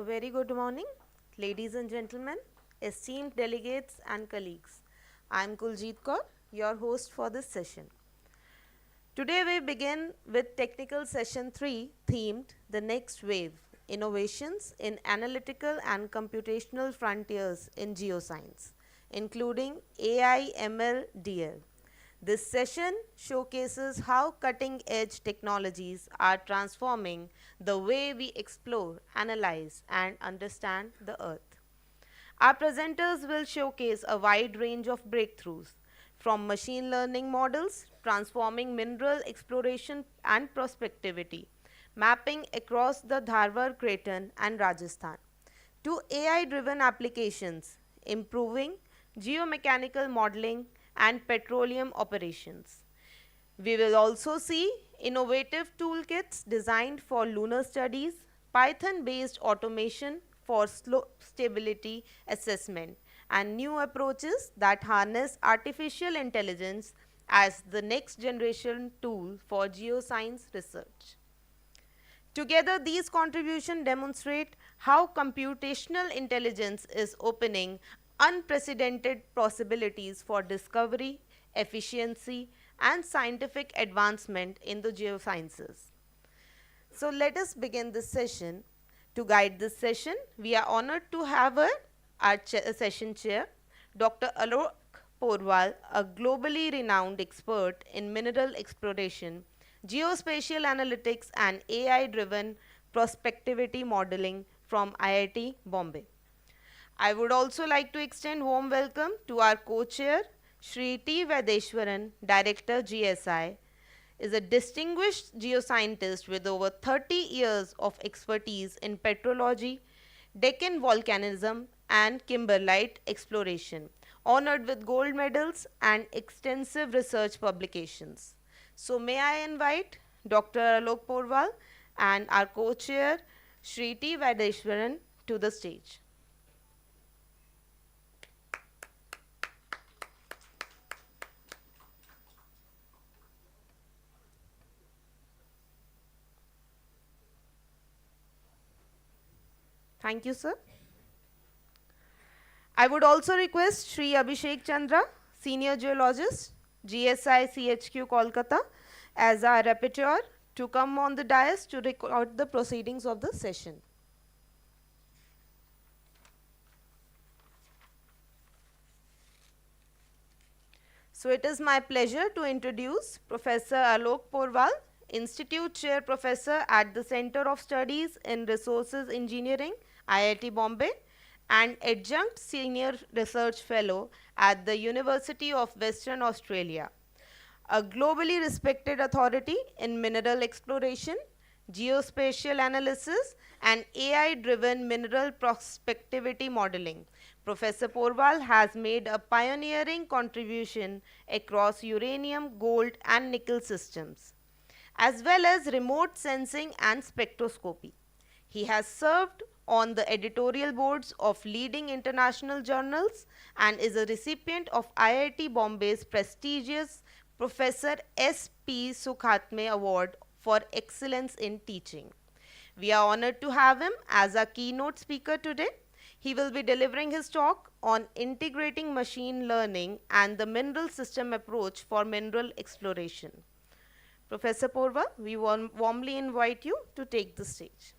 A very good morning, ladies and gentlemen, esteemed delegates and colleagues. I am Kuljeet Kaur, your host for this session. Today we begin with technical session 3 themed The Next Wave Innovations in Analytical and Computational Frontiers in Geoscience, including AI ML DL. This session showcases how cutting edge technologies are transforming the way we explore, analyze, and understand the Earth. Our presenters will showcase a wide range of breakthroughs, from machine learning models transforming mineral exploration and prospectivity, mapping across the Dharwar Craton and Rajasthan, to AI driven applications improving geomechanical modeling and petroleum operations. We will also see innovative toolkits designed for lunar studies, Python based automation for slope stability assessment, and new approaches that harness artificial intelligence as the next generation tool for geoscience research. Together, these contributions demonstrate how computational intelligence is opening unprecedented possibilities for discovery, efficiency, and scientific advancement in the geosciences. So, let us begin this session. To guide this session, we are honored to have our session chair, Dr. Alok Porwal, a globally renowned expert in mineral exploration, geospatial analytics, and AI driven prospectivity modeling from IIT Bombay. I would also like to extend warm welcome to our co-chair, Shri T. Vedeshwaran, Director GSI, is a distinguished geoscientist with over 30 years of expertise in petrology, Deccan volcanism, and kimberlite exploration, honored with gold medals and extensive research publications. So, may I invite Dr. Alok Porwal and our co-chair, Shri T. Vedeshwaran, to the stage. Thank you, sir. I would also request Sri Abhishek Chandra, Senior Geologist, GSI CHQ Kolkata, as our rapporteur to come on the dais to record the proceedings of the session. So it is my pleasure to introduce Professor Alok Porwal, Institute Chair Professor at the Center of Studies in Resources Engineering, IIT Bombay, and Adjunct Senior Research Fellow at the University of Western Australia, a globally respected authority in mineral exploration, geospatial analysis, and AI driven mineral prospectivity modeling. Professor Porwal has made a pioneering contribution across uranium, gold, and nickel systems, as well as remote sensing and spectroscopy. He has served on the editorial boards of leading international journals and is a recipient of IIT Bombay's prestigious Professor S. P. Sukhatme Award for Excellence in Teaching. We are honored to have him as our keynote speaker today. He will be delivering his talk on integrating machine learning and the mineral system approach for mineral exploration. Professor Porwal, we warmly invite you to take the stage.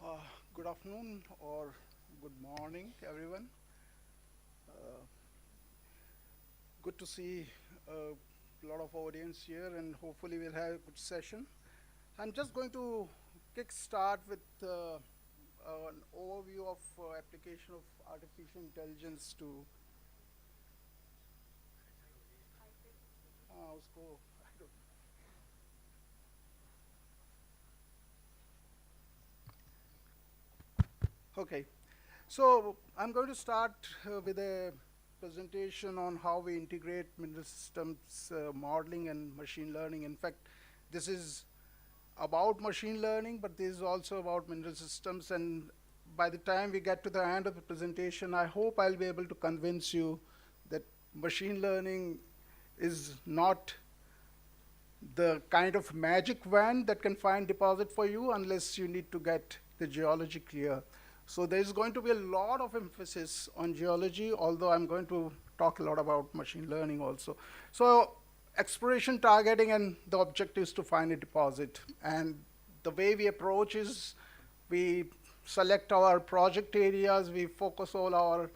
Uh, Good afternoon or good morning, everyone. Uh, Good to see a lot of audience here, and hopefully we'll have a good session. I'm just going to kick start with an overview of application of artificial intelligence to उसको I don't Okay, so I'm going to start with a presentation on how we integrate mineral systems modeling and machine learning. In fact, this is about machine learning, but this is also about mineral systems. And by the time we get to the end of the presentation, I hope I'll be able to convince you that machine learning is not the kind of magic wand that can find deposit for you unless you need to get the geology clear. So there's going to be a lot of emphasis on geology, although I'm going to talk a lot about machine learning also. So exploration targeting, and the objective is to find a deposit. And the way we approach is we select our project areas, we focus all our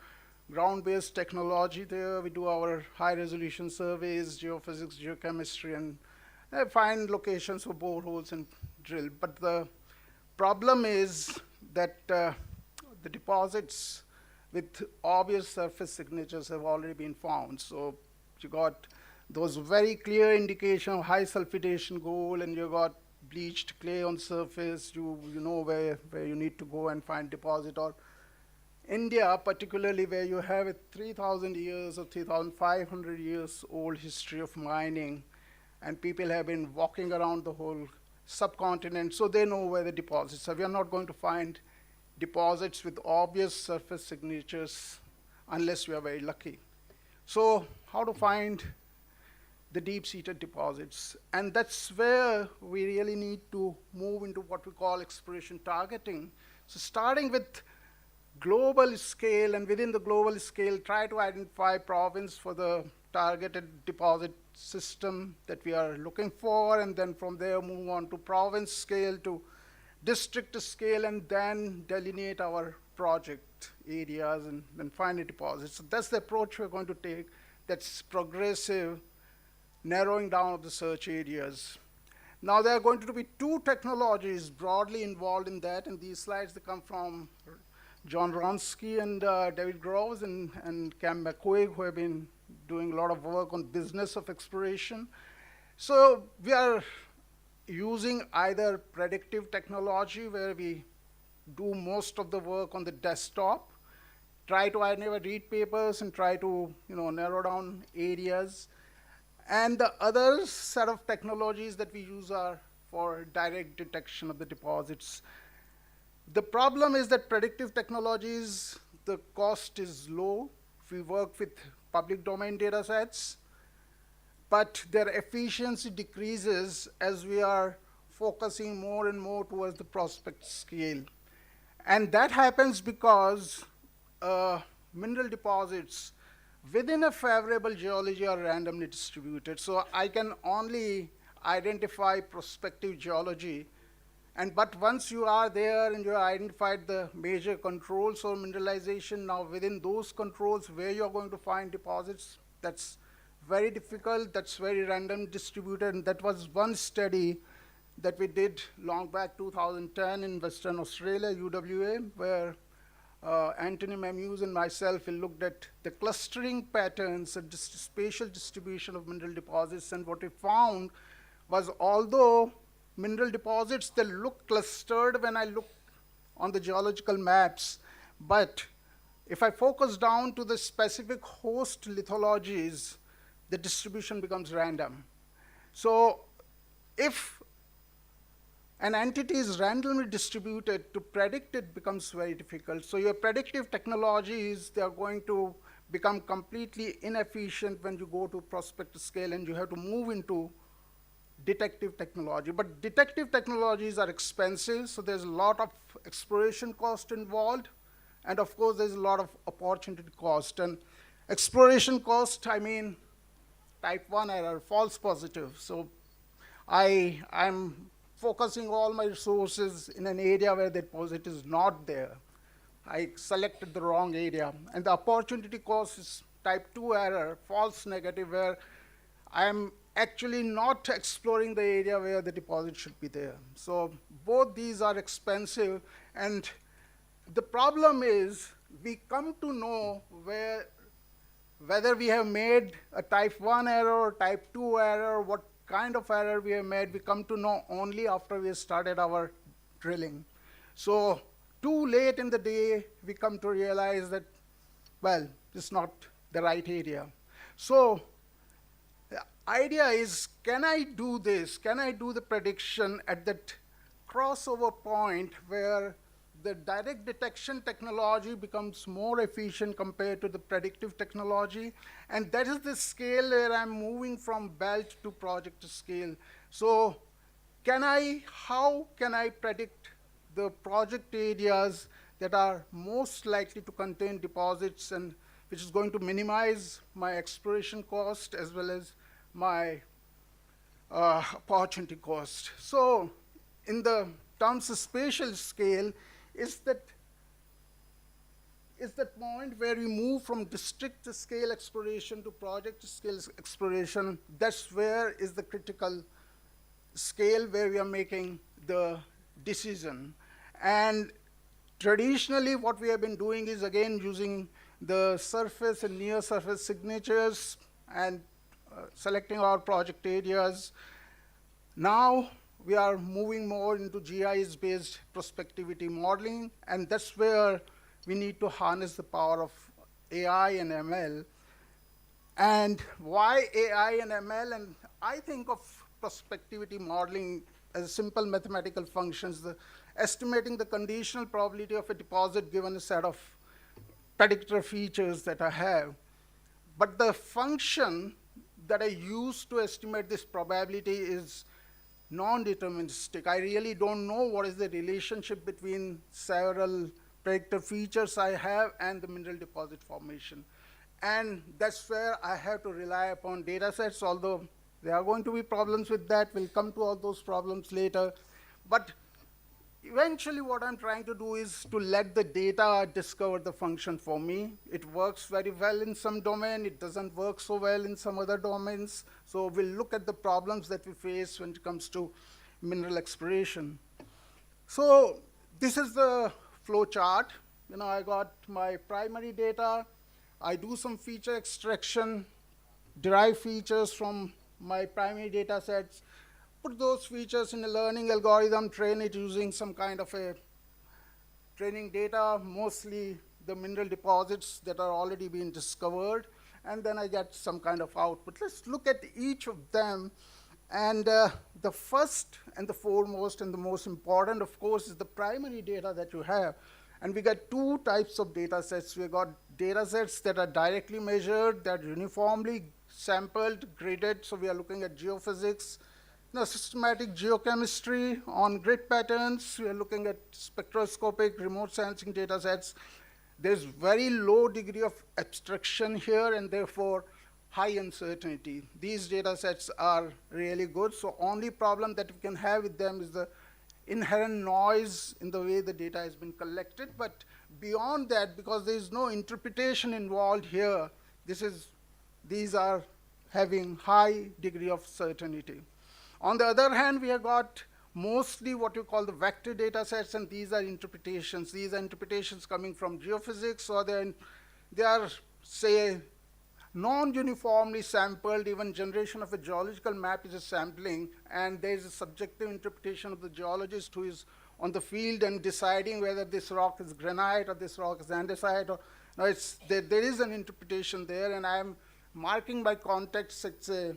ground-based technology there, we do our high-resolution surveys, geophysics, geochemistry, and find locations for boreholes and drill. But the problem is that the deposits with obvious surface signatures have already been found. So you got those very clear indication of high sulfidation gold, and you got bleached clay on surface. You know where you need to go and find deposit. Or India, particularly, where you have a 3,000 years or 3,500 years old history of mining, and people have been walking around the whole subcontinent, so they know where the deposits are. We are not going to find deposits with obvious surface signatures unless we are very lucky. So how to find the deep-seated deposits? And that's where we really need to move into what we call exploration targeting. So starting with global scale, and within the global scale, try to identify province for the targeted deposit system that we are looking for, and then from there move on to province scale, to district scale, and then delineate our project areas and then find a deposit. So that's the approach we're going to take. That's progressive narrowing down of the search areas. Now there are going to be two technologies broadly involved in that, and these slides, they come from John Wronski and David Groves and Cam McQuaig, who have been doing a lot of work on business of exploration. So we are using either predictive technology, where we do most of the work on the desktop, try to read papers and try to narrow down areas. And the other set of technologies that we use are for direct detection of the deposits. The problem is that predictive technologies, the cost is low if we work with public domain data sets, but their efficiency decreases as we are focusing more and more towards the prospect scale. And that happens because mineral deposits within a favorable geology are randomly distributed. So I can only identify prospective geology. But once you are there and you have identified the major controls for mineralization, now within those controls where you're going to find deposits, that's very difficult, that's very random distributed. And that was one study that we did long back, 2010, in Western Australia, UWA, where Anthony Mamuse and myself, we looked at the clustering patterns and spatial distribution of mineral deposits. And what we found was, although mineral deposits, they look clustered when I look on the geological maps, but if I focus down to the specific host lithologies, the distribution becomes random. So if an entity is randomly distributed, to predict it becomes very difficult. So your predictive technologies, they are going to become completely inefficient when you go to prospect scale, and you have to move into detective technology. But detective technologies are expensive, so there's a lot of exploration cost involved, and of course there's a lot of opportunity cost. And exploration cost, I mean type 1 error, false positive. So I'm focusing all my resources in an area where the deposit is not there. I selected the wrong area. And the opportunity cost is type 2 error, false negative, where I'm actually not exploring the area where the deposit should be there. So both these are expensive, and The problem is we come to know whether we have made a type 1 error or type 2 error, what kind of error we have made, we come to know only after we have started our drilling. So too late in the day, we come to realize that, well, it's not the right area. So the idea is, can I do this? Can I do the prediction at that crossover point where the direct detection technology becomes more efficient compared to the predictive technology? And that is the scale where I'm moving from belt to project scale. So how can I predict the project areas that are most likely to contain deposits, and which is going to minimize my exploration cost as well as my opportunity cost. So in the terms of spatial scale, is that point where we move from district scale exploration to project scale exploration. That's where is the critical scale where we are making the decision. And traditionally, what we have been doing is, again, using the surface and near surface signatures and selecting our project areas. Now we are moving more into GIS-based prospectivity modeling, and that's where we need to harness the power of AI and ML. And why AI and ML? And I think of prospectivity modeling as simple mathematical functions, estimating the conditional probability of a deposit given a set of predictor features that I have. But the function that I use to estimate this probability is non-deterministic. I really don't know what is the relationship between several predictor features I have and the mineral deposit formation. And that's where I have to rely upon data sets, although there are going to be problems with that. We'll come to all those problems later. But eventually what I'm trying to do is to let the data discover the function for me. It works very well in some domain. It doesn't work so well in some other domains. So we'll look at the problems that we face when it comes to mineral exploration. So this is the flow chart. I got my primary data. I do some feature extraction, derive features from my primary data sets, put those features in a learning algorithm, train it using some kind of a training data, mostly the mineral deposits that are already being discovered, and then I get some kind of output. Let's look at each of them. And the first and the foremost and the most important, of course, is the primary data that you have. And we got two types of data sets. We got data sets that are directly measured, that are uniformly sampled, graded. So we are looking at geophysics, systematic geochemistry on grid patterns. We are looking at spectroscopic remote sensing data sets. There's very low degree of abstraction here, and therefore high uncertainty. These data sets are really good. So only problem that we can have with them is the inherent noise in the way the data has been collected. But beyond that, because there is no interpretation involved here, these are having high degree of certainty. On the other hand, we have got mostly what you call the vector data sets, and these are interpretations. These are interpretations coming from geophysics, or they are, say, non-uniformly sampled. Even generation of a geological map is a sampling, and there is a subjective interpretation of the geologist who is on the field and deciding whether this rock is granite or this rock is andesite. There is an interpretation there, and I am marking by context. It's a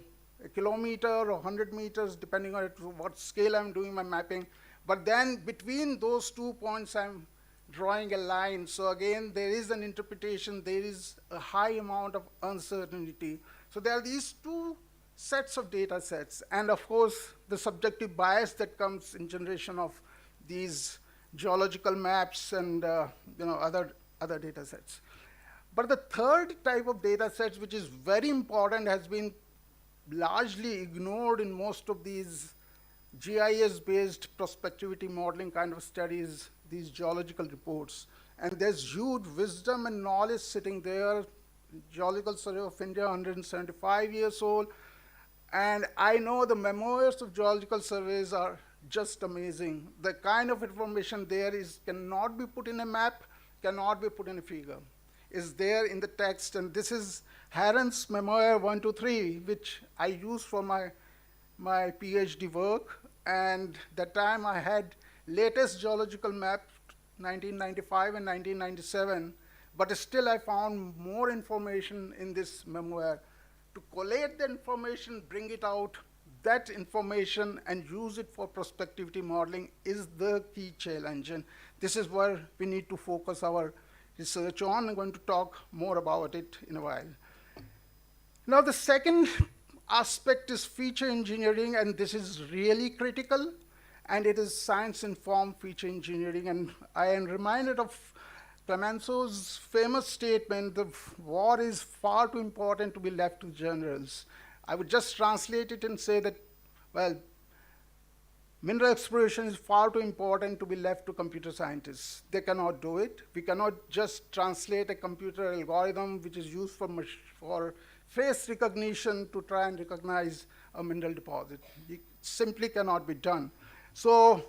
kilometer or 100 meters, depending on what scale I'm doing my mapping. But then between those 2 points, I'm drawing a line. So again, there is an interpretation. There is a high amount of uncertainty. So there are these two sets of data sets. And of course, the subjective bias that comes in generation of these geological maps and other data sets. But the third type of data sets, which is very important, has been largely ignored in most of these GIS-based prospectivity modeling kind of studies, these geological reports. And there's huge wisdom and knowledge sitting there. Geological Survey of India, 175 years old. And I know the memoirs of geological surveys are just amazing. The kind of information there is cannot be put in a map, cannot be put in a figure. Is there in the text, and this is Heron's Memoir 123, which I used for my PhD work, and that time I had latest geological map, 1995 and 1997, but still I found more information in this memoir. To collate the information, bring it out, that information, and use it for prospectivity modeling is the key challenge, and this is where we need to focus our research on. I'm going to talk more about it in a while. Now, the second aspect is feature engineering, and this is really critical, and it is science-informed feature engineering. And I am reminded of Clemenceau's famous statement, the war is far too important to be left to generals. I would just translate it and say that, well, mineral exploration is far too important to be left to computer scientists. They cannot do it. We cannot just translate a computer algorithm which is used for face recognition to try and recognize a mineral deposit. It simply cannot be done. So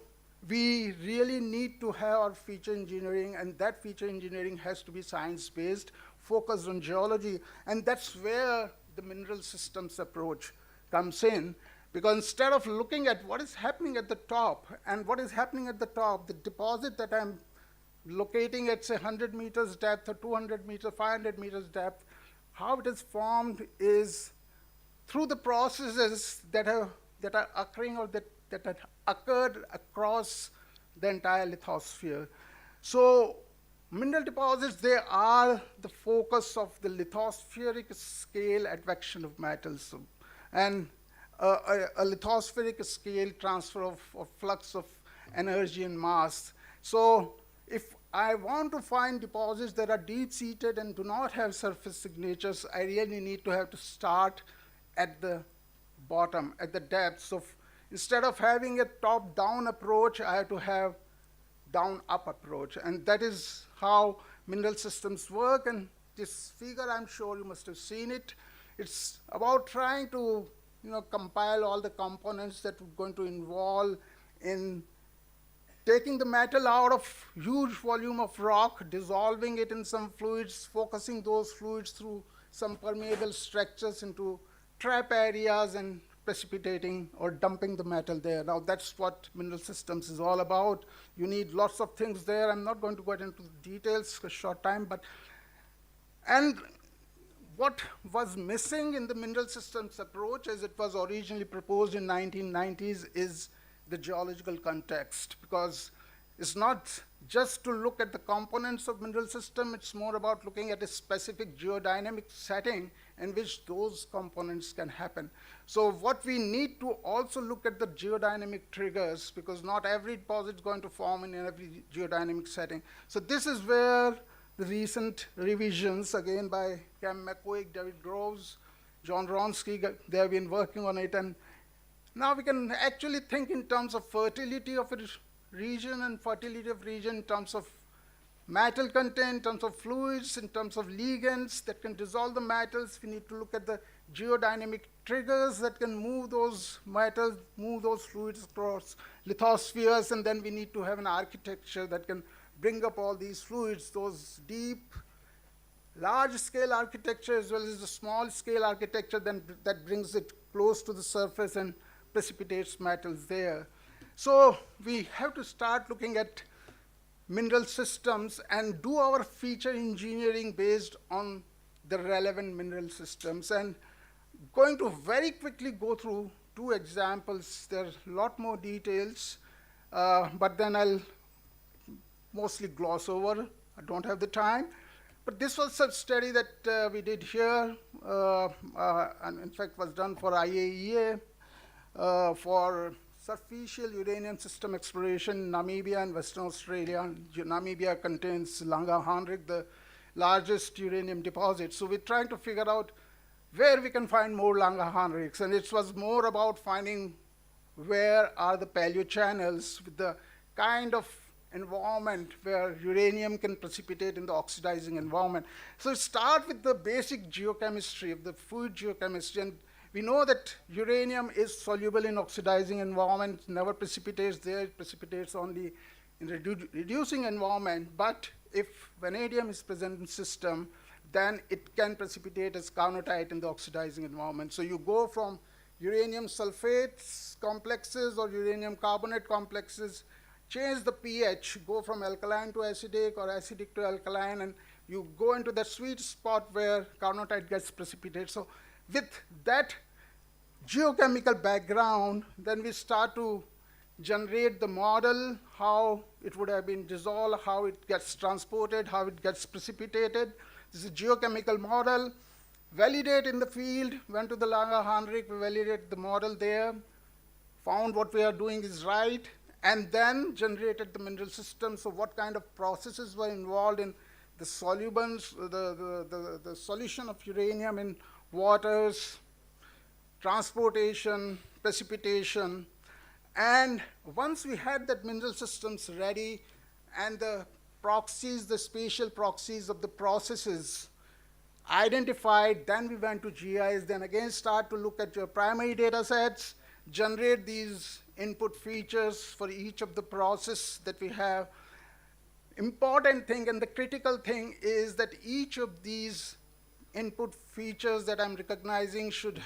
we really need to have our feature engineering, and that feature engineering has to be science-based, focused on geology, and that's where the mineral systems approach comes in. Because instead of looking at what is happening at the top, and what is happening at the top, the deposit that I'm locating at, say, 100 meters depth or 200 meters, 500 meters depth, how it is formed is through the processes that are occurring or that had occurred across the entire lithosphere. So mineral deposits, they are the focus of the lithospheric scale advection of metals. So, and a lithospheric scale transfer of flux of energy and mass. So if I want to find deposits that are deep-seated and do not have surface signatures, I really need to have to start at the bottom, at the depth. So instead of having a top-down approach, I have to have down-up approach. And that is how mineral systems work. And this figure, I'm sure you must have seen it. It's about trying to compile all the components that are going to involve in taking the metal out of huge volume of rock, dissolving it in some fluids, focusing those fluids through some permeable structures into trap areas, and precipitating or dumping the metal there. Now, that's what mineral systems is all about. You need lots of things there. I'm not going to get into the details for a short time, and what was missing in the mineral systems approach as it was originally proposed in 1990s is the geological context, because it's not just to look at the components of mineral system, it's more about looking at a specific geodynamic setting in which those components can happen. So what we need to also look at the geodynamic triggers, because not every deposit is going to form in every geodynamic setting. So this is where the recent revisions, again by Cam McQuaig, David Groves, John Wronski, they have been working on it, and now we can actually think in terms of fertility of a region and fertility of region in terms of metal content, in terms of fluids, in terms of ligands that can dissolve the metals. We need to look at the geodynamic triggers that can move those metals, move those fluids across lithospheres, and then we need to have an architecture that can bring up all these fluids, those deep, large-scale architecture as well as the small-scale architecture that brings it close to the surface and precipitates metals there. So we have to start looking at mineral systems and do our feature engineering based on the relevant mineral systems. And going to very quickly go through two examples. There are a lot more details, but then I'll mostly gloss over. I don't have the time. But this was a study that we did here, and in fact was done for IAEA for superficial uranium system exploration in Namibia and Western Australia. Namibia contains Langer Heinrich, the largest uranium deposit. So we're trying to figure out where we can find more Langer Heinrichs. And it was more about finding where are the paleochannels with the kind of environment where uranium can precipitate in the oxidizing environment. So start with the basic geochemistry of the fluid geochemistry, and We know that uranium is soluble in oxidizing environment, never precipitates there, it precipitates only in reducing environment, but if vanadium is present in system, then it can precipitate as carnotite in the oxidizing environment. So you go from uranium sulfates complexes or uranium carbonate complexes, change the pH, go from alkaline to acidic or acidic to alkaline, and you go into that sweet spot where carnotite gets precipitated. So with that geochemical background, then we start to generate the model, how it would have been dissolved, how it gets transported, how it gets precipitated. This is a geochemical model. Validate in the field, went to the Langer Heinrich, we validated the model there, found what we are doing is right, and then generated the mineral system. So what kind of processes were involved in the solubants, the solution of uranium in waters, transportation, precipitation. And once we had that mineral systems ready and the proxies, the spatial proxies of the processes identified, then we went to GIS, then again start to look at your primary data sets, generate these input features for each of the process that we have. Important thing and the critical thing is that each of these input features that I'm recognizing should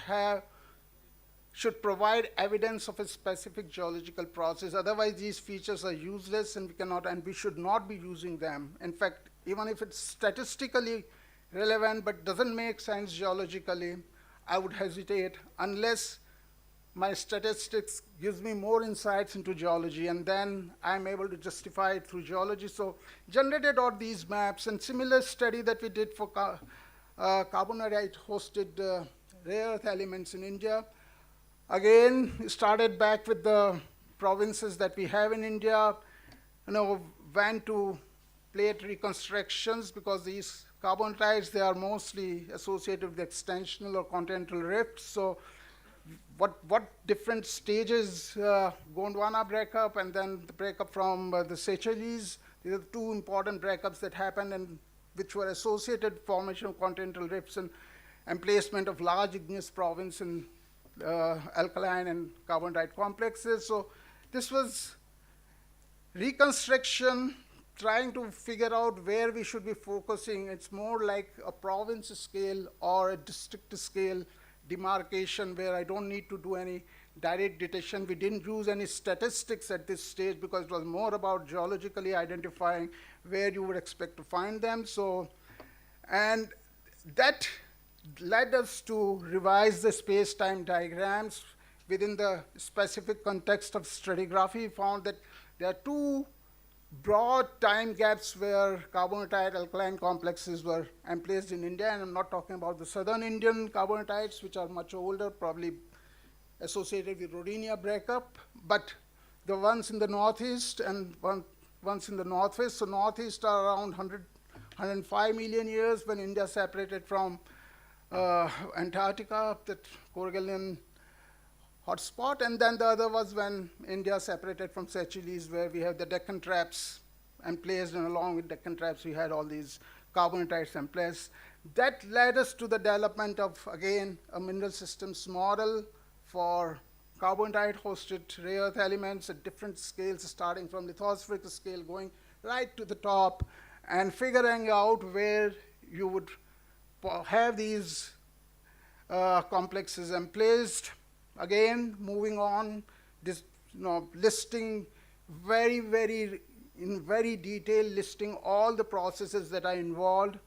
provide evidence of a specific geological process. Otherwise, these features are useless and we should not be using them. In fact, even if it's statistically relevant but doesn't make sense geologically, I would hesitate unless my statistics gives me more insights into geology, and then I'm able to justify it through geology. So generated all these maps, and similar study that we did for carbonatite-hosted rare earth elements in India. Again, started back with the provinces that we have in India, went to plate reconstructions because these carbonatites, they are mostly associated with extensional or continental rifts. So what different stages, Gondwana breakup and then the breakup from the Seychelles, these are the two important breakups that happened and which were associated formation of continental rifts and placement of large igneous province in alkaline and carbonatite complexes. So this was reconstruction, trying to figure out where we should be focusing. It's more like a province scale or a district scale demarcation where I don't need to do any direct detection. We didn't use any statistics at this stage because it was more about geologically identifying where you would expect to find them. So, and that led us to revise the space-time diagrams within the specific context of stratigraphy. We found that there are two broad time gaps where carbonatite alkaline complexes were emplaced in India, and I'm not talking about the southern Indian carbonatites, which are much older, probably associated with Rodinia breakup, but the ones in the northeast and ones in the northwest. So northeast are around 105 million years when India separated from Antarctica, that Kerguelen hotspot, and then the other was when India separated from Seychelles, where we have the Deccan Traps emplaced, and along with Deccan Traps, we had all these carbonatites emplaced. That led us to the development of, again, a mineral systems model for carbonatite-hosted rare earth elements at different scales, starting from lithospheric scale, going right to the top, and figuring out where you would have these complexes emplaced. Again, moving on, this, listing in very detail, listing all the processes that are involved,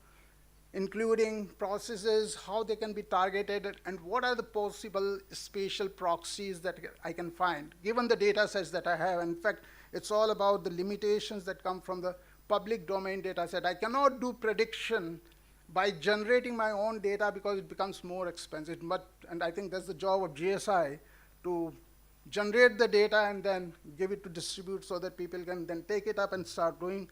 including processes, how they can be targeted, and what are the possible spatial proxies that I can find, given the data sets that I have. In fact, it's all about the limitations that come from the public domain data set. I cannot do prediction by generating my own data because it becomes more expensive. And I think that's the job of GSI, to generate the data and then give it to distribute so that people can then take it up and start doing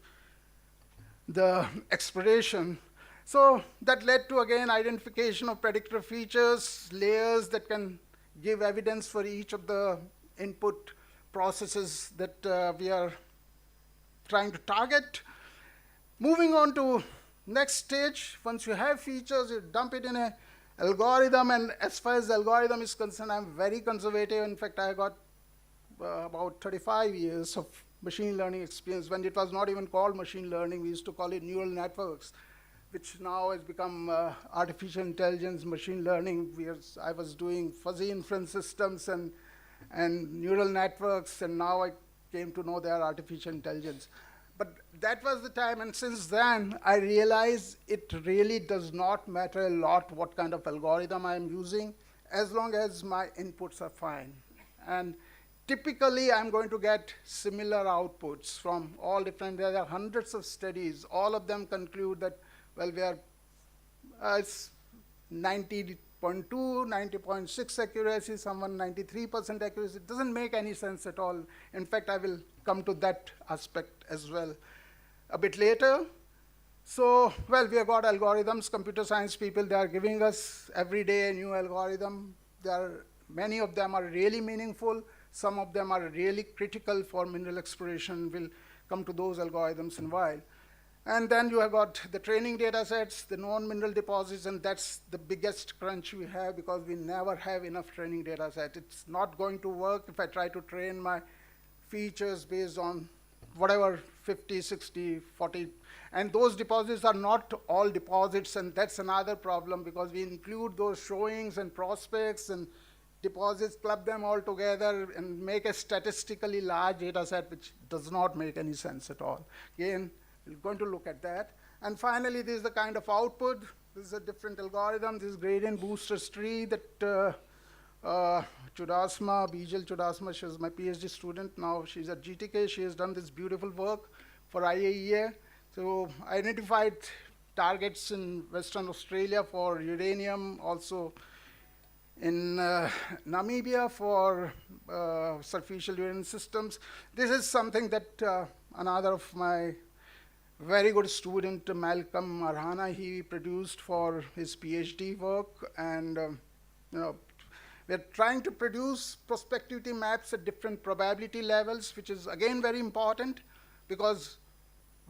the exploration. So that led to, again, identification of predictor features, layers that can give evidence for each of the input processes that we are trying to target. Moving on to next stage, once you have features, you dump it in a Algorithm, and as far as algorithm is concerned, I'm very conservative. In fact, I got about 35 years of machine learning experience. When it was not even called machine learning, we used to call it neural networks, which now has become artificial intelligence, machine learning. I was doing fuzzy inference systems and neural networks, and now I came to know they are artificial intelligence. But that was the time, and since then, I realized it really does not matter a lot what kind of algorithm I'm using, as long as my inputs are fine. And typically, I'm going to get similar outputs from all different, there are hundreds of studies. All of them conclude that, well, it's 90.2, 90.6 accuracy, someone 93% accuracy. It doesn't make any sense at all. In fact, I will come to that aspect as well a bit later. So, well, we have got algorithms, computer science people, they are giving us every day a new algorithm. Many of them are really meaningful. Some of them are really critical for mineral exploration. We'll come to those algorithms in a while. And then you have got the training data sets, the known mineral deposits, and that's the biggest crunch we have because we never have enough training data set. It's not going to work if I try to train my features based on whatever 50, 60, 40. And those deposits are not all deposits, and that's another problem because we include those showings and prospects and deposits, club them all together and make a statistically large data set, which does not make any sense at all. Again, we're going to look at that. And finally, this is the kind of output. This is a different algorithm. This is gradient boosters tree that Chudasma, Bijal Chudasma, she's my PhD student. Now she's at GTK. She has done this beautiful work for IAEA. So identified targets in Western Australia for uranium, also in Namibia for superficial uranium systems. This is something that another of my very good student, Malcolm Marhana, he produced for his PhD work. And we're trying to produce prospectivity maps at different probability levels, which is again very important because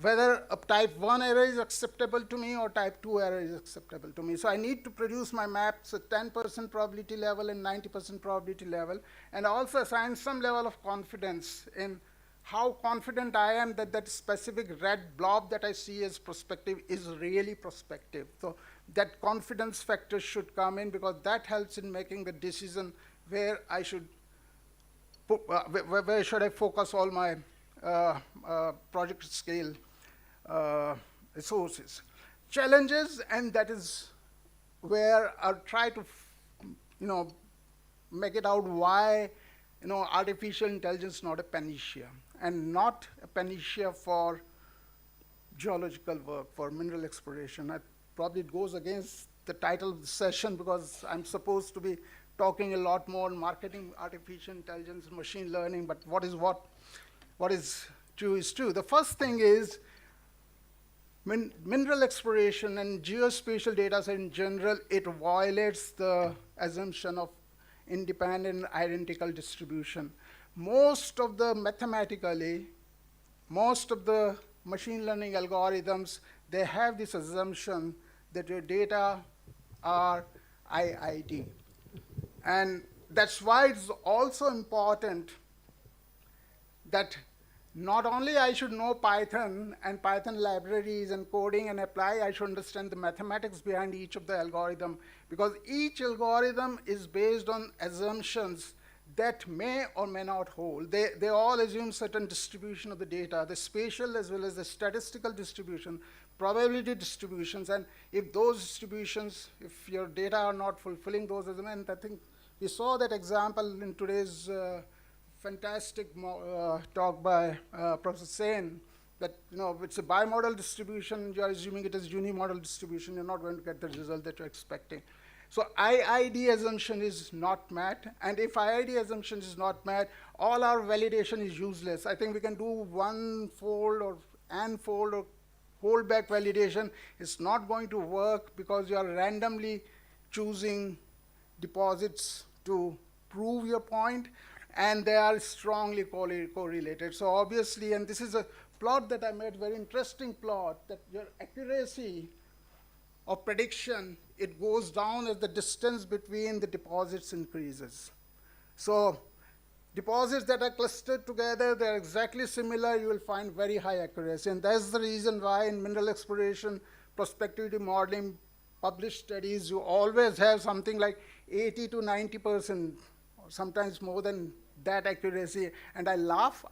whether a type 1 error is acceptable to me or type 2 error is acceptable to me. So I need to produce my maps at 10% probability level and 90% probability level, and also assign some level of confidence in how confident I am that that specific red blob that I see as prospective is really prospective. So that confidence factor should come in because that helps in making the decision where I should where should I focus all my project scale resources. Challenges, and that is where I'll try to make it out why artificial intelligence is not a panacea, and not a panacea for geological work, for mineral exploration. Probably it goes against the title of the session because I'm supposed to be talking a lot more on marketing artificial intelligence and machine learning, but what is true is true. The first thing is mineral exploration and geospatial data set in general, it violates the assumption of independent identical distribution. Most of the machine learning algorithms, they have this assumption that your data are IID. And that's why it's also important that not only I should know Python and Python libraries and coding and apply, I should understand the mathematics behind each of the algorithm, because each algorithm is based on assumptions that may or may not hold. They all assume certain distribution of the data, the spatial as well as the statistical distribution, probability distributions, and if those distributions, if your data are not fulfilling those assumptions, I think we saw that example in today's fantastic talk by Professor Sen, that it's a bimodal distribution, you're assuming it is unimodal distribution, you're not going to get the result that you're expecting. So IID assumption is not met, and if IID assumption is not met, all our validation is useless. I think we can do one-fold or n-fold or holdback validation. It's not going to work because you are randomly choosing deposits to prove your point, and they are strongly correlated. So obviously, and this is a plot that I made, very interesting plot, that your accuracy of prediction, it goes down as the distance between the deposits increases. So deposits that are clustered together, they're exactly similar, you will find very high accuracy. And that's the reason why in mineral exploration, prospectivity modeling, published studies, you always have something like 80 to 90%, or sometimes more than that accuracy. And I laugh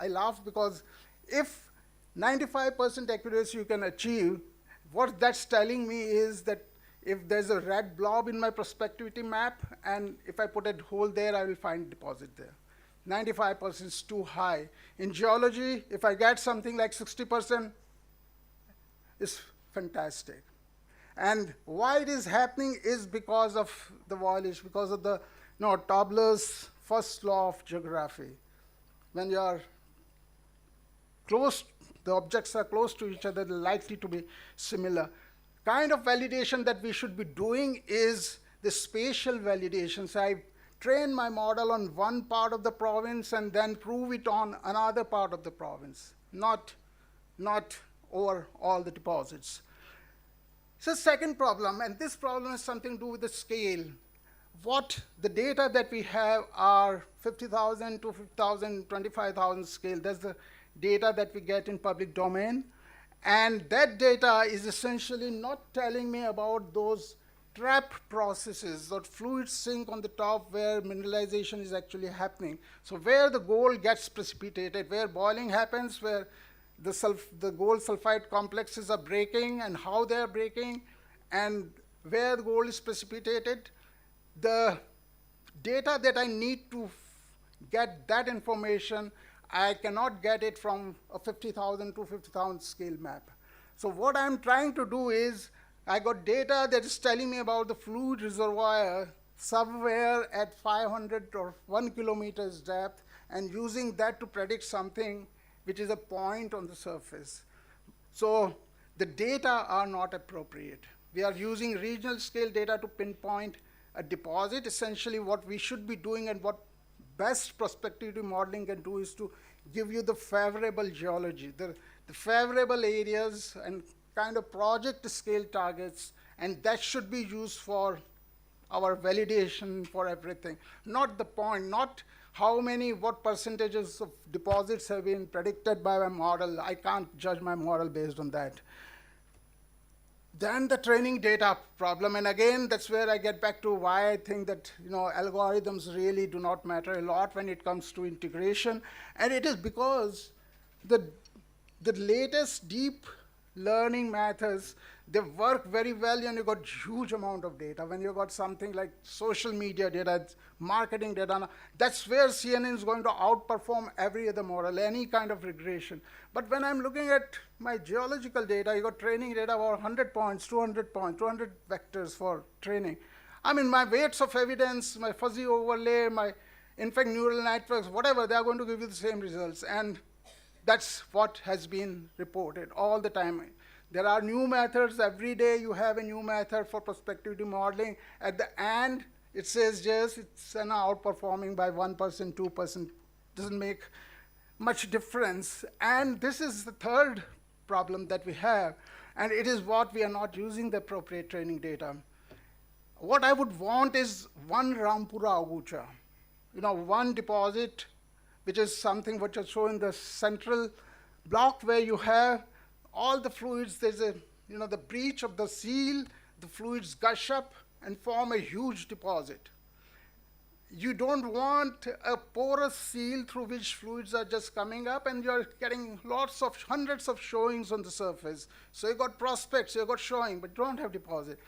because if 95% accuracy you can achieve, what that's telling me is that if there's a red blob in my prospectivity map, and if I put a hole there, I will find deposit there. 95% is too high. In geology, if I get something like 60%, it's fantastic. And why it is happening is because of the violation, because of the Tobler's first law of geography. When you are close, the objects are close to each other, they're likely to be similar. Kind of validation that we should be doing is the spatial validation. So I train my model on one part of the province and then prove it on another part of the province, not over all the deposits. So second problem, and this problem has something to do with the scale. What the data that we have are 50,000 to 50,000, 25,000 scale. That's the data that we get in public domain. And that data is essentially not telling me about those trap processes or fluid sink on the top where mineralization is actually happening. So where the gold gets precipitated, where boiling happens, where the gold sulfide complexes are breaking and how they're breaking, and where the gold is precipitated, the data that I need to get that information, I cannot get it from a 50,000 to 50,000 scale map. So what I'm trying to do is, I got data that is telling me about the fluid reservoir somewhere at 500 or 1 kilometers depth, and using that to predict something which is a point on the surface. So the data are not appropriate. We are using regional scale data to pinpoint a deposit. Essentially what we should be doing and what best prospectivity modeling can do is to give you the favorable geology, the favorable areas and kind of project scale targets, and that should be used for our validation for everything. Not the point, not how many, what percentages of deposits have been predicted by my model. I can't judge my model based on that. Then the training data problem, and again, that's where I get back to why I think that algorithms really do not matter a lot when it comes to integration. And it is because the latest deep learning methods, they work very well and you got huge amount of data. When you got something like social media data, marketing data, that's where CNN is going to outperform every other model, any kind of regression. But when I'm looking at my geological data, you got training data about 100 points, 200 points, 200 vectors for training. I mean, my weights of evidence, my fuzzy overlay, my, in fact, neural networks, whatever, they're going to give you the same results. And that's what has been reported all the time. There are new methods. Every day you have a new method for prospectivity modeling. At the end, it says just it's outperforming by 1%, 2%. Doesn't make much difference. And this is the third problem that we have. And it is what we are not using the appropriate training data. What I would want is one Rampura Agucha. One deposit, which is something which is shown in the central block where you have all the fluids. There's the breach of the seal, the fluids gush up and form a huge deposit. You don't want a porous seal through which fluids are just coming up and you're getting hundreds of showings on the surface. So you got prospects, you got showing, but you don't have deposit.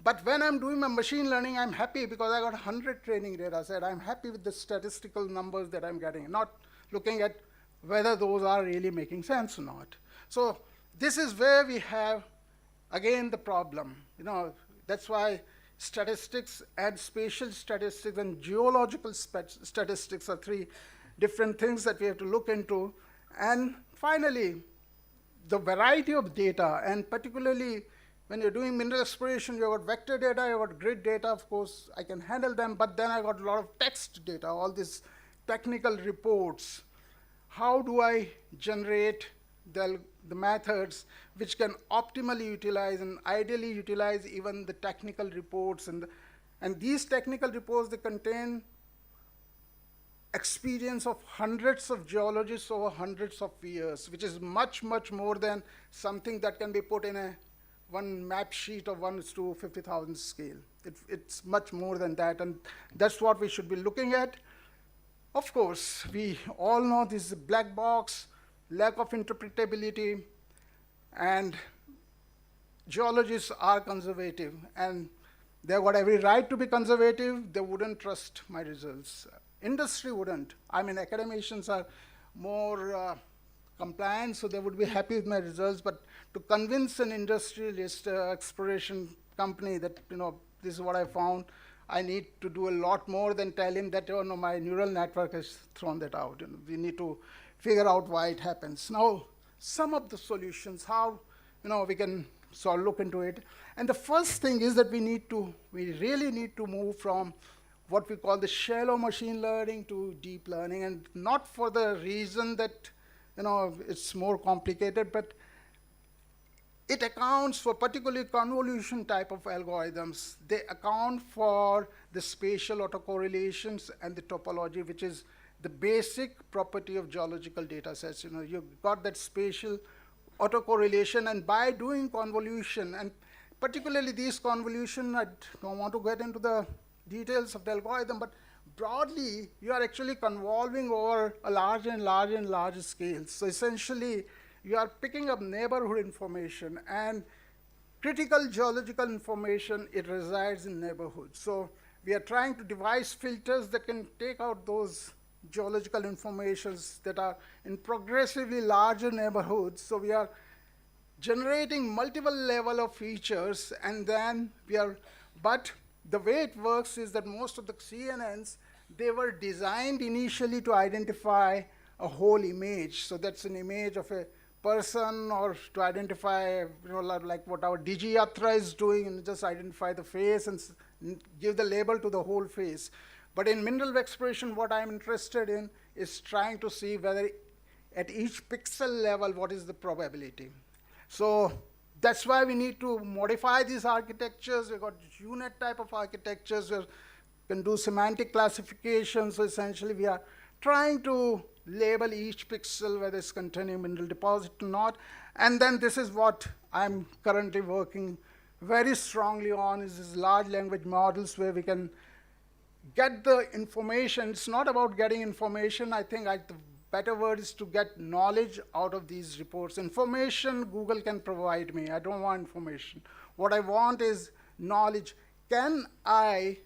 But when I'm doing my machine learning, I'm happy because I got 100 training data set. I'm happy with the statistical numbers that I'm getting, not looking at whether those are really making sense or not. So this is where we have, again, the problem. That's why statistics and spatial statistics and geological statistics are three different things that we have to look into. And finally, the variety of data, and particularly when you're doing mineral exploration, you've got vector data, you've got grid data, of course, I can handle them, but then I got a lot of text data, all these technical reports. How do I generate the the methods which can optimally utilize and ideally utilize even the technical reports. And these technical reports, they contain experience of hundreds of geologists over hundreds of years, which is much, much more than something that can be put in a one map sheet of 1:50,000 scale. It's much more than that, and that's what we should be looking at. Of course, we all know this is a black box, lack of interpretability, and geologists are conservative, and they've got every right to be conservative. They wouldn't trust my results. Industry wouldn't. I mean, academicians are more compliant, so they would be happy with my results. But to convince an industrialist exploration company that, this is what I found, I need to do a lot more than tell him that, no, my neural network has thrown that out. We need to figure out why it happens. Now, some of the solutions, how we can sort of look into it. And the first thing is that we really need to move from what we call the shallow machine learning to deep learning, and not for the reason that it's more complicated, but it accounts for particularly convolution type of algorithms. They account for the spatial autocorrelations and the topology, which is the basic property of geological data sets. You've got that spatial autocorrelation, and by doing convolution, and particularly these convolution, I don't want to get into the details of the algorithm, but broadly, you are actually convolving over a larger and larger and larger scale. So essentially, you are picking up neighborhood information, and critical geological information, it resides in neighborhoods. So we are trying to devise filters that can take out those geological informations that are in progressively larger neighborhoods. So we are generating multiple level of features, and then but the way it works is that most of the CNNs, they were designed initially to identify a whole image. So that's an image of a person, or to identify, like what our DigiYatra is doing, and just identify the face and give the label to the whole face. But in mineral exploration, what I'm interested in is trying to see whether at each pixel level, what is the probability. So that's why we need to modify these architectures. We've got UNet type of architectures where we can do semantic classification. So essentially, we are trying to label each pixel, whether it's containing mineral deposit or not. And then this is what I'm currently working very strongly on, is these large language models where we can get the information. It's not about getting information. I think the better word is to get knowledge out of these reports. Information, Google can provide me. I don't want information. What I want is knowledge. Can I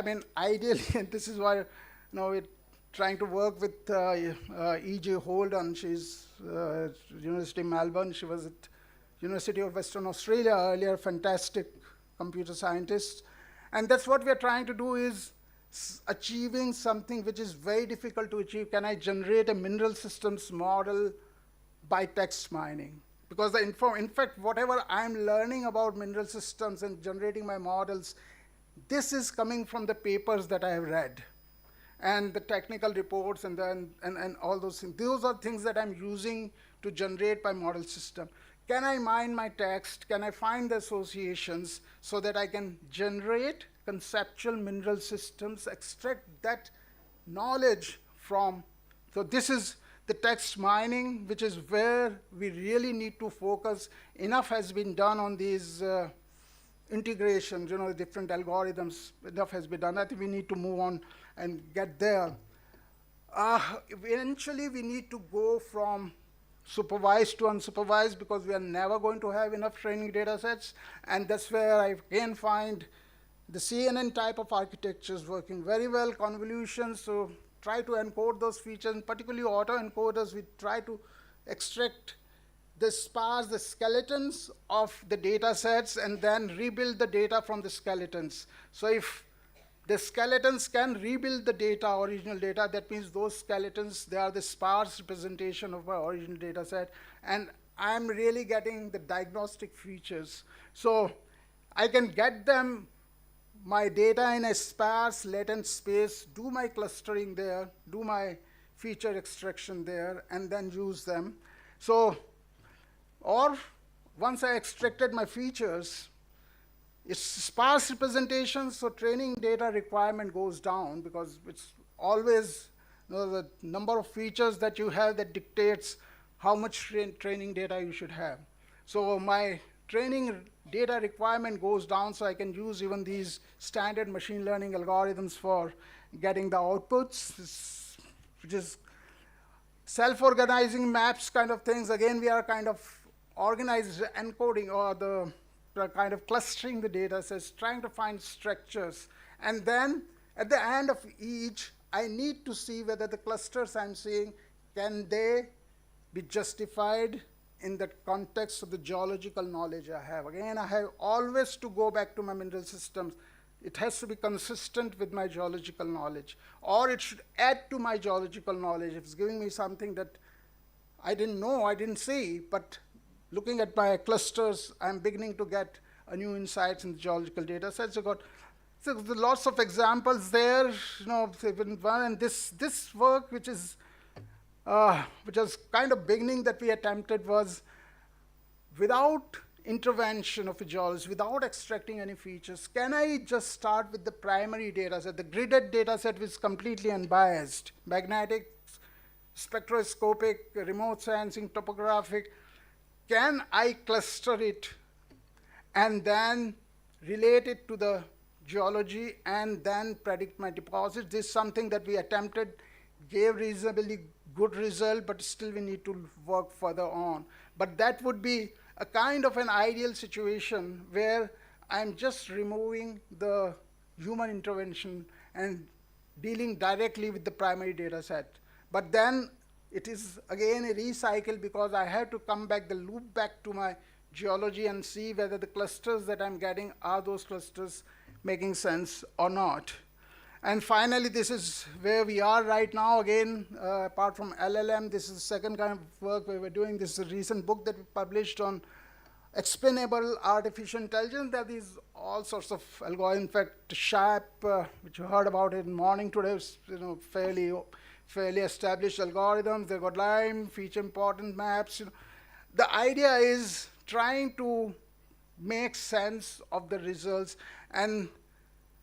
mean, ideally, and this is why we're trying to work with E.J. Holden. She's University of Melbourne. She was at University of Western Australia earlier, fantastic computer scientist. And that's what we're trying to do, is achieving something which is very difficult to achieve. Can I generate a mineral systems model by text mining? Because in fact, whatever I'm learning about mineral systems and generating my models, this is coming from the papers that I have read, and the technical reports, and all those things. Those are things that I'm using to generate my model system. Can I mine my text? Can I find the associations so that I can generate conceptual mineral systems, extract that knowledge from? So this is the text mining, which is where we really need to focus. Enough has been done on these integrations, different algorithms. Enough has been done. I think we need to move on and get there. Eventually, we need to go from supervised to unsupervised, because we are never going to have enough training data sets. And that's where I can find the CNN type of architectures working very well, convolutions. So try to encode those features, and particularly autoencoders, we try to extract the skeletons of the data sets, and then rebuild the data from the skeletons. So if the skeletons can rebuild the data, original data, that means those skeletons, they are the sparse representation of my original data set. And I'm really getting the diagnostic features. So I can get them, my data, in a sparse latent space, do my clustering there, do my feature extraction there, and then use them. So Or once I extracted my features, it's sparse representation, so training data requirement goes down because it's always the number of features that you have that dictates how much training data you should have. So my training data requirement goes down, so I can use even these standard machine learning algorithms for getting the outputs, which is self-organizing maps kind of things. Again, we are kind of organized encoding or the kind of clustering the data sets, trying to find structures. And then at the end of each, I need to see whether the clusters I'm seeing, can they be justified in the context of the geological knowledge I have. Again, I have always to go back to my mineral systems. It has to be consistent with my geological knowledge, or it should add to my geological knowledge. If it's giving me something that I didn't know, I didn't see, but looking at my clusters, I'm beginning to get a new insights in the geological data sets. So there's lots of examples there, and this work, which was kind of beginning that we attempted, was without intervention of a geologist, without extracting any features. Can I just start with the primary data set, the gridded data set, which is completely unbiased, magnetic, spectroscopic, remote sensing, topographic? Can I cluster it and then relate it to the geology and then predict my deposits? This is something that we attempted, gave reasonably good result, but still we need to work further on. But that would be a kind of an ideal situation where I'm just removing the human intervention and dealing directly with the primary data set. But then it is again a recycle, because I have to come back, the loop back to my geology and see whether the clusters that I'm getting, are those clusters making sense or not. And finally, this is where we are right now. Again, apart from LLM, this is the second kind of work where we're doing. This is a recent book that we published on explainable artificial intelligence. That is all sorts of algorithms. In fact, SHAP, which you heard about it in the morning today, is fairly established algorithms. They've got LIME, feature important maps. The idea is trying to make sense of the results. And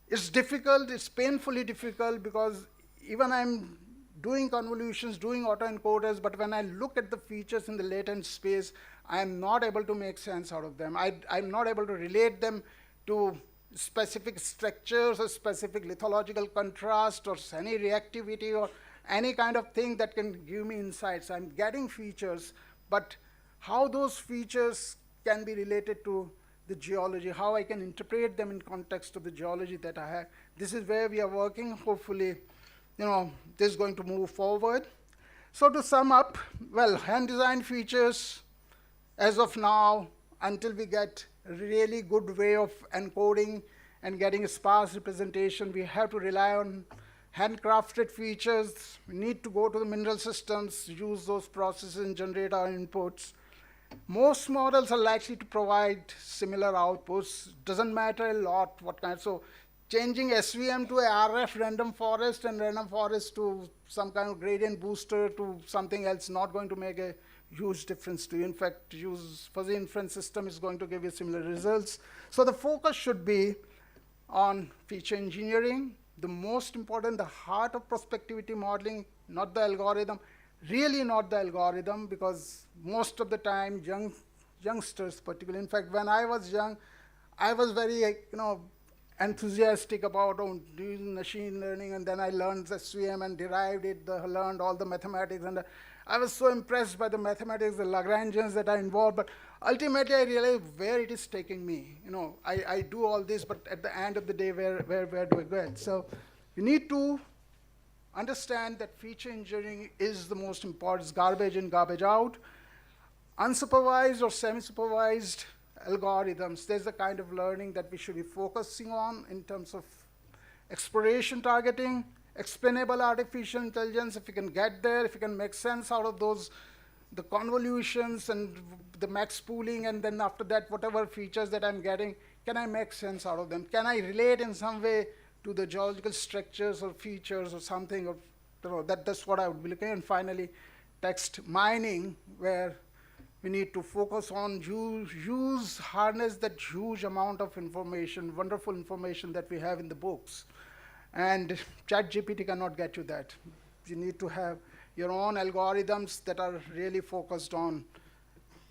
it's difficult, it's painfully difficult, because even I'm doing convolutions, doing autoencoders, but when I look at the features in the latent space, I'm not able to make sense out of them. I'm not able to relate them to specific structures or specific lithological contrast or any reactivity or any kind of thing that can give me insights. I'm getting features, but how those features can be related to the geology, how I can interpret them in context of the geology that I have. This is where we are working. Hopefully, this is going to move forward. So to sum up, well, hand design features, as of now, until we get a really good way of encoding and getting a sparse representation, we have to rely on handcrafted features. We need to go to the mineral systems, use those processes and generate our inputs. Most models are likely to provide similar outputs. Doesn't matter a lot what kind. So changing SVM to a RF random forest and random forest to some kind of gradient booster to something else not going to make a huge difference to you. In fact, use fuzzy inference system is going to give you similar results. So the focus should be on feature engineering. The most important, the heart of prospectivity modeling, not the algorithm. Really not the algorithm, because most of the time, youngsters particularly, in fact, when I was young, I was very enthusiastic about doing machine learning, and then I learned SVM and derived it, learned all the mathematics, and I was so impressed by the mathematics, the Lagrangians that are involved, but ultimately I realized where it is taking me. I do all this, but at the end of the day, where do I go? So we need to understand that feature engineering is the most important. It's garbage in, garbage out. Unsupervised or semi-supervised algorithms, there's the kind of learning that we should be focusing on in terms of exploration targeting, explainable artificial intelligence. If you can get there, if you can make sense out of those, the convolutions and the max pooling, and then after that, whatever features that I'm getting, can I make sense out of them? Can I relate in some way to the geological structures or features or something? Or that's what I would be looking at. And finally, text mining, where We need to focus on harness that huge amount of information, wonderful information that we have in the books. And ChatGPT cannot get you that. You need to have your own algorithms that are really focused on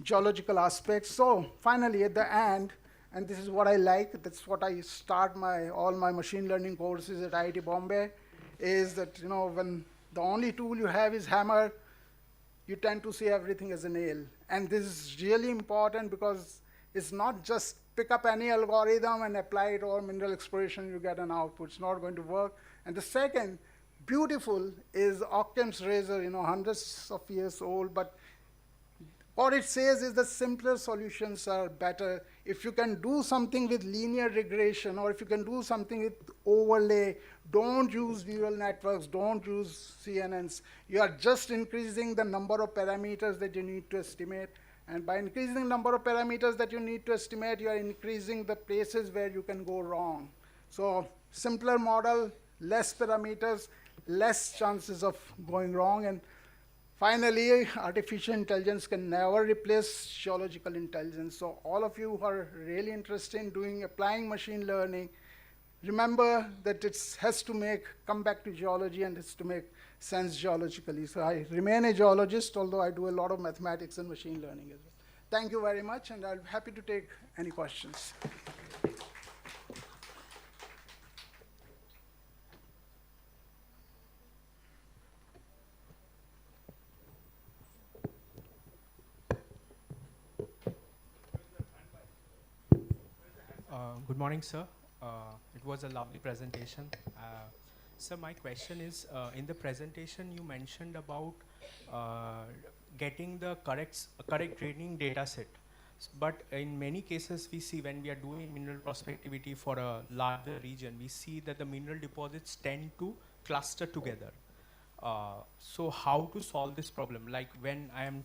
geological aspects. So finally, at the end, and this is what I like, that's what I start all my machine learning courses at IIT Bombay, is that when the only tool you have is hammer, you tend to see everything as a nail. And this is really important because it's not just pick up any algorithm and apply it over mineral exploration, you get an output. It's not going to work. And the second, beautiful, is Occam's razor, hundreds of years old, but what it says is that simpler solutions are better. If you can do something with linear regression, or if you can do something with overlay, don't use neural networks, don't use CNNs. You are just increasing the number of parameters that you need to estimate. And by increasing the number of parameters that you need to estimate, you are increasing the places where you can go wrong. So simpler model, less parameters, less chances of going wrong. And finally, artificial intelligence can never replace geological intelligence. So all of you who are really interested in applying machine learning, remember that it has to come back to geology, and it's to make sense geologically. So I remain a geologist, although I do a lot of mathematics and machine learning as well. Thank you very much, and I'm happy to take any questions. Good morning, sir. It was a lovely presentation. Sir, my question is, in the presentation you mentioned about getting the correct training data set. But in many cases we see when we are doing mineral prospectivity for a larger region, we see that the mineral deposits tend to cluster together. So how to solve this problem? Like when I am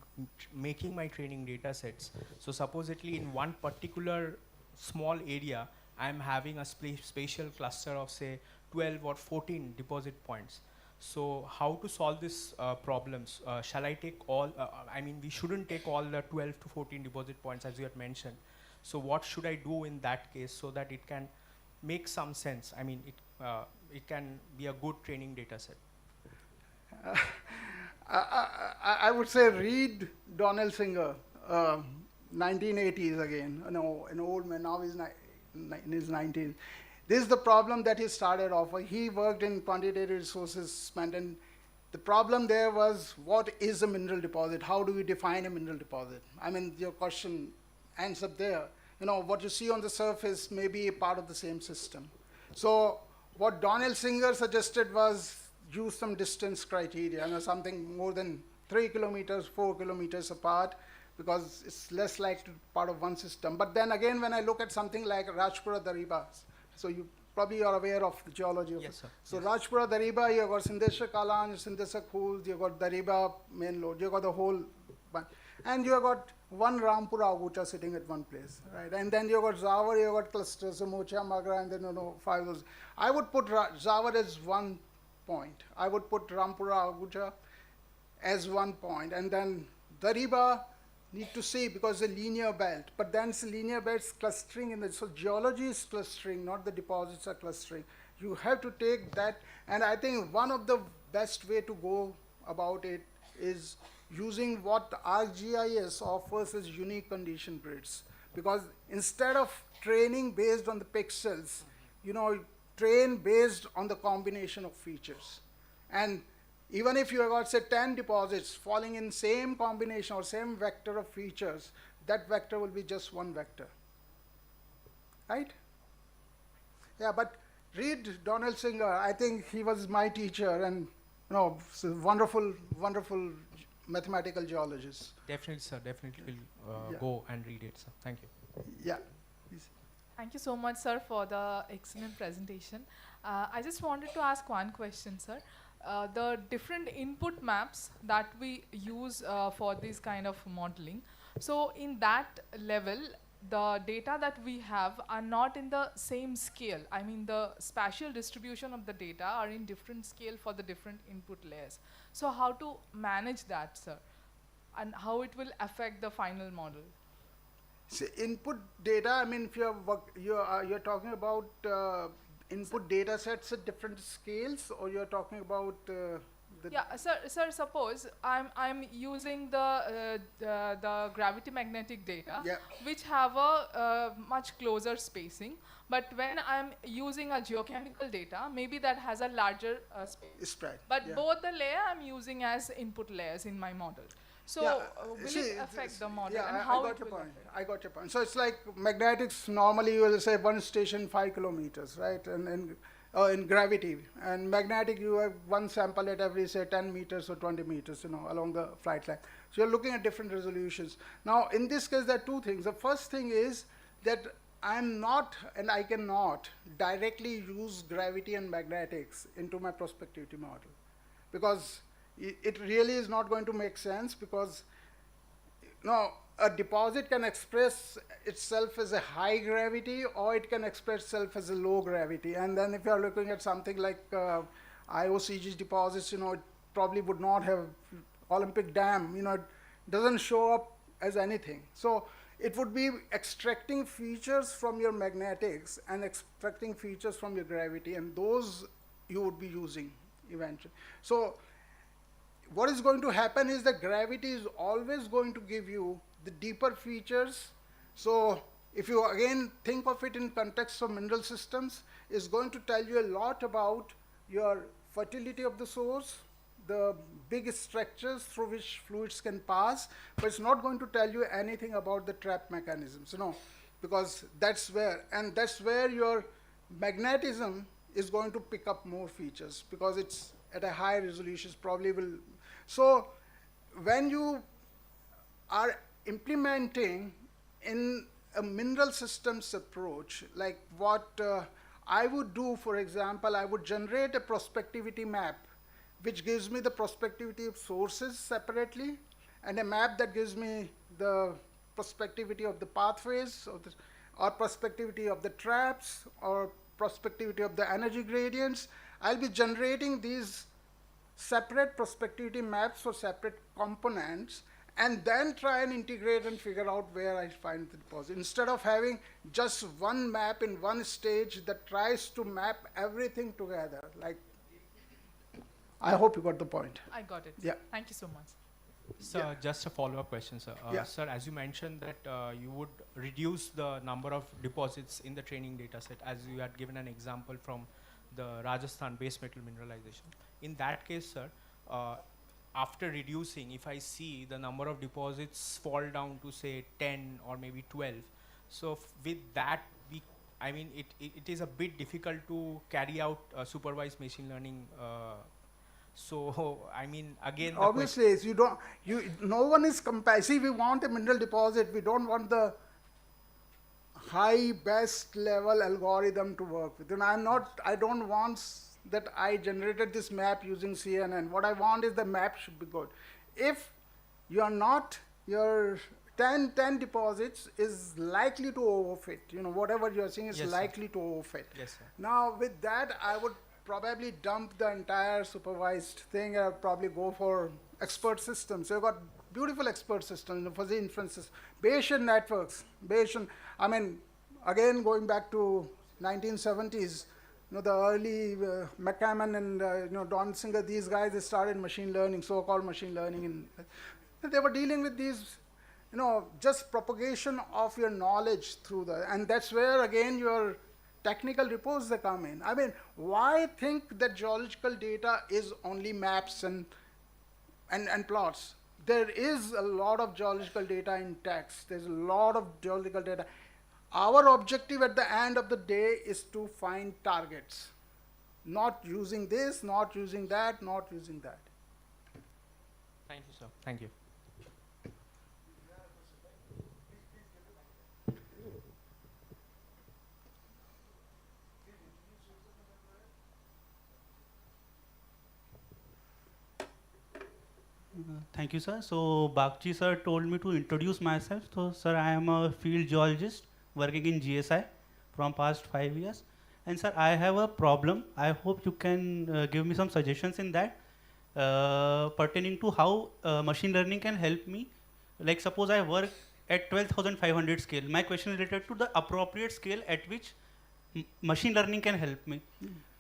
making my training data sets, so supposedly in one particular small area, I'm having a spatial cluster of say 12 or 14 deposit points. So how to solve this problems? Shall I take all, I mean, we shouldn't take all the 12 to 14 deposit points as you had mentioned. So what should I do in that case so that it can make some sense? I mean, it can be a good training data set. I would say read Donald Singer, 1980s again, an old man, now he's in his 90s. This is the problem that he started off with. He worked in quantitative resources management, and the problem there was, what is a mineral deposit? How do we define a mineral deposit? I mean, your question ends up there. What you see on the surface may be a part of the same system. So what Donald Singer suggested was use some distance criteria, something more than 3 kilometers, 4 kilometers apart, because it's less likely to be part of one system. But then again, when I look at something like Rajpura Dariba, so you probably are aware of the geology of yes, sir. So yes. Rajpura Dariba, you've got Sindesha Kalan, Sindesha Khuld, you've got Dariba main lode, you've got the whole bunch. And you've got one Rampura Agucha sitting at one place, right? And then you've got Zawar, you've got clusters, so Mocha, Magra, and then 5 of those. I would put Zawar as one point. I would put Rampura Agucha as one point. And then Dariba, need to see, because the linear belt, but then it's linear belts clustering so geology is clustering, not the deposits are clustering. You have to take that, and I think one of the best way to go about it is using what ArcGIS offers as unique condition grids. Because instead of training based on the pixels, train based on the combination of features. And even if you have got, say, 10 deposits falling in same combination or same vector of features, that vector will be just one vector, right? Yeah, but read Donald Singer. I think he was my teacher, and wonderful, wonderful mathematical geologist. Definitely, sir. Definitely will go and read it, sir. Thank you. Yeah. Please. Thank you so much, sir, for the excellent presentation. I just wanted to ask one question, sir. The different input maps that we use for this kind of modeling. So in that level, the data that we have are not in the same scale. I mean, the spatial distribution of the data are in different scale for the different input layers. So how to manage that, sir? and how it will affect the final model. So input data, I mean, if you're talking about input data sets at different scales, or you're talking about the Yeah, sir, suppose I'm using the gravity magnetic data, Yeah. which have a much closer spacing, but when I'm using a geochemical data, maybe that has a larger space. spread. But Yeah. both the layer I'm using as input layers in my model. So will see, it affect the model, yeah, and I how got it your will point. affect? I got your point. So it's like magnetics. Normally, you will say one station 5 kilometers, right? And in gravity, and magnetic, you have one sample at every, say, 10 meters or 20 meters, along the flight line. So you're looking at different resolutions. Now, in this case, there are two things. The first thing is that I'm not, and I cannot directly use gravity and magnetics into my prospectivity model, because it really is not going to make sense, because a deposit can express itself as a high gravity, or it can express itself as a low gravity. And then if you are looking at something like IOCG deposits, it probably would not have Olympic Dam, it doesn't show up as anything. So it would be extracting features from your magnetics and extracting features from your gravity, and those you would be using eventually. So what is going to happen is that gravity is always going to give you the deeper features. So if you again think of it in context of mineral systems, it's going to tell you a lot about your fertility of the source, the big structures through which fluids can pass, but it's not going to tell you anything about the trap mechanisms, because that's where your magnetism is going to pick up more features, because it's at a high resolution, probably will. So when you are implementing in a mineral systems approach, like what I would do, for example, I would generate a prospectivity map, which gives me the prospectivity of sources separately, and a map that gives me the prospectivity of the pathways, or prospectivity of the traps, or prospectivity of the energy gradients. I'll be generating these separate prospectivity maps for separate components, and then try and integrate and figure out where I find the deposit, instead of having just one map in one stage that tries to map everything together. Like, I hope you got the point. I got it. Yeah. Thank you so much. Sir, just a follow-up question, sir. Yeah. Sir, as you mentioned that you would reduce the number of deposits in the training data set, as you had given an example from the Rajasthan base metal mineralization. In that case, sir, after reducing, if I see the number of deposits fall down to, say, 10 or maybe 12, so with that, it is a bit difficult to carry out supervised machine learning. So, again, Obviously, no one is comparing. See, we want a mineral deposit. We don't want the high best level algorithm to work with. And I don't want that I generated this map using CNN. What I want is the map should be good. If you are not, your 10 deposits is likely to overfit. Whatever you are seeing is Yes, likely to overfit. Yes, sir. Now, with that, I would probably dump the entire supervised thing. I'll probably go for expert systems. You've got beautiful expert systems, fuzzy inferences, Bayesian networks. Again, going back to 1970s, the early McCammon and Don Singer, these guys, they started machine learning, so-called machine learning, and they were dealing with these, just propagation of your knowledge through and that's where again your technical reports they come in. Why think that geological data is only maps and plots? There is a lot of geological data in text. There's a lot of geological data. Our objective at the end of the day is to find targets. Not using this, not using that, not using that. Thank you, sir. Thank you. Thank you, sir. So, Bakchi sir told me to introduce myself. So, sir, I am a field geologist working in GSI from past 5 years. And, sir, I have a problem. I hope you can give me some suggestions in that. pertaining to how machine learning can help me. Like suppose I work at 12,500 scale. My question is related to the appropriate scale at which machine learning can help me.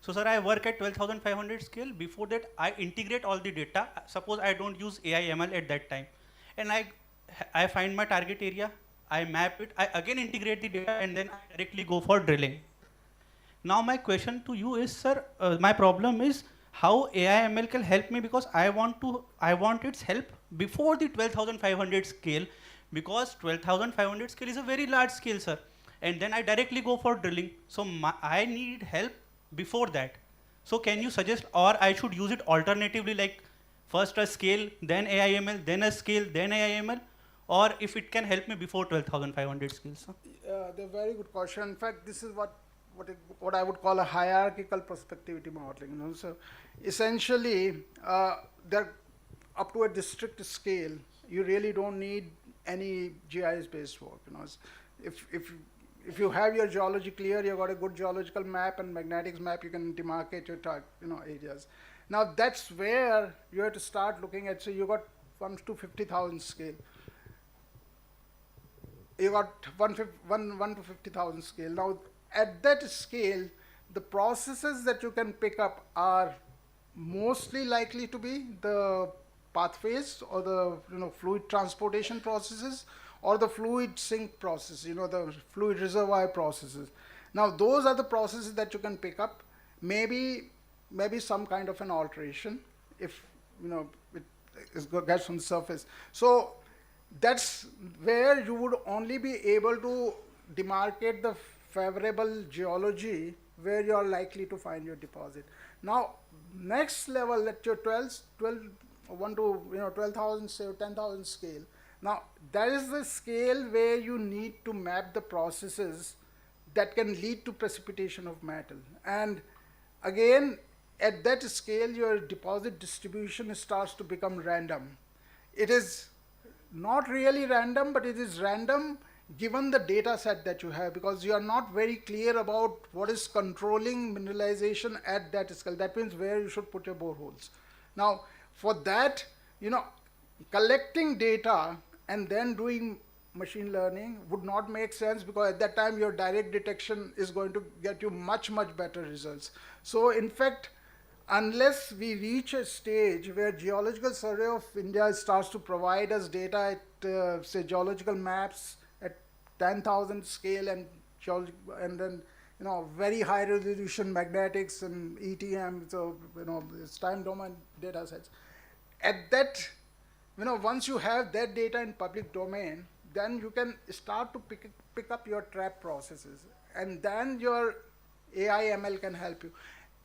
So sir, I work at 12,500 scale. Before that, I integrate all the data. Suppose I don't use AI ML at that time, and I find my target area. I map it. I again integrate the data, and then I directly go for drilling. Now my question to you is, sir, my problem is how AI ML can help me, because I want its help before the 12,500 scale, because 12,500 scale is a very large scale, sir. And then I directly go for drilling. So I need help before that. So can you suggest, or I should use it alternatively, like first a scale, then AI ML, then a scale, then AI ML, or if it can help me before 12,500 scales, sir? They're very good question. In fact, this is what I would call a hierarchical prospectivity modeling. You know? So essentially, they're up to a district scale. You really don't need any GIS-based work. You know? If you have your geology clear, you've got a good geological map and magnetics map, you can demarcate your areas. Now that's where you have to start looking at. So you got 1 to 50,000 scale. You got 1 to 50,000 scale. Now, at that scale, the processes that you can pick up are mostly likely to be the pathways or the fluid transportation processes or the fluid sink process, the fluid reservoir processes. Now, those are the processes that you can pick up. Maybe some kind of an alteration if it gets on the surface. So that's where you would only be able to demarcate the favorable geology where you are likely to find your deposit. Now, next level at your 12,000, say 10,000 scale. Now, that is the scale where you need to map the processes that can lead to precipitation of metal. And again, at that scale, your deposit distribution starts to become random. It is not really random, but it is random given the data set that you have, because you are not very clear about what is controlling mineralization at that scale. That means where you should put your boreholes. Now, for that, collecting data and then doing machine learning would not make sense, because at that time your direct detection is going to get you much, much better results. So in fact, unless we reach a stage where Geological Survey of India starts to provide us data at, say, geological maps at 10,000 scale and then, very high resolution magnetics and ETM, so, it's time domain data sets. At that, once you have that data in public domain, then you can start to pick up your trap processes, and then your AI ML can help you.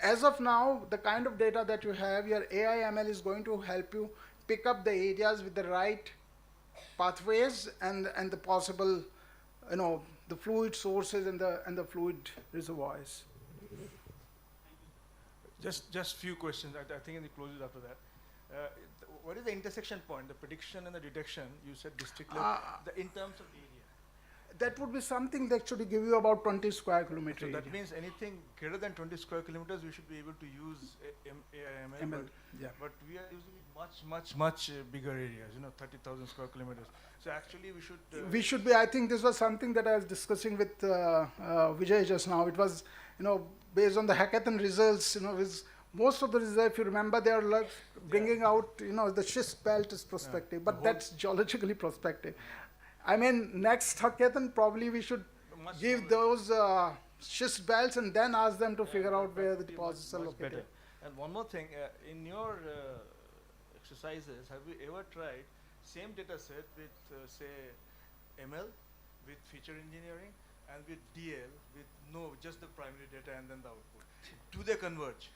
As of now, the kind of data that you have, your AI ML is going to help you pick up the areas with the right pathways and the possible, the fluid sources and the fluid reservoirs. Just few questions. I think in the closes after that. What is the intersection point, the prediction and the detection? You said district level. In terms of area. That would be something that should give you about 20 square kilometers. So that means anything greater than 20 square kilometers, we should be able to use AIML. But we are using much bigger areas, 30,000 square kilometers. So actually we should be, I think this was something that I was discussing with Vijay just now. It was, based on the hackathon results, most of the results, if you remember, they are like bringing out, the schist belt is prospective, but that's geologically prospective. I mean, next hackathon, probably we should give those schist belts and then ask them to figure out where the deposits are located. Better. And one more thing, in your exercises, have you ever tried same data set with, say, ML, with feature engineering, and with DL, with just the primary data and then the output? Do they converge?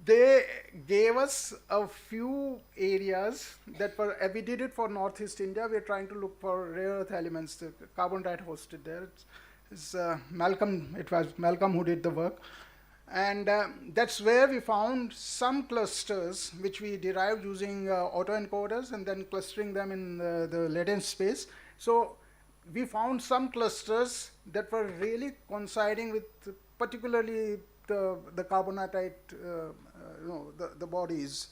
They gave us a few areas that were, we did it for Northeast India. We're trying to look for rare earth elements, the carbonate hosted there. It's Malcolm, it was Malcolm who did the work. And that's where we found some clusters which we derived using autoencoders and then clustering them in the latent space. So we found some clusters that were really coinciding with particularly the carbonatite, the bodies.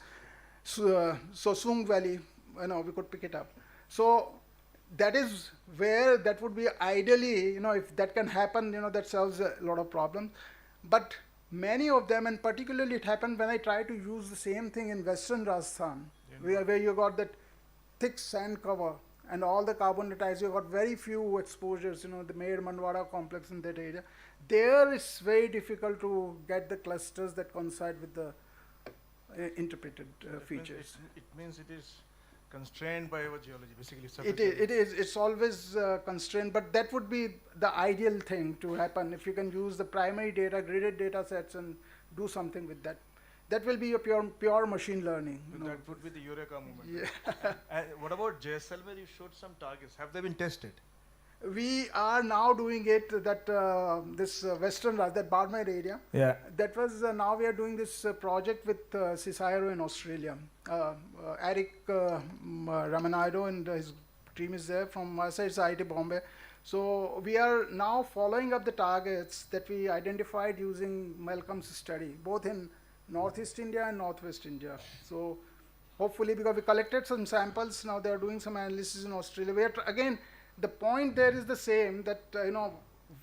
so Sung Valley, we could pick it up. So that is where that would be ideally, if that can happen, that solves a lot of problems. But many of them, and particularly it happened when I tried to use the same thing in Western Rajasthan, where you got that thick sand cover and all the carbonatites, you got very few exposures, the Mayor Mandwada complex in that area. There it's very difficult to get the clusters that coincide with the interpreted features. It means it is constrained by our geology, basically. It is. It's always constrained, but that would be the ideal thing to happen if you can use the primary data, gridded data sets, and do something with that. That will be a pure machine learning. That would be the Eureka moment. Yeah. And what about Jaisalmer? You showed some targets. Have they been tested? We are now doing it that this Western, that Barmer area. Yeah. That was now we are doing this project with CSIRO in Australia. Eric Ramanaido and his team is there. From my side, it's IIT Bombay. So we are now following up the targets that we identified using Malcolm's study, both in Northeast India and Northwest India. So hopefully, because we collected some samples, now they are doing some analysis in Australia. We are again, the point there is the same, that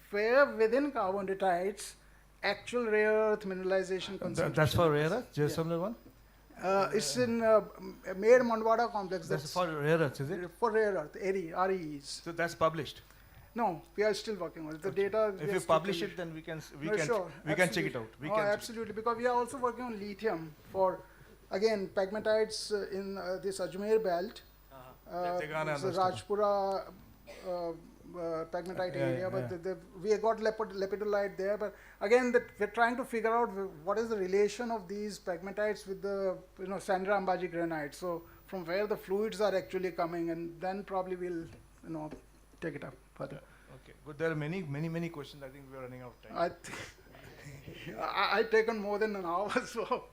where within carbonatites actual rare earth mineralization concentration. That's for rare earth, Jaisalmer one? It's in Mayor Mandwada complex. That's for rare earth, is it? For rare earth, REEs. So that's published. No, we are still working on it. The data. If you publish it, then we can Sure, check it out. Absolutely, because we are also working on lithium for, again, pegmatites in this Ajmer belt, so Rajpura pegmatite area, but we have got lepidolite there. But again, we're trying to figure out what is the relation of these pegmatites with the Sandra Ambaji granite. So from where the fluids are actually coming, and then probably we'll take it up further. Okay, but there are many questions. I think we are running out of time. I've taken more than an hour, so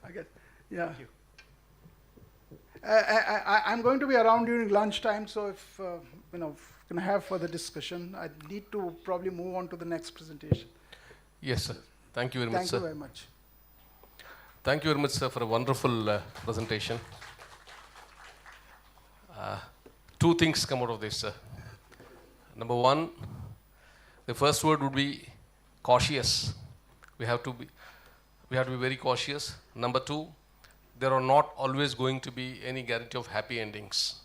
I guess, yeah. Thank you. I'm going to be around during lunchtime, so if can have further discussion, I need to probably move on to the next presentation. Yes, sir. Thank you very much, sir. Thank you very much. Thank you very much, sir, for a wonderful presentation. Two things come out of this, sir. Number one, the first word would be cautious. We have to be very cautious. Number two, there are not always going to be any guarantee of happy endings.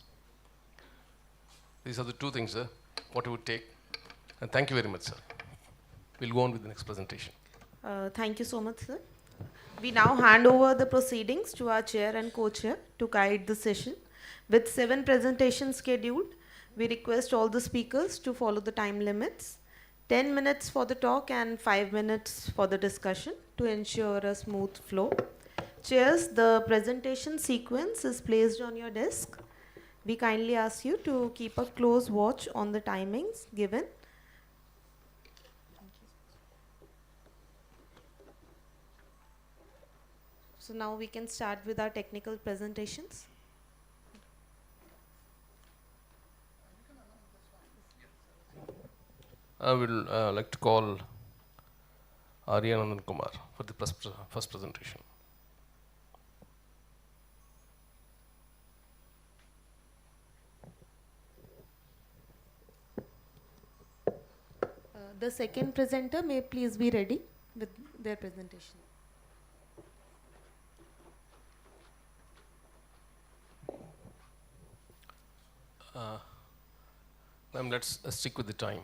These are the two things, sir, what you would take. And thank you very much, sir. We'll go on with the next presentation. Thank you so much, sir. We now hand over the proceedings to our chair and co-chair to guide the session. With 7 presentations scheduled, we request all the speakers to follow the time limits. 10 minutes for the talk and 5 minutes for the discussion to ensure a smooth flow. Chairs, the presentation sequence is placed on your desk. We kindly ask you to keep a close watch on the timings given. So now we can start with our technical presentations. I will like to call Aryanandan Kumar for the first presentation. The second presenter may please be ready with their presentation. Ma'am, let's stick with the time.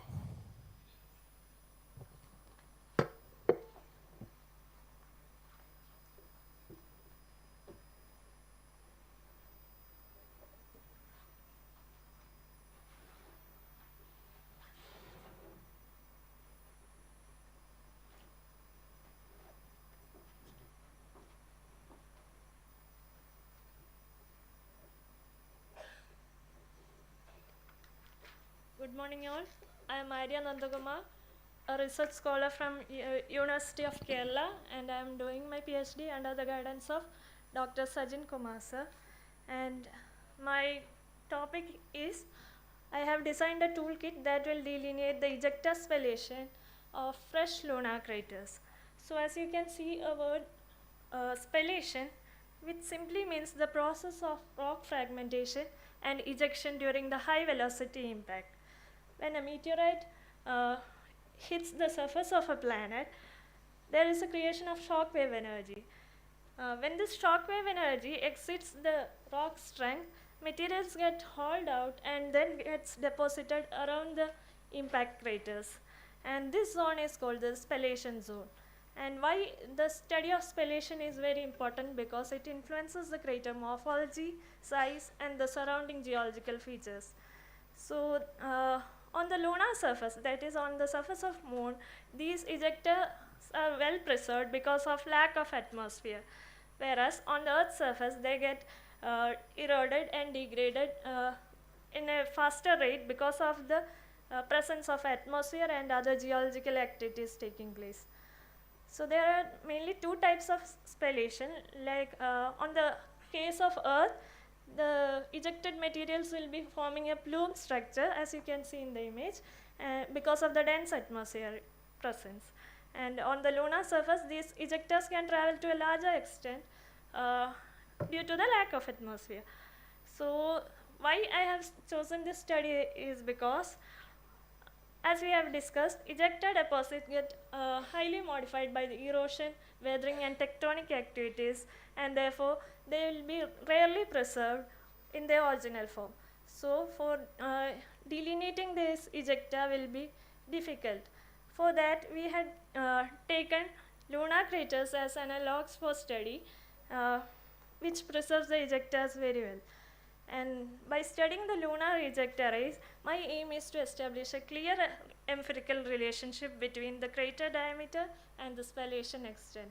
Good morning all. I am Arya Nandakumar, a research scholar from University of Kerala, and I am doing my PhD under the guidance of Dr. Sajin Kumar sir. And my topic is, I have designed a toolkit that will delineate the ejecta spallation of fresh lunar craters. So as you can see, a word spallation which simply means the process of rock fragmentation and ejection during the high velocity impact. When a meteorite hits the surface of a planet, there is a creation of shock wave energy. When this shock wave energy exceeds the rock strength, materials get hauled out and then gets deposited around the impact craters. And this zone is called the spallation zone. And why the study of spallation is very important? Because it influences the crater morphology, size, and the surrounding geological features. So on the lunar surface, that is on the surface of moon, these ejectors are well preserved because of lack of atmosphere. Whereas on the Earth's surface, they get eroded and degraded in a faster rate because of the presence of atmosphere and other geological activities taking place. So there are mainly two types of spallation. Like on the case of Earth, the ejected materials will be forming a plume structure, as you can see in the image, because of the dense atmosphere presence. And on the lunar surface, these ejectors can travel to a larger extent due to the lack of atmosphere. So why I have chosen this study is because, as we have discussed, ejected deposits get highly modified by the erosion, weathering, and tectonic activities, and therefore they will be rarely preserved in their original form. So for delineating this ejecta will be difficult. For that, we had taken lunar craters as analogs for study, which preserves the ejectors very well. And by studying the lunar ejecta rays, my aim is to establish a clear empirical relationship between the crater diameter and the spallation extent.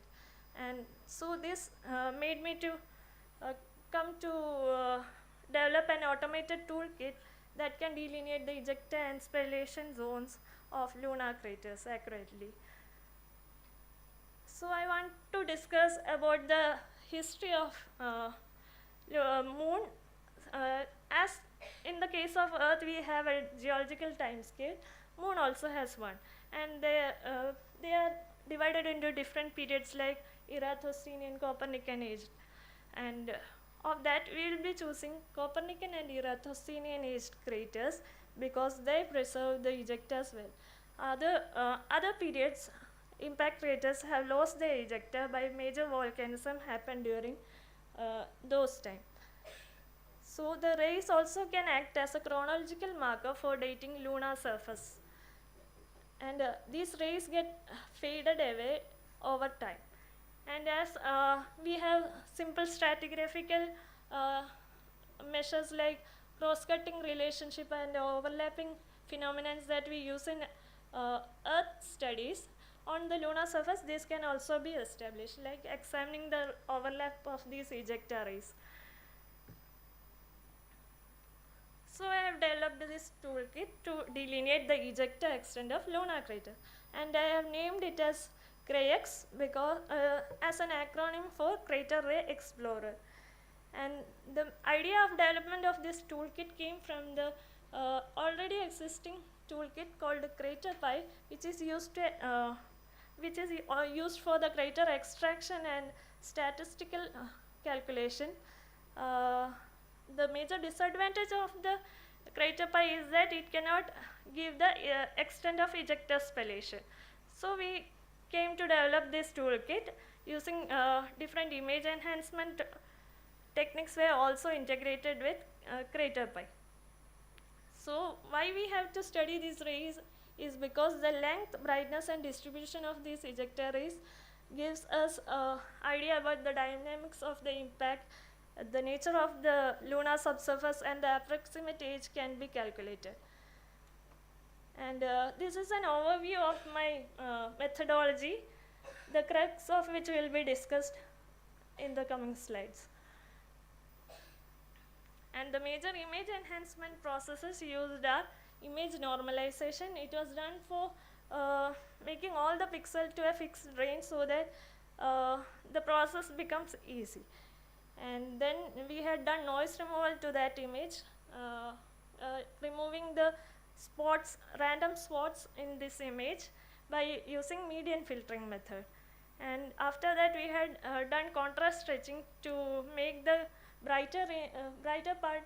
And so this made me to come to develop an automated toolkit that can delineate the ejecta and spallation zones of lunar craters accurately. So I want to discuss about the history of moon. As in the case of Earth, we have a geological time scale. Moon also has one, and they are divided into different periods like Eratosthenean, Copernican age. And of that, we will be choosing Copernican and Eratosthenean aged craters because they preserve the ejectors well. Other periods, impact craters have lost their ejector by major volcanism happened during those times. So the rays also can act as a chronological marker for dating lunar surface. And these rays get faded away over time. And as we have simple stratigraphical measures like cross-cutting relationship and overlapping phenomena that we use in Earth studies, on the lunar surface this can also be established, like examining the overlap of these ejecta rays. So I have developed this toolkit to delineate the ejecta extent of lunar crater, and I have named it as CRAEX because as an acronym for Crater Ray Explorer. And the idea of development of this toolkit came from the already existing toolkit called CraterPy, which is used for the crater extraction and statistical calculation. The major disadvantage of the CraterPy is that it cannot give the extent of ejector spallation. So we came to develop this toolkit using different image enhancement techniques were also integrated with CraterPy. So why we have to study these rays is because the length, brightness, and distribution of these ejecta rays gives us an idea about the dynamics of the impact. The nature of the lunar subsurface and the approximate age can be calculated. And this is an overview of my methodology, the crux of which will be discussed in the coming slides. And the major image enhancement processes used are image normalization. It was done for making all the pixels to a fixed range so that the process becomes easy. And then we had done noise removal to that image, removing the spots, random spots in this image by using median filtering method. And after that, we had done contrast stretching to make the brighter part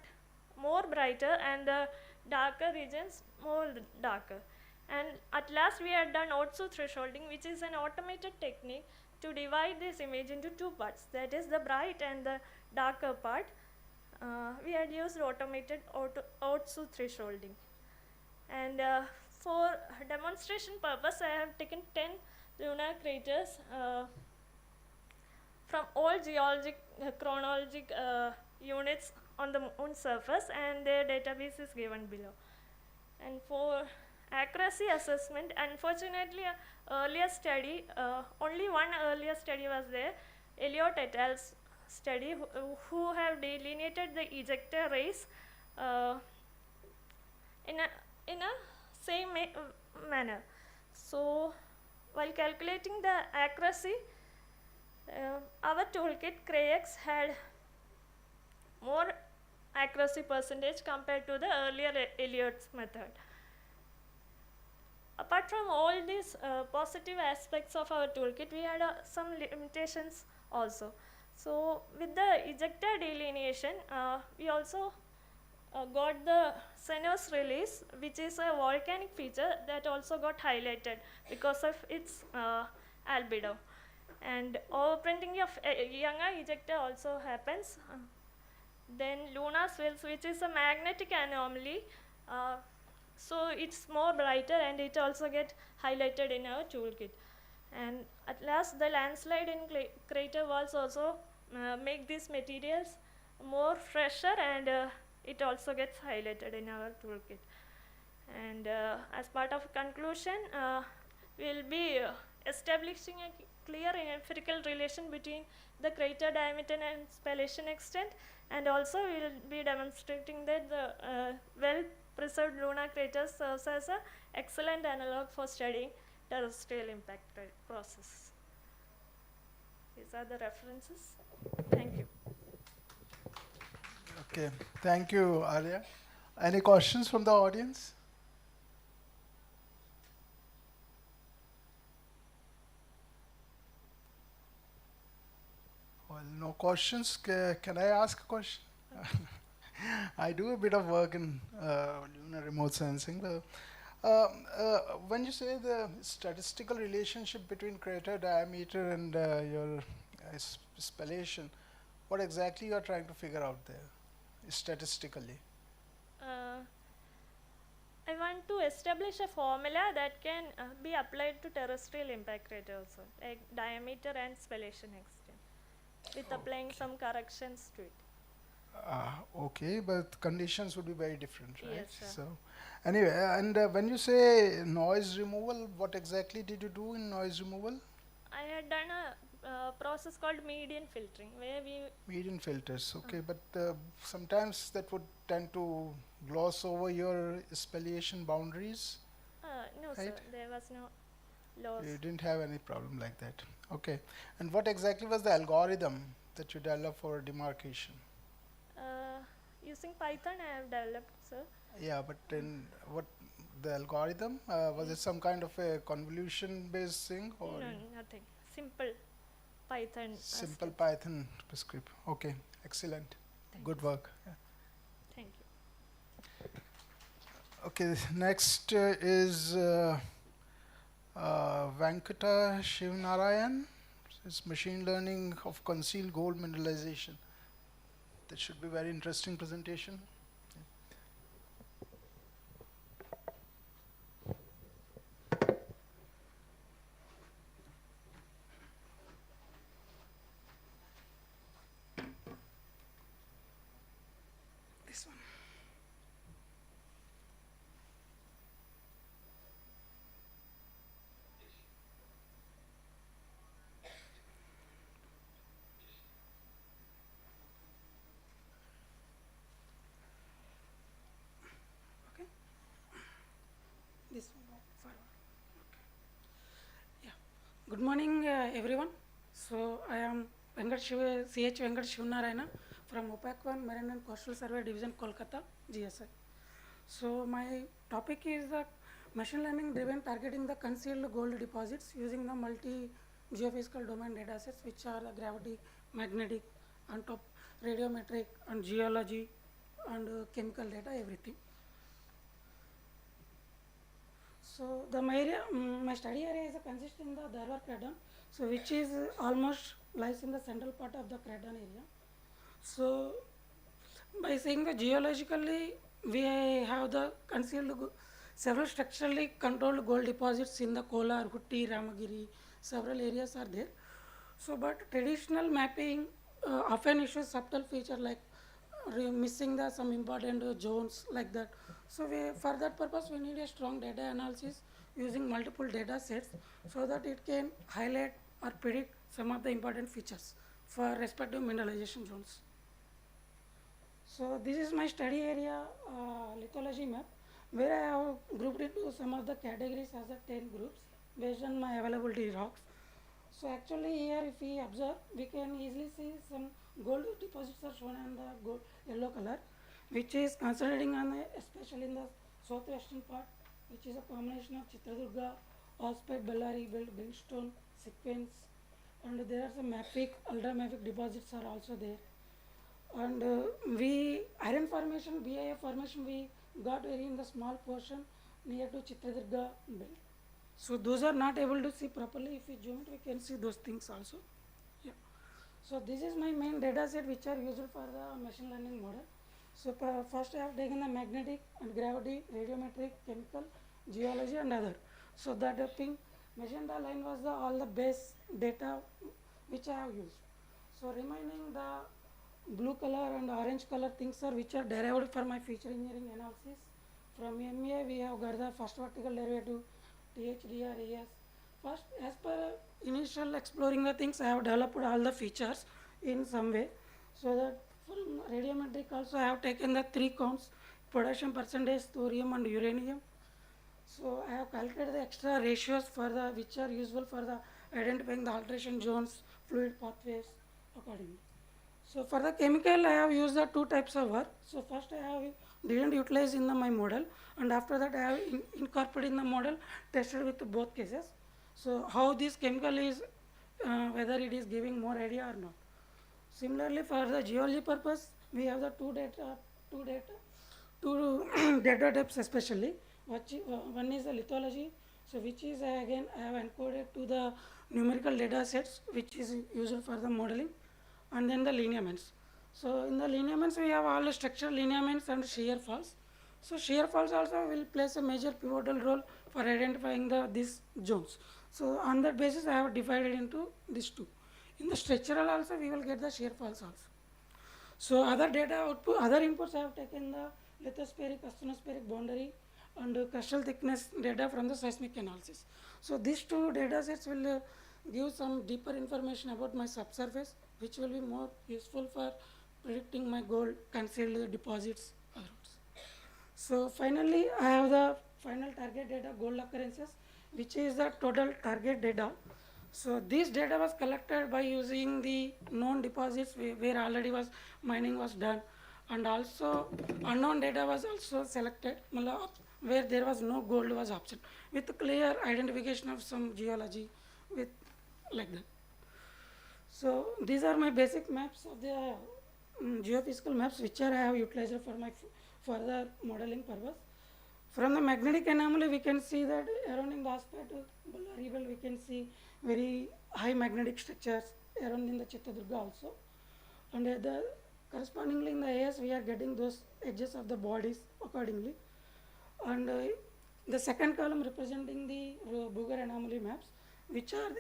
more brighter and the darker regions more darker. And at last, we had done Otsu thresholding, which is an automated technique to divide this image into two parts, that is the bright and the darker part. We had used automated Otsu thresholding. And for demonstration purpose, I have taken 10 lunar craters from all geologic chronologic units on the moon surface, and their database is given below. And for accuracy assessment, unfortunately, earlier study, only one earlier study was there, Elliott et al.'s study, who have delineated the ejector rays in a same manner. So while calculating the accuracy, our toolkit CRAEX had more accuracy percentage compared to the earlier Elliott's method. Apart from all these positive aspects of our toolkit, we had some limitations also. So with the ejector delineation, we also got the Senos release, which is a volcanic feature that also got highlighted because of its albedo. And overprinting of younger ejector also happens. Then lunar swells, which is a magnetic anomaly, so it's more brighter and it also gets highlighted in our toolkit. And at last, the landslide in crater walls also make these materials more fresher, and it also gets highlighted in our toolkit. And as part of conclusion, we'll be establishing a clear empirical relation between the crater diameter and spallation extent, and also we will be demonstrating that the well-preserved lunar craters serves as an excellent analog for studying terrestrial impact process. These are the references. Thank you. Okay, thank you, Arya. Any questions from the audience? Well, no questions. Can I ask a question? I do a bit of work in lunar remote sensing. When you say the statistical relationship between crater diameter and your spallation, what exactly you are trying to figure out there, statistically? I want to establish a formula that can be applied to terrestrial impact crater also, like diameter and spallation extent, with applying some corrections to it. Okay, but conditions would be very different, right? Yes, sir. So, anyway, and when you say noise removal, what exactly did you do in noise removal? I had done a process called median filtering, where we Median filters, okay, but sometimes that would tend to gloss over your spallation boundaries. no, sir, Right. there was no loss. You didn't have any problem like that. Okay, and what exactly was the algorithm that you developed for demarcation? Using Python, I have developed, sir. Yeah, but then what the algorithm was it some kind of a convolution-based thing or No, nothing. Simple Python. simple script. Python script? Okay, excellent, good work. Yeah. Thank you. Okay, next is Venkata Shivnarayan. It's machine learning of concealed gold mineralization. That should be very interesting presentation. This one. Okay. This one forward. Okay. Yeah. Good morning, everyone. So I am C.H. Venkat Shivnarayana from OPAC 1 Marine and Coastal Survey Division, Kolkata, GSI. So my topic is the machine learning driven targeting the concealed gold deposits using the multi geophysical domain data sets, which are the gravity, magnetic, and top radiometric, and geology, and chemical data, everything. So my study area is consist in the Dharwad Craton, so which is almost lies in the central part of the Craton area. So by saying that geologically, we have the several structurally controlled gold deposits in the Kolar, Hutti, Ramagiri, several areas are there. So, but traditional mapping often issues subtle feature like missing the some important zones like that. So, for that purpose, we need a strong data analysis using multiple data sets so that it can highlight or predict some of the important features for respective mineralization zones. So, this is my study area lithology map, where I have grouped into some of the categories as a 10 groups based on my availability rocks. So, actually here if we observe, we can easily see some gold deposits are shown in the gold yellow color, which is concentrating on especially in the southwestern part, which is a combination of Chitradurga, Hospet, Bellary, Billstone, Sequence, and there are some mafic, ultramafic deposits are also there. And iron formation, BIF formation, we got very in the small portion near to Chitradurga belt. So those are not able to see properly. If we zoom it, we can see those things also. Yeah. So this is my main data set which are used for the machine learning model. So first I have taken the magnetic and gravity, radiometric, chemical, geology and other. So that pink magenta line was all the base data which I have used. So remaining the blue color and orange color things are which are derived for my feature engineering analysis. From MEA we have got the first vertical derivative, THDR, AS. First, as per initial exploring the things, I have developed all the features in some way. So that from radiometric also I have taken the 3 counts, potassium percentage, thorium and uranium. So I have calculated the extra ratios for the which are useful for the identifying the alteration zones, fluid pathways accordingly. So for the chemical, I have used the 2 types of work. So first I didn't utilize in my model, and after that I have incorporated in the model, tested with both cases. So how this chemical is, whether it is giving more idea or not. Similarly, for the geology purpose, we have the two data types especially. One is the lithology, so which is again I have encoded to the numerical data sets which is used for the modeling, and then the lineaments. So in the lineaments we have all the structural lineaments and shear faults. So shear faults also will place a major pivotal role for identifying these zones. So on that basis I have divided into these 2. In the structural also we will get the shear faults also. So other data output, other inputs I have taken the lithospheric, asthenospheric boundary and crustal thickness data from the seismic analysis. So these 2 data sets will give some deeper information about my subsurface, which will be more useful for predicting my gold concealed deposits. So finally, I have the final target data gold occurrences, which is the total target data. So this data was collected by using the known deposits where already was mining was done, and also unknown data was also selected where there was no gold was absent, with clear identification of some geology with like that. So these are my basic maps of the geophysical maps which I have utilized for my further modeling purpose. From the magnetic anomaly we can see that around in the aspect Bellary belt we can see very high magnetic structures around in the Chitradurga also, and correspondingly in the AS we are getting those edges of the bodies accordingly. And the second column representing the Booger anomaly maps, which are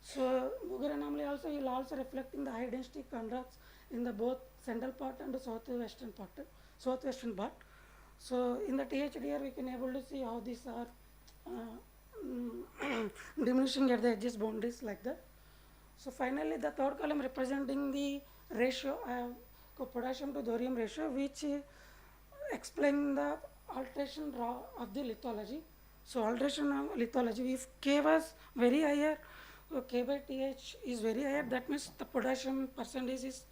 so Booger anomaly also will also reflecting the high density conducts in the both central part and the southwestern part. So in the THDR we can able to see how these are diminishing at the edges boundaries like that. So finally the third column representing the ratio potassium to thorium ratio, which explain the alteration of the lithology. So alteration of lithology, if K was very higher, K by TH is very higher, that means the potassium percentage is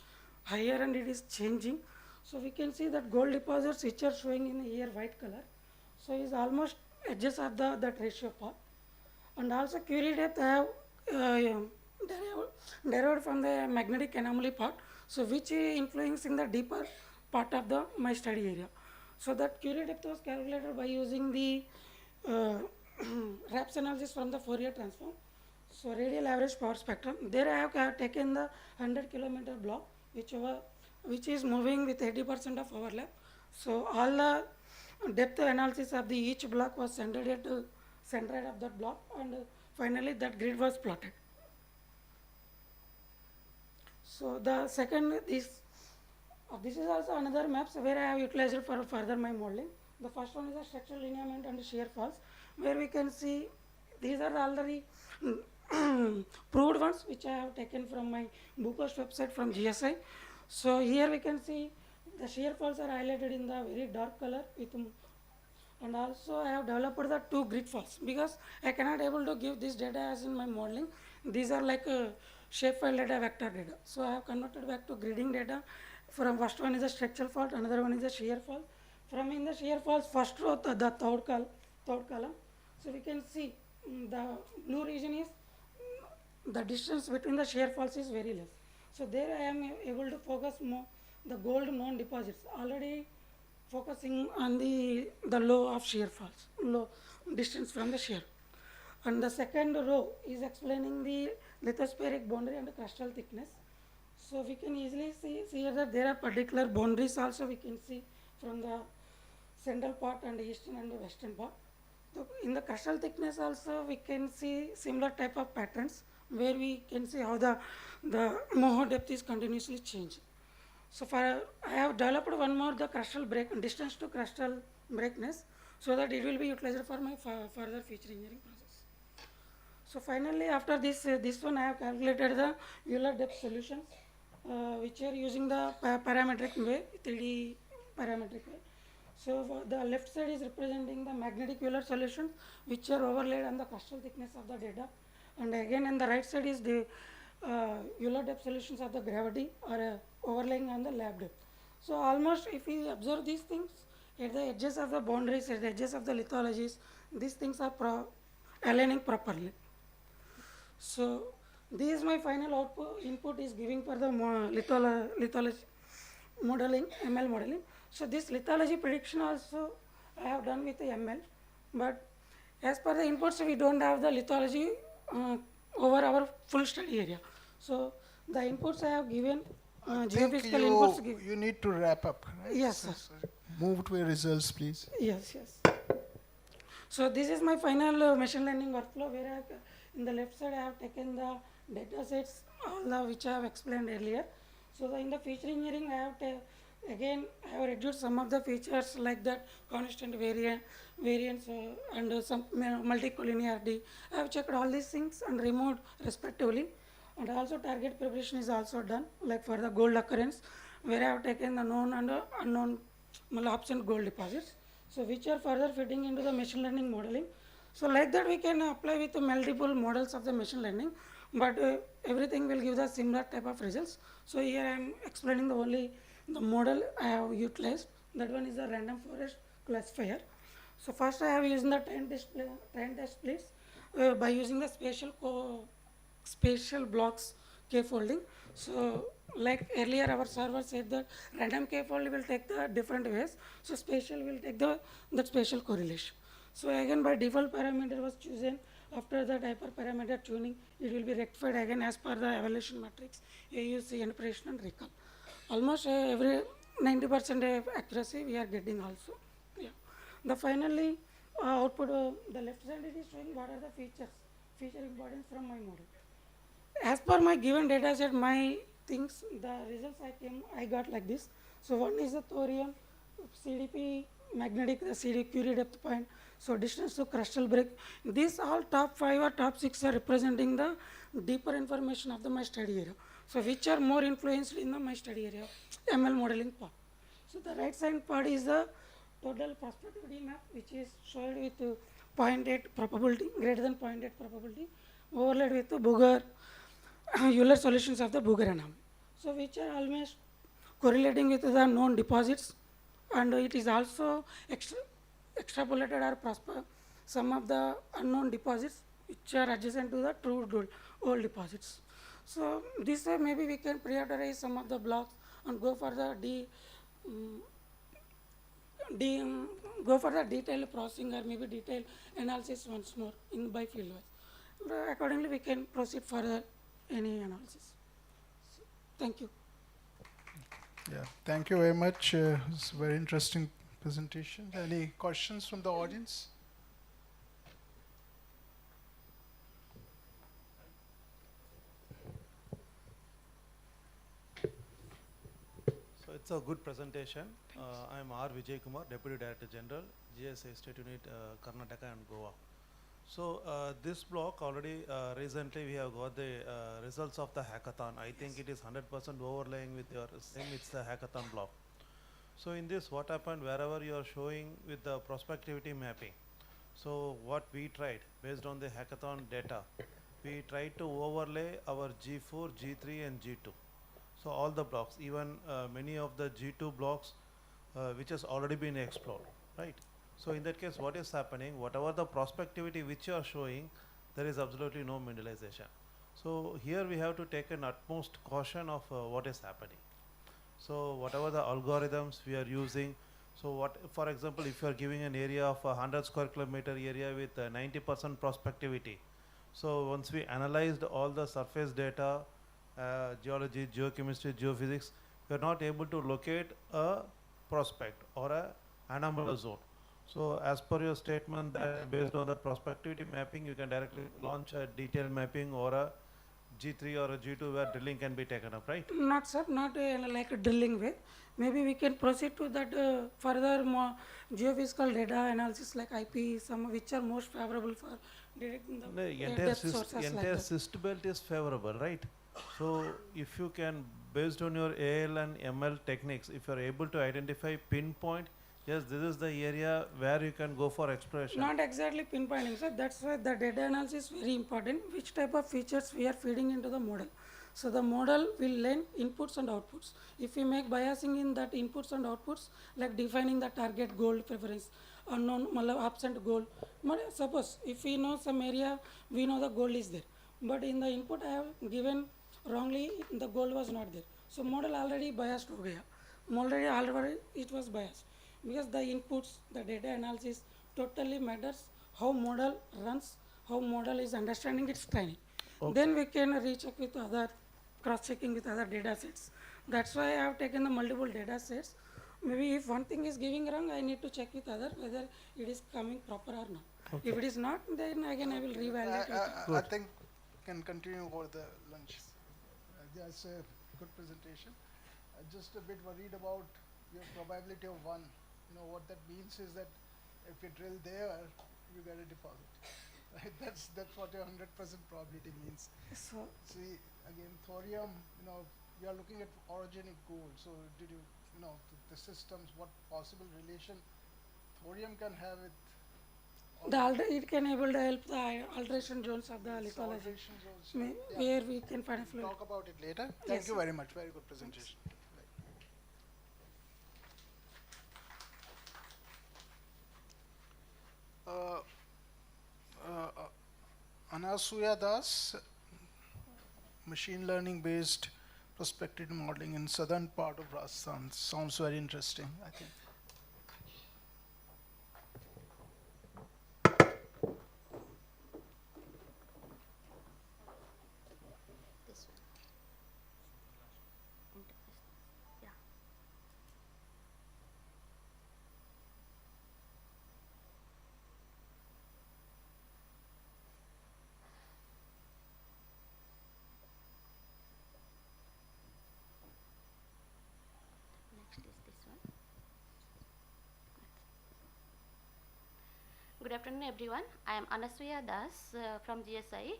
higher and it is changing. So we can see that gold deposits which are showing in here white color, so is almost edges of that ratio part. And also Curie depth I have derived from the magnetic anomaly part, so which is influencing the deeper part of the my study area. So that Curie depth was calculated by using the uh, RAPS analysis from the Fourier transform. So radial average power spectrum. There I have taken the 100 kilometer block, which is moving with 80% of overlap. So all the depth analysis of the each block was centered at the center of that block, and finally that grid was plotted. So the second this is also another maps where I have utilized for further my modeling. The first one is a structural lineament and shear faults, where we can see these are already proved ones which I have taken from my Boocoast website from GSI. So here we can see the shear faults are highlighted in the very dark color with and also I have developed the two grid faults because I cannot able to give this data as in my modeling. These are like shapefile data, vector data. So I have converted back to gridding data. From first one is a structural fault, another one is a shear fault. From in the shear faults, first row, the third column. So we can see the blue region is the distance between the shear faults is very less. So there I am able to focus more the gold known deposits, already focusing on the low of shear faults, low distance from the shear. And the second row is explaining the lithospheric boundary and the crustal thickness. So we can easily see here that there are particular boundaries also we can see from the central part and the eastern and the western part. So in the crustal thickness also we can see similar type of patterns where we can see how the Moho depth is continuously changing. So I have developed one more the crustal break distance to crustal breakness, so that it will be utilized for my further feature engineering process. So finally after this one I have calculated the Euler depth solutions which are using the parametric way, 3D parametric way. So the left side is representing the magnetic Euler solutions which are overlaid on the crustal thickness of the data, and again on the right side is the Euler depth solutions of the gravity or overlaying on the lab depth. So almost if we observe these things at the edges of the boundaries, at the edges of the lithologies, these things are aligning properly. So this is my final input is giving for the lithology modeling, ML modeling. So this lithology prediction also I have done with the ML, but as per the inputs we don't have the lithology over our full study area. So the inputs I have given, geophysical inputs given. You need to wrap up, right? Yes, sir. Move to your results, please. Yes. So this is my final machine learning workflow where in the left side I have taken the data sets, which I have explained earlier. So in the feature engineering I have again I have reduced some of the features like that constant variance and some multicollinearity. I have checked all these things and removed respectively, and also target preparation is also done like for the gold occurrence where I have taken the known and unknown absent gold deposits, so which are further fitting into the machine learning modeling. So like that we can apply with the multiple models of the machine learning, but everything will give the similar type of results. So here I am explaining the model I have utilized. That one is the random forest classifier. So first I have used the trend test splits by using the spatial blocks k-folding. So like earlier our server said that random k-fold will take the different ways, so spatial will take that spatial correlation. So again by default parameter was chosen. After that hyperparameter tuning, it will be rectified again as per the evaluation matrix, AUC, interpretation and recall. Almost every 90% accuracy we are getting also. Yeah. The finally output, the left side it is showing what are the feature importance from my model. As per my given data set, my things, the results I got like this. So one is the thorium, CDP magnetic, the CD Curie depth point, so distance to crustal break. These all top 5 or top 6 are representing the deeper information of my study area. So which are more influenced in my study area, ML modeling part. So the right side part is the total prospectivity map, which is showed with 0.8 probability, greater than 0.8 probability, overlaid with the Booger Euler solutions of the Booger anomaly. So which are almost correlating with the known deposits, and it is also extrapolated or some of the unknown deposits which are adjacent to the true gold old deposits. So this way maybe we can prioritize some of the blocks and go for the mm, go for the detailed processing or maybe detailed analysis once more in by field wise. Accordingly, we can proceed further any analysis. So, thank you. Yeah, thank you very much. It's a very interesting presentation. Any questions from the audience? So it's a good presentation. I am R. Vijay Kumar, Deputy Director General, GSI State Unit, Karnataka and Goa. So this block already recently we have got the results of the hackathon. I think it is 100% overlaying with your same. It's the hackathon block. So in this, what happened? Wherever you are showing with the prospectivity mapping. So what we tried based on the hackathon data, we tried to overlay our G4, G3, and G2. So all the blocks, even many of the G2 blocks, which has already been explored, right? So in that case, what is happening? Whatever the prospectivity which you are showing, there is absolutely no mineralization. So here we have to take an utmost caution of what is happening. So whatever the algorithms we are using, so what, for example, if you are giving an area of 100 square kilometer area with 90% prospectivity, so once we analyzed all the surface data, geology, geochemistry, geophysics, we are not able to locate a prospect or a anomalous zone. So as per your statement that based on the prospectivity mapping, you can directly launch a detailed mapping or a G3 or a G2 where drilling can be taken up, right? Not sir, not like a drilling way. Maybe we can proceed to that further more geophysical data analysis like IP, some which are most favorable for detecting the depth sources like entire that. cyst belt is favorable, right? So if you can, based on your AL and ML techniques, if you are able to identify pinpoint, yes, this is the area where you can go for exploration. Not exactly pinpointing, sir. That's why the data analysis is very important. Which type of features we are feeding into the model. So the model will learn inputs and outputs. If we make biasing in that inputs and outputs, like defining the target goal preference, unknown, absent goal. Suppose if we know some area, we know the goal is there. But in the input I have given wrongly, the goal was not there. So model already biased over here. Already it was biased. Because the inputs, the data analysis totally matters how model runs, how model is understanding its training. Okay. Then we can recheck with other, cross-checking with other data sets. That's why I have taken the multiple data sets. Maybe if one thing is giving wrong, I need to check with other whether it is coming proper or not. Okay. If it is not, then again I will revalidate it. I think can continue over the lunch. That's a good presentation. Just a bit worried about your probability of 1. You know what that means is that if you drill there, you get a deposit. Right? That's what your 100% probability means. So See again, thorium. You know, we are looking at orogenic gold. So did you, the systems, what possible relation thorium can have with it can able to help the alteration zones of the lithology, alteration zones? Yeah. where we can find a We'll fluid. talk about it later. Yes, Thank you sir. very much. Very good presentation. Uh, Anasuya Das, machine learning based prospective modeling in southern part of Rajasthan. Sounds very interesting, I think. This one. Yeah. Next is this one. Good afternoon, everyone. I am Anasuya Das from GSI,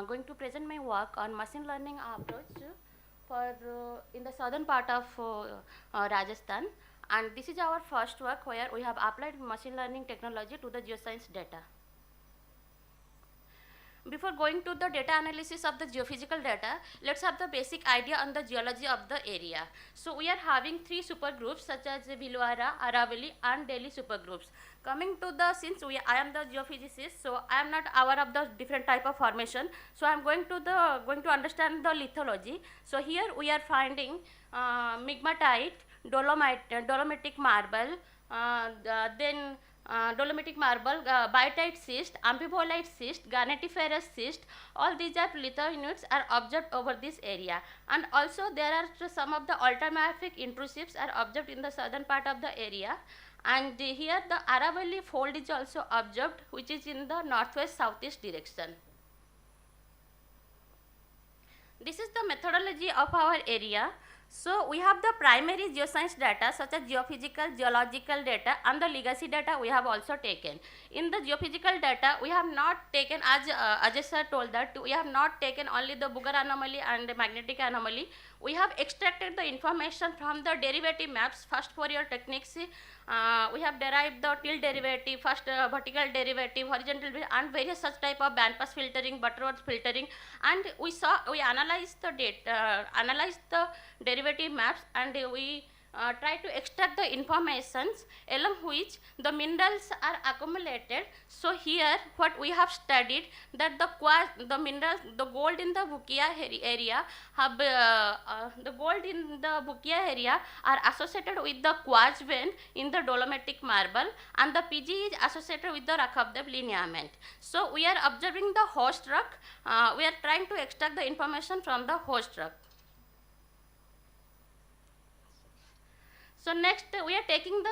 going to present my work on machine learning approach for in the southern part of Rajasthan. And this is our first work where we have applied machine learning technology to the geoscience data. before going to the data analysis of the geophysical data, let's have the basic idea on the geology of the area. So we are having 3 supergroups such as Bhilwara, Aravalli and Delhi supergroups. Coming to the, since I am the geophysicist, so I am not aware of the different type of formation. So I am going to understand the lithology. So here we are finding migmatite, dolomitic marble, dolomitic marble, biotite schist, amphibolite schist, garnetiferous schist. All these are litho units are observed over this area, and also there are some of the ultramafic intrusives are observed in the southern part of the area. And here the Aravalli fold is also observed, which is in the northwest southeast direction. This is the methodology of our area. So we have the primary geoscience data such as geophysical, geological data, and the legacy data we have also taken. In the geophysical data, we have not taken, as Ajay sir told that, we have not taken only the Booger anomaly and the magnetic anomaly. We have extracted the information from the derivative maps, first Fourier techniques. We have derived the tilt derivative, first vertical derivative, horizontal, and various such type of bandpass filtering, Butterworth filtering, and we analyzed the data, analyzed the derivative maps, and we try to extract the informations along which the minerals are accumulated. So here what we have studied that the minerals, the gold in the Bhukia area have the gold in the Bhukia area are associated with the quartz vein in the dolomitic marble, and the PG is associated with the Rakhavdev lineament. So we are observing the host rock, we are trying to extract the information from the host rock. So next we are taking the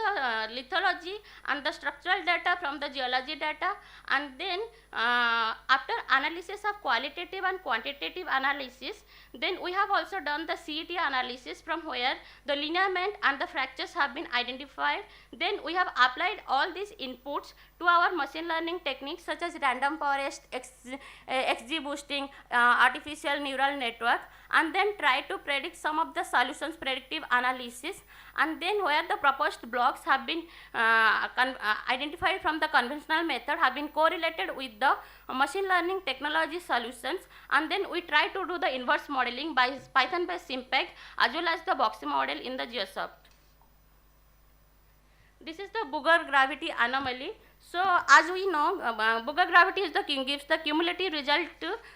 lithology and the structural data from the geology data, and then after analysis of qualitative and quantitative analysis, then we have also done the CET analysis from where the lineament and the fractures have been identified. Then we have applied all these inputs to our machine learning techniques such as random forest, XG boosting, artificial neural network, and then try to predict some of the solutions, predictive analysis, and then where the proposed blocks have been identified from the conventional method have been correlated with the machine learning technology solutions, and then we try to do the inverse modeling by Python-based SIMPEG as well as the Boxy model in the GeoSoft. This is the Booger gravity anomaly. So as we know, Booger gravity is gives the cumulative result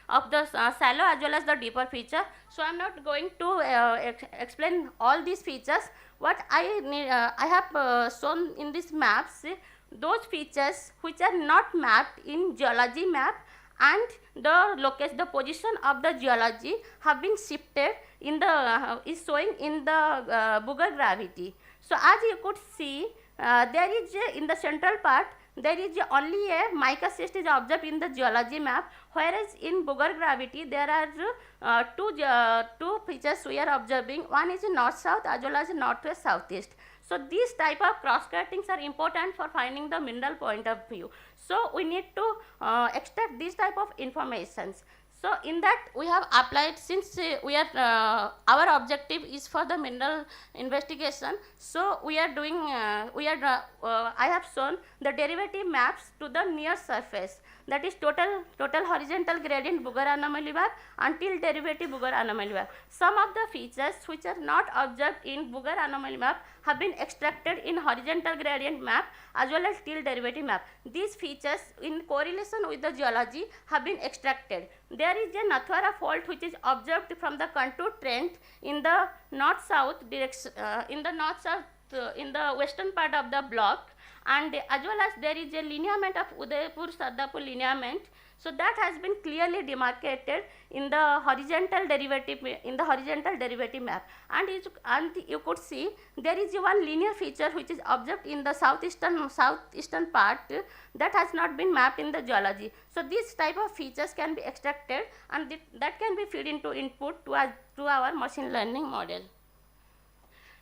of the shallow as well as the deeper feature. So I am not going to explain all these features. What I have shown in these maps, those features which are not mapped in geology map, and the position of the geology have been shifted in the is showing in the Booger gravity. So as you could see, there is in the central part there is only a mica schist is observed in the geology map, whereas in Booger gravity there are two features we are observing. One is north-south as well as northwest-southeast. So these type of cross-cuttings are important for finding the mineral point of view. So we need to extract these type of informations. So in that we have applied, since we are our objective is for the mineral investigation. So we are doing I have shown the derivative maps to the near surface, that is total horizontal gradient Booger anomaly map until derivative Booger anomaly map. Some of the features which are not observed in Booger anomaly map have been extracted in horizontal gradient map as well as till derivative map. These features in correlation with the geology have been extracted. There is a Nathwara fault which is observed from the contour trend in the north-south direction, in the western part of the block, and as well as there is a lineament of Udaipur-Sardapur lineament. So that has been clearly demarcated in the horizontal derivative map, and you could see there is one linear feature which is observed in the southeastern part that has not been mapped in the geology. So these type of features can be extracted, and that can be fed into input to our machine learning model.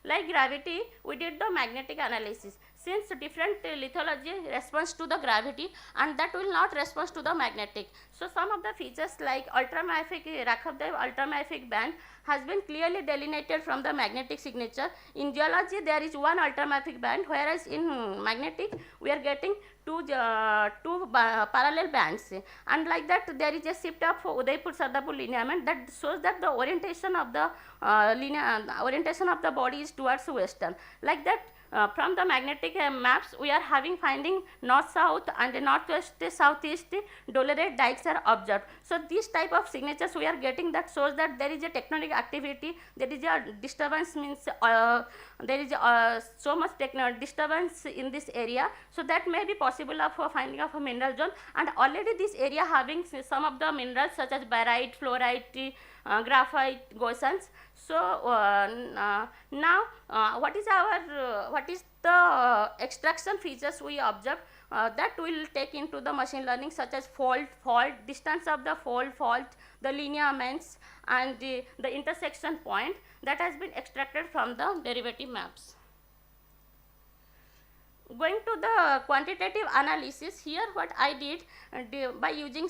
Like gravity, we did the magnetic analysis. since different lithology responds to the gravity and that will not respond to the magnetic. So some of the features like ultramafic Rakhabdev ultramafic band has been clearly delineated from the magnetic signature. In geology there is one ultramafic band, whereas in magnetic we are getting two parallel bands, and like that there is a shift of Udaipur Sardapur lineament that shows that the orientation of the orientation of the body is towards western. Like that from the magnetic maps we are finding north-south and northwest-southeast dolerite dikes are observed. So these type of signatures we are getting that shows that there is a tectonic activity, there is a disturbance, means there is so much disturbance in this area. So that may be possible of finding of a mineral zone, and already this area having some of the minerals such as barite, fluorite, graphite, gosans. So now what is the extraction features we observed that we will take into the machine learning, such as fault, distance of the fault, the lineaments and the intersection point that has been extracted from the derivative maps. Going to the quantitative analysis, here what I did by using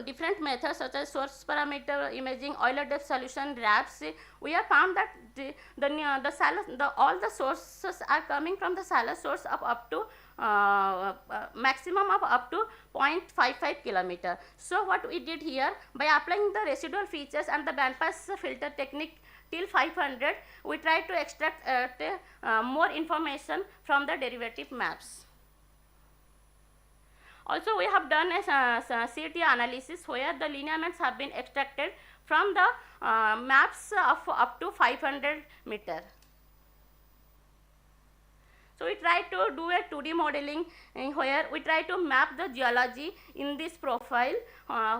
different methods such as source parameter imaging, Euler depth solution, RAPS, we have found that all the sources are coming from the Salar source of up to maximum of up to 0.55 kilometer. So what we did here, by applying the residual features and the bandpass filter technique till 500, we try to extract more information from the derivative maps. Also we have done a CT analysis where the lineaments have been extracted from the maps of up to 500 meter. So we try to do a 2D modeling where we try to map the geology in this profile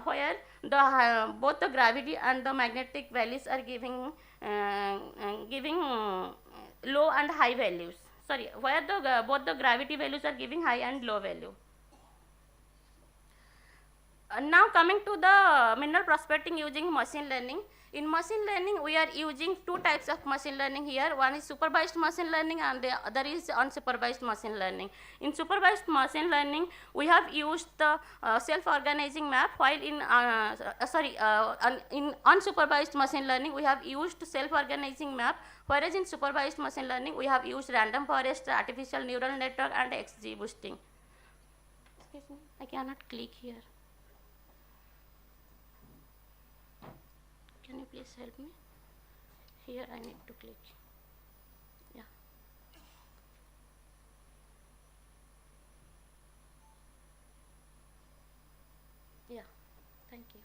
where the both the gravity and the magnetic values are giving low and high values. Sorry, where the both the gravity values are giving high and low value. Now coming to the mineral prospecting using machine learning. In machine learning, we are using two types of machine learning here. One is supervised machine learning and the other is unsupervised machine learning. In supervised machine learning, we have used the self-organizing map, while in unsupervised machine learning, we have used self-organizing map, whereas in supervised machine learning, we have used random forest, artificial neural network and XG boosting. Excuse me, I cannot click here. Can you please help me? Here I need to click. Yeah. Yeah, thank you.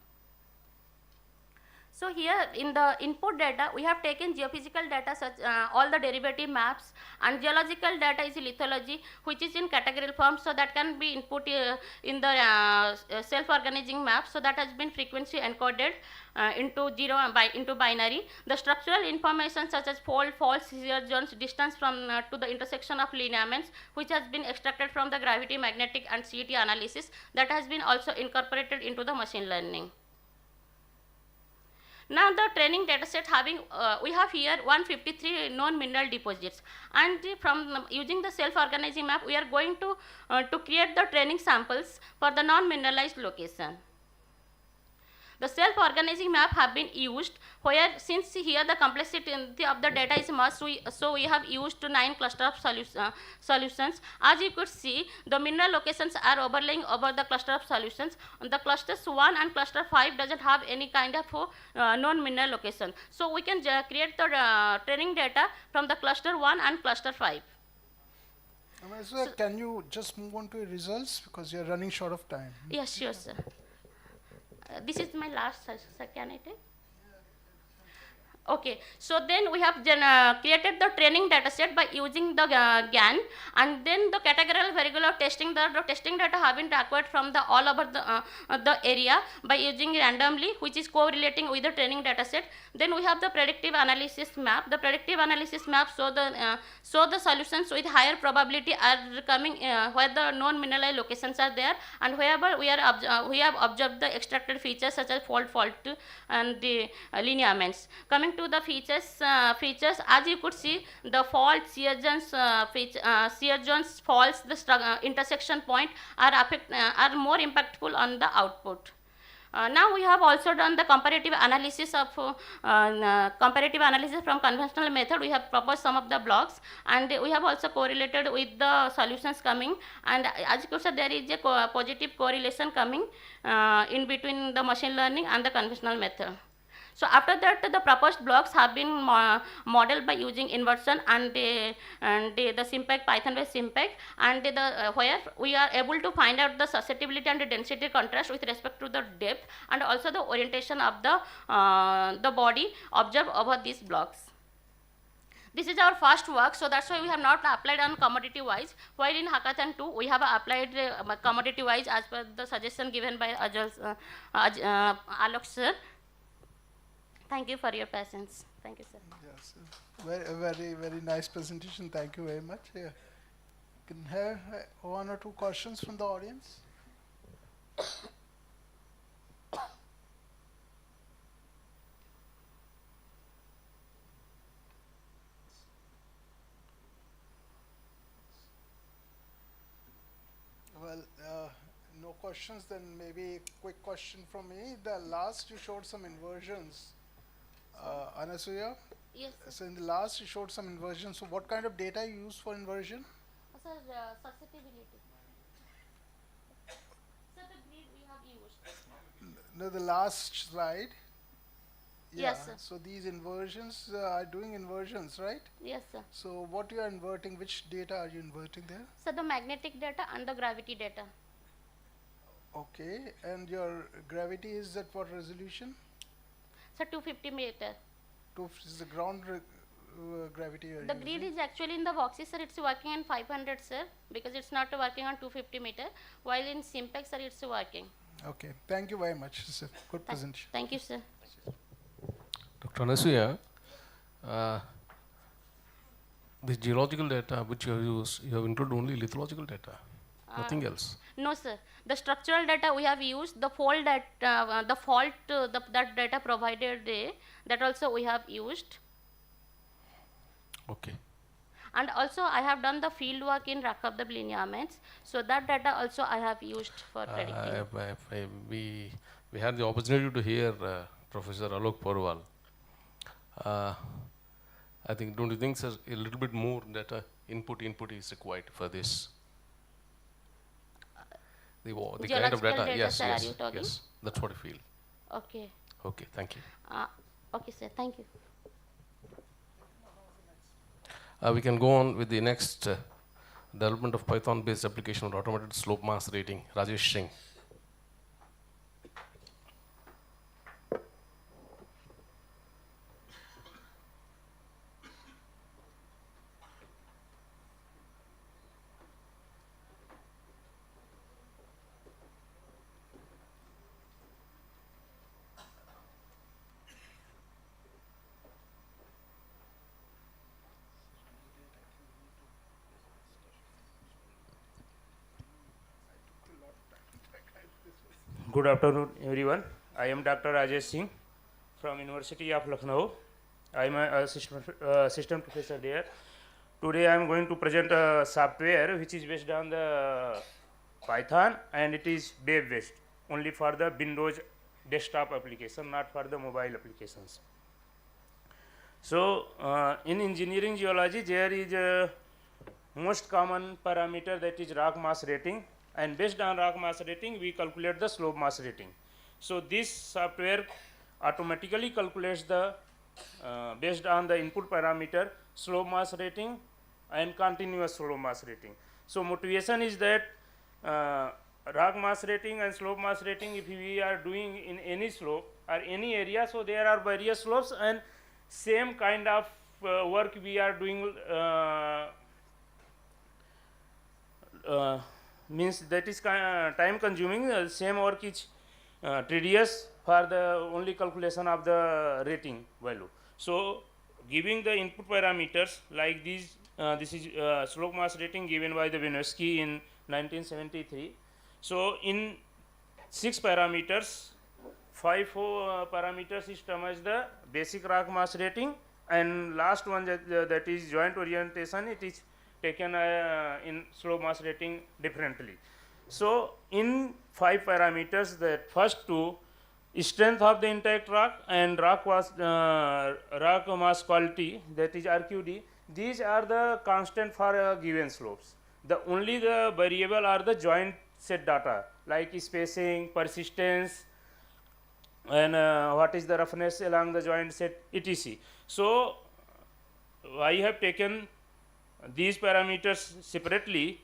So here in the input data, we have taken geophysical data such all the derivative maps, and geological data is lithology, which is in categorical form, so that can be input in the self-organizing map. So that has been frequency encoded into into binary. The structural information such as fault, shear zones, distance from to the intersection of lineaments, which has been extracted from the gravity, magnetic and CT analysis, that has been also incorporated into the machine learning. Now the training dataset having, we have here 153 known mineral deposits, and from using the self-organizing map, we are going to create the training samples for the non-mineralized location. The self-organizing map have been used, where since here the complexity of the data is much, so we have used 9 cluster of solutions. As you could see, the mineral locations are overlaying over the cluster of solutions. The clusters 1 and cluster 5 doesn't have any kind of known mineral location. So we can create the training data from the cluster 1 and cluster 5. So can you just move on to results, because you're running short of time? Yes, sure, sir. This is my last, sir. Can I take? Okay, so then we have created the training data set by using the GAN, and then the categorical variegated testing. The testing data have been acquired from the all over the area by using randomly, which is correlating with the training data set. Then we have the predictive analysis map. The predictive analysis map show the solutions with higher probability are coming where the known mineralized locations are there, and wherever we have observed the extracted features such as fault and the lineaments. Coming coming to the features, as you could see, the fault shear zones faults, the intersection point are more impactful on the output. Now we have also done the comparative analysis from conventional method. We have proposed some of the blocks, and we have also correlated with the solutions coming. And as you could see, there is a positive correlation coming in between the machine learning and the conventional method. So after that, the proposed blocks have been modeled by using inversion and the SIMPAC, Python-based SIMPAC, and where we are able to find out the susceptibility and the density contrast with respect to the depth and also the orientation of the body observed over these blocks. This is our first work, so that's why we have not applied on commodity wise, while in Hackathon 2 we have applied commodity wise as per the suggestion given by Alok sir. Thank you for your patience. Thank you, sir. Yes, very nice presentation. Thank you very much. Yeah. Can have one or two questions from the audience? Well, no questions. Then maybe a quick question from me. The last you showed some inversions. Anasuya? Yes, sir. So in the last you showed some inversion. So what kind of data you use for inversion? Sir, susceptibility. Sir, the grid we have used. No, the last slide. Yes, sir. So these inversions are doing inversions, right? Yes, sir. So what you are inverting, which data are you inverting there? So the magnetic data and the gravity data. Okay, and your gravity is at what resolution? So 250 meter. Is the ground gravity you are The using? grid is actually in the boxes, sir. It's working on 500, sir, because it's not working on 250 meter. While in Simpex, sir, it's working. Okay, thank you very much. It's a good presentation. Thank you, sir. Dr. Anasuya, the geological data which you have used, you have included only lithological data, nothing else. No, sir. The structural data we have used, the fault that that data provided there, that also we have used. Okay. And also I have done the field work in Rakab lineaments, so that data also I have used for predicting. We had the opportunity to hear Professor Alok Porwal. I think, don't you think, sir, a little bit more data input is required for this? The kind of data, yes, sir, yes, are you talking? yes, that's what I feel. Okay. Okay, thank you. Okay, sir. Thank you. We can go on with the next development of Python-based application of automated slope mass rating. Rajesh Singh. Good afternoon, everyone. I am Dr. Rajesh Singh from University of Lucknow. I am an assistant professor there. Today I am going to present a software which is based on the Python, and it is web based only for the Windows desktop application, not for the mobile applications. So in engineering geology there is a most common parameter, that is rock mass rating, and based on rock mass rating we calculate the slope mass rating. So this software automatically calculates the based on the input parameter slope mass rating and continuous slope mass rating. So motivation is that rock mass rating and slope mass rating, if we are doing in any slope or any area, so there are various slopes and same kind of work we are doing means that is time consuming, same work is tedious for the only calculation of the rating value. So giving the input parameters like these, this is slope mass rating given by the Wieniawski in 1973. So in 6 parameters five parameters is termed as the basic rock mass rating, and last one that is joint orientation, it is taken in slope mass rating differently. So in 5 parameters, the first two, strength of the intact rock and rock mass quality, that is RQD, these are the constant for given slopes. The only the variable are the joint set data like spacing, persistence, and what is the roughness along the joint set, etc. So I have taken these parameters separately.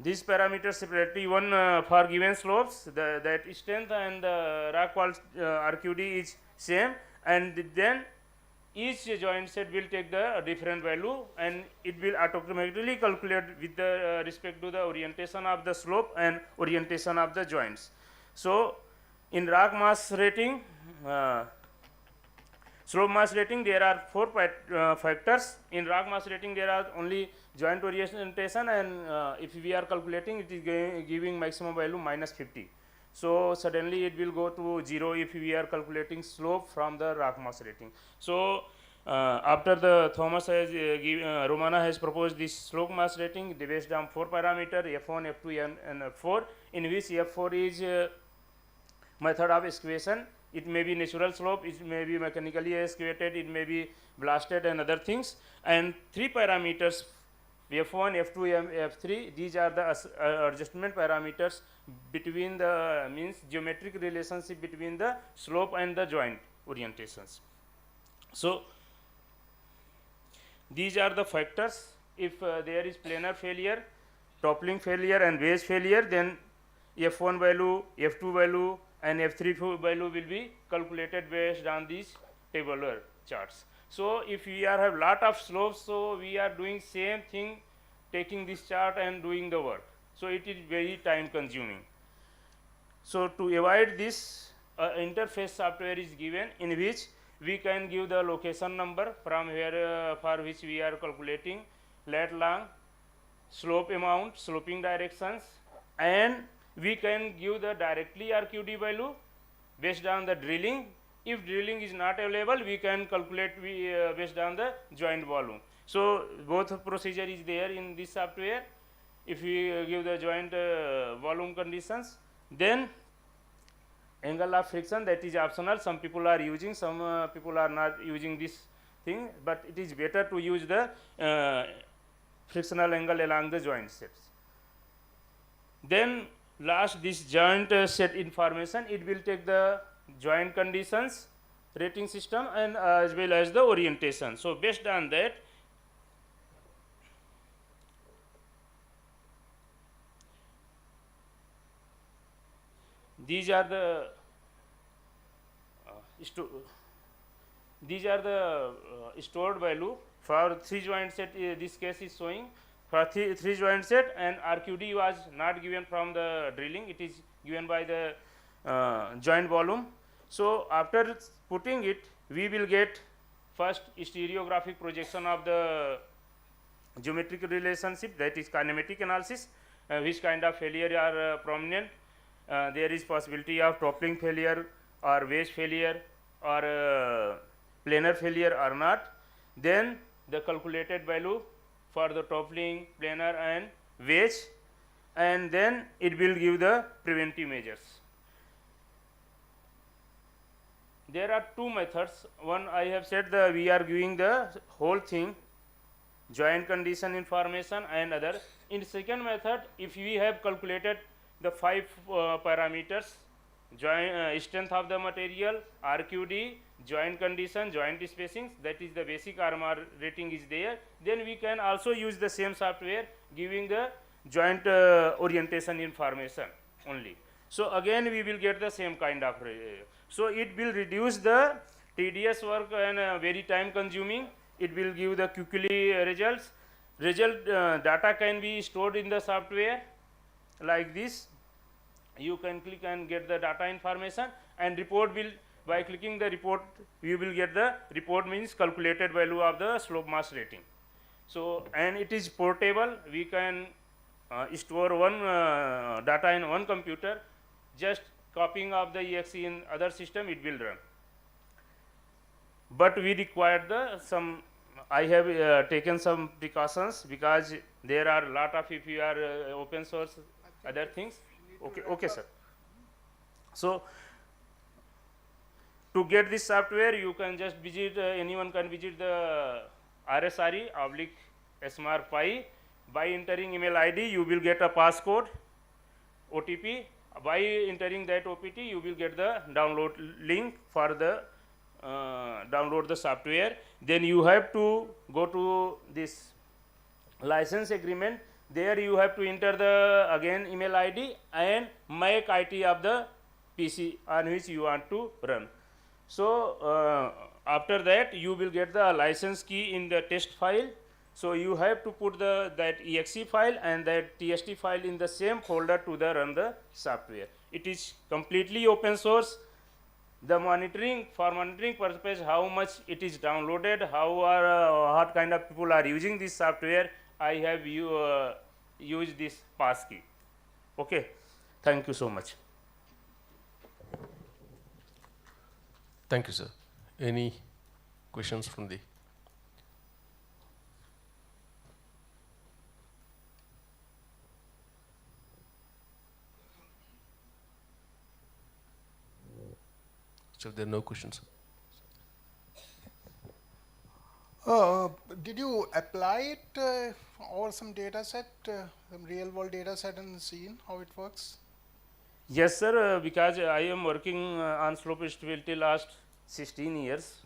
These parameters separately, one for given slopes, that strength and rock wall RQD is same, and then each joint set will take the different value, and it will automatically calculate with the respect to the orientation of the slope and orientation of the joints. So in rock mass rating, slope mass rating, there are 4 factors. In rock mass rating, there are only joint orientation, and if we are calculating, it is giving maximum value -50. So suddenly it will go to 0 if we are calculating slope from the rock mass rating. So after the Thomas has Romana has proposed this slope mass rating based on 4 parameter F1, F2, and F4, in which F4 is method of excavation. It may be natural slope, it may be mechanically excavated, it may be blasted and other things, and 3 parameters F1, F2, and F3, these are the adjustment parameters between the geometric relationship between the slope and the joint orientations. So these are the factors. If there is planar failure, toppling failure, and wedge failure, then F1 value, F2 value, and F3 value will be calculated based on these tabular charts. So if we have lot of slopes, so we are doing same thing, taking this chart and doing the work. So it is very time consuming. So to avoid this, interface software is given in which we can give the location number from where for which we are calculating lat long, slope amount, sloping directions, and we can give the directly RQD value based on the drilling. If drilling is not available, we can calculate based on the joint volume. So both procedure is there in this software. If we give the joint volume conditions, then angle of friction, that is optional. Some people are using, some people are not using this thing, but it is better to use the frictional angle along the joint sets. Then last, this joint set information, it will take the joint conditions, rating system, and as well as the orientation. So based on that, these are the stored value for 3 joint set. This case is showing for 3 joint set, and RQD was not given from the drilling, it is given by the joint volume. So after putting it, we will get first stereographic projection of the geometric relationship, that is kinematic analysis, which kind of failure are prominent. There is possibility of toppling failure or wedge failure or planar failure or not. Then the calculated value for the toppling, planar, and wedge, and then it will give the preventive measures. There are 2 methods. One, I have said we are giving the whole thing, joint condition information, and other. In second method, if we have calculated the 5 parameters, strength of the material, RQD, joint condition, joint spacings, that is the basic RMR rating is there, then we can also use the same software giving the joint orientation information only. So again we will get the same kind of so it will reduce the tedious work and very time consuming. It will give the quickly results. Data can be stored in the software like this. You can click and get the data information, and report will, by clicking the report, you will get the report, means calculated value of the slope mass rating. So and it is portable. We can store one data in one computer, just copying of the exe in other system, it will run. But we require some, I have taken some precautions, because there are a lot of, if you are open source other things. Okay, sir. So to get this software, you can just visit, anyone can visit the rsre/smr5. By entering email ID, you will get a passcode, OTP. By entering that OPT, you will get the download link for the download the software. Then you have to go to this license agreement. There you have to enter the again email ID and MAC IT of the PC on which you want to run. So after that, you will get the license key in the test file. So you have to put that exe file and that tst file in the same folder to run the software. It is completely open source. The monitoring, for monitoring purpose, how much it is downloaded, what kind of people are using this software, I have used this passkey. Okay, thank you so much. Thank you, sir. Any questions from the? So there are no questions. Did you apply it over some data set, some real world data set, and seen how it works? Yes, sir, because I am working on slope stability last 16 years,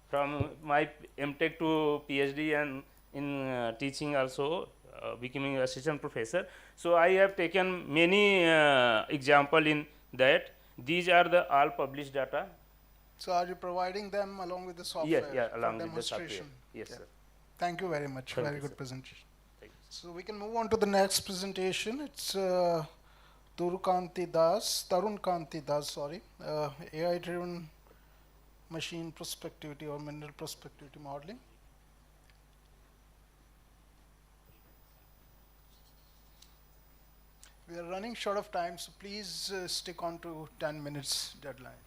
from my MTech to PhD, and in teaching also, becoming assistant professor. So I have taken many example in that. These are the all published data. So are you providing them along with the software? Yeah, along for with the software. demonstration? Yes, Yeah. sir. Thank you very much. Thank Very you, good sir. presentation. Thank you. So we can move on to the next presentation. It's Tarun Kanti Das, sorry, AI-driven machine prospectivity or mineral prospectivity modeling. We are running short of time, so please stick on to 10 minutes deadline.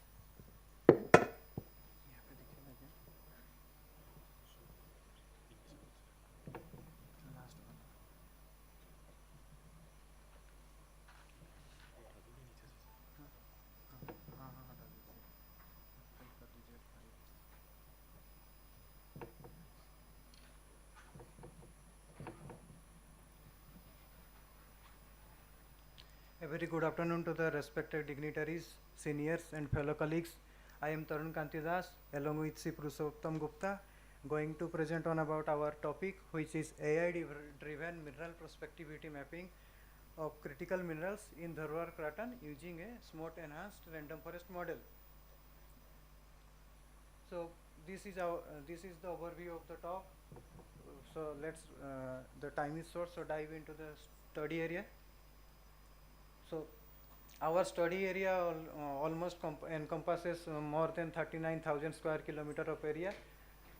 A very good afternoon to the respected dignitaries, seniors and fellow colleagues. I am Tarun Kanti Das along with C. Purushottam Gupta, going to present on about our topic, which is AI-driven mineral prospectivity mapping of critical minerals in Dharwar Craton using a SMOT enhanced random forest model. So this is the overview of the talk. So let's the time is short, so dive into the study area. So our study area almost encompasses more than 39,000 square kilometer of area,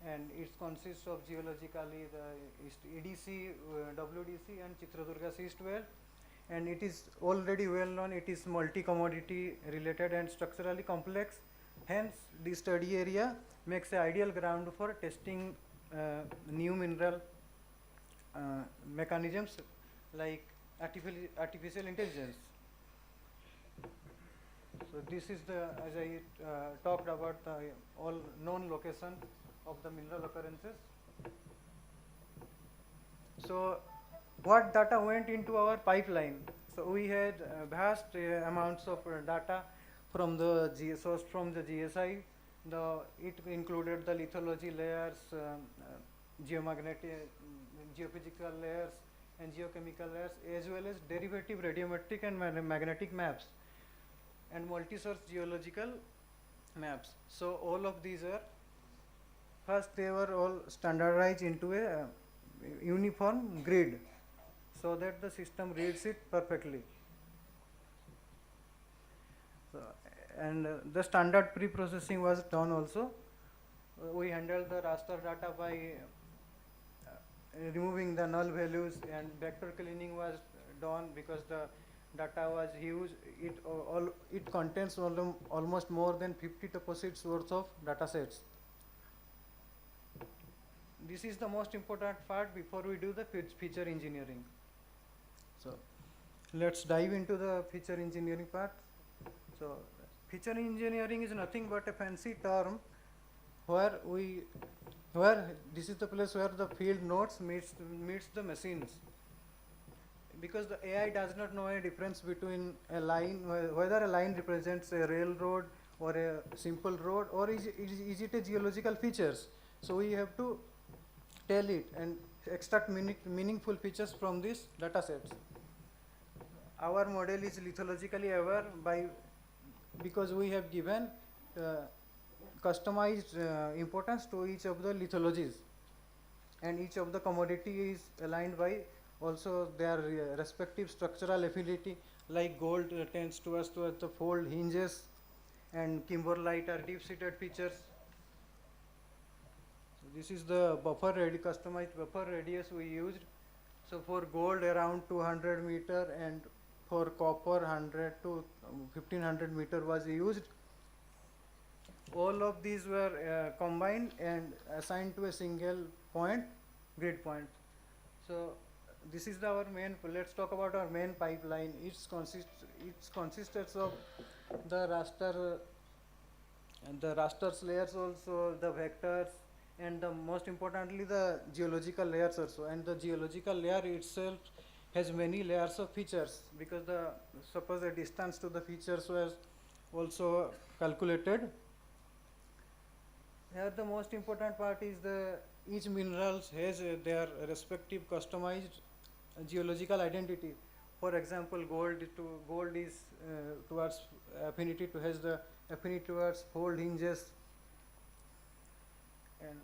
and it consists of geologically the EDC, WDC and Chitradurga schist well, and it is already well known, it is multi-commodity related and structurally complex. Hence the study area makes an ideal ground for testing new mineral mechanisms like artificial intelligence. So this is the, as I talked about, the all known location of the mineral occurrences. So what data went into our pipeline? So we had vast amounts of data from the sourced from the GSI. It included the lithology layers, geomagnetic, geophysical layers and geochemical layers, as well as derivative radiometric and magnetic maps and multi-source geological maps. So all of these are, first they were all standardized into a uniform grid so that the system reads it perfectly. So, and the standard pre-processing was done also. We handled the raster data by removing the null values, and vector cleaning was done because the data was huge. It contains almost more than 50 deposits worth of data sets. This is the most important part before we do the feature engineering. So let's dive into the feature engineering part. So feature engineering is nothing but a fancy term where this is the place where the field nodes meets the machines. Because the AI does not know a difference between a line, whether a line represents a railroad or a simple road, or is it a geological features. So we have to tell it and extract meaningful features from these data sets. Our model is lithologically aware because we have given customized importance to each of the lithologies, and each of the commodity is aligned by also their respective structural affinity, like gold tends towards the fold hinges, and kimberlite are deep-seated features. So this is the customized buffer radius we used. So for gold around 200 meter, and for copper 100 to 1500 meter was used. All of these were combined and assigned to a single point, grid point. So this is our main. Let's talk about our main pipeline. It consists of the raster, and the rasters layers also, the vectors, and the most importantly the geological layers also. And the geological layer itself has many layers of features, because suppose the distance to the features was also calculated. Here the most important part is each minerals has their respective customized geological identity. For example, gold is towards affinity to has the affinity towards fold hinges, and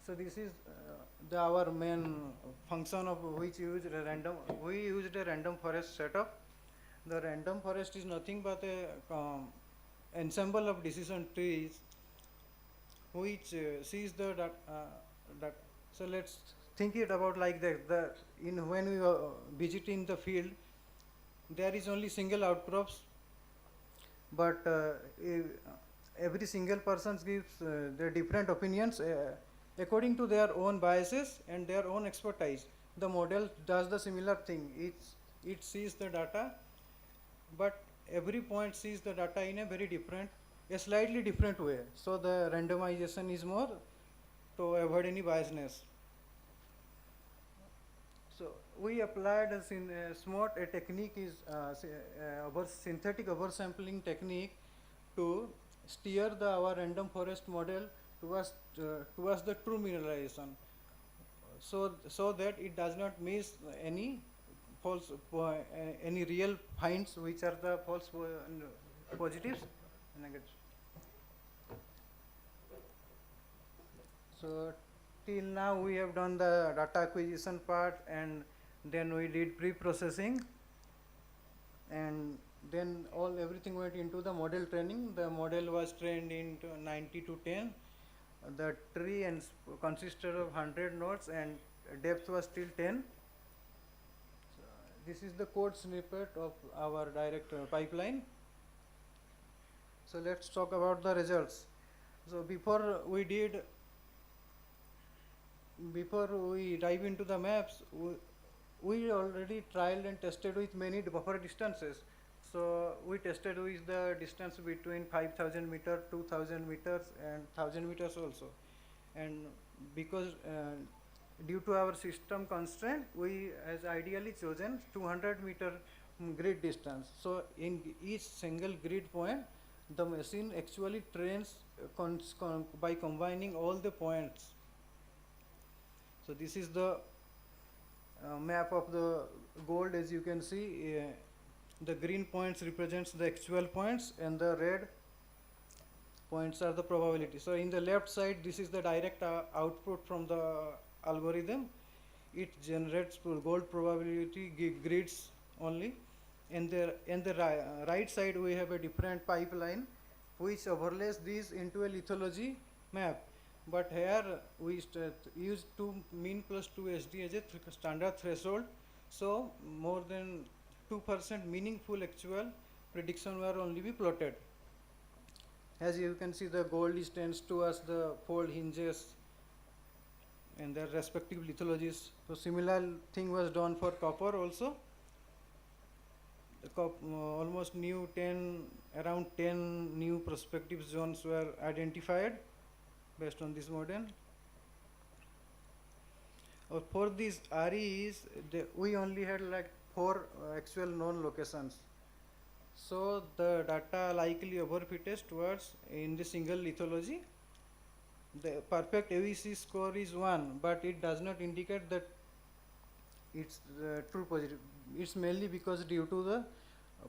so this is our main function of which we used a random forest setup. The random forest is nothing but a ensemble of decision trees which sees the data. So let's think it about like that. When we visit in the field, there is only single outcrops, but every single person gives their different opinions according to their own biases and their own expertise. The model does the similar thing. It sees the data, but every point sees the data in a slightly different way. So the randomization is more to avoid any biasness. So we applied a technique is synthetic oversampling technique to steer our random forest model towards the true mineralization, so that it does not miss any false any real finds, which are the false positives and negatives. So till now we have done the data acquisition part, and then we did pre-processing, and then everything went into the model training. The model was trained into 90 to 10. The tree consisted of 100 nodes, and depth was still 10. So this is the code snippet of our direct pipeline. So let's talk about the results. So before we dive into the maps, we already trialed and tested with many buffer distances. So we tested with the distance between 5,000 meters, 2,000 meters, and 1,000 meters also. And because due to our system constraint, we has ideally chosen 200 meter grid distance. So in each single grid point, the machine actually trains by combining all the points. So this is the map of the gold. As you can see, the green points represents the actual points, and the red points are the probability. So in the left side, this is the direct output from the algorithm. It generates gold probability grids only. And the right side, we have a different pipeline which overlays these into a lithology map. But here we use 2 mean plus 2 SD as a standard threshold So more than 2% meaningful actual prediction were only be plotted. As you can see, the gold is tends towards the fold hinges and their respective lithologies. So similar thing was done for copper also. The almost around 10 new prospective zones were identified based on this model. For these REs, we only had like 4 actual known locations. So the data likely overfitted towards in the single lithology. The perfect AVC score is 1, but it does not indicate that it's true positive. It's mainly because due to the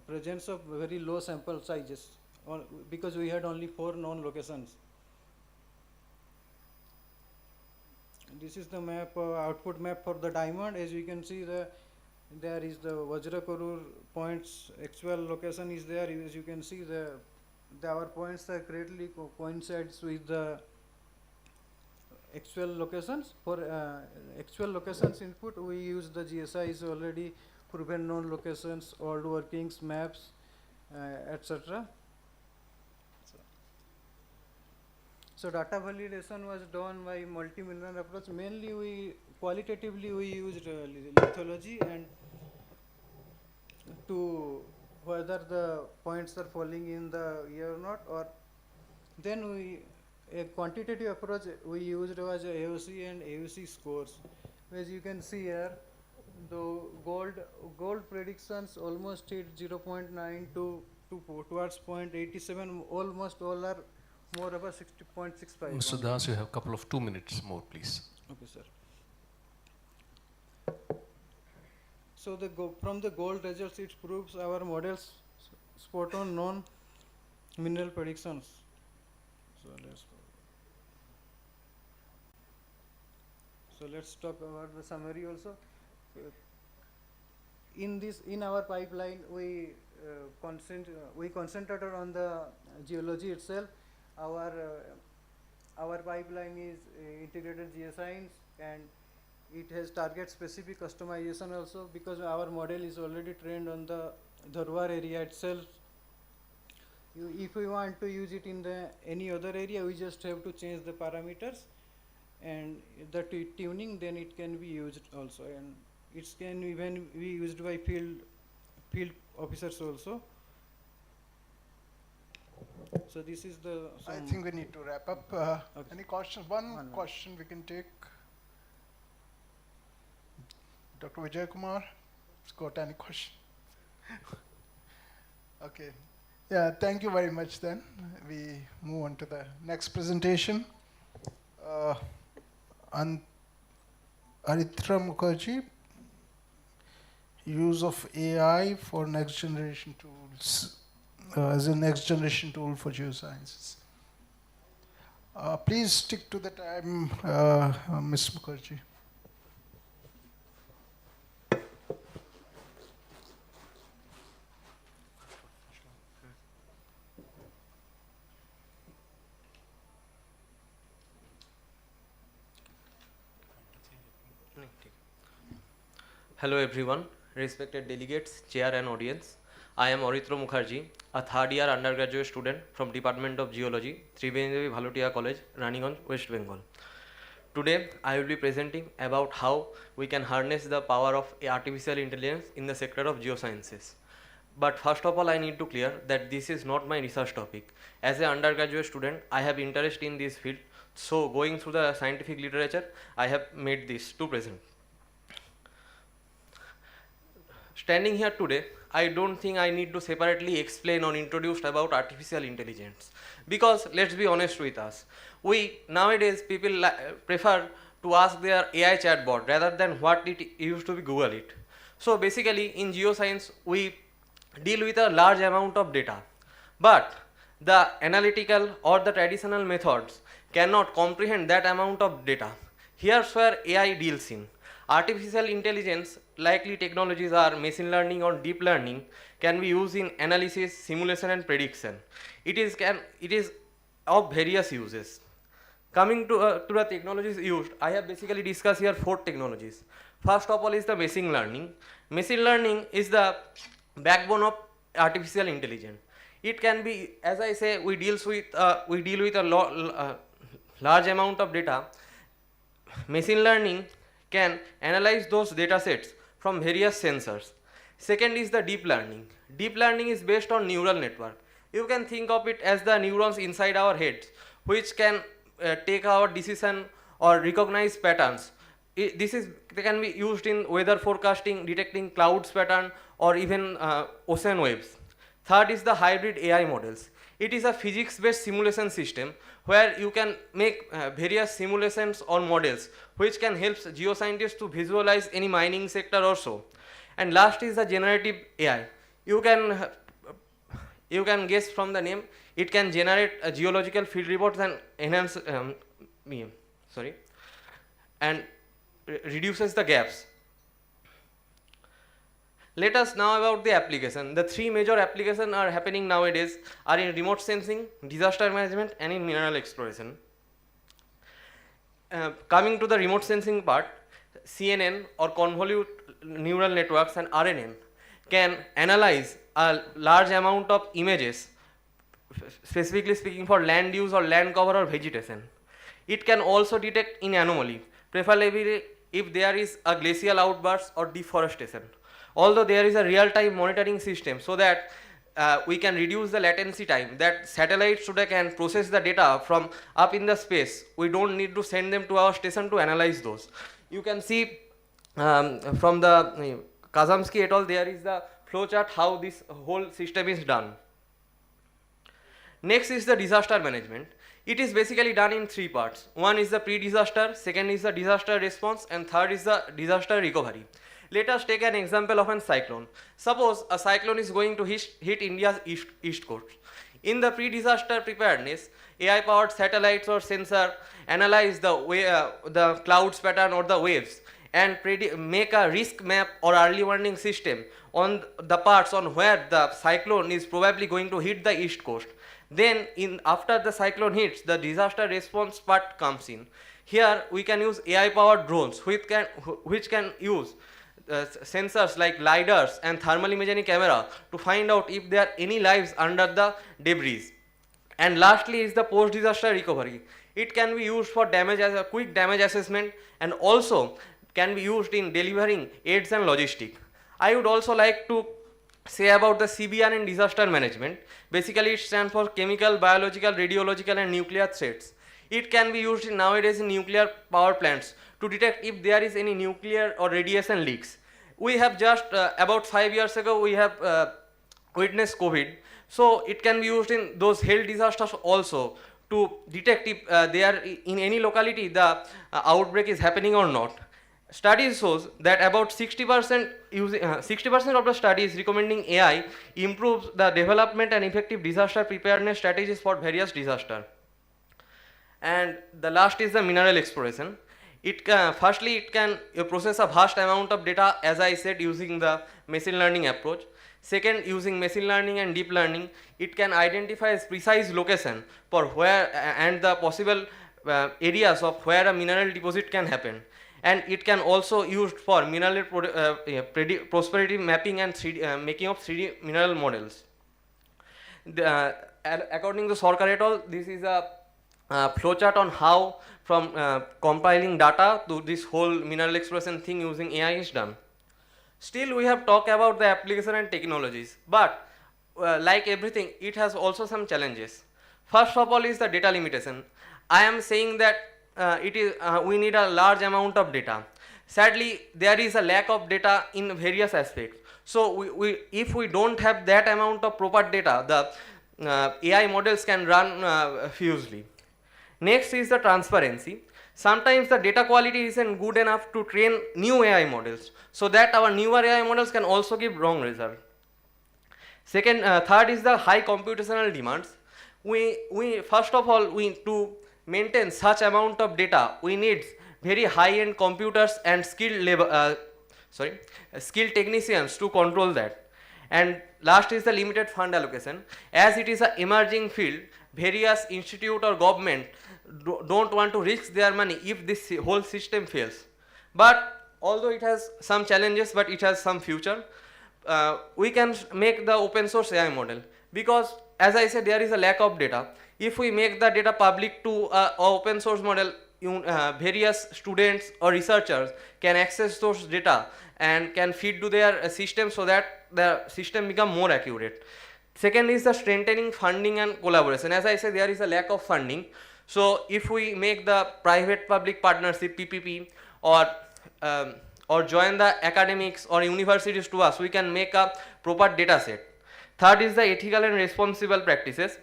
presence of very low sample sizes, or because we had only 4 known locations. This is the map, output map for the diamond. As you can see, there is the Vajrakarur points. Actual location is there. As you can see, our points are greatly coincides with the actual locations. For actual locations input, we use the GSI is already proven known locations, old workings, maps, etc. So data validation was done by multi-milliner approach. Mainly qualitatively we used lithology and to whether the points are falling in the year or not, or then a quantitative approach we used was AOC and AUC scores. As you can see here, the gold predictions almost hit 0.9 to towards 0.87. Almost all are more over 60.65. Mr. Das, you have a couple of 2 minutes more, please. Okay, sir. So from the gold results, it proves our models spot on known mineral predictions. So let's talk about the summary also. In our pipeline, we concentrated on the geology itself. Our pipeline is integrated geoscience, and it has target specific customization also, because our model is already trained on the Dharwar area itself. If we want to use it in any other area, we just have to change the parameters and the tuning, then it can be used also, and it can even be used by field officers also. So this is the. I think we need to wrap up. Okay. Any questions? One question we can take. Dr. Vijay Kumar, got any question? Okay. Yeah, thank you very much then. We move on to the next presentation. Aritra Mukherjee, use of AI for next generation tools, as a next generation tool for geosciences. Please stick to the time, Ms. Mukherjee. Hello everyone, respected delegates, chair and audience. I am Aritra Mukherjee, a third year undergraduate student from Department of Geology, Triveni Bhalotia College, Raniganj, West Bengal. Today, I will be presenting about how we can harness the power of artificial intelligence in the sector of geosciences. But first of all, I need to clear that this is not my research topic. As an undergraduate student, I have interest in this field. So going through the scientific literature, I have made this to present. Standing here today, I don't think I need to separately explain or introduce about artificial intelligence, because let's be honest with us, nowadays people prefer to ask their AI chatbot rather than what it used to be Google it. So basically in geoscience we deal with a large amount of data, but the analytical or the traditional methods cannot comprehend that amount of data. Here's where AI deals in. Artificial intelligence, likely technologies are machine learning or deep learning, can be used in analysis, simulation and prediction. It is of various uses. Coming to the technologies used, I have basically discussed here 4 technologies. First of all is the machine learning. Machine learning is the backbone of artificial intelligence. It can be, as I say, we deal with a large amount of data. Machine learning can analyze those data sets from various sensors. Second is the deep learning. Deep learning is based on neural network. You can think of it as the neurons inside our heads, which can take our decision or recognize patterns. They can be used in weather forecasting, detecting clouds pattern, or even ocean waves. Third is the hybrid AI models. It is a physics-based simulation system where you can make various simulations or models which can help geoscientists to visualize any mining sector or so. And last is the generative AI. You can guess from the name, it can generate geological field reports and enhance and reduces the gaps. Let us now about the application. The 3 major applications are happening nowadays are in remote sensing, disaster management, and in mineral exploration. Coming to the remote sensing part, CNN or convolute neural networks and RNN can analyze a large amount of images, specifically speaking for land use or land cover or vegetation. It can also detect in anomaly, preferably if there is a glacial outburst or deforestation. Although there is a real-time monitoring system so that we can reduce the latency time that satellites today can process the data from up in the space. We don't need to send them to our station to analyze those. You can see from the Kazamsky et al. There is the flowchart how this whole system is done. Next is the disaster management. It is basically done in 3 parts. One is the pre-disaster, second is the disaster response, and third is the disaster recovery. Let us take an example of a cyclone. Suppose a cyclone is going to hit India's east coast. In the pre-disaster preparedness, AI-powered satellites or sensor analyze the clouds pattern or the waves and make a risk map or early warning system on the parts on where the cyclone is probably going to hit the east coast. Then after the cyclone hits, the disaster response part comes in. Here we can use AI-powered drones which can use sensors like LiDARs and thermal imaging camera to find out if there are any lives under the debris. And lastly is the post-disaster recovery. It can be used for quick damage assessment and also can be used in delivering aids and logistics. I would also like to say about the CBR in disaster management. Basically it stands for chemical, biological, radiological and nuclear threats. It can be used nowadays in nuclear power plants to detect if there is any nuclear or radiation leaks. We have just about 5 years ago we have witnessed COVID, so it can be used in those health disasters also to detect if there in any locality the outbreak is happening or not. Studies shows that about 60% of the studies recommending AI improves the development and effective disaster preparedness strategies for various disasters. And the last is the mineral exploration. Firstly, it can process a vast amount of data, as I said, using the machine learning approach. Second, using machine learning and deep learning, it can identify a precise location for where and the possible areas of where a mineral deposit can happen. And it can also used for mineral prosperity mapping and making of 3D mineral models. According to Sarkar et al., this is a flowchart on how from compiling data to this whole mineral exploration thing using AI is done. Still we have talked about the application and technologies, but like everything, it has also some challenges. First of all is the data limitation. I am saying that we need a large amount of data. Sadly, there is a lack of data in various aspects. So if we don't have that amount of proper data, the AI models can run fusely. Next is the transparency. Sometimes the data quality isn't good enough to train new AI models, so that our newer AI models can also give wrong result. Third is the high computational demands. First of all, to maintain such amount of data, we need very high-end computers and skilled technicians to control that. And last is the limited fund allocation. As it is an emerging field, various institute or government don't want to risk their money if this whole system fails. But although it has some challenges, but it has some future. We can make the open source AI model, because as I said, there is a lack of data. If we make the data public to a open source model, various students or researchers can access those data and can feed to their system so that the system become more accurate. Second is the strengthening funding and collaboration. As I said, there is a lack of funding. So if we make the private public partnership PPP or join the academics or universities to us, we can make a proper data set. Third is the ethical and responsible practices.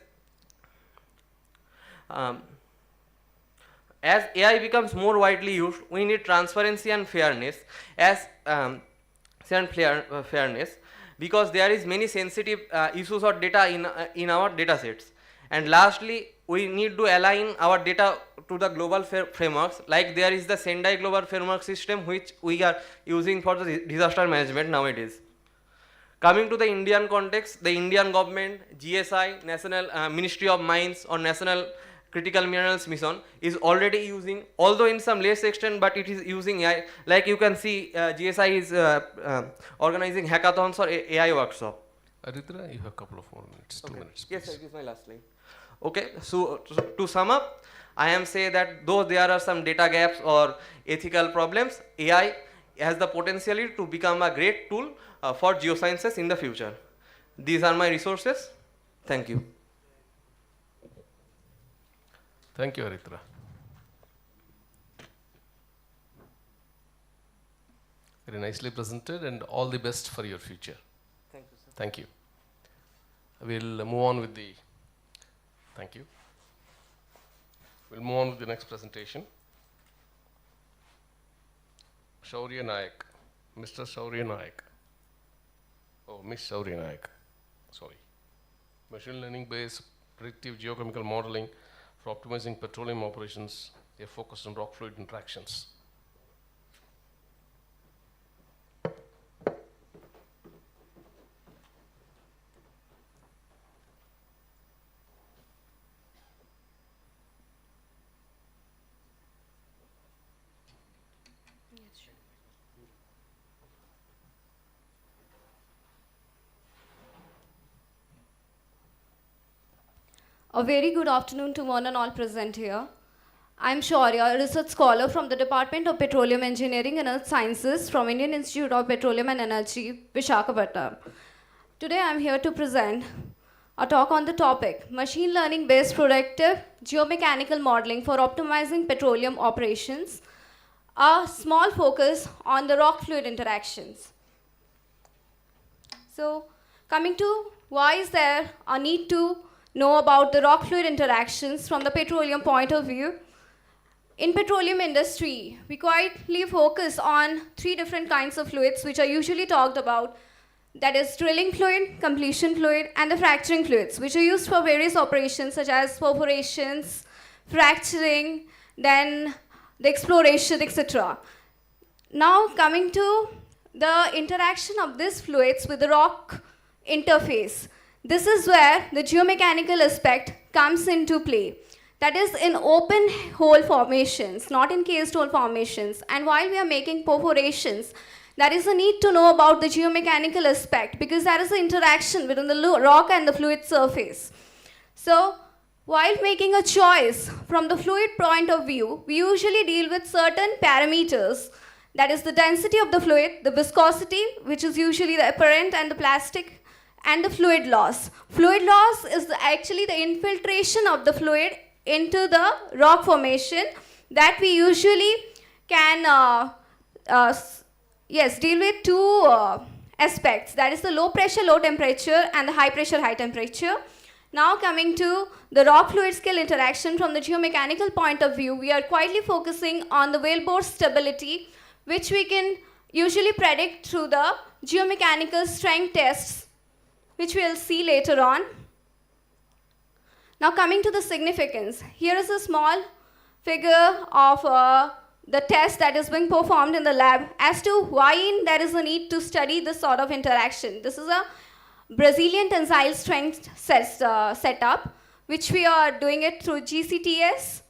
As AI becomes more widely used, we need transparency and fairness, fairness, because there is many sensitive issues or data in our data sets. And lastly, we need to align our data to the global frameworks, like there is the Sendai Global Framework System, which we are using for the disaster management nowadays. Coming to the Indian context, the Indian government, GSI, National Ministry of Mines or National Critical Minerals Mission is already using, although in some less extent, but it is using AI. Like you can see, GSI is organizing hackathons or AI workshop. Aritra, you have a couple of more minutes, 2 minutes. Yes, sir, it is my last line. Okay, so to sum up, I am saying that though there are some data gaps or ethical problems, AI has the potential to become a great tool for geosciences in the future. These are my resources. Thank you. Thank you, Aritra. Very nicely presented, and all the best for your future. Thank you, sir. Thank you. We'll move on with the, thank you. We'll move on with the next presentation. Shaurya Nayak, Mr. Shaurya Nayak. Oh, Miss Shaurya Nayak, sorry. Machine learning based predictive geochemical modeling for optimizing petroleum operations. They are focused on rock fluid interactions. A very good afternoon to one and all present here. I'm Shaurya, a research scholar from the Department of Petroleum Engineering and Earth Sciences from Indian Institute of Petroleum and Energy, Visakhapatnam. Today I'm here to present a talk on the topic, machine learning based predictive geomechanical modeling for optimizing petroleum operations, a small focus on the rock fluid interactions. So coming to why is there a need to know about the rock fluid interactions from the petroleum point of view. In petroleum industry, we quietly focus on 3 different kinds of fluids which are usually talked about. That is drilling fluid, completion fluid, and the fracturing fluids, which are used for various operations such as perforations, fracturing, then the exploration, etc. Now coming to the interaction of these fluids with the rock interface. This is where the geomechanical aspect comes into play. That is in open hole formations, not in cased hole formations. And while we are making perforations, there is a need to know about the geomechanical aspect because there is an interaction between the rock and the fluid surface. So while making a choice from the fluid point of view, we usually deal with certain parameters. That is the density of the fluid, the viscosity, which is usually the apparent and the plastic, and the fluid loss. Fluid loss is actually the infiltration of the fluid into the rock formation that we usually can deal with 2 aspects. That is the low pressure, low temperature, and the high pressure, high temperature. Now coming to the rock fluid scale interaction from the geomechanical point of view, we are quietly focusing on the wellbore stability, which we can usually predict through the geomechanical strength tests, which we'll see later on. Now coming to the significance, here is a small figure of the test that is being performed in the lab as to why there is a need to study this sort of interaction. This is a Brazilian tensile strength setup, which we are doing it through GCTS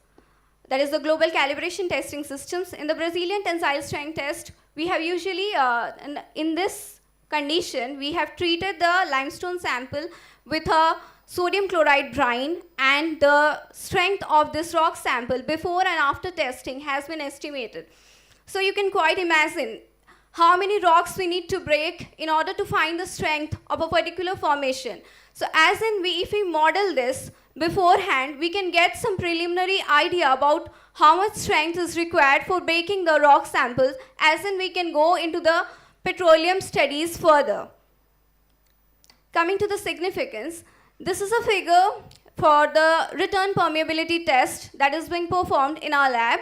that is the global calibration testing systems. In the Brazilian tensile strength test, we have usually, in this condition, we have treated the limestone sample with a sodium chloride brine, and the strength of this rock sample before and after testing has been estimated. So you can quite imagine how many rocks we need to break in order to find the strength of a particular formation. So as in, if we model this beforehand, we can get some preliminary idea about how much strength is required for breaking the rock samples, as in we can go into the petroleum studies further. Coming to the significance, this is a figure for the return permeability test that is being performed in our lab.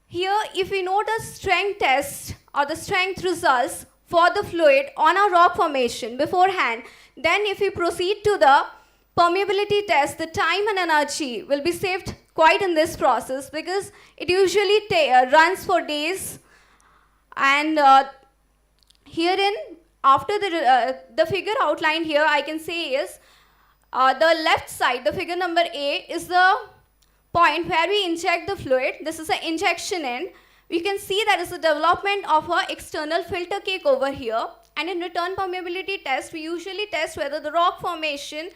Here, if we know the strength test or the strength results for the fluid on a rock formation beforehand, then if we proceed to the permeability test, the time and energy will be saved quite in this process, because it usually runs for days. And herein, after the figure outlined here, I can say is the left side, the figure number A, is the point where we inject the fluid. This is an injection end. We can see there is a development of an external filter cake over here. And in return permeability test, we usually test whether the rock formation,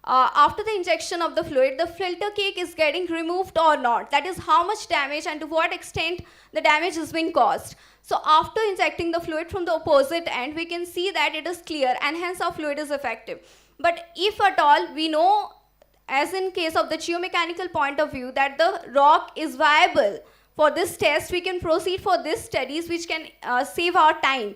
after the injection of the fluid, the filter cake is getting removed or not. That is how much damage and to what extent the damage is being caused. So after injecting the fluid from the opposite end, we can see that it is clear, and hence our fluid is effective. But if at all we know, as in case of the geomechanical point of view, that the rock is viable for this test, we can proceed for these studies, which can save our time.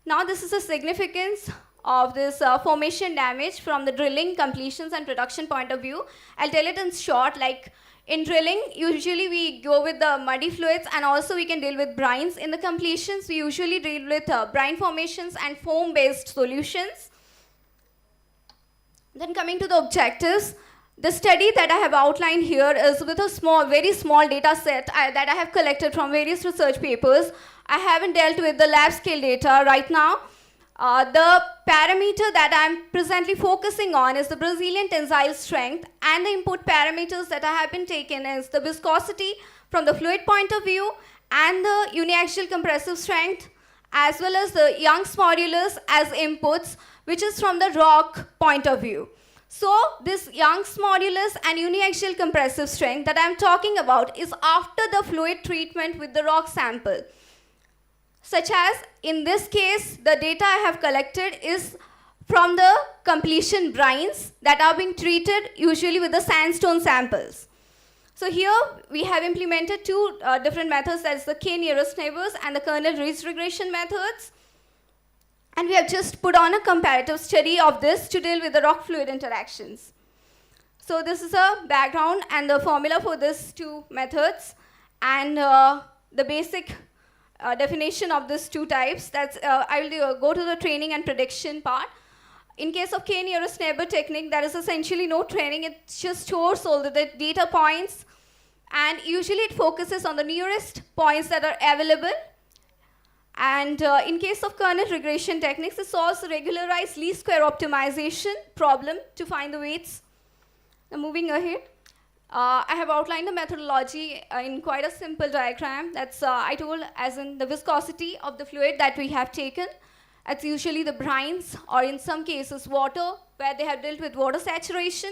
Now this is the significance of this formation damage from the drilling, completions and production point of view. I'll tell it in short. Like in drilling, usually we go with the muddy fluids, and also we can deal with brines. In the completions, we usually deal with brine formations and foam-based solutions. Then coming to the objectives, the study that I have outlined here is with a very small data set that I have collected from various research papers. I haven't dealt with the lab scale data right now. The parameter that I'm presently focusing on is the Brazilian tensile strength, and the input parameters that I have been taken is the viscosity from the fluid point of view, and the uniaxial compressive strength, as well as the Young's modulus as inputs, which is from the rock point of view. So this Young's modulus and uniaxial compressive strength that I'm talking about is after the fluid treatment with the rock sample. Such as, in this case, the data I have collected is from the completion brines that are being treated usually with the sandstone samples. So here we have implemented two different methods, that's the k-nearest neighbors and the kernel ridge regression methods. And we have just put on a comparative study of this to deal with the rock fluid interactions. So this is a background and the formula for these two methods, and the basic definition of these two types. That's I will go to the training and prediction part. In case of k-nearest neighbor technique, there is essentially no training. It just stores all the data points, and usually it focuses on the nearest points that are available. And in case of kernel regression techniques, it solves the regularized least square optimization problem to find the weights. Now moving ahead, I have outlined the methodology in quite a simple diagram. That's I told as in the viscosity of the fluid that we have taken. It's usually the brines, or in some cases water, where they have dealt with water saturation,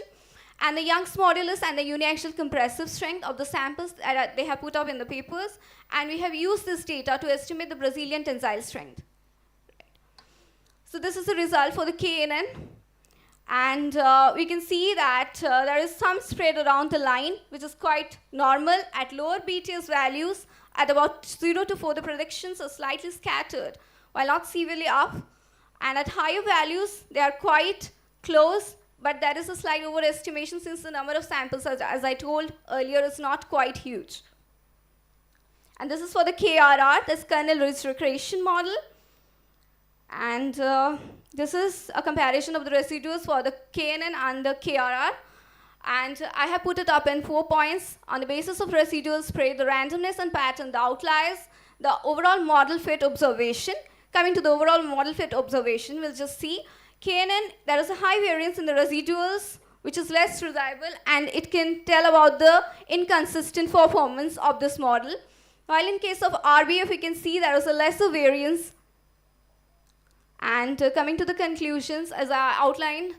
and the Young's modulus and the uniaxial compressive strength of the samples that they have put up in the papers, and we have used this data to estimate the Brazilian tensile strength. So this is the result for the KNN, and we can see that there is some spread around the line, which is quite normal. At lower BTS values, at about 0 to 4, the predictions are slightly scattered, while not severely up, and at higher values, they are quite close, but there is a slight overestimation since the number of samples, as I told earlier, is not quite huge. And this is for the KRR, this kernel ridge regression model. And this is a comparison of the residuals for the KNN and the KRR. And I have put it up in 4 points. On the basis of residual spray, the randomness and pattern, the outliers, the overall model fit observation. Coming to the overall model fit observation, we'll just see KNN, there is a high variance in the residuals which is less reliable, and it can tell about the inconsistent performance of this model. While in case of RBF, we can see there is a lesser variance. And coming to the conclusions, as I outlined,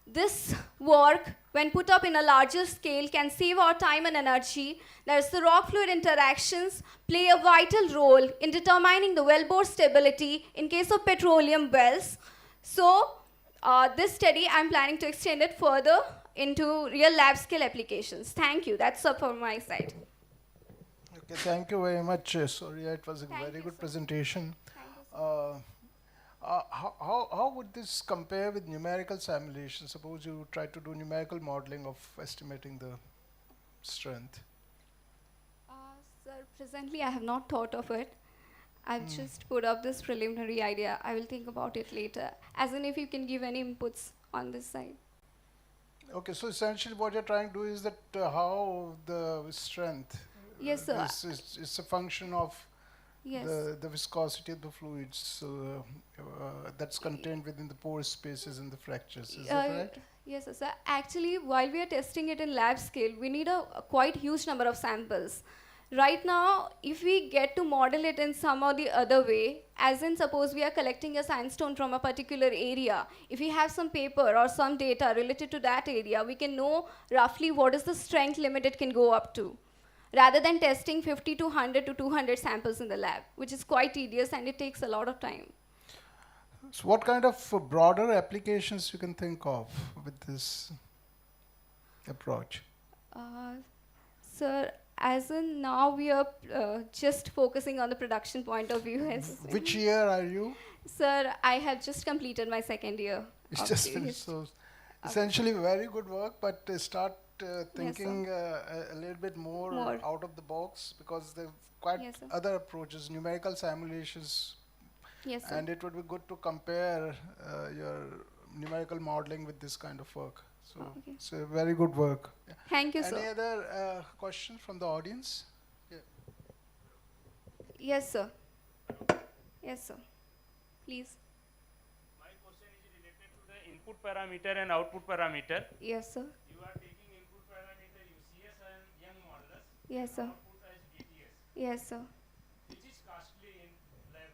this work, when put up in a larger scale, can save our time and energy. There's the rock-fluid interactions play a vital role in determining the wellbore stability in case of petroleum wells. So this study, I'm planning to extend it further into real lab-scale applications. Thank you. That's all from my side. Okay, thank you very much, Surya. It was a very good presentation. How would this compare with numerical simulation? Suppose you try to do numerical modeling of estimating the strength. Sir, presently I have not thought of it. I've just put up this preliminary idea. I will think about it later. As in, if you can give any inputs on this side. Okay, so essentially what you're trying to do is that how the strength Yes, sir. is a function of Yes. the viscosity of the fluids that's contained within the pore spaces and the fractures. Is that right? Yes, sir. Actually, while we are testing it in lab scale, we need a quite huge number of samples. Right now, if we get to model it in some or the other way, as in suppose we are collecting a sandstone from a particular area, if we have some paper or some data related to that area, we can know roughly what is the strength limit it can go up to, rather than testing 50 to 100 to 200 samples in the lab, which is quite tedious and it takes a lot of time. So what kind of broader applications you can think of with this approach? Sir, as in now we are just focusing on the production point of view. Which year are you? Sir, I have just completed my second year. It's just finished. So essentially very good work, but start thinking a little bit more out of the box, because there are quite other approaches, numerical simulations. Yes, sir. And it would be good to compare your numerical modeling with this kind of work. So it's a very good work. Thank you, sir. Any other questions from the audience? Yeah. Yes, sir. Yes, sir. Please. My question is related to the input parameter and output parameter. Yes, sir. You are taking input parameter UCS and Young modulus. Yes, sir. Output as GTS. Yes, sir. Which is costly in lab?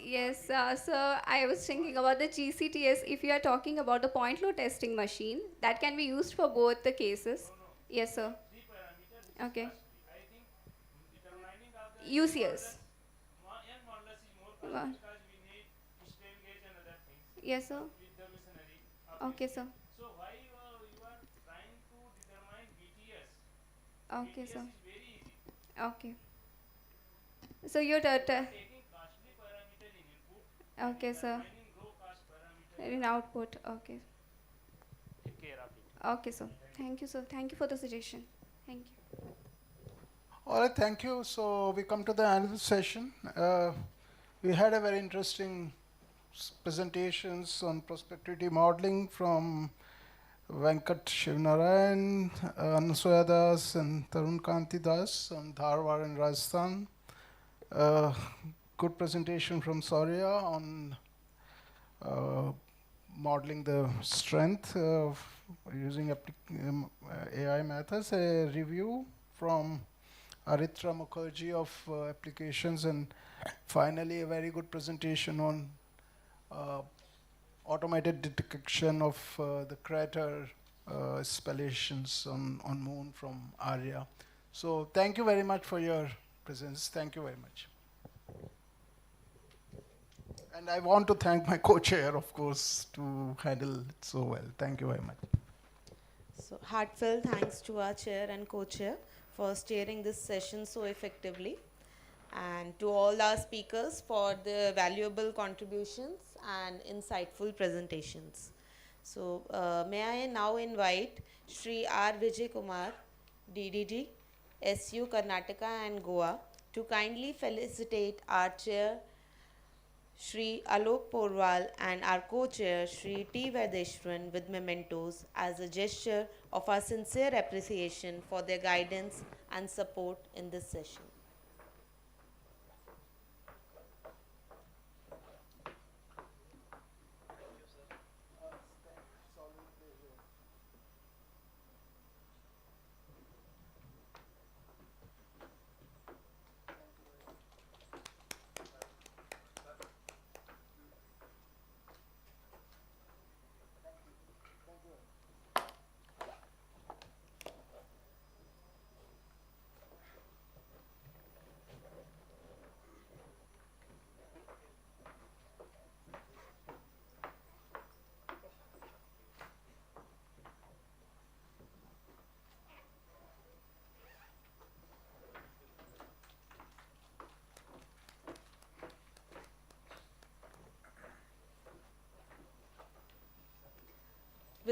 Yes, sir. I was thinking about the GCTS. If you are talking about the point load testing machine, that can be used for both the cases. Yes, sir. Okay. UCS. Young modulus is more costly because we need strain gauge and other things. Yes, sir. With the machinery. Okay, sir. So why you are trying to determine BTS? Okay, BTS sir. is very easy. Okay. So you're Taking costly parameter in input. okay, sir. Finding low cost parameter. In output. Okay. Take care of it. Okay, sir. Thank you, sir. Thank you for the suggestion. Thank you. All right, thank you. So we come to the end of the session. We had a very interesting presentations on prospectivity modeling from Venkat Shivnarayan, Anasuya Das and Tarun Kanti Das on Dharwad and Rajasthan. Good presentation from Surya on modeling the strength of using AI methods. A review from Aritra Mukherjee of applications, and finally a very good presentation on automated detection of the crater spalations on moon from Arya. So thank you very much for your presence. Thank you very much. And I want to thank my co-chair, of course, to handle it so well. Thank you very much. So heartfelt thanks to our chair and co-chair for steering this session so effectively, and to all our speakers for the valuable contributions and insightful presentations. So may I now invite Shri R. Vijay Kumar, DDG, SU Karnataka and Goa, to kindly felicitate our chair Shri Alok Porwal and our co-chair Shri T. Vedeshwaran with mementos as a gesture of our sincere appreciation for their guidance and support in this session.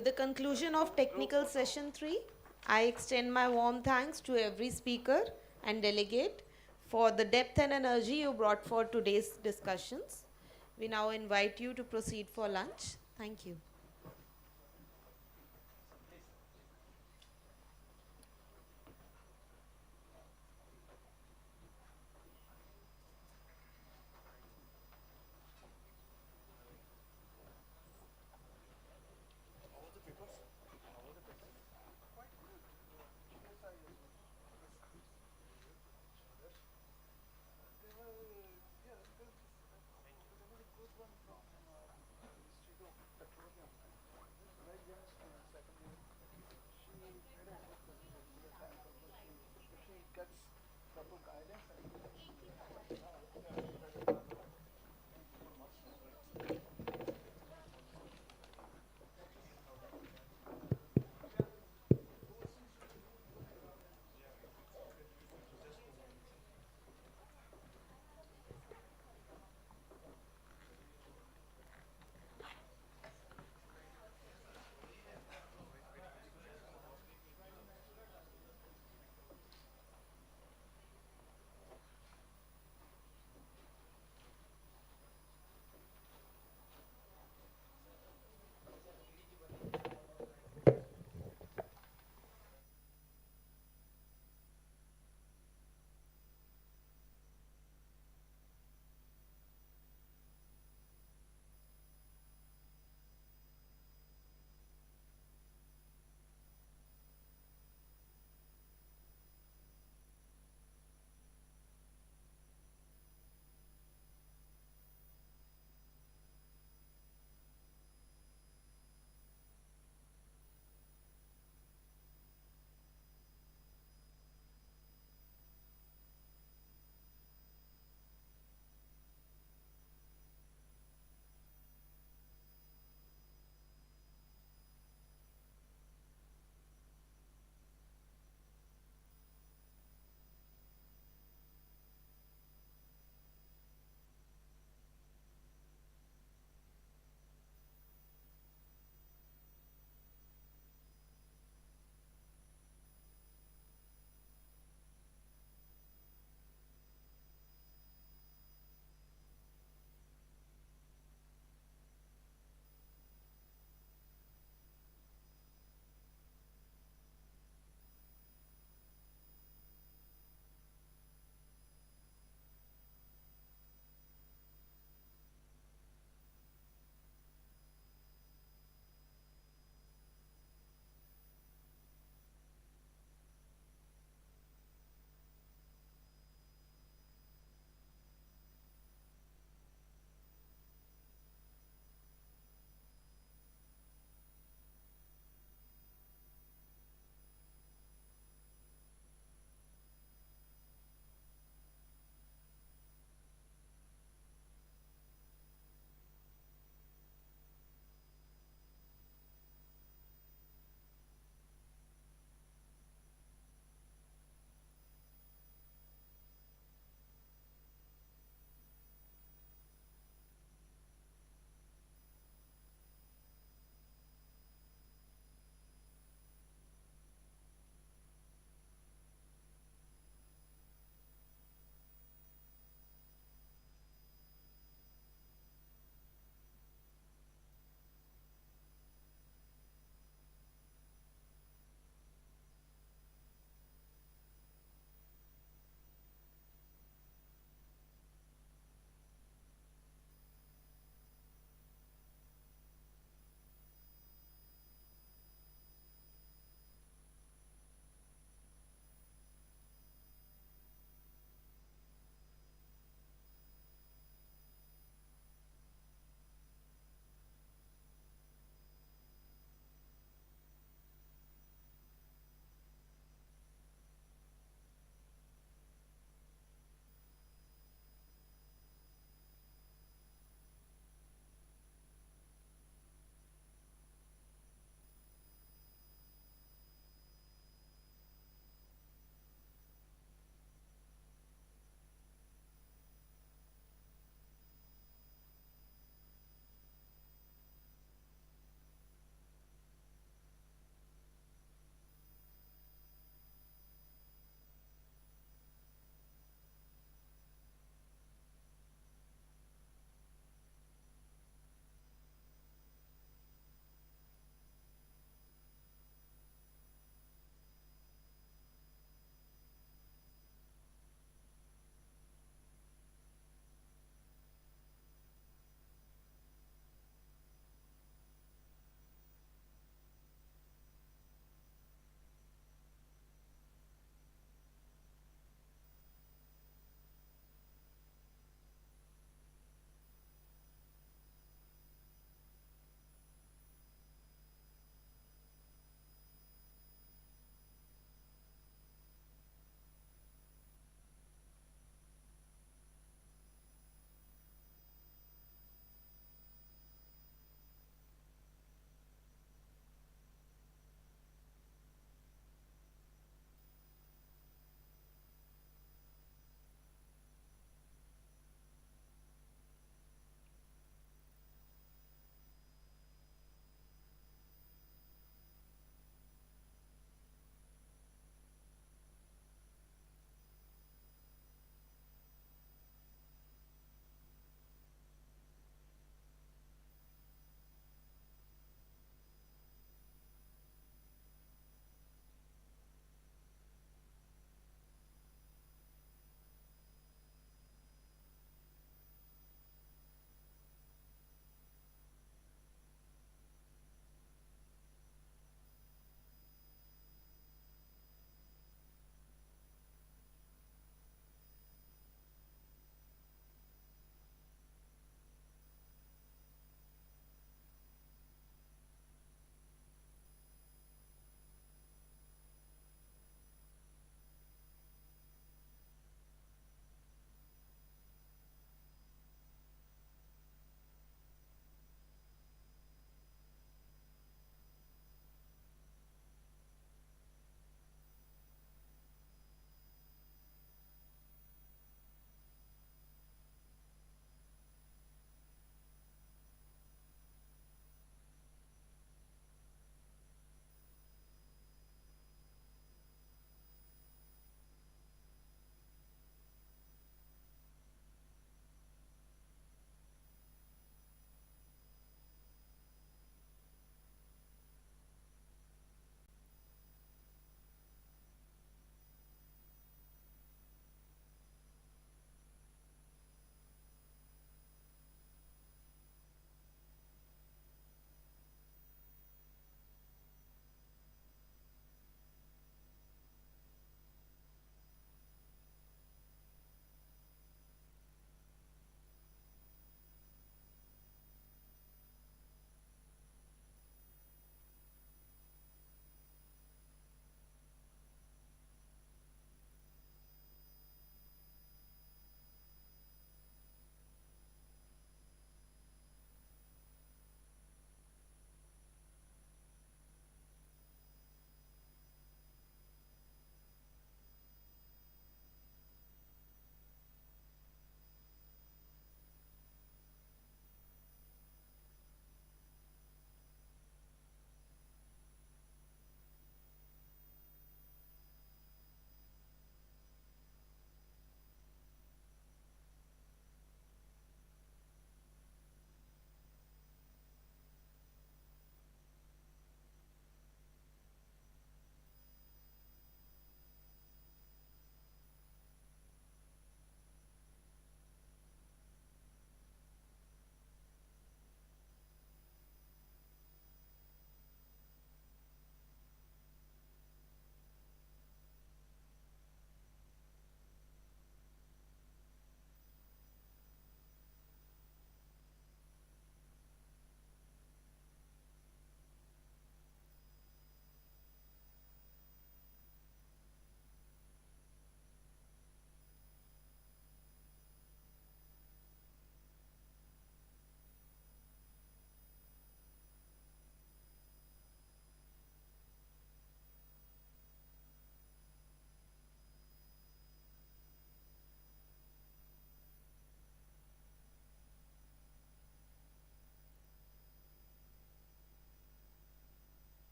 With the conclusion of technical session 3, I extend my warm thanks to every speaker and delegate for the depth and energy you brought for today's discussions. We now invite you to proceed for lunch. Thank you.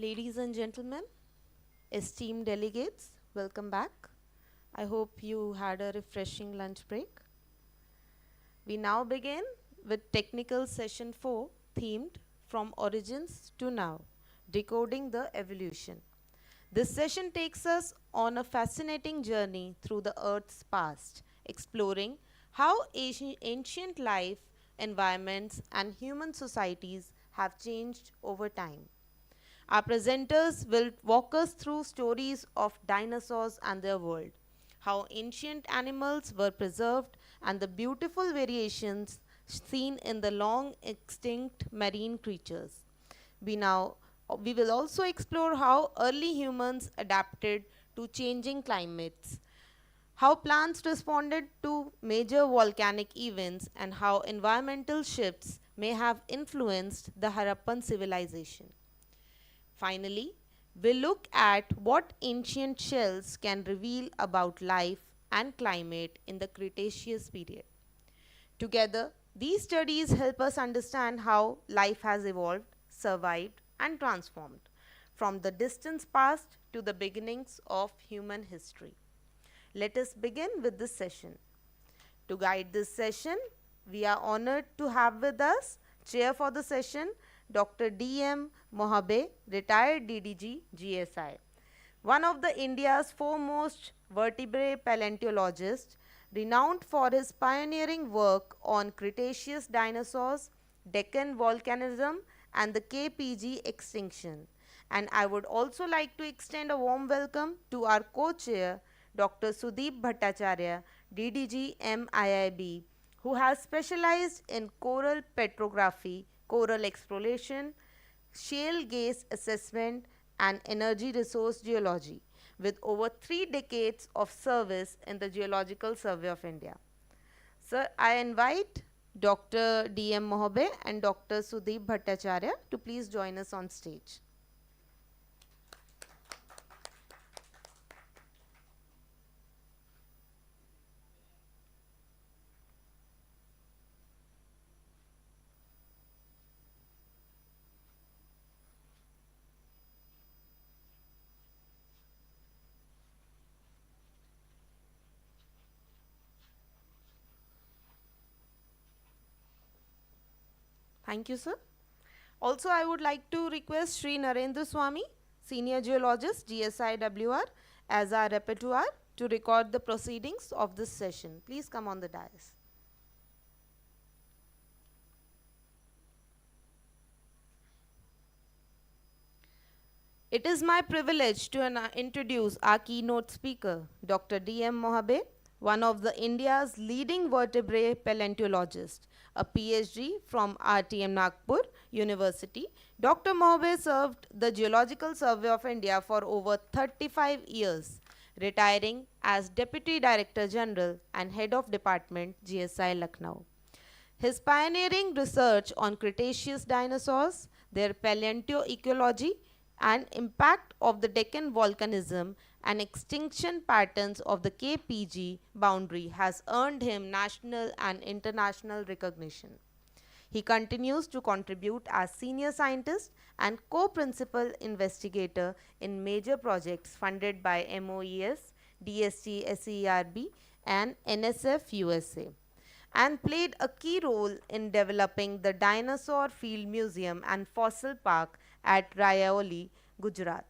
Ladies and gentlemen, esteemed delegates, welcome back. I hope you had a refreshing lunch break. We now begin with technical session 4 themed From Origins to Now, Decoding the Evolution. This session takes us on a fascinating journey through the Earth's past, exploring how ancient life, environments, and human societies have changed over time. Our presenters will walk us through stories of dinosaurs and their world, how ancient animals were preserved, and the beautiful variations seen in the long extinct marine creatures. We will also explore how early humans adapted to changing climates, how plants responded to major volcanic events, and how environmental shifts may have influenced the Harappan civilization. Finally, we'll look at what ancient shells can reveal about life and climate in the Cretaceous period. Together, these studies help us understand how life has evolved, survived, and transformed from the distant past to the beginnings of human history. Let us begin with this session. To guide this session, we are honored to have with us Chair for the session, Dr. D.M. Mohabe, retired DDG, GSI, one of the India's foremost vertebrate paleontologists, renowned for his pioneering work on Cretaceous dinosaurs, Deccan volcanism, and the KPG extinction. And I would also like to extend a warm welcome to our co-chair, Dr. Sudeep Bhattacharya, DDG MIIB, who has specialized in coral petrography, coral exploration, shale gas assessment, and energy resource geology, with over 3 decades of service in the Geological Survey of India. Sir, I invite Dr. D.M. Mohabe and Dr. Sudeep Bhattacharya to please join us on stage. Thank you, sir. Also, I would like to request Sri Narendra Swami, Senior Geologist, GSIWR, as our repertoire to record the proceedings of this session. Please come on the dais. It is my privilege to introduce our keynote speaker, Dr. D.M. Mohabe, one of the India's leading vertebrate paleontologists, a PhD from RTM Nagpur University. Dr. Mohabe served the Geological Survey of India for over 35 years, retiring as Deputy Director General and Head of Department, GSI Lucknow. His pioneering research on Cretaceous dinosaurs, their paleontology, and impact of the Deccan volcanism and extinction patterns of the KPG boundary has earned him national and international recognition. He continues to contribute as senior scientist and co-principal investigator in major projects funded by MOES, DST SERB, and NSF USA, and played a key role in developing the Dinosaur Field Museum and Fossil Park at Rayoli, Gujarat.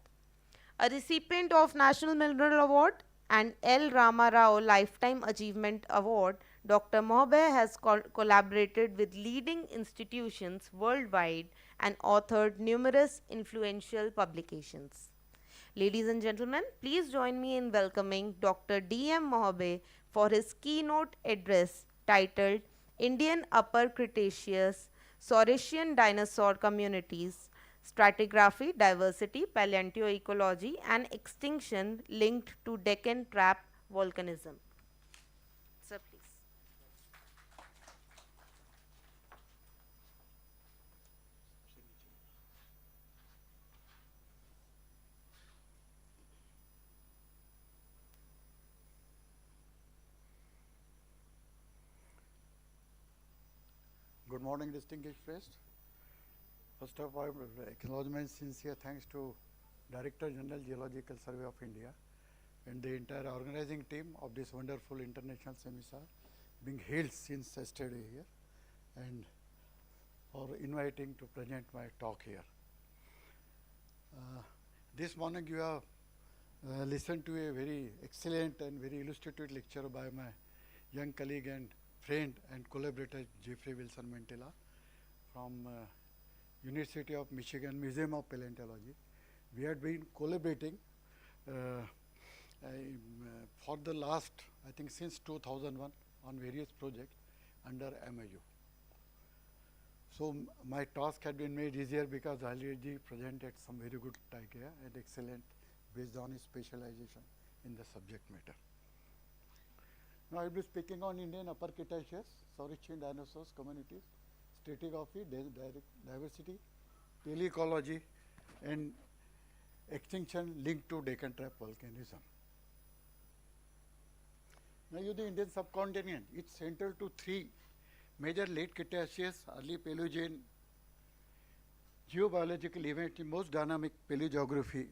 A recipient of National Mineral Award and L. Rama Rao Lifetime Achievement Award, Dr. Mohabe has collaborated with leading institutions worldwide and authored numerous influential publications. Ladies and gentlemen, please join me in welcoming Dr. D.M. Mohabe for his keynote address titled Indian Upper Cretaceous Saurian Dinosaur Communities, Stratigraphy, Diversity, Paleontology, and Extinction Linked to Deccan Trap Volcanism. Sir, please. Good morning, distinguished guests. First of all, acknowledgement, sincere thanks to Director General Geological Survey of India and the entire organizing team of this wonderful international seminar being held since yesterday here, and for inviting to present my talk here. This morning you have listened to a very excellent and very illustrative lecture by my young colleague and friend and collaborator Jeffrey Wilson Mantilla from University of Michigan Museum of Paleontology. We had been collaborating for the last, I think since 2001 on various projects under MIU. So my task had been made easier because Alirji presented some very good idea and excellent based on his specialization in the subject matter. Now I will be speaking on Indian Upper Cretaceous, Saurischian dinosaurs, communities, stratigraphy, diversity, paleoecology, and extinction linked to Deccan Trap volcanism. Now the Indian subcontinent, it's central to three major late Cretaceous, early Paleogene geobiological events in most dynamic paleogeography.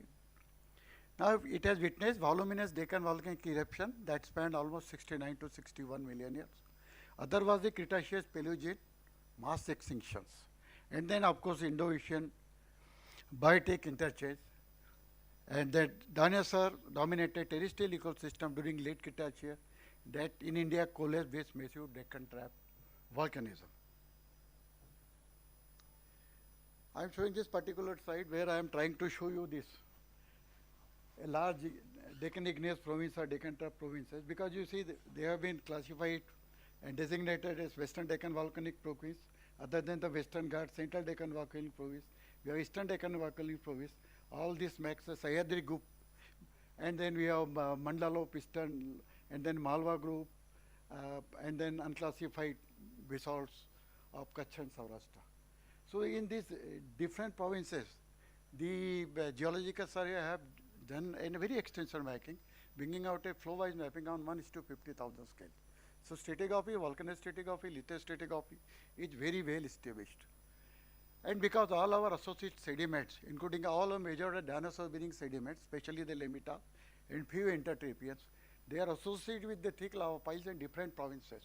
Now it has witnessed voluminous Deccan volcanic eruption that spanned almost 69 to 61 million years. Other was the Cretaceous Paleogene mass extinctions. And then of course Indo-Asian biotic interchange, and that dinosaur dominated terrestrial ecosystem during late Cretaceous that in India collapsed with massive Deccan Trap volcanism. I am showing this particular slide where I am trying to show you this a large Deccan igneous province or Deccan Trap provinces, because you see they have been classified and designated as Western Deccan volcanic province. Other than the Western Ghats, Central Deccan volcanic province, we have Eastern Deccan volcanic province. All this makes a Sahyadri group, and then we have Mandalo, Piston, and then Malwa group, and then unclassified basalts of Kutch and Saurashtra. So in these different provinces, the geological survey have done a very extensive mapping, bringing out a flow-wise mapping on 1:50,000 scale. So stratigraphy, volcanostratigraphy, lithostratigraphy is very well established. And because all our associated sediments, including all our major dinosaur-bearing sediments, especially the lemita and few intertrapians, they are associated with the thick lava piles in different provinces.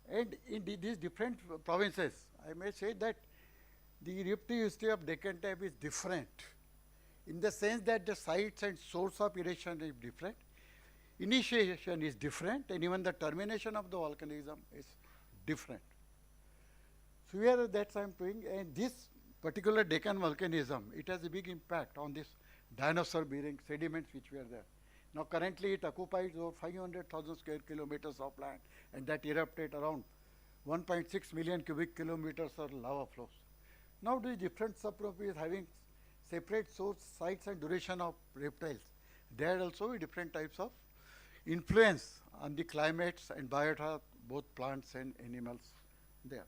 And in these different provinces, I may say that the eruptive history of Deccan Trap is different, in the sense that the sites and source of erosion is different, initiation is different, and even the termination of the volcanism is different. So here that's I am doing, and this particular Deccan volcanism, it has a big impact on this dinosaur-bearing sediments which were there. Now currently it occupies over 500,000 square kilometers of land, and that erupted around 1.6 million cubic kilometers of lava flows. Now these different subtropics having separate source, sites and duration of reptiles, there are also different types of influence on the climates and biota, both plants and animals there.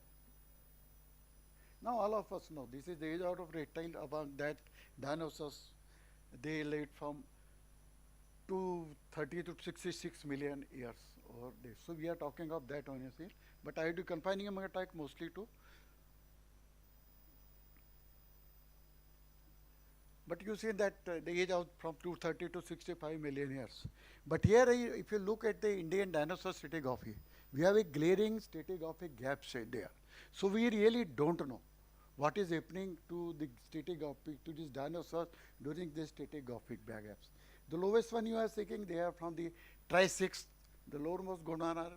Now all of us know this is the age out of reptile. About that, dinosaurs, they lived from 230 to 66 million years over this. So we are talking of that honestly, but I will be confining my talk mostly to. But you see that the age out from 230 to 65 million years. But here, if you look at the Indian dinosaur stratigraphy, we have a glaring stratigraphic gap there. So we really don't know what is happening to the stratigraphic, to these dinosaurs during this stratigraphic gaps. The lowest one you are seeing, they are from the Triassics, the lowermost Gondwana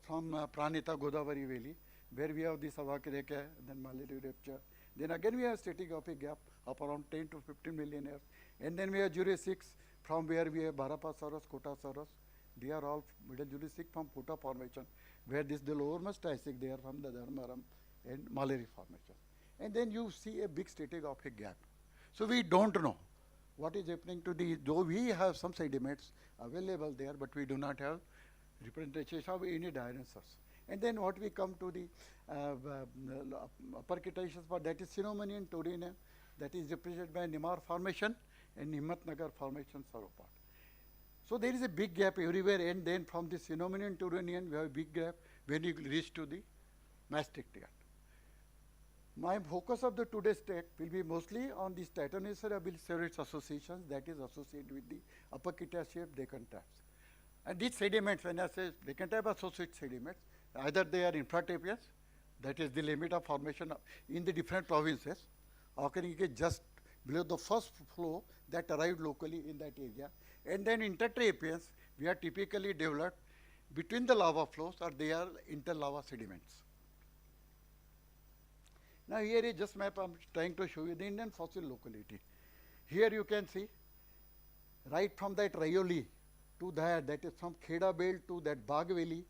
from Pranita Godavari Valley, where we have the Savakireka, then Maliri rupture. Then again we have stratigraphic gap of around 10 to 15 million years. And then we have Jurassics, from where we have Barapasaurus, Kotasaurus. They are all Middle Jurassic from Puta formation, where this the lowermost Triassic, they are from the Dharmaram and Maliri formation. And then you see a big stratigraphic gap. So we don't know what is happening to the, though we have some sediments available there, but we do not have representation of any dinosaurs. And then what we come to the Upper Cretaceous part, that is Cenomanian Taurina, that is represented by Nimar formation and Himmatnagar formation Sauropod. So there is a big gap everywhere, and then from the Cenomanian Taurinian we have a big gap when you reach to the Maastrichtian. My focus of the today's talk will be mostly on the Titanosaurus associations that is associated with the upper Cretaceous Deccan traps. And these sediments, when I say Deccan trap associated sediments, either they are infratapious, that is the limit of formation in the different provinces, occurring just below the first flow that arrived locally in that area. And then intertrapians, we are typically developed between the lava flows or they are interlava sediments. Now here is just map I am trying to show you the Indian fossil locality. Here you can see right from that Rayoli to that is from Kheda Belt to that Bagh Valley,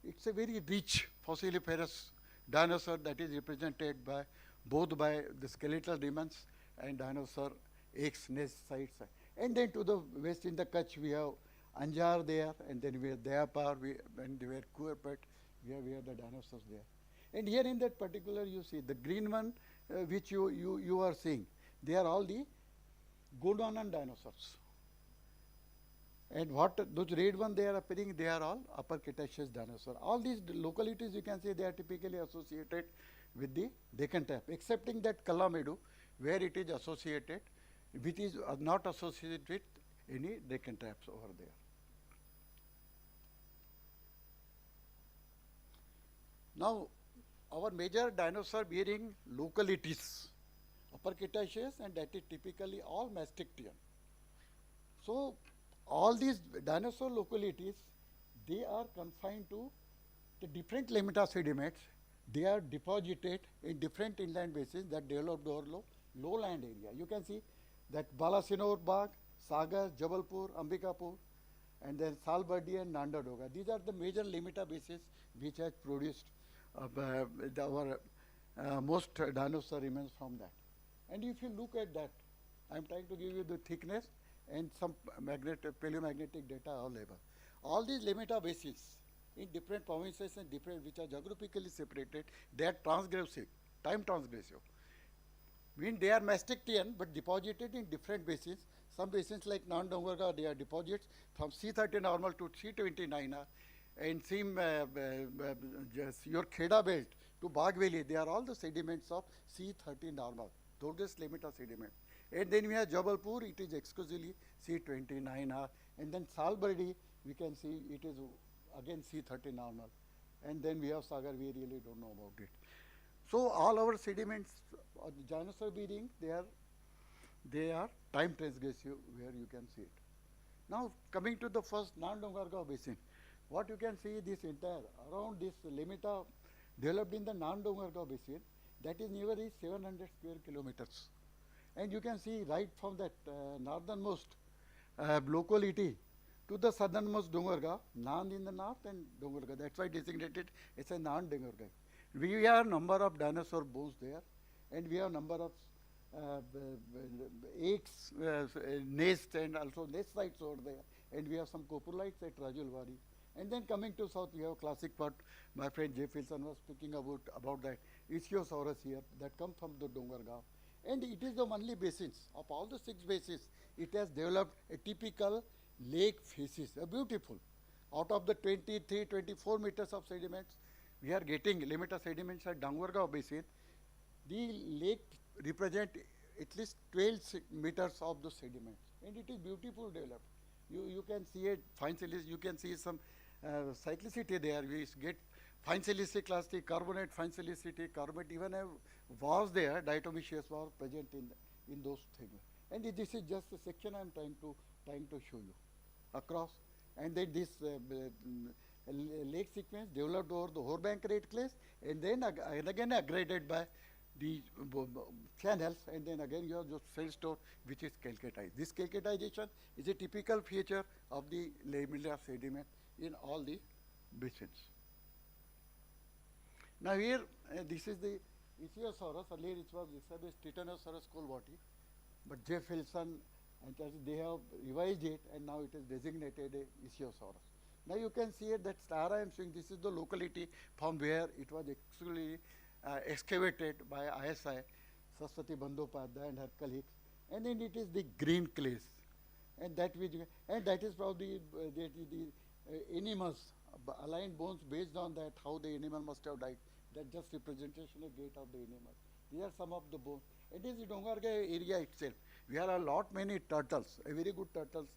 it's a very rich fossiliferous dinosaur that is represented by both by the skeletal remains and dinosaur eggs, nest sites. And then to the west in the Kutch we have Anjar there, and then we have Dayapar, and we have Kuerpet, we have the dinosaurs there. And here in that particular you see the green one which you are seeing, they are all the Gondwanan dinosaurs. And what those red ones they are appearing, they are all upper Cretaceous dinosaurs. All these localities you can see they are typically associated with the Deccan trap, excepting that Kalamedu where it is associated, which is not associated with any Deccan traps over there. Now, our major dinosaur bearing localities, upper Cretaceous, and that is typically all Maastrichtian. So, all these dinosaur localities, they are confined to the different limita sediments. They are deposited in different inland basins that developed over lowland area. You can see that Balasinor Bagh, Sagar, Jabalpur, Ambikapur, and then Salbardi and Nandadoga. These are the major limita bases which has produced our most dinosaur remains from that. And if you look at that, I am trying to give you the thickness and some paleomagnetic data available. All these limita bases in different provinces and different which are geographically separated, they are transgressive, time transgressive. Mean they are Maastrichtian but deposited in different basins. Some basins like Nandongarga, they are deposits from C30 normal to C29R, and same your Kheda belt to Bagh Valley, they are all the sediments of C30 normal, those limita sediment. And then we have Jabalpur, it is exclusively C29R, and then Salbardi, we can see it is again C30 normal, and then we have Sagar, we really don't know about it. So all our sediments, the dinosaur bearing, they are time transgressive where you can see it. Now coming to the first Nandongargaon basin, what you can see this entire around this limita developed in the Nandongargaon basin, that is nearly 700 square kilometers. And you can see right from that northernmost locality to the southernmost Dongarga, Nand in the north and Dongarga. That's why designated it's a Nand Dongarga. We have number of dinosaur bones there, and we have number of eggs, nest, and also nest sites over there. And we have some coprolites at Rajulwadi. And then coming to south, we have classic what my friend J. Filson was speaking about that Ichthyosaurus here that come from the Dongargaon. And it is the only basins. Of all the 6 basins, it has developed a typical lake facies, beautiful. Out of the 23, 24 meters of sediments, we are getting limita sediments at Dongargaon basin. The lake represent at least 12 meters of the sediments, and it is beautiful developed. You can see a fine silicity, you can see some cyclicity there. We get fine silicity clastic, carbonate, fine silicity, carbonate, even a was there, diatomaceous was present in those things. And this is just a section I am trying to show you across. And then this lake sequence developed over the Horbank red clays, and then again aggregated by the channels, and then again you have the sandstone which is calcatized. This calcatization is a typical feature of the laminar sediment in all the basins. Now here this is the Ichthyosaurus. Earlier it was established Titanosaurus colvati, but J. Filson and they have revised it, and now it is designated a Ichthyosaurus. Now you can see it, that star I am showing, this is the locality from where it was actually excavated by ISI, Saraswati Bandyopadhyay and her colleagues, and then it is the green clays, and that is probably the animals, aligned bones based on that, how the animal must have died. That just representation of gait of the animal. These are some of the bones. It is Dongarga area itself. We have a lot many turtles, a very good turtles,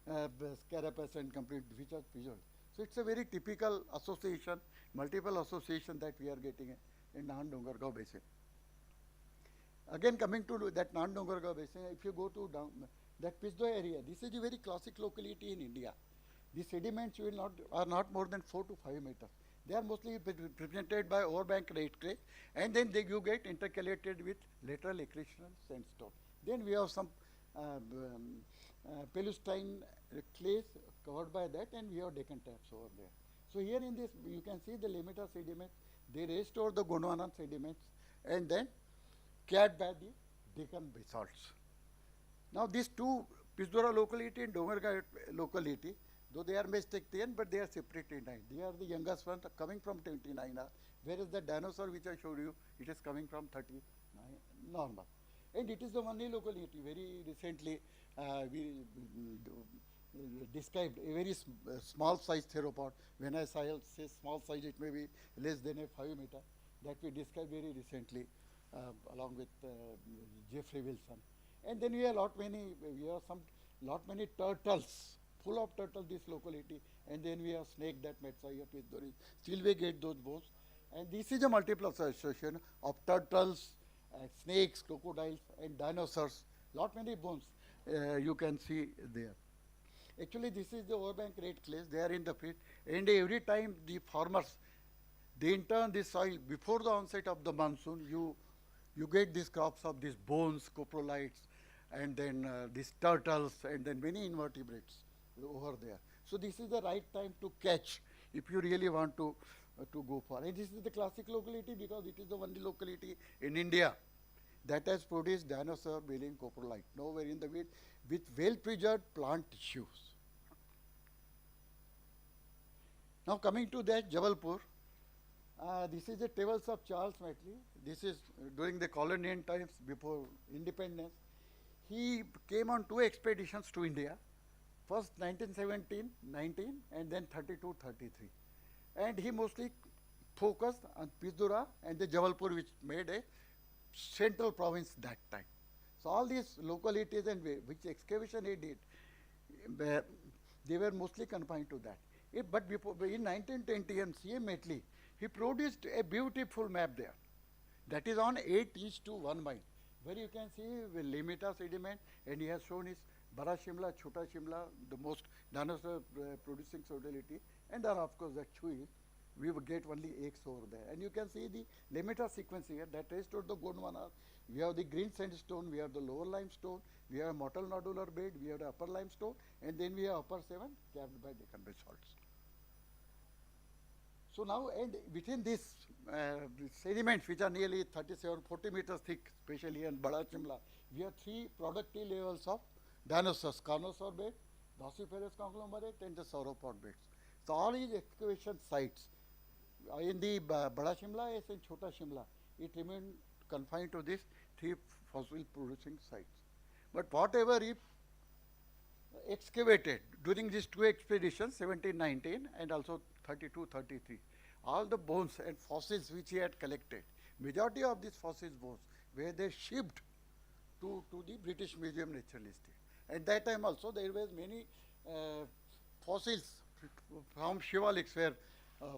Scarapace and complete, which are visual. So it's a very typical association, multiple association that we are getting in Nahan-Dongargaon basin. Again, coming to that Nahan-Dongargaon basin, if you go to that Pisdo area, this is a very classic locality in India. The sediments are not more than 4 to 5 meters. They are mostly presented by overbank red clay, and then you get intercalated with lateral accretion sandstone. Then we have some Palestine clays covered by that, and we have Deccan taps over there. So here in this, you can see the limita sediments. They restore the Gondwana sediments, and then capped by the Deccan basalts. Now these two, Pisdora locality and Dongarga locality, though they are Meztectian, but they are separate in time. They are the youngest ones coming from 29, whereas the dinosaur which I showed you, it is coming from 39 normal. And it is the only locality. Very recently, we described a very small size theropod. When I say small size, it may be less than a 5 meter. That we described very recently, along with Jeffrey Wilson. And then we have lot many turtles, full of turtles this locality. And then we have snake that Metsaiya Pisdori. Still we get those bones. And this is a multiple association of turtles, snakes, crocodiles, and dinosaurs. Lot many bones you can see there. Actually, this is the overbank red clays. They are in the pit, and every time the farmers they intern this soil before the onset of the monsoon, you get these crops of these bones, coprolites, and then these turtles, and then many invertebrates over there. So this is the right time to catch if you really want to go for. And this is the classic locality because it is the only locality in India that has produced dinosaur bearing coprolite, nowhere in the world, with well-preserved plant tissues. Now coming to that Jabalpur, this is the tables of Charles Matley. This is during the colonial times before independence. He came on 2 expeditions to India, first 1917-19 and then 32-33. And he mostly focused on Pisdura and the Jabalpur, which made a central province that time. So all these localities and which excavation he did, they were mostly confined to that. But before, in 1920, C.M. Matley, he produced a beautiful map there. That is on 8:1 mile, where you can see the limita sediment, and he has shown his Bara Shimla, Chota Shimla, the most dinosaur producing locality, and then of course that Chui, we will get only eggs over there. And you can see the limita sequence here that restored the Gondwana. We have the green sandstone, we have the lower limestone, we have mottle nodular bed, we have the upper limestone, and then we have upper 7 capped by Deccan basalts. So now, and within this sediments, which are nearly 37-40 meters thick, especially in Bada Shimla, we have 3 productive levels of dinosaurs: Carnosaur bed, Dasyphares conglomerate, and the sauropod beds. So all these excavation sites in the Bada Shimla and Chota Shimla, it remained confined to these 3 fossil producing sites. But whatever he excavated during these 2 expeditions, 17-19 and also 32-33, all the bones and fossils which he had collected, majority of these fossils bones were they shipped to the British Museum Naturalistic. At that time also there was many fossils from Shivaliks where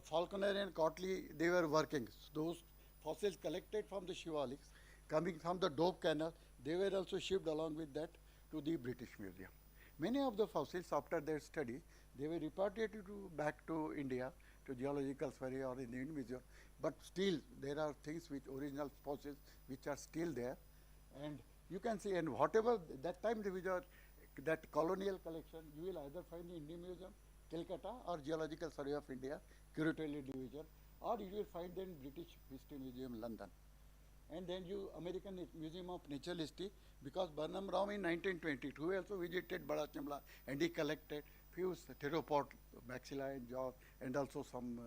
Falconer and Cotley, they were working. So those fossils collected from the Shivaliks coming from the Dobe Canal, they were also shipped along with that to the British Museum. Many of the fossils after their study, they were repatriated back to India, to Geological Survey or in the Indian Museum, but still there are things which original fossils which are still there. And you can see, and whatever that time that colonial collection, you will either find in Indian Museum, Calcutta, or Geological Survey of India, Curatorial Division, or you will find in British History Museum, London. And then you American Museum of Natural History, because Barnum Rao in 1922 also visited Bada Shimla and he collected few theropod maxilla and jaws and also some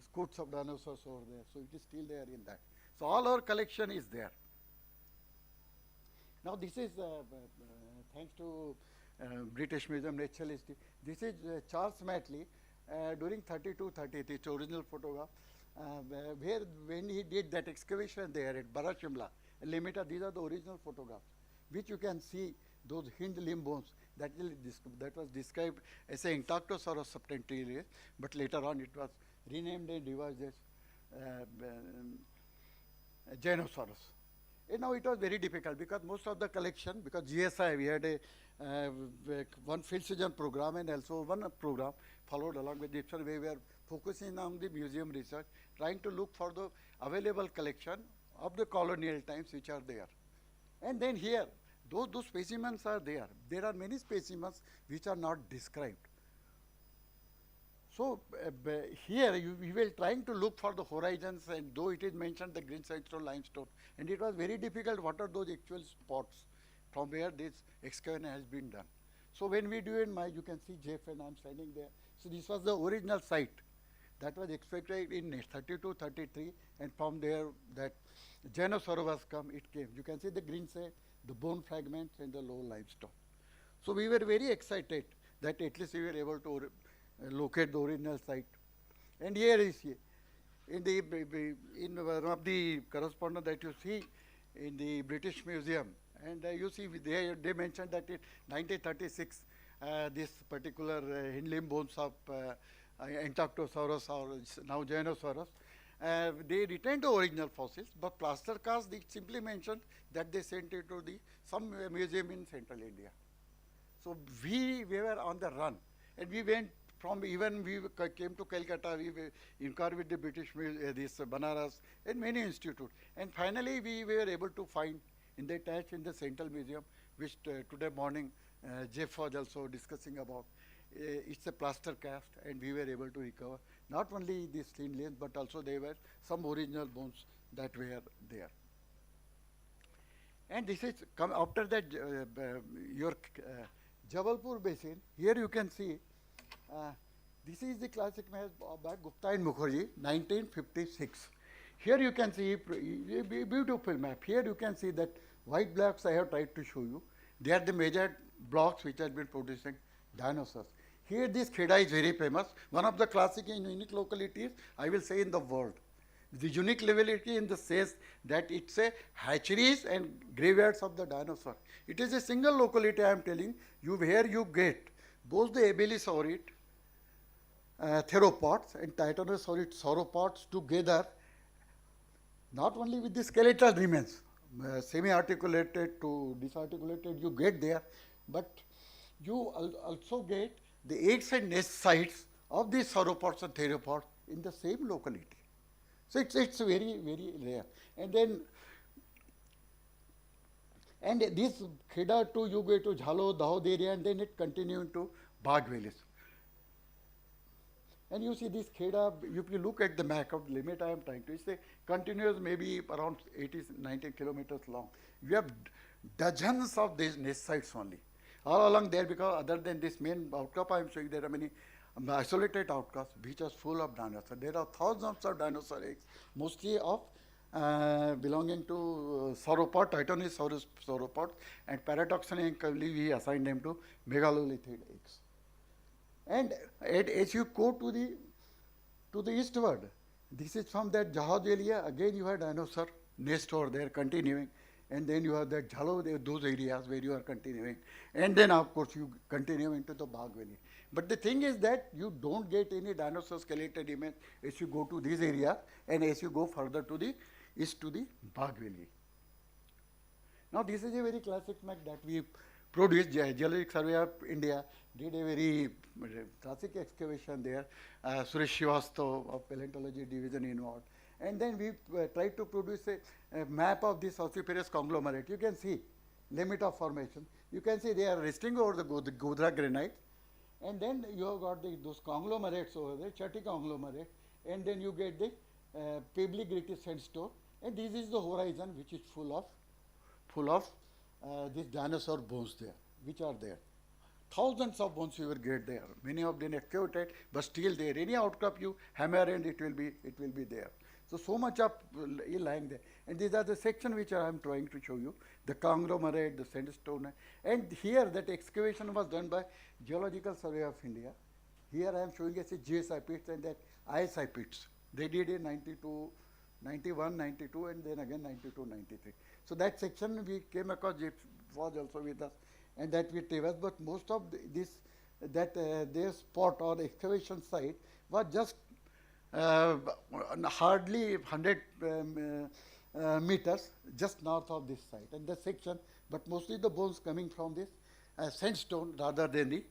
scutes of dinosaurs over there. So it is still there in that. So all our collection is there. Now this is thanks to British Museum Natural History. This is Charles Matley during 32-33, it's original photograph. where when he did that excavation there at Barashimla, Limita, these are the original photographs, which you can see those hind limb bones that was described as a Intactosaurus subtentorius, but later on it was renamed and revised as Ganosaurus. And now it was very difficult because most of the collection, because GSI, we had a one field season program and also one program followed along with it. So we were focusing on the museum research, trying to look for the available collection of the colonial times which are there. And then here, those specimens are there. There are many specimens which are not described. So here we were trying to look for the horizons, and though it is mentioned the green sandstone, limestone, and it was very difficult what are those actual spots from where this excavation has been done. So when we do in you can see Jeff and I'm standing there. So this was the original site that was expected in 32, 33, and from there that Ganosaurus come, it came. You can see the green sand, the bone fragments and the low limestone. So we were very excited that at least we were able to locate the original site. And here is in one of the correspondence that you see in the British Museum, and you see they mentioned that in 1936 this particular hind limb bones of Intactosaurus or now Ganosaurus, they retained the original fossils, but plaster cast they simply mentioned that they sent it to some museum in central India. So we were on the run, and we went from we came to Calcutta, we inquired with the British this Banaras and many institutes, and finally we were able to find in the attached in the Central Museum, which today morning Jeff was also discussing about. It's a plaster cast, and we were able to recover not only these thin limbs, but also there were some original bones that were there. And this is after that your Jabalpur basin. Here you can see this is the classic map by Gupta and Mukherjee, 1956. Here you can see a beautiful map. Here you can see that white blocks I have tried to show you. They are the major blocks which have been producing dinosaurs. Here this Kheda is very famous, one of the classic and unique localities I will say in the world. The unique locality in the sense that it's a hatcheries and graveyards of the dinosaur. It is a single locality I am telling you where you get both the abelisaurid theropods and titanosaurid sauropods together, not only with the skeletal remains, semi-articulated to disarticulated you get there, but you also get the eggs and nest sites of these sauropods and theropods in the same locality. So it's very, very rare. And then, and this Kheda to you go to Jhalo, Dahod area, and then it continues to Bagh valleys. And you see this Kheda, if you look at the map of the limit I am trying to, it's a continuous maybe around 80, 90 kilometers long. You have dozens of these nest sites only. All along there, because other than this main outcrop I am showing, there are many isolated outcasts which are full of dinosaurs. There are thousands of dinosaur eggs, mostly of belonging to sauropod, Titanosaurus sauropod, and paradoxically we assign them to megalolithid eggs. And as you go to the eastward, this is from that Jahaj area, again you have dinosaur nest over there continuing, and then you have that Jhalo, those areas where you are continuing, and then of course you continue into the Bagh Valley. But the thing is that you don't get any dinosaur skeletal image as you go to these areas and as you go further to the east to the Bagh Valley. Now this is a very classic map that we produced. Geological Survey of India did a very classic excavation there. Suresh Srivastava of Paleontology Division involved. And then we tried to produce a map of this ossiferous conglomerate. You can see limit of formation. You can see they are resting over the Godhra granite. And then you have got those conglomerates over there, Chatti conglomerate. And then you get the pebbly gritty sandstone. And this is the horizon which is full of these dinosaur bones there, which are there. Thousands of bones you will get there. Many of them excavated, but still there. Any outcrop you hammer and it will be there. So much of lying there. And these are the sections which I am trying to show you, the conglomerate, the sandstone. And here that excavation was done by Geological Survey of India. Here I am showing as a GSI pits and that ISI pits. They did in 92, 91, 92, and then again 92, 93. So that section we came across, it was also with us, and that we traversed, but most of their spot or excavation site was just hardly 100 meters just north of this site and the section, but mostly the bones coming from this sandstone rather than the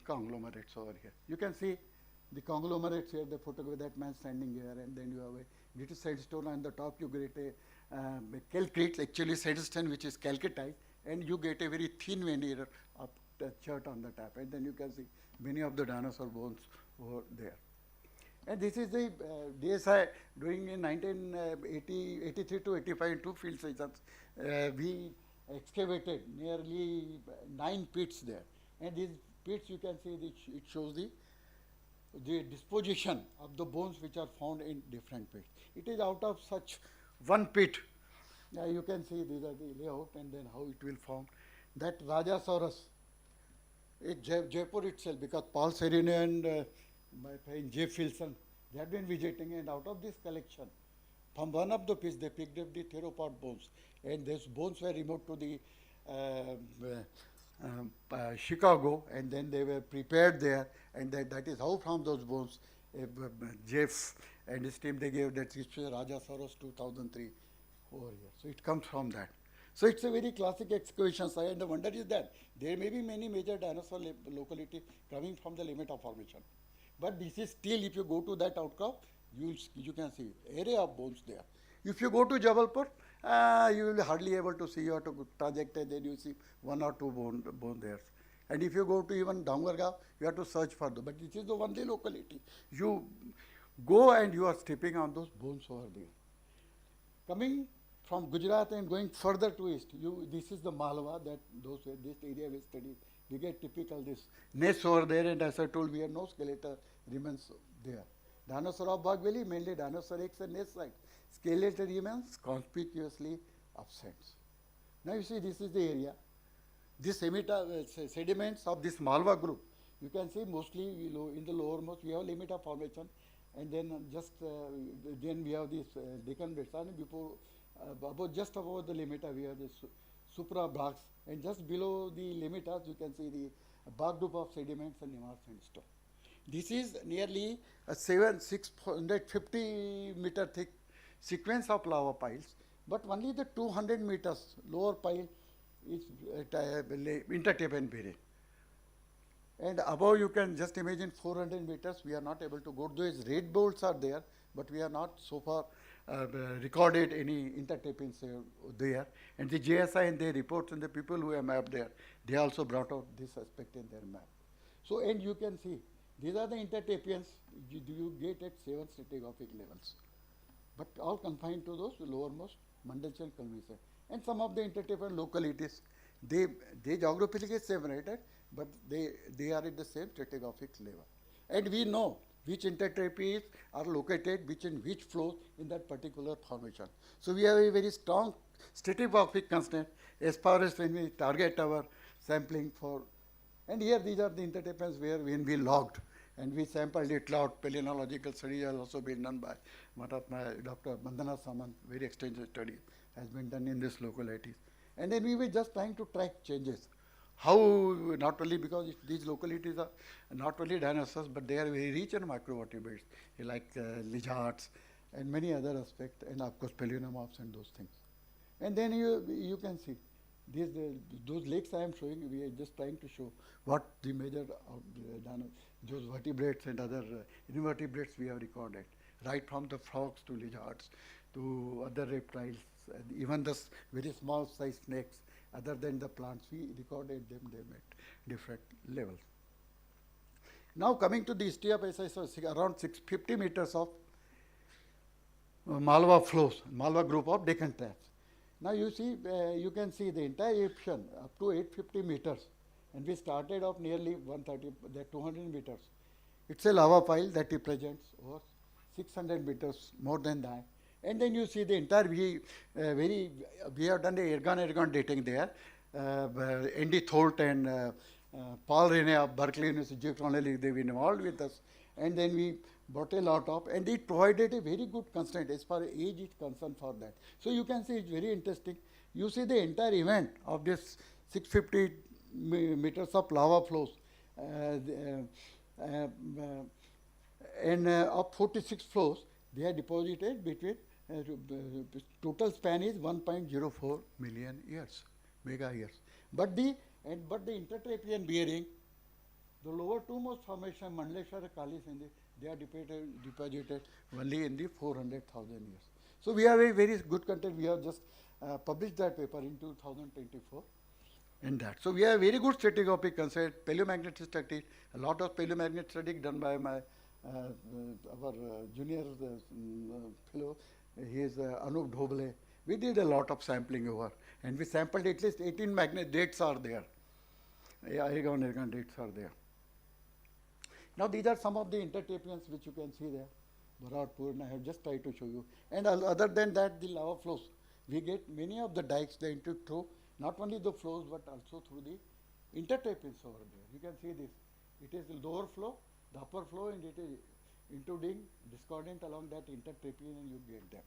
conglomerates over here. You can see the conglomerates here, the photograph, that man standing here, and then you have a little sandstone on the top. You get a calcrete, actually sandstone which is calcitite, and you get a very thin veneer of chert on the top, and then you can see many of the dinosaur bones over there. And this is the DSI doing in 1983 to 85 in 2 field sessions. We excavated nearly 9 pits there, and these pits you can see it shows the disposition of the bones which are found in different pits. It is out of such one pit. You can see these are the layout and then how it will form. That Rajasaurus, Jaipur itself, because Paul Serino and my friend J. Filson, they have been visiting, and out of this collection, from one of the pits, they picked up the theropod bones, and those bones were removed to the Chicago, and then they were prepared there, and that is how from those bones, Jeff and his team, they gave that Rajasaurus 2003 over here. So it comes from that. So it's a very classic excavation site, and the wonder is that there may be many major dinosaur locality coming from the limit of formation. But this is still, if you go to that outcrop, you can see area of bones there. If you go to Jabalpur, you will hardly able to see, you have to traject, and then you see 1 or 2 bone there. And if you go to even Dongargaon, you have to search further. But this is the only locality. You go and you are stepping on those bones over there. Coming from Gujarat and going further to east, this is the Malwa, this area we studied. We get typical this nests over there, and as I told, we have no skeletal remains there. Dinosaur of Bagh Valley, mainly dinosaur eggs and nest site. Skeletal remains conspicuously absent. Now you see, this is the area. This sediments of this Malwa group, you can see mostly in the lowermost we have limita formation, and then then we have this Deccan Basin, and before just above the limita we have this supra blocks, and just below the limitas you can see the Bagh group of sediments and Nimar sandstone. This is nearly a 650 meter thick sequence of lava piles, but only the 200 meters lower pile is intertape and buried. And above you can just imagine 400 meters, we are not able to go. Those red bolts are there, but we are not so far recorded any intertapings there. And the JSI and their reports and the people who have mapped there, they also brought out this aspect in their map. So, and you can see, these are the intertapians you get at 7 stratigraphic levels, but all confined to those lowermost Mandelstam culmination. And some of the intertapian localities, they geographically separated, but they are at the same stratigraphic level. And we know which intertapies are located which flows in that particular formation. So we have a very strong stratigraphic constraint as far as when we target our sampling for. And here these are the intertapians where when we logged and we sampled it out. Palynological study has also been done by one of my Dr. Bandana Saman, very extensive study has been done in these localities. And then we were just trying to track changes. How, not only because these localities are not only dinosaurs, but they are very rich in microvertebrates, like lizards and many other aspects, and of course paleonomorphs and those things. And then you can see those lakes I am showing, we are just trying to show what the major those vertebrates and other invertebrates we have recorded, right from the frogs to lizards to other reptiles, and even the very small size snakes. Other than the plants, we recorded them at different levels. Now coming to the history of around 650 meters of Malwa flows, Malwa group of Deccan traps. Now you see, you can see the entire eruption up to 850 meters, and we started off nearly 200 meters. It's a lava pile that represents over 600 meters, more than that. And then you see the entire, we have done the ergon dating there. Andy Tholt and Paul Rene of Berkeley University, Geochronology, they've been involved with us. and then we brought a lot of, and it provided a very good constraint as far as age is concerned for that. So you can see it's very interesting. You see the entire event of this 650 meters of lava flows, and of 46 flows, they are deposited between, total span is 1.04 million years, mega years. But the intertrapean bearing, the lower two most formation, Mandleshwar and Kali Sindhi, they are deposited only in the 400,000 years. So we have a very good content. We have just published that paper in 2024 in that. So we have very good stratigraphic concept, paleomagnetic study, a lot of paleomagnetic study done by my our junior fellow. He is Anup Dhobale. We did a lot of sampling over, and we sampled at least 18 magnet dates are there. Aragon dates are there. Now these are some of the intertapians which you can see there. Bharatpur, and I have just tried to show you. And other than that, the lava flows. We get many of the dikes they through not only the flows but also through the intertapians over there. You can see this. It is the lower flow, the upper flow, and it is intruding, discordant along that intertapian, and you get them.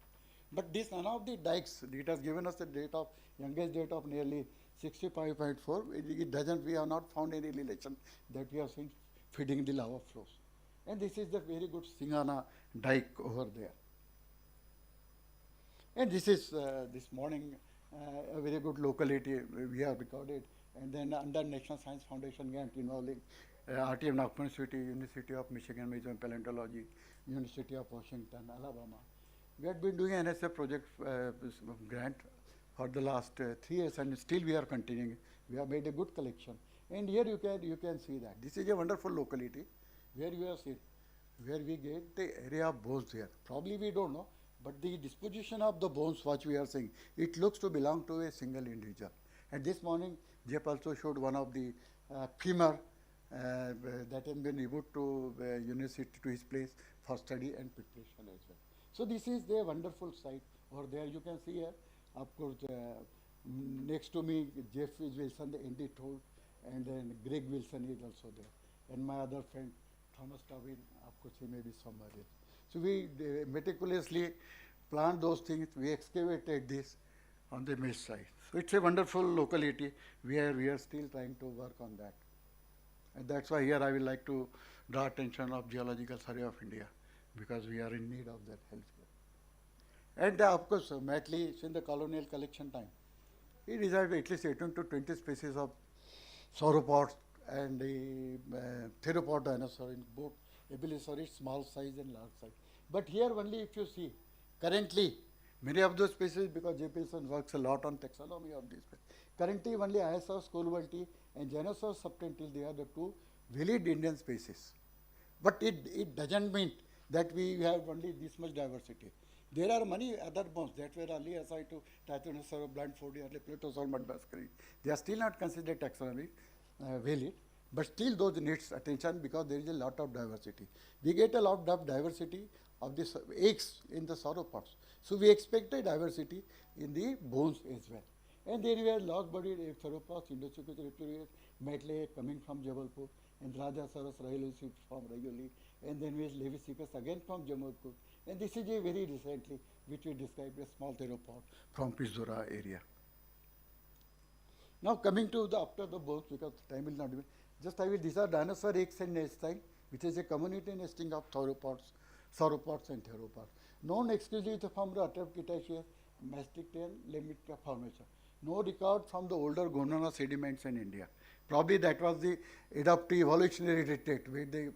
But this none of the dikes, it has given us the date of youngest date of nearly 65.4. It doesn't. We have not found any relation that we have seen feeding the lava flows. And this is the very good Singhana dike over there. And this is this morning a very good locality we have recorded. And then under National Science Foundation grant involving RTM Nagpur University, University of Michigan Museum of Paleontology, University of Washington, Alabama. We had been doing NSF project grant for the last 3 years, and still we are continuing. We have made a good collection. And here you can see that. This is a wonderful locality where you have seen, where we get the area of bones there. Probably we don't know, but the disposition of the bones, what we are seeing, it looks to belong to a single individual. And this morning, Jeff also showed one of the femur that has been removed to university to his place for study and preparation as well. So this is the wonderful site over there. You can see here, of course, next to me, Jeff Wilson, the ND told, and then Greg Wilson is also there. And my other friend, Thomas Tobin, of course, he may be somewhere else. So we meticulously planned those things. We excavated this on the mesh side. So it's a wonderful locality. We are still trying to work on that. And that's why here I would like to draw attention of Geological Survey of India, because we are in need of that help here. And of course, Matley, since the colonial collection time, he reserved at least 18 to 20 species of sauropods and the theropod dinosaur in both Epilosaurus, small size and large size. But here only if you see, currently, many of those species, because J. Pilson works a lot on taxonomy of these species. Currently only Iasaurus columnati and Ganosaurus subtentil, they are the two valid Indian species. But it doesn't mean that we have only this much diversity. There are many other bones that were earlier assigned to Titanosaurus, Bluntfordy, early Pletosaurus, Mudmascary. They are still not considered taxonomy valid, but still those needs attention because there is a lot of diversity. We get a lot of diversity of the eggs in the sauropods. So we expect a diversity in the bones as well. And then we have large-bodied sauropods, Indosuchus Matley coming from Jabalpur, and Rajasaurus rhyolacus from Rayoli, and then we have Levisicus again from Jamalpur. And this is a very recently, which we described as small theropod from Pizzora area. Now coming to the after the bones, because time will not be, just I will, these are dinosaur eggs and nesting, which is a community nesting of sauropods and theropods. Known exclusively from the Atap Cretaceous, Maastrichtian Limita formation. No record from the older Gondwana sediments in India. Probably that was the adaptive evolutionary retreat where they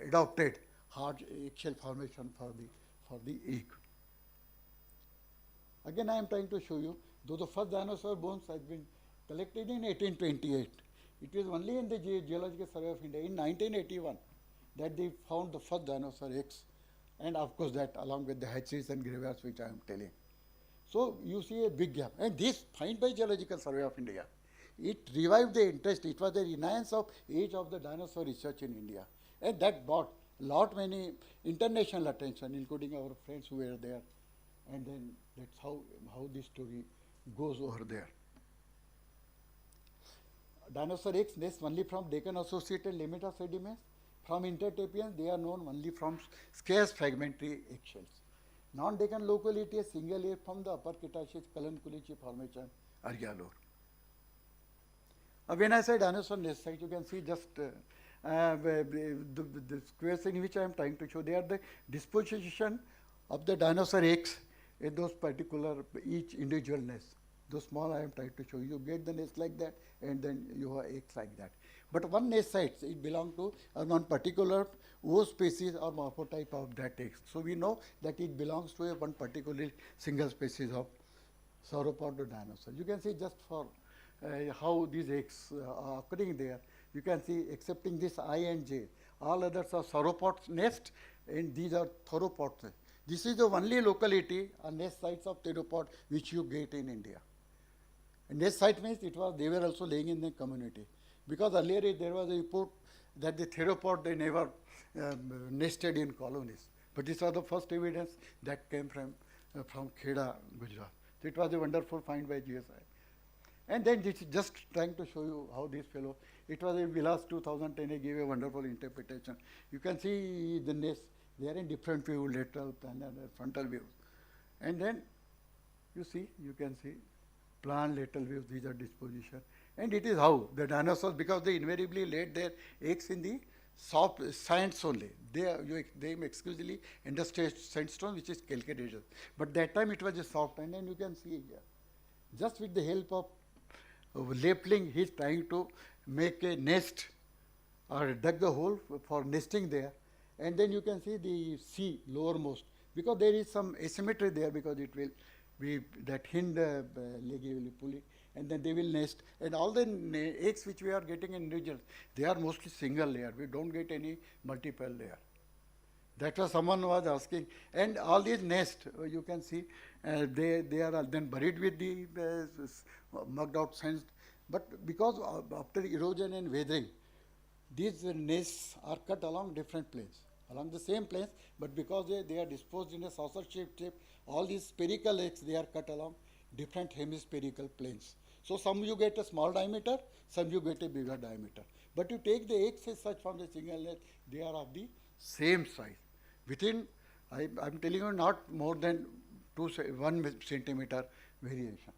adopted hard eggshell formation for the egg. Again, I am trying to show you, though the first dinosaur bones has been collected in 1828. It was only in the Geological Survey of India in 1981 that they found the first dinosaur eggs, and of course that along with the hatcheries and graveyards which I am telling. So you see a big gap, and this find by Geological Survey of India, it revived the interest. It was the renaissance of age of the dinosaur research in India, and that brought many international attention, including our friends who were there, and then that's how this story goes over there. Dinosaur eggs nest only from Deccan associated limita sediments, From intertapians, they are known only from scarce fragmentary eggshells. Non-Deccan locality, a single egg from the Upper Cretaceous Kalankulichi Formation, Argyalore. When I say dinosaur nest site, you can see just the squares in which I am trying to show. They are the disposition of the dinosaur eggs in those particular, each individual nest. Those small I am trying to show. You get the nest like that, and then you have eggs like that. But one nest site, it belongs to one particular O species or morphotype of that egg. So we know that it belongs to one particular single species of sauropod or dinosaur. You can see just for how these eggs are occurring there. You can see, excepting this I and J, all others are sauropod nest, and these are theropods. This is the only locality or nest sites of theropod which you get in India. And nest site means they were also laying in the community. Because earlier there was a report that the theropod, they never nested in colonies. But this was the first evidence that came from Kheda, Gujarat. So it was a wonderful find by GSI. And then this is just trying to show you how this fellow, it was in Vilas 2010, he gave a wonderful interpretation. You can see the nest, they are in different view, lateral, planar, frontal views. And then you see, you can see plan, lateral views, these are disposition. And it is how the dinosaurs, because they invariably laid their eggs in the soft sands only. They exclusively in the sandstone, which is calcareous. But that time it was a soft, and then you can see here, just with the help of labeling, he is trying to make a nest or dug the hole for nesting there. And then you can see the C lowermost, because there is some asymmetry there, because it will be that hind leggy will pull it, and then they will nest. And all the eggs which we are getting in individuals, they are mostly single layer. We don't get any multiple layer. That was someone was asking. And all these nests, you can see, they are then buried with the mucked out sands. But because after erosion and weathering, these nests are cut along different planes, along the same planes, but because they are disposed in a saucer-shaped shape, all these spherical eggs, they are cut along different hemispherical planes. So some you get a small diameter, some you get a bigger diameter. But you take the eggs as such from the single nest, they are of the same size. Within, I'm telling you, not more than 1 centimeter variation.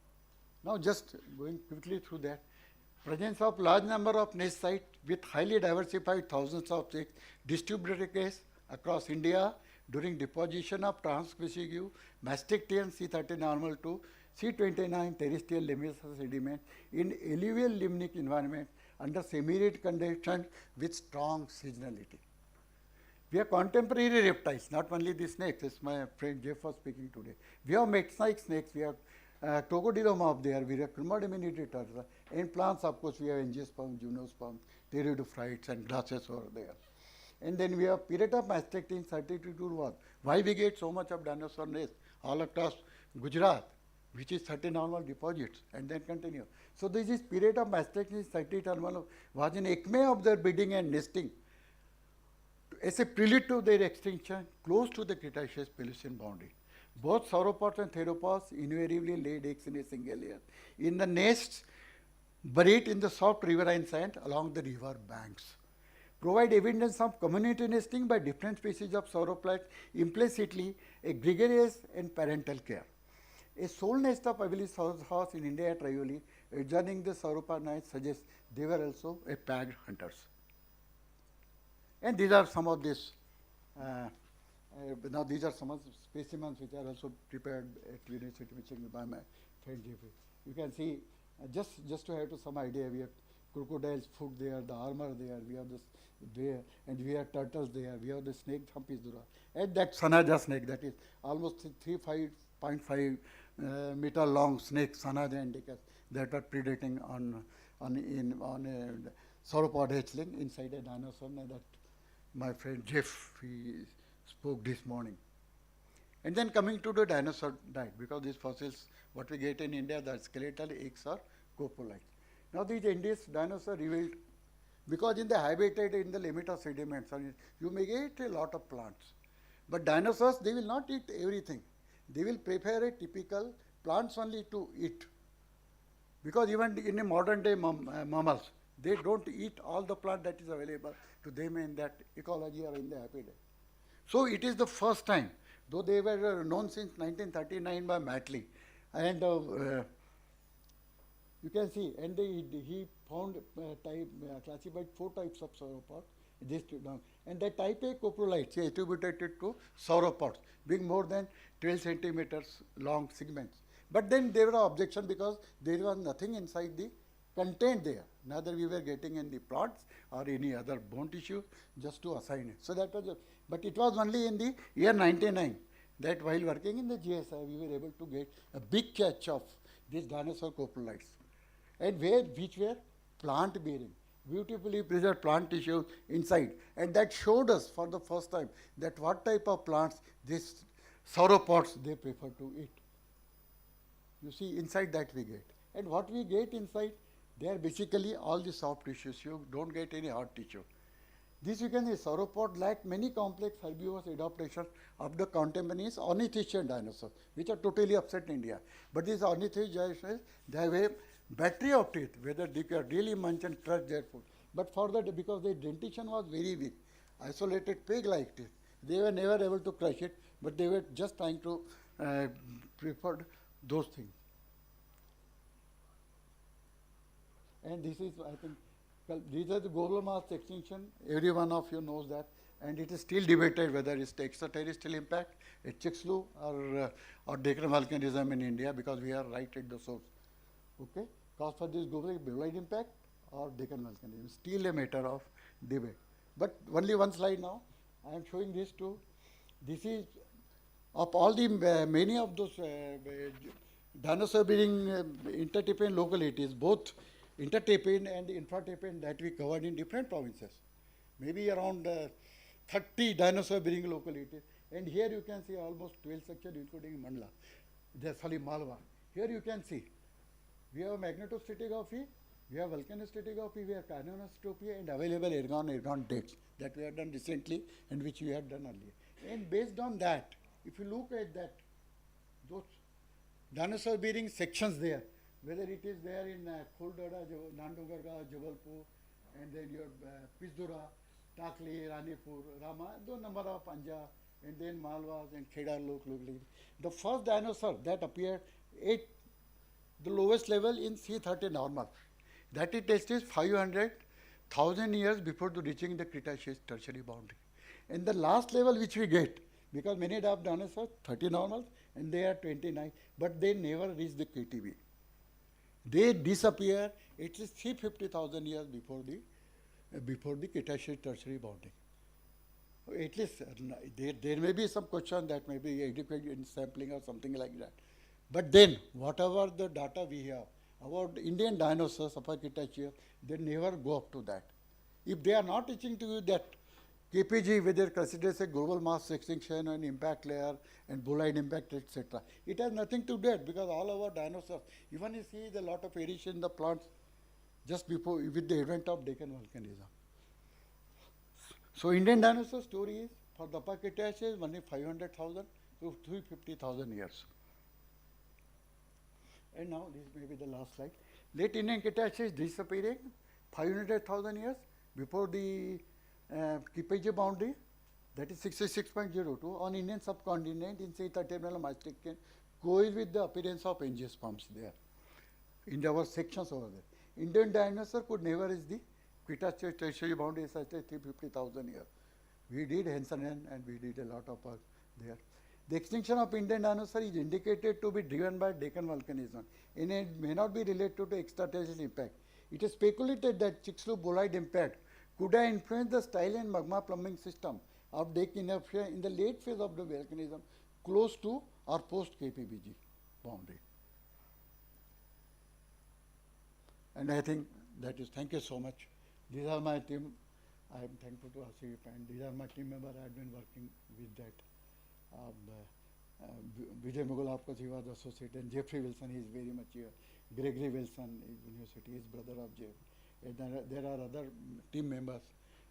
Now just going quickly through that. Presence of large number of nest sites with highly diversified thousands of eggs distributed across India during deposition of Trans-Pacific Maastrichtian C30 normal to C29 terrestrial limestone sediment in alluvial limnic environment under semi-arid conditions with strong seasonality. We have contemporary reptiles, not only the snakes, as my friend Jeff was speaking today. We have met-like snakes, we have Crocodilomorph there, we have Chromadominid turtles. In plants, of course, we have Angiosperm, Gymnosperm, Pteridophytes and grasses over there. And then we have period of Maastrichtian 32 Why we get so much of dinosaur nests all across Gujarat, which is 30 normal deposits, and then continue. So this is period of Maastrichtian 30 normal was an acme of their breeding and nesting as a prelude to their extinction close to the Cretaceous Pliocene boundary. Both sauropods and theropods invariably laid eggs in a single layer in the nests buried in the soft riverine sand along the river banks. Provide evidence of community nesting by different species of sauropods, implicitly a gregarious and parental care. A sole nest of Avilis horse in India at Raioli, adjoining the sauropod nest, suggests they were also a packed hunters. And these are some of this. Now these are some of the specimens which are also prepared at University of Michigan by my friend JP. You can see, just to have to some idea, we have crocodiles foot there, the armor there, we have this there, and we have turtles there, we have the snake Thampisdura, and that Sanaja snake, that is almost 3.5 meter long snake, Sanaja indicus, that are predating on a sauropod hatchling inside a dinosaur, and that my friend Jeff, he spoke this morning. And then coming to the dinosaur diet, because these fossils, what we get in India, the skeletal eggs are coprolite. Now these Indian dinosaurs revealed, because in the habitat, in the limit of sediments, you may get a lot of plants. But dinosaurs, they will not eat everything. They will prepare a typical plants only to eat. Because even in a modern day mammals, They don't eat all the plant that is available to them in that ecology or in the happy day. So it is the first time, though they were known since 1939 by Matley, and you can see, and he found classified 4 types of sauropods. And the type A coprolites he attributed to sauropods, being more than 12 centimeters long segments. But then there were objections because there was nothing inside the content there. Neither we were getting in the plants or any other bone tissue just to assign it. So that was, but it was only in the year 99 that while working in the GSI, we were able to get a big catch of these dinosaur coprolites, and which were plant bearing, beautifully preserved plant tissue inside, and that showed us for the first time that what type of plants these sauropods they prefer to eat. You see, inside that we get, and what we get inside, they are basically all the soft tissues. You don't get any hard tissue. This you can see, sauropod lack many complex herbivorous adaptations of the contemporaneous ornithischian dinosaurs, which are totally absent in India. But these ornithischian dinosaurs, they have a battery of teeth, whether they can really munch and crush their food. But for that, because their dentition was very weak, isolated peg-like teeth, they were never able to crush it, but they were just trying to prefer those things. And this is, I think, well, these are the global mass extinction. Every one of you knows that, and it is still debated whether it's extraterrestrial impact, a Chicxulub, or Deccan volcanism in India, because we are right at the source. Okay, cause for this global bolide impact or Deccan volcanism, still a matter of debate. But only one slide now. I am showing this to. This is of all the many of those dinosaur bearing intertapean localities, both intertapean and infratapean that we covered in different provinces. Maybe around 30 dinosaur bearing localities. And here you can see almost 12 sections including Mandla, Malwa. Here you can see we have magnetostratigraphy, we have volcanostratigraphy, we have carnostratigraphy, and available ergon dates that we have done recently and which we had done earlier. And based on that, if you look at that, those dinosaur bearing sections there, whether it is there in Khuldada, Nandogarga, Jabalpur, and then your Pisdura, Takli, Ranipur, Rama, the number of Anja, and then Malwas and Khedar locally. The first dinosaur that appeared at the lowest level in C30 normal, that it is 500,000 years before reaching the Cretaceous tertiary boundary. And the last level which we get, because many of dinosaurs 30 normals and they are 29, but they never reach the KTB. They disappear at least 350,000 years before the Cretaceous tertiary boundary. At least there may be some question that may be adequate in sampling or something like that. But then whatever the data we have about Indian dinosaurs, Upper Cretaceous, they never go up to that. If they are not teaching to you that KPG, whether considers a global mass extinction and impact layer and bolide impact, etc. It has nothing to do with, because all our dinosaurs, even you see the lot of erosion in the plants just before, with the event of Deccan volcanism. So Indian dinosaur story is, for the Upper Cretaceous, only 500,000 to 350,000 years. And now this may be the last slide. Late Indian Cretaceous disappearing 500,000 years before the KPG boundary, that is 66.02 on Indian subcontinent in C30 Maastrichtian, goes with the appearance of angiosperms there. In our sections over there. Indian dinosaur could never reach the Cretaceous tertiary boundary such as 350,000 years. We did Henson and we did a lot of work there. The extinction of Indian dinosaur is indicated to be driven by Deccan volcanism, and it may not be related to extraterrestrial impact. It is speculated that Chicxulub bolide impact could have influenced the style and magma plumbing system of Deccan in the late phase of the volcanism close to or post KPBG boundary. And I think that is, thank you so much. These are my team. I am thankful to Asif, and these are my team members. I have been working with that. Vijay Mughal, of course, he was associate, and Jeffrey Wilson, he is very much here. Gregory Wilson, University, is brother of Jeff. And then there are other team members,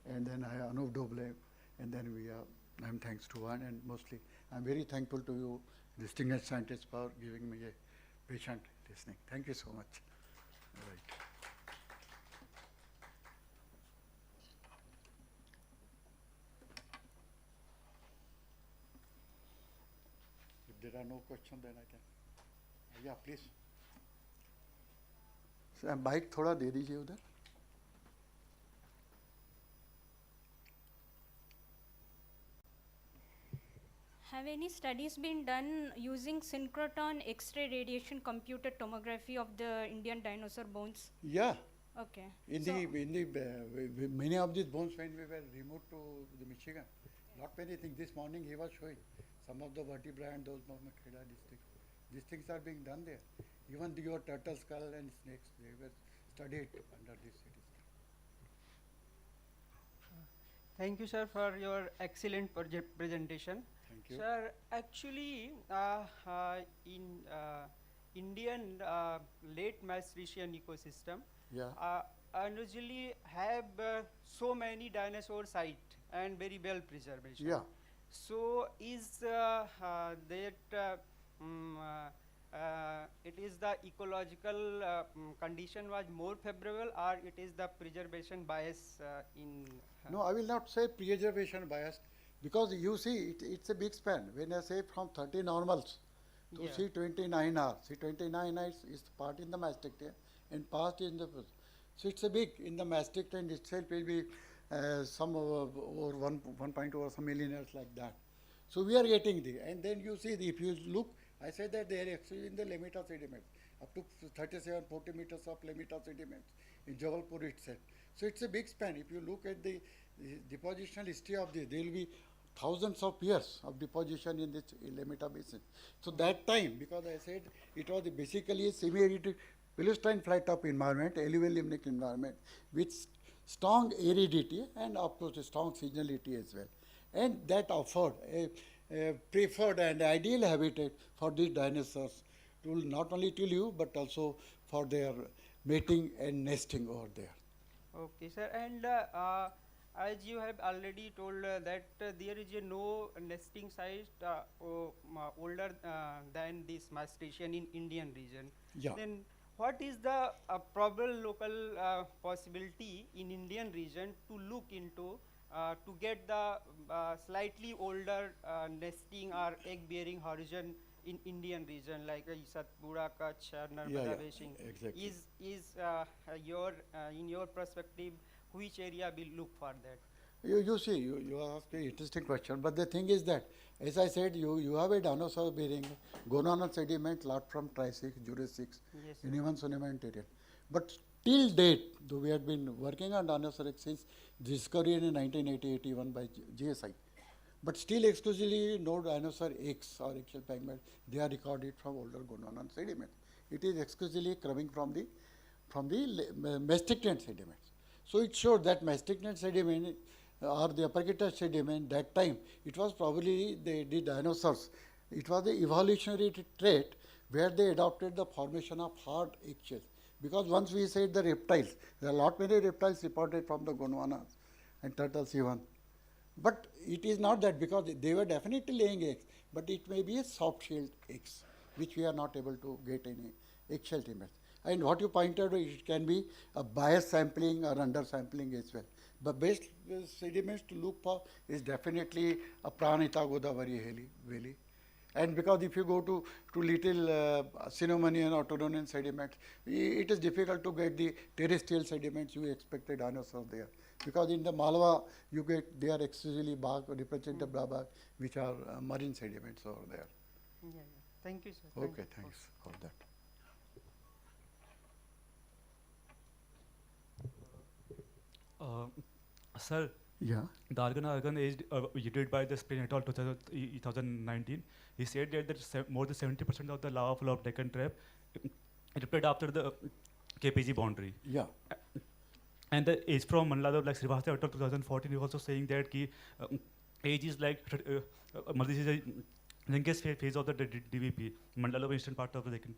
and then I have Anup Doble, and then we are, I'm thanks to one, and mostly I'm very thankful to you, distinguished scientists, for giving me a patient listening. Thank you so much. All right. there are no questions, then I can. Yeah, please. Mike थोड़ा दे दीजिए उधर. Have any studies been done using synchrotron X-ray radiation computed tomography of the Indian dinosaur bones? Yeah. Okay. In So- the many of these bones when we were removed to the Michigan, not many things. This morning he was showing some of the vertebrae and those Mamakeda, these things. These things are being done there. Even your turtle skull and snakes, they were studied under this CT scan. Thank you, sir, for your excellent presentation. Thank you. Sir, actually, in Indian late Maastrichtian ecosystem, Yeah. unusually have so many dinosaur sites and very well preservation. Yeah. So, is that it is the ecological condition was more favorable, or it is the preservation bias in? No, I will not say preservation bias, because you see it's a big span. When I say from 30 normals to Yeah. C29R, C29R is part in the mastictin and part in the, so it's a big, in the mastictin itself will be some over 1.2 or some million years like that. So we are getting the, and then you see if you look, I said that they are actually in the limita sediments, up to 37, 40 meters of limita sediments in Jabalpur itself. So it's a big span. If you look at the depositional history of this, there will be thousands of years of deposition in this limita basin. So that time, because I said it was basically a semi-arid Palestine flat top environment, alluvial limnic environment, with strong aridity and of course a strong seasonality as well. And that offered a preferred and ideal habitat for these dinosaurs to not only to live but also for their mating and nesting over there. Okay, sir. And as you have already told that there is no nesting site older than this Maastrichtian in Indian region. Yeah. Then what is the probable local possibility in Indian region to look into to get the slightly older nesting or egg-bearing horizon in Indian region like Satpura, Kutch, Narmada Basin? Exactly. Is your in your perspective, which area will look for that? You see, you asked an interesting question, but the thing is that, as I said, you have a dinosaur bearing Gondwana sediment lot from Triassic, Jurassic, Yes, in even Sedimentarian. But till date, though we had been working on dinosaur since discovery in 1980-81 by GSI, but still exclusively no dinosaur eggs or eggshell pigment, they are recorded from older Gondwana sediment. It is exclusively coming from the mastictant sediments. So it showed that mastictant sediment or the Upper sediment, that time it was probably the dinosaurs. It was the evolutionary trait where they adopted the formation of hard eggshells. Because once we said the reptiles, there are a lot many reptiles reported from the Gondwanas and turtles even. But it is not that, because they were definitely laying eggs, but it may be a soft-shelled eggs, which we are not able to get any eggshell timers. And what you pointed out, it can be a bias sampling or under sampling as well. The best sediments to look for is definitely a Pranita Godavari valley. And because if you go to little Cenomanian or Turonian sediments, it is difficult to get the terrestrial sediments you expect a dinosaur there. Because in the Malwa, you get, they are exclusively bark, representative bark, which are marine sediments over there. Yeah. Thank you, sir. Okay, thanks for that. Sir, Yeah. the organ is did by the Spain et al. 2019. He said that more than 70% of the lava flow of Deccan Trap erupted after the KPG boundary. Yeah. And the age from Manlada, like Srivastava et al. 2014, he also saying that age is like this is a youngest phase of the DVP, Mandala eastern part of the Deccan.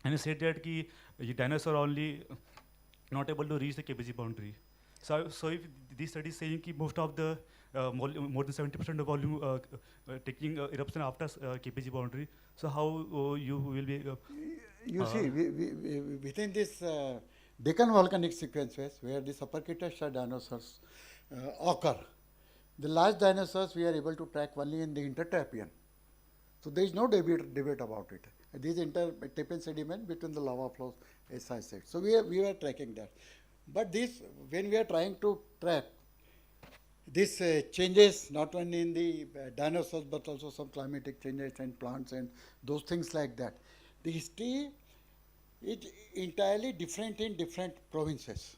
And he said that dinosaur only not able to reach the KPG boundary. So if this study is saying that most of the more than 70% of volume taking eruption after KPG boundary, so how you will be? You see, within this Deccan volcanic sequences where these Upper Cretaceous dinosaurs occur, the large dinosaurs we are able to track only in the Intertrapian. So there is no debate about it. These intertaping sediment between the lava flows, as I said. So we were tracking that. But this, when we are trying to track this changes not only in the dinosaurs but also some climatic changes and plants and those things like that. The history is entirely different in different provinces.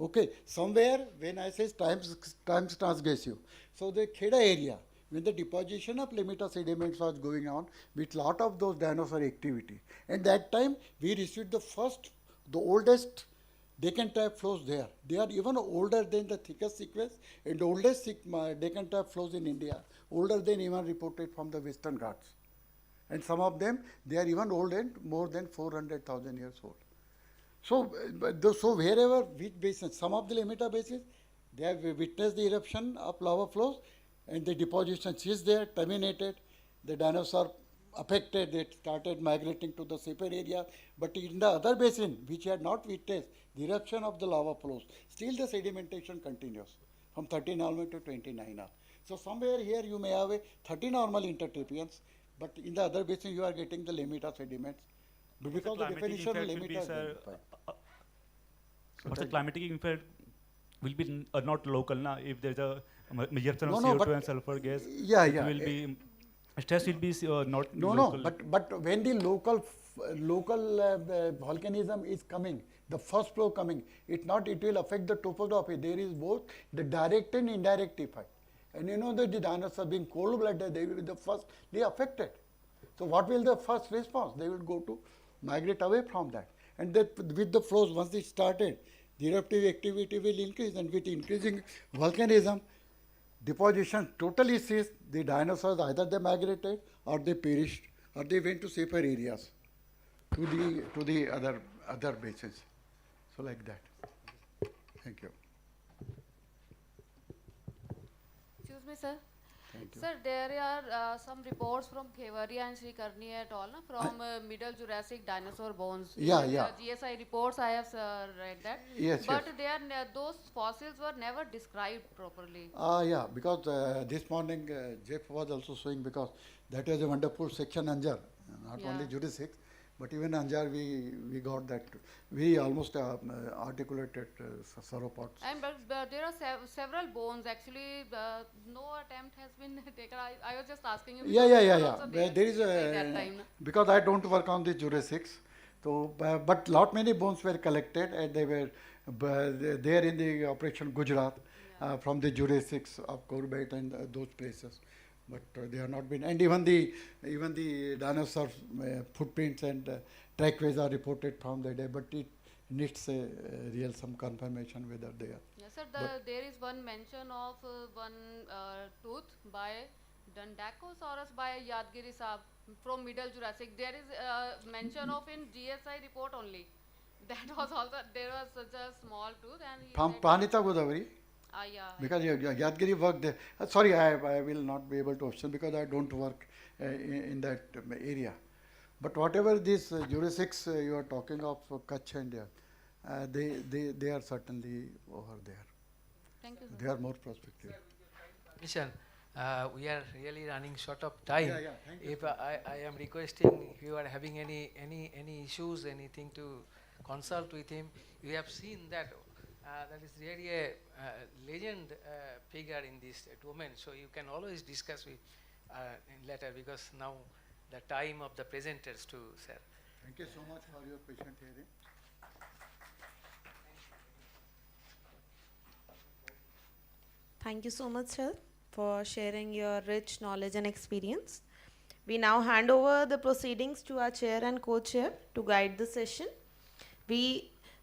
Okay, somewhere when I say times transgressive, so the Kheda area, when the deposition of limita sediments was going on with lot of those dinosaur activity, and that time we received the oldest Deccan type flows there. They are even older than the thickest sequence, and the oldest Deccan type flows in India, older than even reported from the Western Ghats. And some of them, they are even old and more than 400,000 years old. So, so wherever, which basin, some of the limita basins, they have witnessed the eruption of lava flows, and the deposition is there, terminated, the dinosaur affected, they started migrating to the safer area. But in the other basin, which had not witnessed the eruption of the lava flows, still the sedimentation continues from 30 normal to 29 now. So somewhere here you may have a 30 normal intertapians, but in the other basin you are getting the limita sediments. But because the definition of limita is verified. What's the climatic impact will be not local now if there's a measurement of No, CO2 and sulfur gas. Yeah, it will be stress will be not local. But when the local volcanism is coming, the first flow coming, it will affect the topography. There is both the direct and indirect effect. And you know that the dinosaurs being cold-blooded, they will be the first, they affected. So what will the first response? They will go to migrate away from that. And that with the flows, once it started, the eruptive activity will increase, and with increasing volcanism, deposition totally ceased. The dinosaurs either they migrated or they perished or they went to safer areas to the other bases. So like that. Thank you. Excuse me, sir. Thank you. Sir, there are some reports from Kevaria and Sri Karni et al. From Middle Jurassic dinosaur bones. Yeah. GSI reports, I have read that. Yes, but yes. those fossils were never described properly. Yeah, because this morning Jeff was also showing, because that was a wonderful section Anjar, not only Jurassic, but even Anjar we got that. We almost articulated sauropods. And but there are several bones actually. No attempt has been taken. I was just asking you. Yeah. There is because I don't work on the Jurassics, so but lot many bones were collected, and they were there in the Operation Gujarat from the Jurassics of Corbett and those places. But they have not been, and even the dinosaur footprints and trackways are reported from the day, but it needs real some confirmation whether they are. Yes, sir. There is one mention of one tooth by Dundacosaurus by Yadgiri Saab from Middle Jurassic. There is mention of in GSI report only. That was also, there was such a small tooth, and From Pranita Godavari. Yeah. Because Yadgiri worked there. Sorry, I will not be able to option because I don't work in that area. But whatever these Jurassics you are talking of, Kutch and they are certainly over there. Thank you, sir. They are more prospective. Mission, we are really running short of time. Yeah, thank you. If I am requesting, if you are having any issues, anything to consult with him, you have seen that. That is really a legend figure in this domain. So you can always discuss with later, because now the time of the presenters to sir. Thank you so much for your patient hearing. Thank you so much, sir, for sharing your rich knowledge and experience. We now hand over the proceedings to our chair and co-chair to guide the session.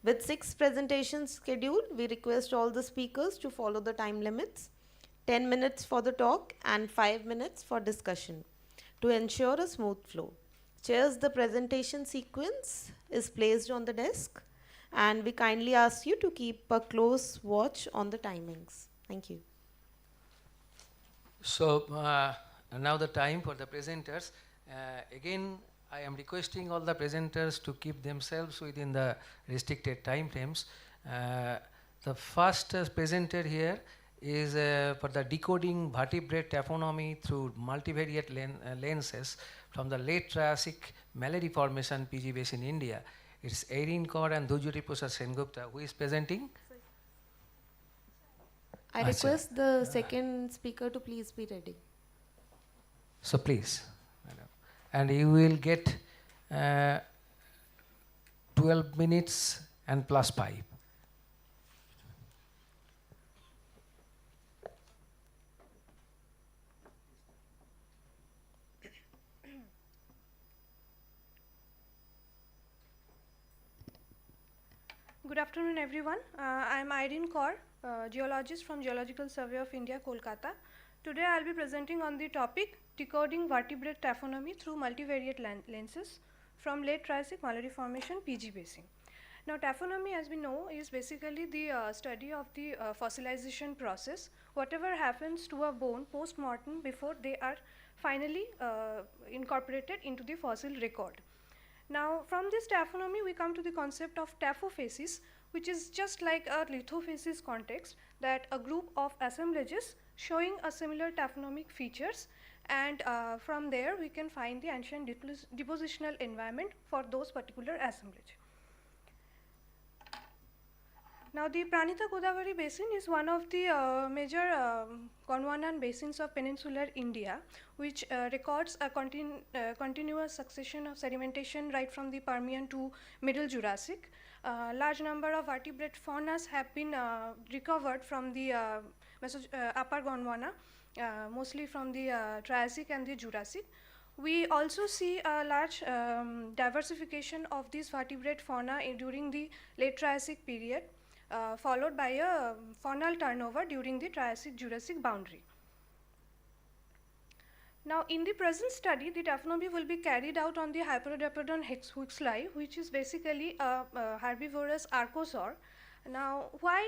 With 6 presentations scheduled, we request all the speakers to follow the time limits, 10 minutes for the talk and 5 minutes for discussion to ensure a smooth flow. Chairs, the presentation sequence is placed on the desk, and we kindly ask you to keep a close watch on the timings. Thank you. So now the time for the presenters. Again, I am requesting all the presenters to keep themselves within the restricted time frames. The first presenter here is for the decoding vertebrate taphonomy through multivariate lenses from the late Triassic Malady Formation PG Basin in India. It's Erin Kaur and Dhujyoti Prasad Sengupta who is presenting. I request the second speaker to please be ready. So please, madam. And you will get 12 minutes and plus 5. Good afternoon, everyone. I am Irene Kaur, geologist from Geological Survey of India, Kolkata. Today I will be presenting on the topic decoding vertebrate taphonomy through multivariate lenses from late Triassic Malady Formation PG Basin. Now, taphonomy, as we know, is basically the study of the fossilization process, whatever happens to a bone post-mortem before they are finally incorporated into the fossil record. Now, from this taphonomy, we come to the concept of taphofacies, which is just like a lithofacies context, that a group of assemblages showing a similar taphonomic features, and from there we can find the ancient depositional environment for those particular assemblage. Now, the Pranitha Godavari basin is one of the major Gondwana basins of peninsular India, which records a continuous succession of sedimentation right from the Permian to Middle Jurassic. Large number of vertebrate faunas have been recovered from the Upper Gondwana, mostly from the Triassic and the Jurassic. We also see a large diversification of these vertebrate fauna during the late Triassic period, followed by a faunal turnover during the Triassic-Jurassic boundary. Now, in the present study, the taphonomy will be carried out on the Hyperodapodon huxley, which is basically a herbivorous archosaur. Now, why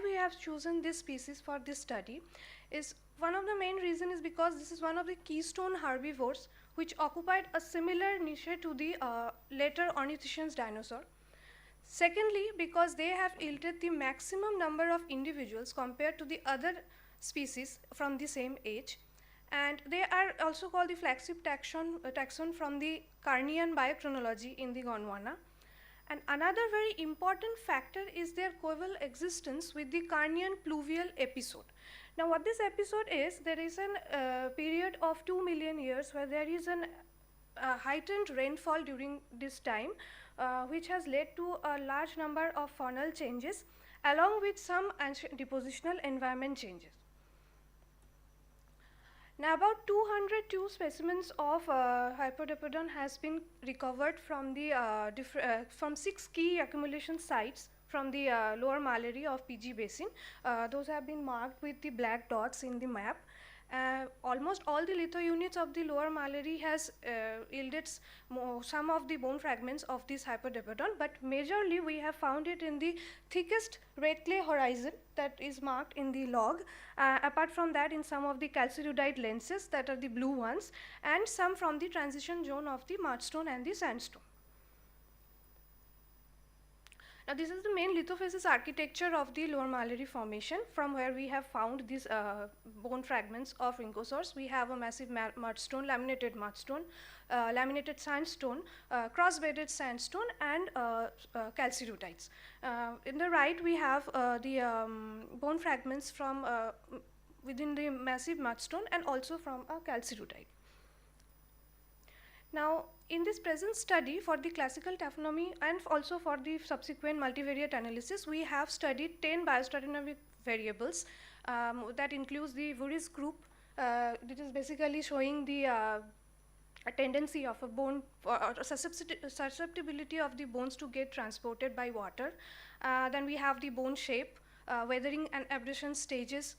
we have chosen this species for this study is one of the main reason is because this is one of the keystone herbivores which occupied a similar niche to the later Ornithischians dinosaur. Secondly, because they have yielded the maximum number of individuals compared to the other species from the same age, and they are also called the flagship taxon from the Carnian biochronology in the Gondwana. And another very important factor is their coeval existence with the Carnian pluvial episode. Now, what this episode is, there is a period of 2 million years where there is a heightened rainfall during this time, which has led to a large number of faunal changes along with some depositional environment changes. Now, about 202 specimens of Hyperodapodon has been recovered from the from 6 key accumulation sites from the lower Malady of PG Basin. Those have been marked with the black dots in the map. Almost all the litho units of the lower Malady has yielded some of the bone fragments of this Hyperodapodon, but majorly we have found it in the thickest red clay horizon that is marked in the log. Apart from that, in some of the calcirodite lenses that are the blue ones, and some from the transition zone of the mudstone and the sandstone. Now, this is the main lithofacies architecture of the lower Malady formation, from where we have found these bone fragments of Rhynchosaurs. We have a massive mudstone, laminated sandstone, cross-bedded sandstone, and calcirotites. In the right, we have the bone fragments from within the massive mudstone and also from a calcirotite. Now, in this present study for the classical taphonomy and also for the subsequent multivariate analysis, we have studied 10 biostratigraphic variables that includes the Voorhees group. This is basically showing the a tendency of a bone or susceptibility of the bones to get transported by water. Then we have the bone shape, weathering and abrasion stages.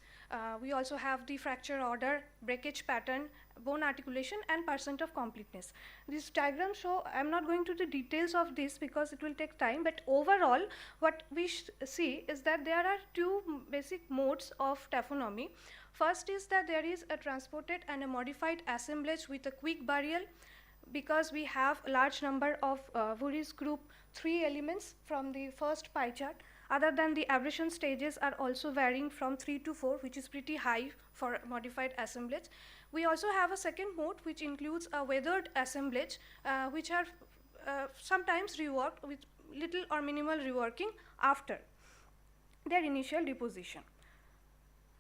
We also have the fracture order, breakage pattern, bone articulation, and percent of completeness. This diagram show, I am not going to the details of this because it will take time, but overall what we see is that there are two basic modes of taphonomy. First is that there is a transported and a modified assemblage with a quick burial, because we have a large number of Voorhees group 3 elements from the first pie chart. Other than the aberration stages are also varying from 3 to 4, which is pretty high for modified assemblage. We also have a second mode which includes a weathered assemblage, which are sometimes reworked with little or minimal reworking after their initial deposition.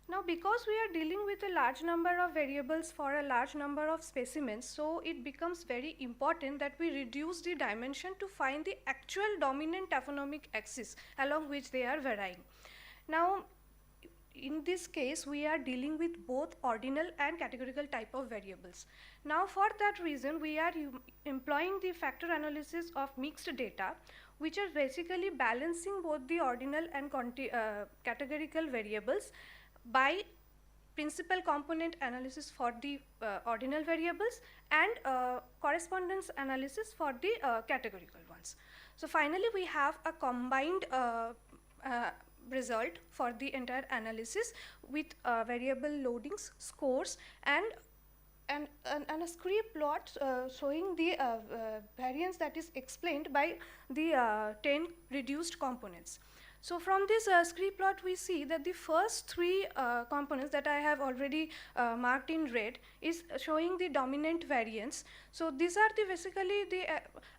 Now, because we are dealing with a large number of variables for a large number of specimens, so it becomes very important that we reduce the dimension to find the actual dominant taphonomic axis along which they are varying. Now, in this case, we are dealing with both ordinal and categorical type of variables. Now, for that reason, we are employing the factor analysis of mixed data, which are basically balancing both the ordinal and categorical variables by principal component analysis for the ordinal variables and correspondence analysis for the categorical ones. So, finally, we have a combined result for the entire analysis with variable loadings, scores, and a scree plot showing the variance that is explained by the 10 reduced components. So, from this scree plot, we see that the first 3 components that I have already marked in red is showing the dominant variance. So, these are the basically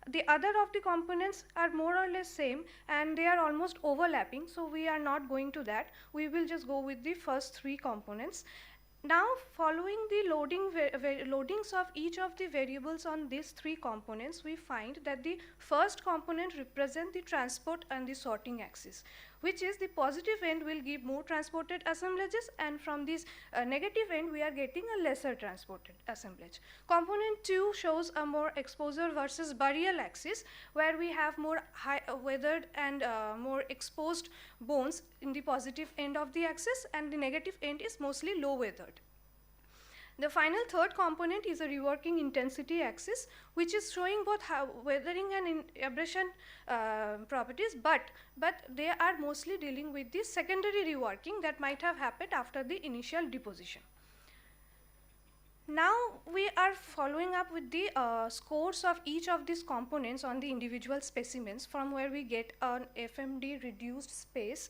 the other of the components are more or less same and they are almost overlapping. So, we are not going to that. We will just go with the first 3 components. Now, following the loadings of each of the variables on these 3 components, we find that the first component represents the transport and the sorting axis, which is the positive end will give more transported assemblages, and from this negative end we are getting a lesser transported assemblage. Component 2 shows a more exposure versus burial axis, where we have more high weathered and more exposed bones in the positive end of the axis, and the negative end is mostly low weathered. The final third component is a reworking intensity axis, which is showing both weathering and abrasion properties, but they are mostly dealing with the secondary reworking that might have happened after the initial deposition. Now, we are following up with the scores of each of these components on the individual specimens, from where we get an FMD reduced space,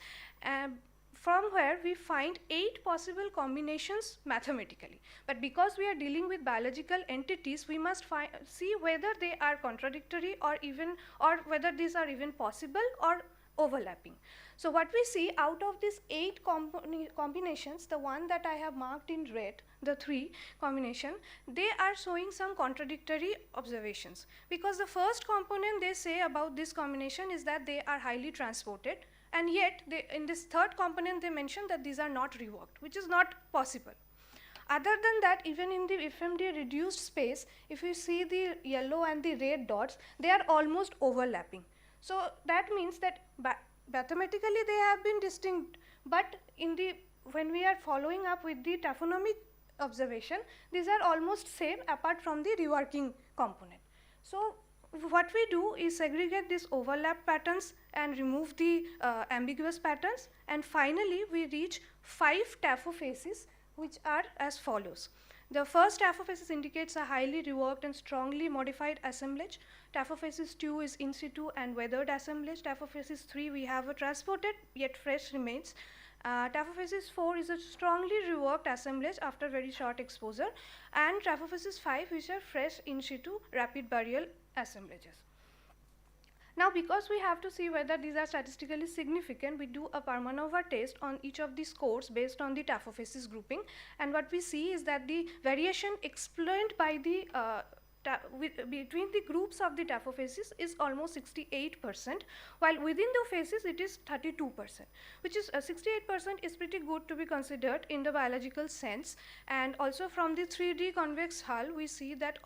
from where we find 8 possible combinations mathematically. But because we are dealing with biological entities, we must see whether they are contradictory or whether these are even possible or overlapping. So, what we see out of these 8 combinations, the one that I have marked in red, the 3 combination, they are showing some contradictory observations, because the first component they say about this combination is that they are highly transported, and yet in this third component they mention that these are not reworked, which is not possible. Other than that, even in the FMD reduced space, if you see the yellow and the red dots, they are almost overlapping. So, that means that mathematically they have been distinct, but when we are following up with the taphonomic observation, these are almost same apart from the reworking component. So, what we do is segregate these overlap patterns and remove the ambiguous patterns, and finally we reach 5 taphofaces, which are as follows. The first taphofaces indicates a highly reworked and strongly modified assemblage. Taphofaces 2 is in situ and weathered assemblage. Taphofaces 3 we have a transported yet fresh remains. Taphofaces 4 is a strongly reworked assemblage after very short exposure, and taphofaces 5 which are fresh in situ rapid burial assemblages. Now, because we have to see whether these are statistically significant, we do a Parmanova test on each of the scores based on the taphofaces grouping, and what we see is that the variation explained by the between the groups of the taphofaces is almost 68%, while within the faces it is 32%, which is 68% is pretty good to be considered in the biological sense. And also from the 3D convex hull, we see that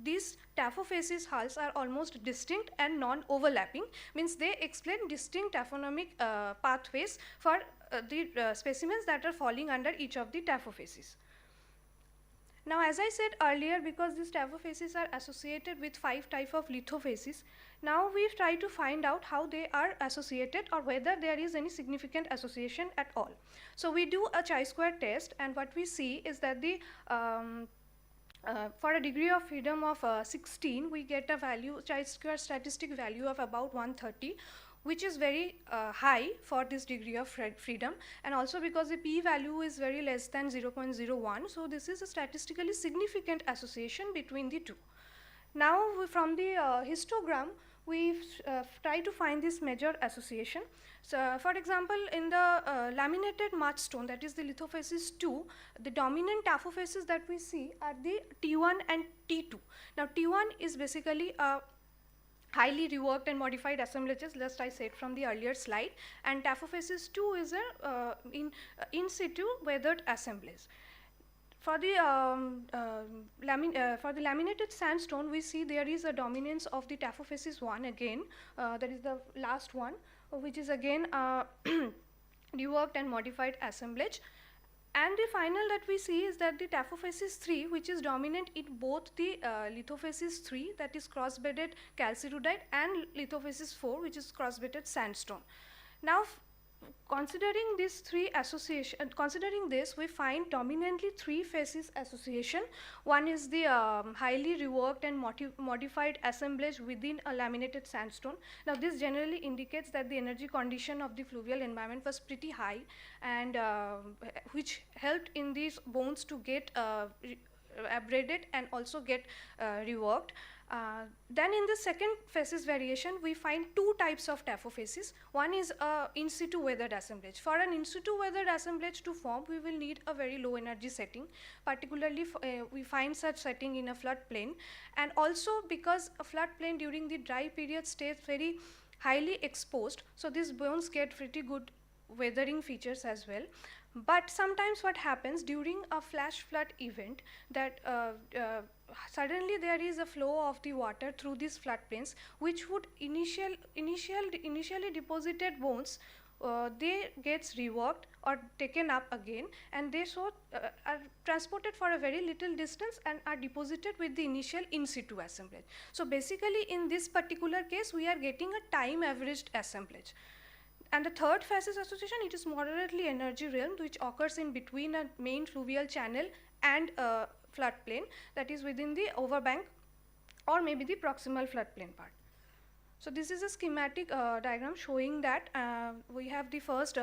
these taphofaces hulls are almost distinct and non-overlapping, means they explain distinct taphonomic pathways for the specimens that are falling under each of the taphofaces. Now, as I said earlier, because these taphofaces are associated with 5 types of lithofaces, now we try to find out how they are associated or whether there is any significant association at all. So, we do a chi-square test, and what we see is that the for a degree of freedom of 16, we get a value, chi-square statistic value of about 130, which is very high for this degree of freedom, and also because the p-value is very less than 0.01. So this is a statistically significant association between the two. Now from the histogram, we try to find this major association. So for example, in the laminated mudstone, that is the lithofacies 2, the dominant taphofacies that we see are the T1 and T2. Now T1 is basically a highly reworked and modified assemblages, just I said from the earlier slide, and taphofacies 2 is a in situ weathered assemblage. For the laminated sandstone, we see there is a dominance of the taphofacies 1 again, that is the last one, which is again reworked and modified assemblage. And the final that we see is that the taphofacies 3, which is dominant in both the lithofacies 3, that is cross-bedded calcirudite, and lithofacies 4, which is cross-bedded sandstone. Now, considering these three association, considering this, we find dominantly three facies association. One is the highly reworked and modified assemblage within a laminated sandstone. Now this generally indicates that the energy condition of the fluvial environment was pretty high, and which helped in these bones to get abraded and also get reworked. Then in the second facies variation, we find two types of taphofacies. One is in situ weathered assemblage. For an in situ weathered assemblage to form, we will need a very low energy setting. Particularly, we find such setting in a floodplain, and also because a floodplain during the dry period stays very highly exposed, so these bones get pretty good weathering features as well. But sometimes what happens during a flash flood event, that suddenly there is a flow of the water through these floodplains, which would initially deposited bones, they gets reworked or taken up again, and they are transported for a very little distance and are deposited with the initial in situ assemblage. So basically in this particular case, we are getting a time averaged assemblage. And the third facies association, it is moderately energy realm, which occurs in between a main fluvial channel and a floodplain, that is within the overbank or maybe the proximal floodplain part. So this is a schematic diagram showing that we have the first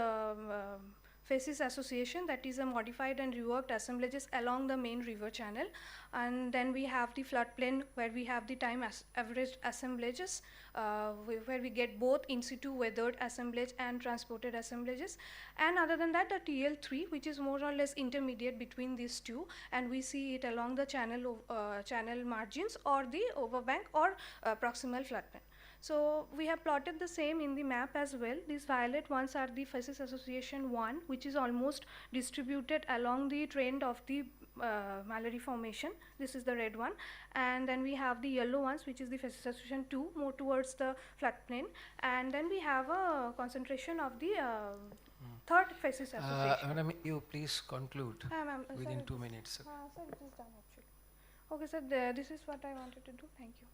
facies association, that is a modified and reworked assemblages along the main river channel, and then we have the floodplain where we have the time averaged assemblages, where we get both in situ weathered assemblage and transported assemblages. And other than that, the TL3, which is more or less intermediate between these two, and we see it along the channel margins or the overbank or proximal floodplain. So we have plotted the same in the map as well. These violet ones are the facies association 1, which is almost distributed along the trend of the Mallory formation. This is the red one. And then we have the yellow ones, which is the facies association 2, more towards the floodplain. And then we have a concentration of the third facies association. Madam, you please conclude within sorry. 2 minutes. Sir, it is done actually. Okay, sir, this is what I wanted to do. Thank you.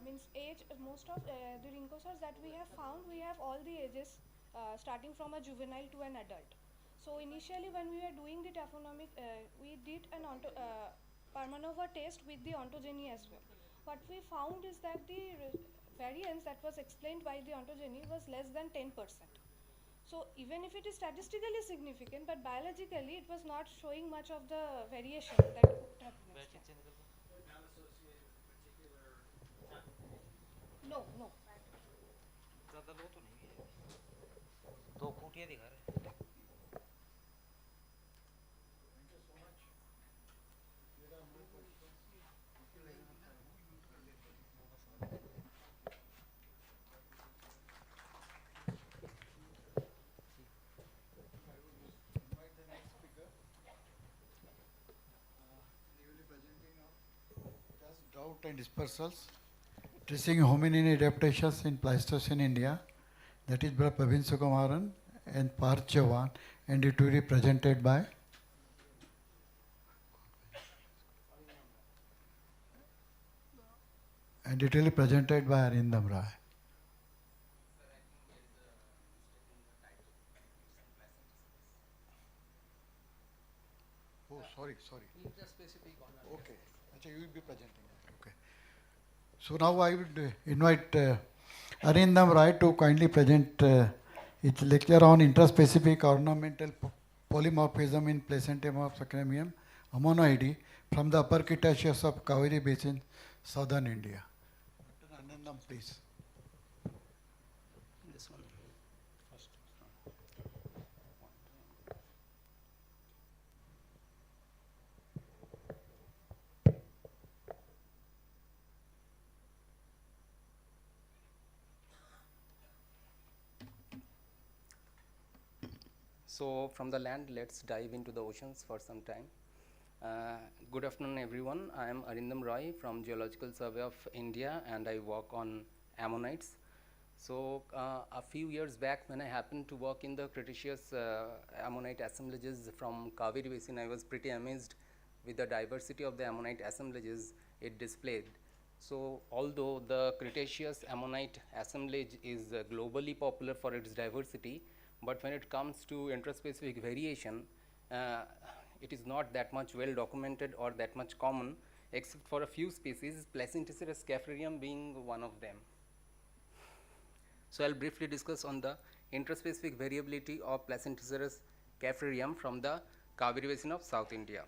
Means age, most of the rincosaurs that we have found, we have all the ages starting from a juvenile to an adult. So initially when we were doing the taphonomic, we did an Parmanova test with the ontogeny as well. What we found is that the variance that was explained by the ontogeny was less than 10%. So even if it is statistically significant, but biologically it was not showing much of the variation that could happen. No, no. ज़्यादा लो तो नहीं है, 2 foot ये दिखा रहे हैं। Drought and dispersals, tracing hominin adaptations in Pleistocene India, that is by Pavin Sukumaran and Parth Chauhan, and it will be presented by Arindam Rai. Oh, sorry. Okay. Achha, you will be presenting it. Okay. So now I would invite Arindam Rai to kindly present its lecture on intraspecific ornamental polymorphism in Placentum of Sacramium ammonoidy from the upper Cretaceous of Kaveri Basin, southern India. Dr. Arindam, please. This one. First. So from the land, let's dive into the oceans for some time. Good afternoon, everyone. I am Arindam Roy from Geological Survey of India, and I work on ammonites. So a few years back, when I happened to work in the Cretaceous ammonite assemblages from Kaveri Basin, I was pretty amazed with the diversity of the ammonite assemblages it displayed. So although the Cretaceous ammonite assemblage is globally popular for its diversity, but when it comes to intraspecific variation, it is not that much well documented or that much common, except for a few species, Placenticera scapharium being one of them. So I'll briefly discuss on the intraspecific variability of Placenticera scapharium from the Kaveri Basin of South India.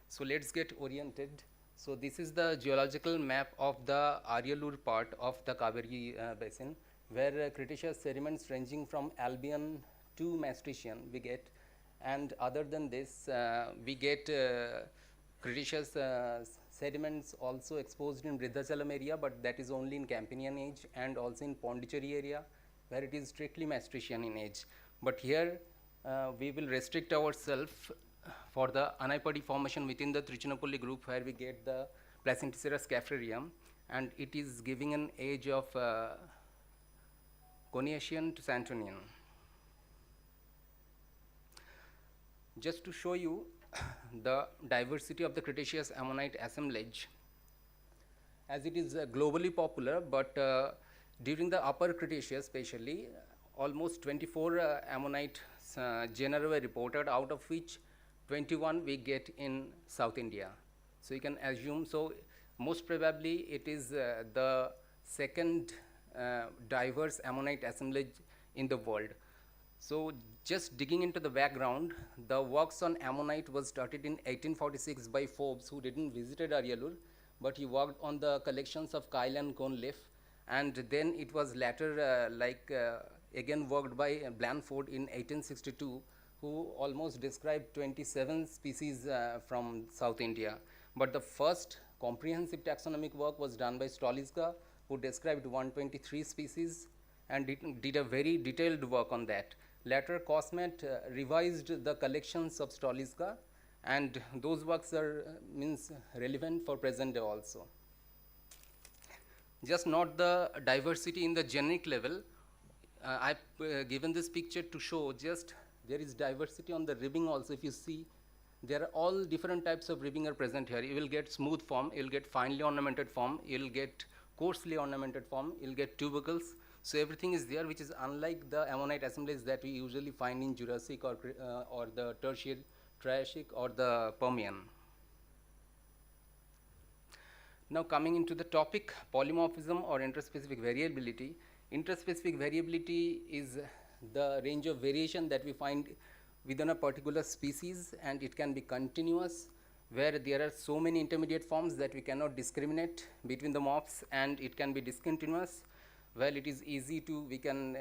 So let's get oriented. So this is the geological map of the Aryalur part of the Kaveri Basin, where Cretaceous sediments ranging from Albian to Maastrichtian we get, and other than this we get Cretaceous sediments also exposed in Vriddhachalam area, but that is only in Campanian age, and also in Pondicherry area where it is strictly Maastrichtian in age. But here we will restrict ourselves for the Anaipadi formation within the Trichinopoly group, where we get the Placenticera scapharium, and it is giving an age of Coniacean to Santonian. Just to show you the diversity of the Cretaceous ammonite assemblage, as it is globally popular, but during the upper Cretaceous especially, almost 24 ammonite genera were reported, out of which 21 we get in South India. So you can assume, so most probably it is the second diverse ammonite assemblage in the world. So just digging into the background, the works on ammonite was started in 1846 by Forbes, who didn't visited Aryalur, but he worked on the collections of Kyle and Conleff, and then it was later again worked by Blandford in 1862, who almost described 27 species from South India. But the first comprehensive taxonomic work was done by Stoliczka, who described 123 species and did a very detailed work on that. Later, Cosmet revised the collections of Stoliczka, and those works are relevant for present day also. Just not the diversity in the generic level. I've given this picture to show just there is diversity on the ribbing also. If you see, there are all different types of ribbing are present here. You will get smooth form, you will get finely ornamented form, you will get coarsely ornamented form, you will get tubercles. So everything is there, which is unlike the ammonite assemblies that we usually find in Jurassic or the Tertiary, Triassic or the Permian. Now coming into the topic, polymorphism or intraspecific variability. Intraspecific variability is the range of variation that we find within a particular species, and it can be continuous, where there are so many intermediate forms that we cannot discriminate between the morphs, and it can be discontinuous. Well, it is easy to, we can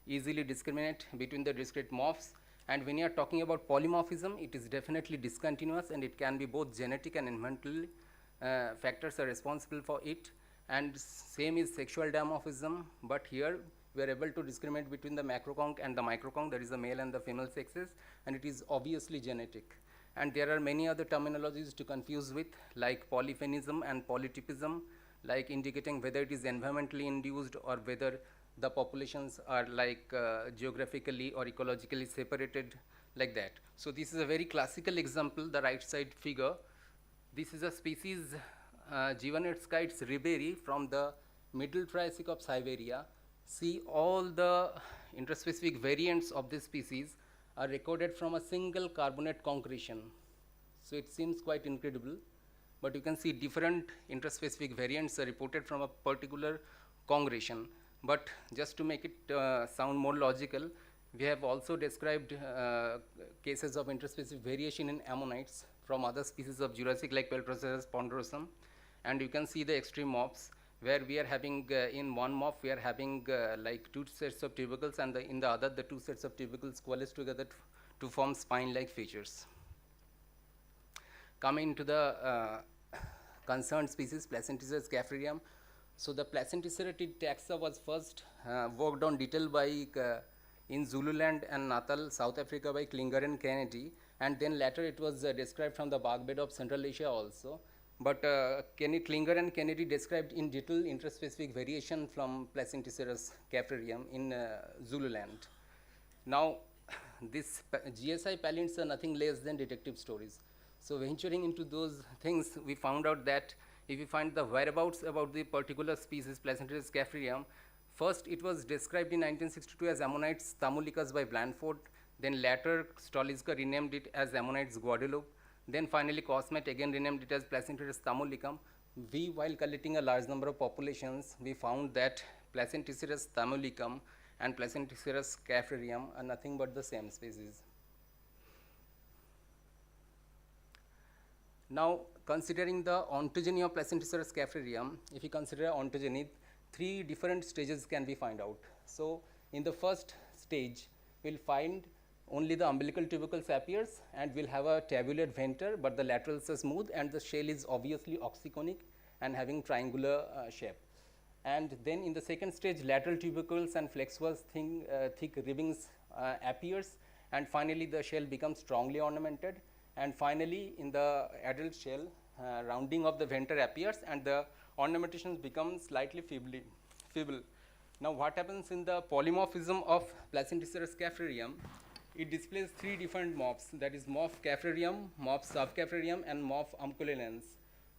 easily discriminate between the discrete morphs. And when you are talking about polymorphism, it is definitely discontinuous, and it can be both genetic and environmental factors are responsible for it. And same is sexual dimorphism, but here we are able to discriminate between the macroconch and the microconch, that is the male and the female sexes, and it is obviously genetic. And there are many other terminologies to confuse with, like polyphenism and polytypism, like indicating whether it is environmentally induced or whether the populations are like geographically or ecologically separated, like that. So this is a very classical example, the right side figure. This is a species Givanetskites riberi from the Middle Triassic of Siberia. See, all the interspecific variants of this species are recorded from a single carbonate concretion. So it seems quite incredible, but you can see different interspecific variants are reported from a particular congregation. But just to make it sound more logical, we have also described cases of interspecific variation in ammonites from other species of Jurassic like Peltroceras ponderosum. And you can see the extreme morphs, where we are having in one morph we are having like 2 sets of tubercles, and in the other the 2 sets of tubercles coalesce together to form spine-like features. Coming to the concerned species, Placenticera scapharium. So the Placenticera taxa was first worked on detail by in Zululand and Natal, South Africa by Klinger and Kennedy, and then later it was described from the bark bed of Central Asia also. But Klinger and Kennedy described in detail interspecific variation from Placenticera scapharium in Zululand. Now, this GSI paleants are nothing less than detective stories. So venturing into those things, we found out that if you find the whereabouts about the particular species, Placenticera scapharium, first it was described in 1962 as Ammonites thamulicus by Blandford, then later Stoliczka renamed it as Ammonites Guadeloupe, then finally Cosmet again renamed it as Placenticera thamulicum. We, while collecting a large number of populations, we found that Placenticera thamulicum and Placenticera scapharium are nothing but the same species. Now, considering the ontogeny of Placenticera scapharium, if you consider ontogeny, 3 different stages can be found out. So, in the first stage, we will find only the umbilical tubercles appears, and we will have a tabulate venter, but the laterals are smooth and the shell is obviously oxyconic and having triangular shape. And then in the second stage, lateral tubercles and flexuous thick ribbings appears, and finally the shell becomes strongly ornamented, and finally in the adult shell, rounding of the venter appears and the ornamentation becomes slightly feeble. Now what happens in the polymorphism of Placenticera scapharium? It displays 3 different morphs, that is morph capharium, morph subcapharium, and morph amculinens.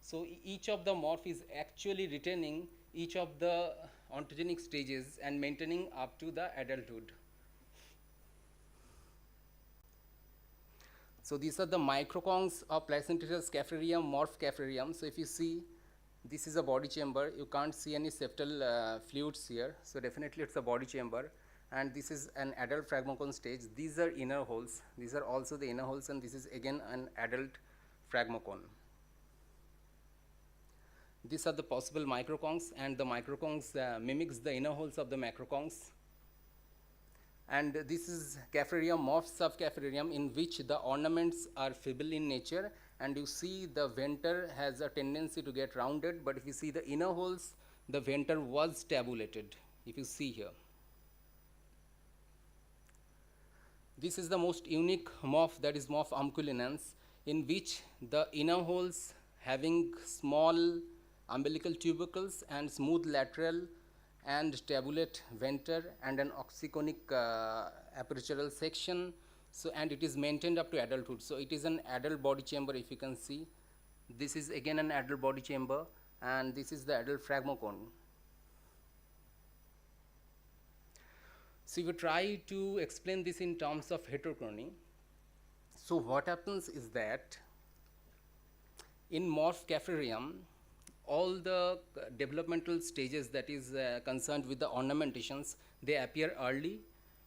So each of the morph is actually retaining each of the ontogenic stages and maintaining up to the adulthood. So these are the microconchs of Placenticera scapharium, morph capharium. So if you see, this is a body chamber. You can't see any septal fluids here. So definitely it's a body chamber. And this is an adult phragmocone stage. These are inner holes. These are also the inner holes, and this is again an adult phragmocone. These are the possible microconchs, and the microconchs mimics the inner holes of the macroconchs. And this is capharium, morph subcapharium, in which the ornaments are feeble in nature, and you see the venter has a tendency to get rounded, but if you see the inner holes, the venter was tabulated, if you see here. This is the most unique morph, that is morph amculinens, in which the inner holes having small umbilical tubercles and smooth lateral and tabulate venter and an oxyconic apertural section. So, and it is maintained up to adulthood. So it is an adult body chamber, if you can see. This is again an adult body chamber, and this is the adult phragmocone. So if you try to explain this in terms of heterochrony, so what happens is that in morph capharium, all the developmental stages that is concerned with the ornamentations, they appear early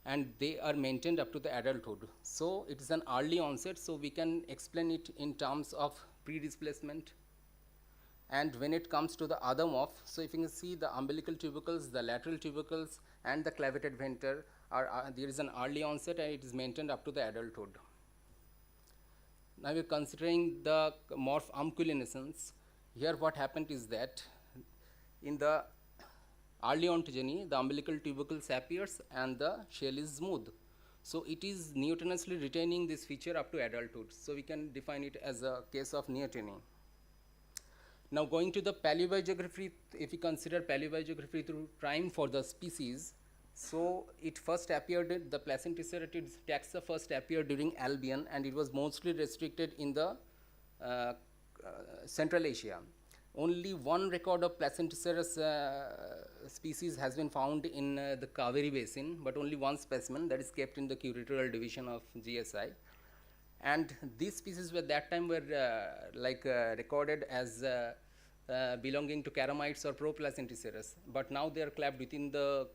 and they are maintained up to the adulthood. So it is an early onset, so we can explain it in terms of pre-displacement. And when it comes to the other morph, so if you can see the umbilical tubercles, the lateral tubercles, and the clavated venter there is an early onset and it is maintained up to the adulthood. Now we are considering the morph amculinescence. Here what happened is that in the early ontogeny, the umbilical tubercles appears and the shell is smooth. So it is neotenously retaining this feature up to adulthood. So we can define it as a case of neoteny. Now going to the paleobiogeography, if we consider paleobiogeography through time for the species, so it first appeared, the Placenticeratid taxa first appeared during Albion, and it was mostly restricted in the Central Asia. Only one record of Placenticerus species has been found in the Kaveri basin, but only one specimen that is kept in the curatorial division of GSI. And these species at that time were recorded as belonging to Caramites or Pro-Placenticerus, but now they are clapped within the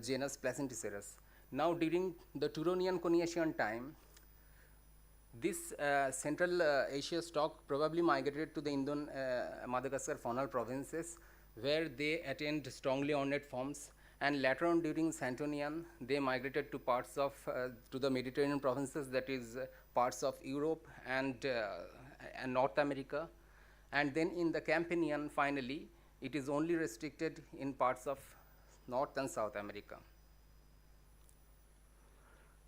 genus Placenticerus. Now during the Turonian Coniacean time, this Central Asia stock probably migrated to the Indo-Madagascar faunal provinces, where they attained strongly ornate forms, and later on during Santonian, they migrated to parts of to the Mediterranean provinces, that is parts of Europe and North America, and then in the Campanian finally it is only restricted in parts of North and South America.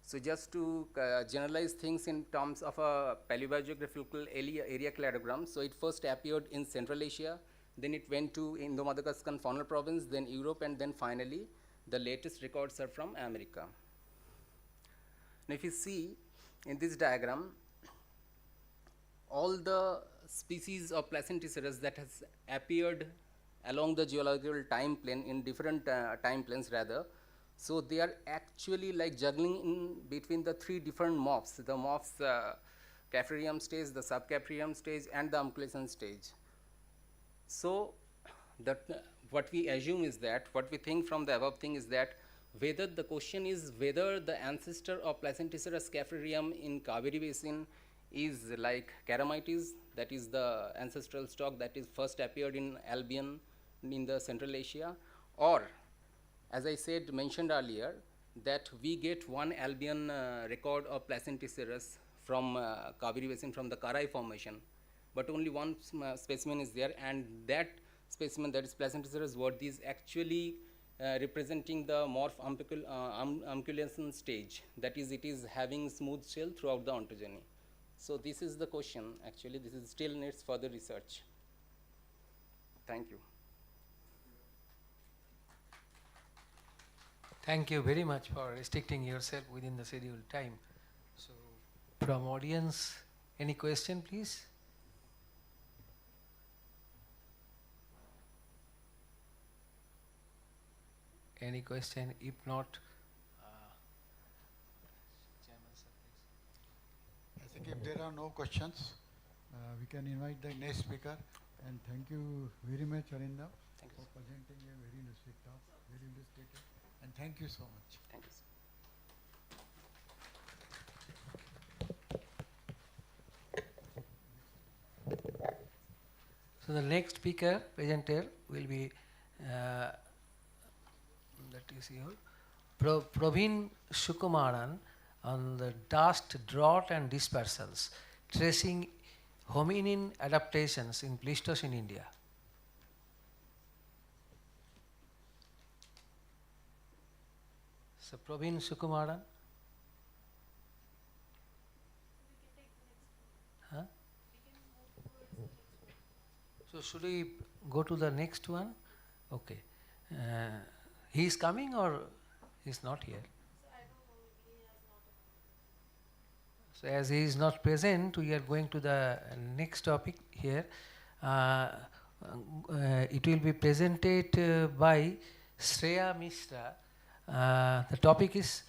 So just to generalize things in terms of a paleobiogeographical area cladogram, so it first appeared in Central Asia, then it went to Indo-Madagascar faunal province, then Europe, and then finally the latest records are from America. Now if you see in this diagram, all the species of Placenticerus that has appeared along the geological time plane in different time planes rather, so they are actually like juggling in between the three different morphs, the morphs Caffrarium stage, the subcaffrarium stage, and the unculation stage. So that what we assume is that, what we think from the above thing is that, whether the question is whether the ancestor of Placenticerus caffrarium in Kaveri basin is like Caramites, that is the ancestral stock that is first appeared in Albion in the Central Asia, or as I said, mentioned earlier, that we get one Albion record of Placenticerus from Kaveri basin, from the Karai formation, but only one specimen is there, and that specimen, that is Placenticerus worthy, is actually representing the morph unculation stage, that is, it is having smooth shell throughout the ontogeny. So this is the question, actually this is still needs further research. Thank you. Thank you very much for restricting yourself within the scheduled time. So, from audience, any question, please? Any question? If not, Chairman, sir, please. I think if there are no questions, we can invite the next speaker. And thank you very much, Arindam, for presenting a very interesting talk, very illustrative. And thank you so much. Thank you, sir. So the next speaker, presenter, will be that is here, Praveen Sukumaran on the dust, drought and dispersals, tracing hominin adaptations in Pleistocene India. So Praveen Sukumaran. Huh? So should we go to the next one? Okay. He is coming or he is not here? So as he is not present, we are going to the next topic here. It will be presented by Shreya Mishra. The topic is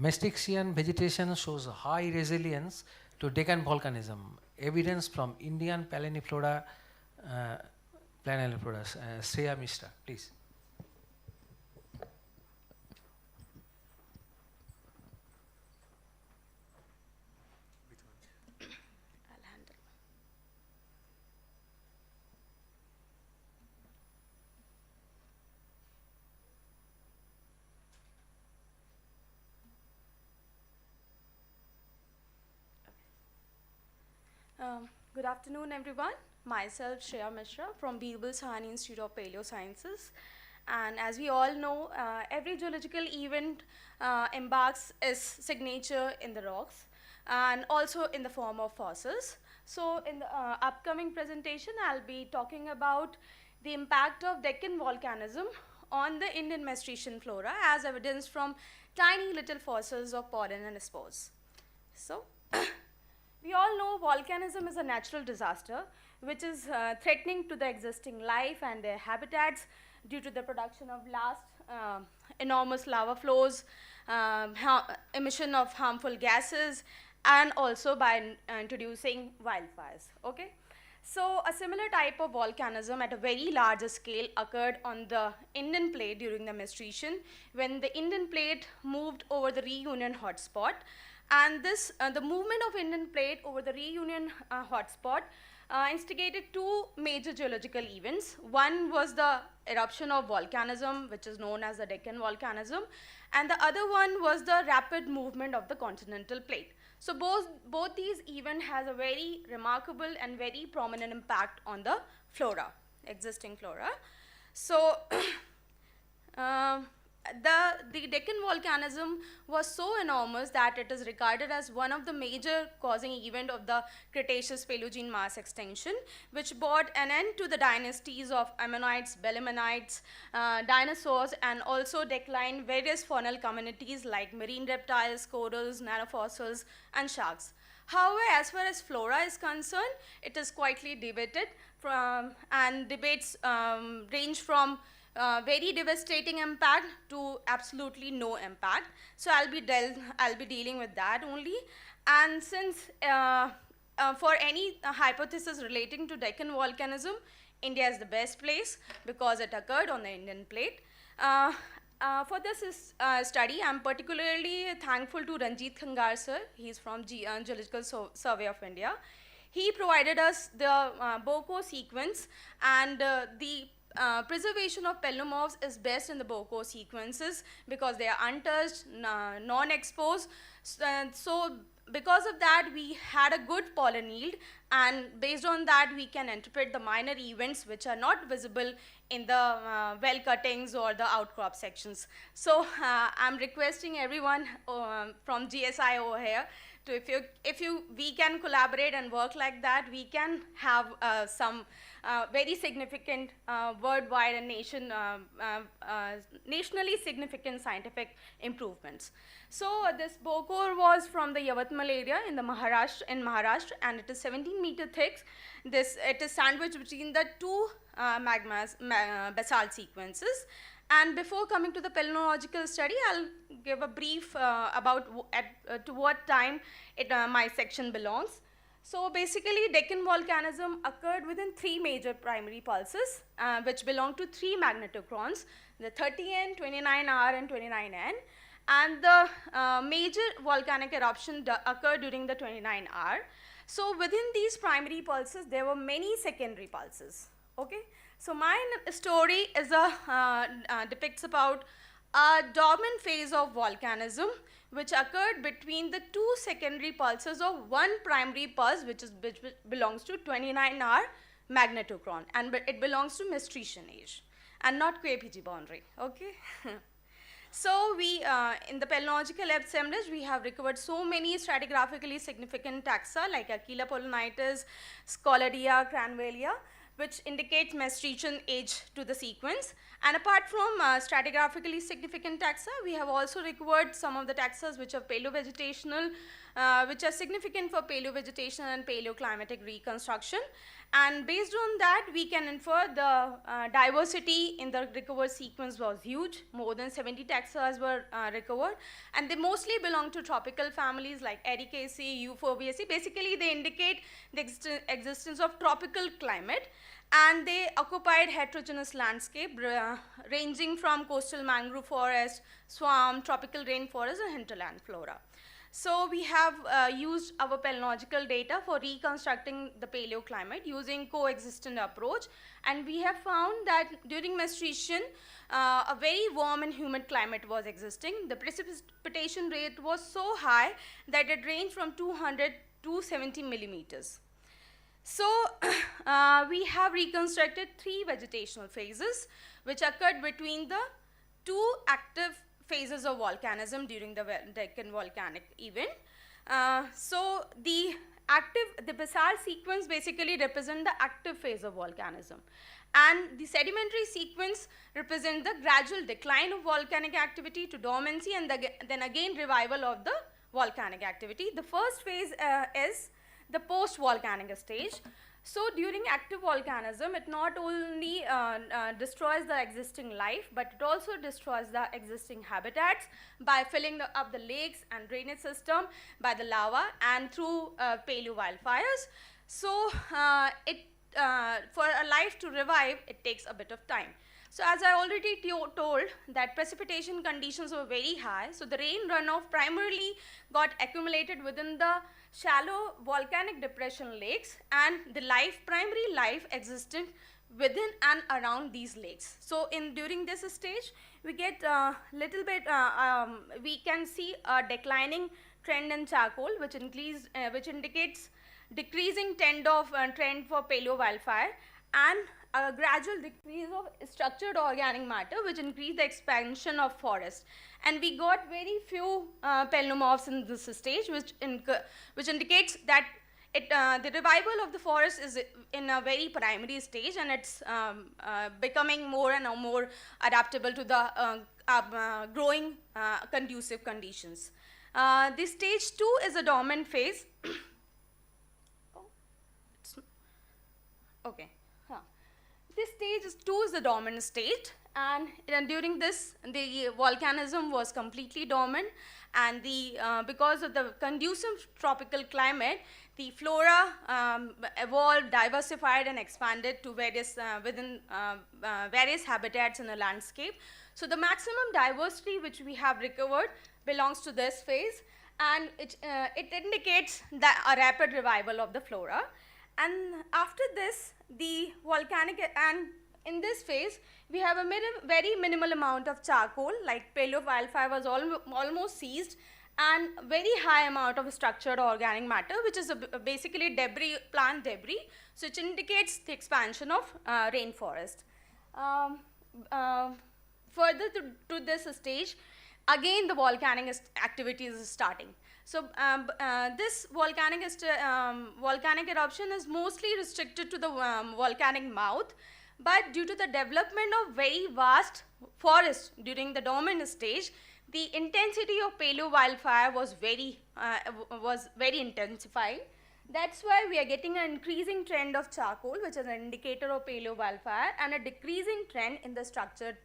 Mestixian vegetation shows high resilience to Deccan volcanism. Evidence from Indian Planiflora. Shreya Mishra, please. Good afternoon, everyone. Myself, Shreya Mishra from Birbal Sahani Institute of Paleosciences. And as we all know, every geological event embarks its signature in the rocks and also in the form of fossils. So in the upcoming presentation, I'll be talking about the impact of Deccan volcanism on the Indian menstruation flora as evidenced from tiny little fossils of pollen and spores. So we all know volcanism is a natural disaster which is threatening to the existing life and their habitats due to the production of enormous lava flows, emission of harmful gases, and also by introducing wildfires. Okay? So a similar type of volcanism at a very larger scale occurred on the Indian plate during the menstruation when the Indian plate moved over the reunion hotspot. And this, the movement of Indian plate over the reunion hotspot instigated two major geological events. One was the eruption of volcanism, which is known as the Deccan volcanism, and the other one was the rapid movement of the continental plate. So both these events has a very remarkable and very prominent impact on the flora, existing flora. So the Deccan volcanism was so enormous that it is regarded as one of the major causing event of the Cretaceous Paleogene mass extinction, which brought an end to the dynasties of ammonites, belemnites, dinosaurs, and also declined various faunal communities like marine reptiles, corals, nanofossils, and sharks. However, as far as flora is concerned, it is quietly debated and debates range from very devastating impact to absolutely no impact. So I'll be dealing with that only. And since for any hypothesis relating to Deccan volcanism, India is the best place because it occurred on the Indian plate. For this study, I'm particularly thankful to Ranjit Khangar sir. He's from Geological Survey of India. He provided us the Boko sequence, and the preservation of pelomorphs is best in the Boko sequences because they are untouched, non-exposed. So because of that, we had a good pollen yield, and based on that, we can interpret the minor events which are not visible in the well cuttings or the outcrop sections. So I'm requesting everyone from GSI over here to, we can collaborate and work like that, we can have some very significant worldwide and nationally significant scientific improvements. So this Bokor was from the Yavatmal area in the Maharashtra, and it is 17-meter thick. It is sandwiched between the two basalt sequences. And before coming to the palynological study, I'll give a brief about to what time my section belongs. So basically, Deccan volcanism occurred within three major primary pulses, which belong to three magnetochrons, the 30N, 29R, and 29N. And the major volcanic eruption occurred during the 29R. So within these primary pulses, there were many secondary pulses. Okay, so my story is depicts about a dormant phase of volcanism which occurred between the two secondary pulses of one primary pulse, which belongs to 29R magnetochron, and it belongs to Maastrichtian age and not KPG boundary. Okay. So we, in the palynological assemblage, we have recovered so many stratigraphically significant taxa like Aquila pollonitis, Scoladia, Cranvalia, which indicates Maastrichtian age to the sequence. And apart from stratigraphically significant taxa, we have also recovered some of the taxa which are paleovegetational, which are significant for paleovegetation and paleoclimatic reconstruction. And based on that, we can infer the diversity in the recovered sequence was huge. More than 70 taxa were recovered, and they mostly belong to tropical families like Ericaceae, Euphorbiaceae. Basically, they indicate the existence of tropical climate, and they occupied heterogeneous landscape ranging from coastal mangrove forest, swamp, tropical rainforest, and hinterland flora. So we have used our palynological data for reconstructing the paleoclimate using coexistent approach, and we have found that during Maastrichtian, a very warm and humid climate was existing. The precipitation rate was so high that it ranged from 200 to 70 millimeters. So we have reconstructed 3 vegetational phases which occurred between the 2 active phases of volcanism during the Deccan volcanic event. So the basalt sequence basically represent the active phase of volcanism, and the sedimentary sequence represent the gradual decline of volcanic activity to dormancy and then again revival of the volcanic activity. The first phase is the post-volcanic stage. So during active volcanism, it not only destroys the existing life, but it also destroys the existing habitats by filling up the lakes and drainage system by the lava and through paleo wildfires. So for a life to revive, it takes a bit of time. So as I already told that precipitation conditions were very high, so the rain runoff primarily got accumulated within the shallow volcanic depression lakes, and the primary life existed within and around these lakes. So during this stage, we get little bit, we can see a declining trend in charcoal, which indicates decreasing trend for paleo wildfire, and a gradual decrease of structured organic matter, which increased the expansion of forest. And we got very few pelnomorphs in this stage, which indicates that the revival of the forest is in a very primary stage, and it's becoming more and more adaptable to the growing conducive conditions. This stage 2 is a dormant phase. Okay. This stage 2 is the dormant state, and during this, the volcanism was completely dormant, and because of the conducive tropical climate, the flora evolved, diversified, and expanded to various various habitats in the landscape. So the maximum diversity which we have recovered belongs to this phase, and it indicates a rapid revival of the flora. And after this, the volcanic, and in this phase, we have a very minimal amount of charcoal, like paleo wildfire was almost ceased, and very high amount of structured organic matter, which is basically debris, plant debris, so it indicates the expansion of rainforest. Further to this stage, again the volcanic activity is starting. So this volcanic eruption is mostly restricted to the volcanic mouth, but due to the development of very vast forest during the dormant stage, the intensity of paleo wildfire was very intensified. That's why we are getting an increasing trend of charcoal, which is an indicator of paleo wildfire, and a decreasing trend in the structured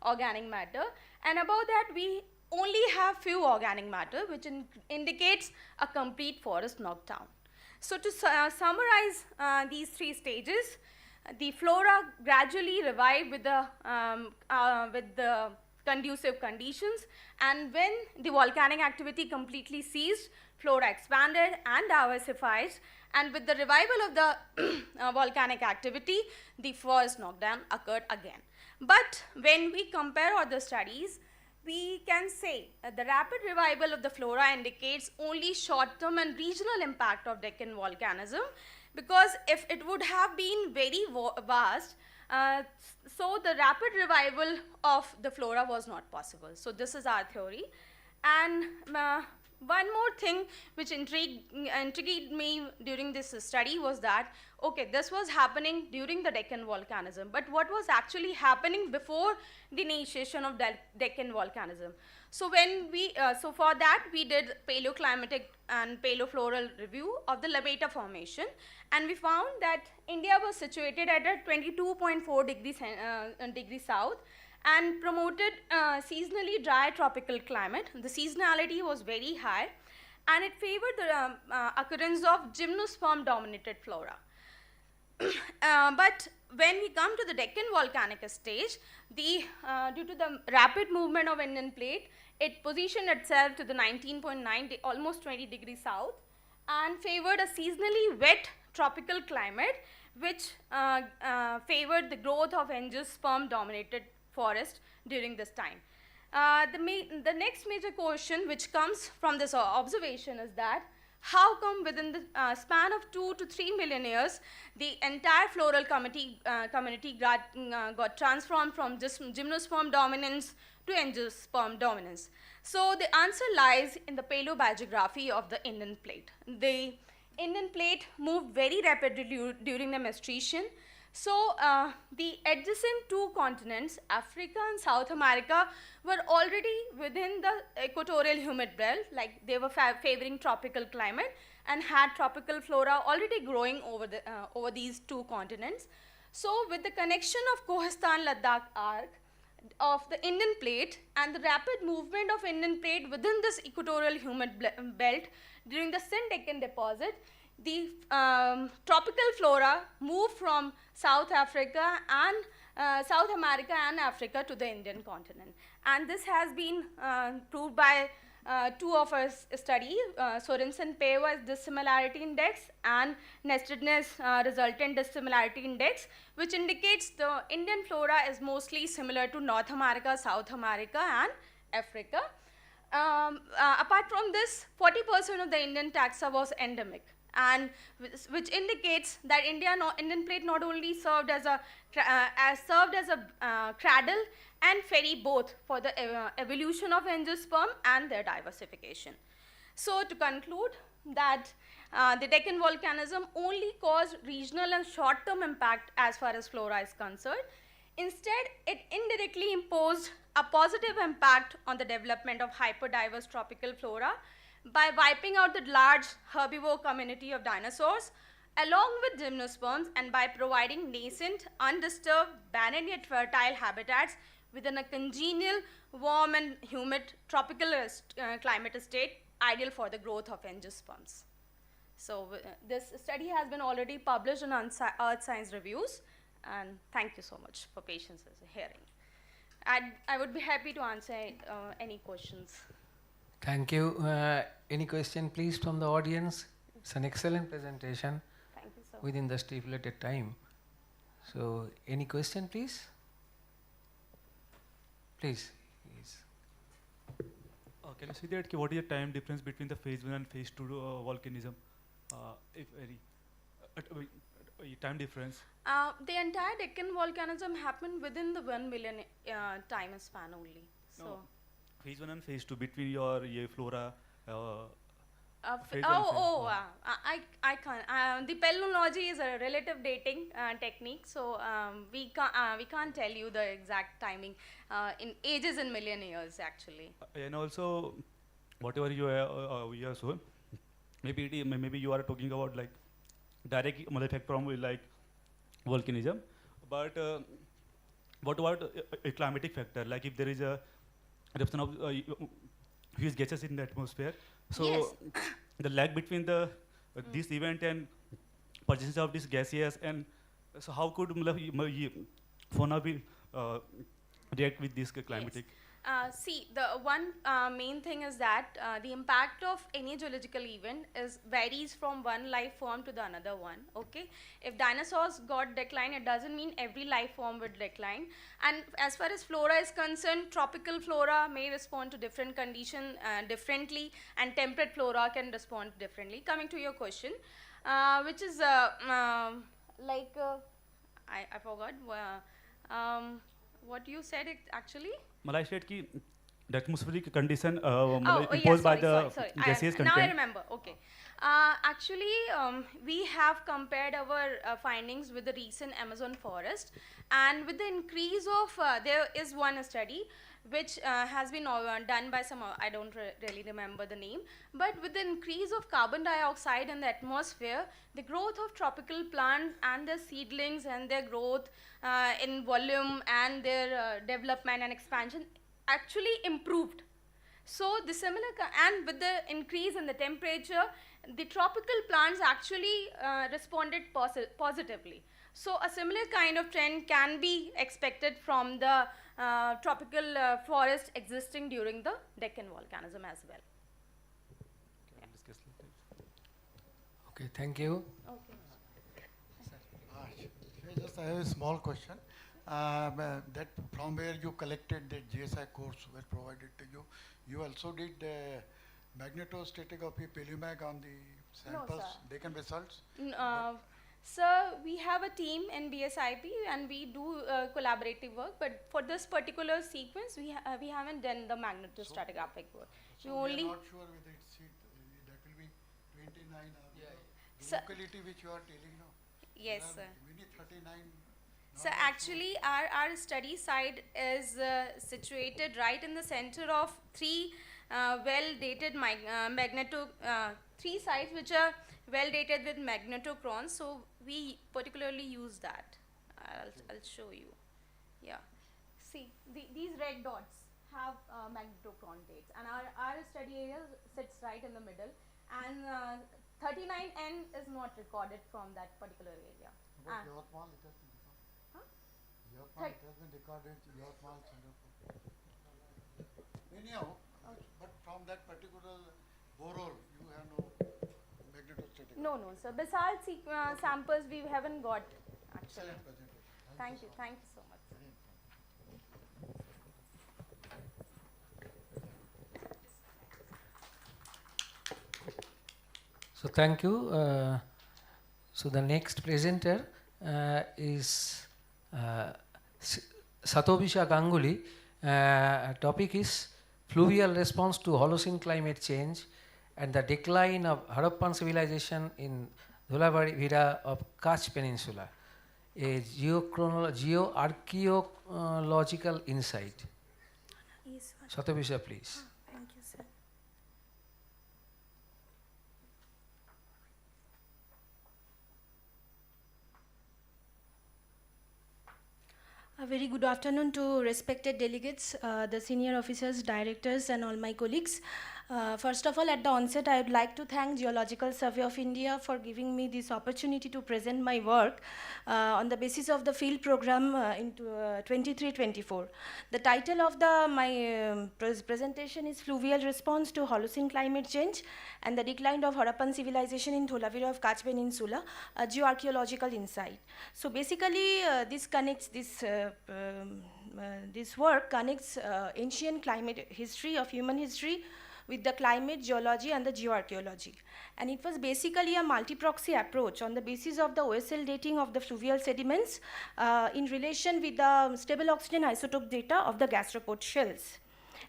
organic matter. And above that, we only have few organic matter, which indicates a complete forest knockdown. So to summarize these 3 stages, the flora gradually revived with the conducive conditions, and when the volcanic activity completely ceased, flora expanded and diversified, and with the revival of the volcanic activity, the forest knockdown occurred again. But when we compare other studies, we can say the rapid revival of the flora indicates only short-term and regional impact of Deccan volcanism, because if it would have been very vast, so the rapid revival of the flora was not possible. So this is our theory. And one more thing which intrigued me during this study was that, okay, this was happening during the Deccan volcanism, but what was actually happening before the initiation of Deccan volcanism? So when so for that we did paleoclimatic and paleofloral review of the Lameta formation, and we found that India was situated at a 22.4 degrees south, and promoted seasonally dry tropical climate. The seasonality was very high, and it favored the occurrence of gymnosperm dominated flora. But when we come to the Deccan volcanic stage, due to the rapid movement of Indian plate, it positioned itself to the 19.9, almost 20 degrees south, and favored a seasonally wet tropical climate, which favored the growth of angiosperm dominated forest during this time. The next major question which comes from this observation is that how come within the span of 2 to 3 million years, the entire floral community got transformed from just gymnosperm dominance to angiosperm dominance? So the answer lies in the paleobiography of the Indian plate. The Indian plate moved very rapidly during the menstruation. So the adjacent two continents, Africa and South America, were already within the equatorial humid belt, like they were favoring tropical climate and had tropical flora already growing over these two continents. So with the connection of Kohistan-Ladakh arc of the Indian plate and the rapid movement of Indian plate within this equatorial humid belt during the Sindh-Deccan deposit, the tropical flora moved from South Africa and South America and Africa to the Indian continent. And this has been proved by two of our studies, Sorensen-Peva dissimilarity index and nestedness resultant dissimilarity index, which indicates the Indian flora is mostly similar to North America, South America and Africa. Apart from this, 40% of the Indian taxa was endemic, and which indicates that Indian plate not only served as a cradle and ferry both for the evolution of angiosperm and their diversification. So to conclude that the Deccan volcanism only caused regional and short-term impact as far as flora is concerned. Instead, it indirectly imposed a positive impact on the development of hyperdiverse tropical flora by wiping out the large herbivore community of dinosaurs along with gymnosperms, and by providing nascent, undisturbed, barren yet fertile habitats within a congenial, warm and humid tropical climate state ideal for the growth of angiosperms. So this study has been already published in Earth Science Reviews, and thank you so much for patience in hearing. I would be happy to answer any questions. Thank you. Any question please from the audience? It's an excellent presentation. Thank you so within the stipulated time. So any question please? Please. Yes. Can you see that what is the time difference between the phase 1 and phase 2 volcanism? If any time difference? The entire Deccan volcanism happened within the 1 million time span only. So. No. Phase 1 and phase 2 between your flora. I can't. The palynology is a relative dating technique, so we can't tell you the exact timing in ages in million years actually. And also, whatever you are so, maybe you are talking about like direct effect from like volcanism, but what about a climatic factor? Like if there is a eruption of huge gases in the atmosphere, so yes. The lag between the this event and presence of these gases, and so how could fauna be react with this climatic? Yes. See, the one main thing is that the impact of any geological event varies from one life form to the another one. Okay, if dinosaurs got declined, it doesn't mean every life form would decline. And as far as flora is concerned, tropical flora may respond to different conditions differently, and temperate flora can respond differently. Coming to your question, which is I forgot what you said actually. I said that the atmospheric condition imposed by the gaseous content. Now I remember. Okay. Actually, we have compared our findings with the recent Amazon forest, and with the increase of there is one study which has been done by some, I don't really remember the name, but with the increase of carbon dioxide in the atmosphere, the growth of tropical plants and their seedlings and their growth in volume and their development and expansion actually improved. So the similar, and with the increase in the temperature, the tropical plants actually responded positively. So a similar kind of trend can be expected from the tropical forest existing during the Deccan volcanism as well. Okay, thank you. Okay. Just I have a small question. That from where you collected the GSI course were provided to you, you also did magnetostratigraphy PaleoMag on the samples, sir. Deccan basalts? Sir, we have a team in BSIP and we do collaborative work, but for this particular sequence, we haven't done the magnetostratigraphic work. So We we only are not sure whether it's that will be 29 or the Sir- locality which you are telling now. Yes, There sir. are Many 39. So actually, our study site is situated right in the center of three well-dated three sites which are well-dated with magnetochrons. So we particularly use that. I'll show you. Yeah. See, these red dots have magnetochron dates, and our study area sits right in the middle. And 39N is not recorded from that particular area. But Yavatmal, it has been recorded. Huh? Yavatmal, it has been recorded. Yavatmal, Chandrapur. Anyhow, but from that particular borole, you have no magnetostatic. No, sir. Basalt samples we haven't got actually. Excellent presentation. Thank you so much. So thank you. So the next presenter is Satobisha Ganguly. Topic is fluvial response to Holocene climate change and the decline of Harappan civilization in Dholavira of Kutch Peninsula, a geo-archaeological insight. Satobisha, please. Thank you, sir. A very good afternoon to respected delegates, the senior officers, directors, and all my colleagues. First of all, at the onset, I would like to thank Geological Survey of India for giving me this opportunity to present my work on the basis of the field program into 23-24. The title of my presentation is Fluvial Response to Holocene Climate Change and the Decline of Harappan Civilization in Dholavira of Kutch Peninsula, a Geoarchaeological Insight. So basically, this connects this work connects ancient climate history of human history with the climate geology and the geoarchaeology. And it was basically a multi-proxy approach on the basis of the OSL dating of the fluvial sediments in relation with the stable oxygen isotope data of the gastropod shells.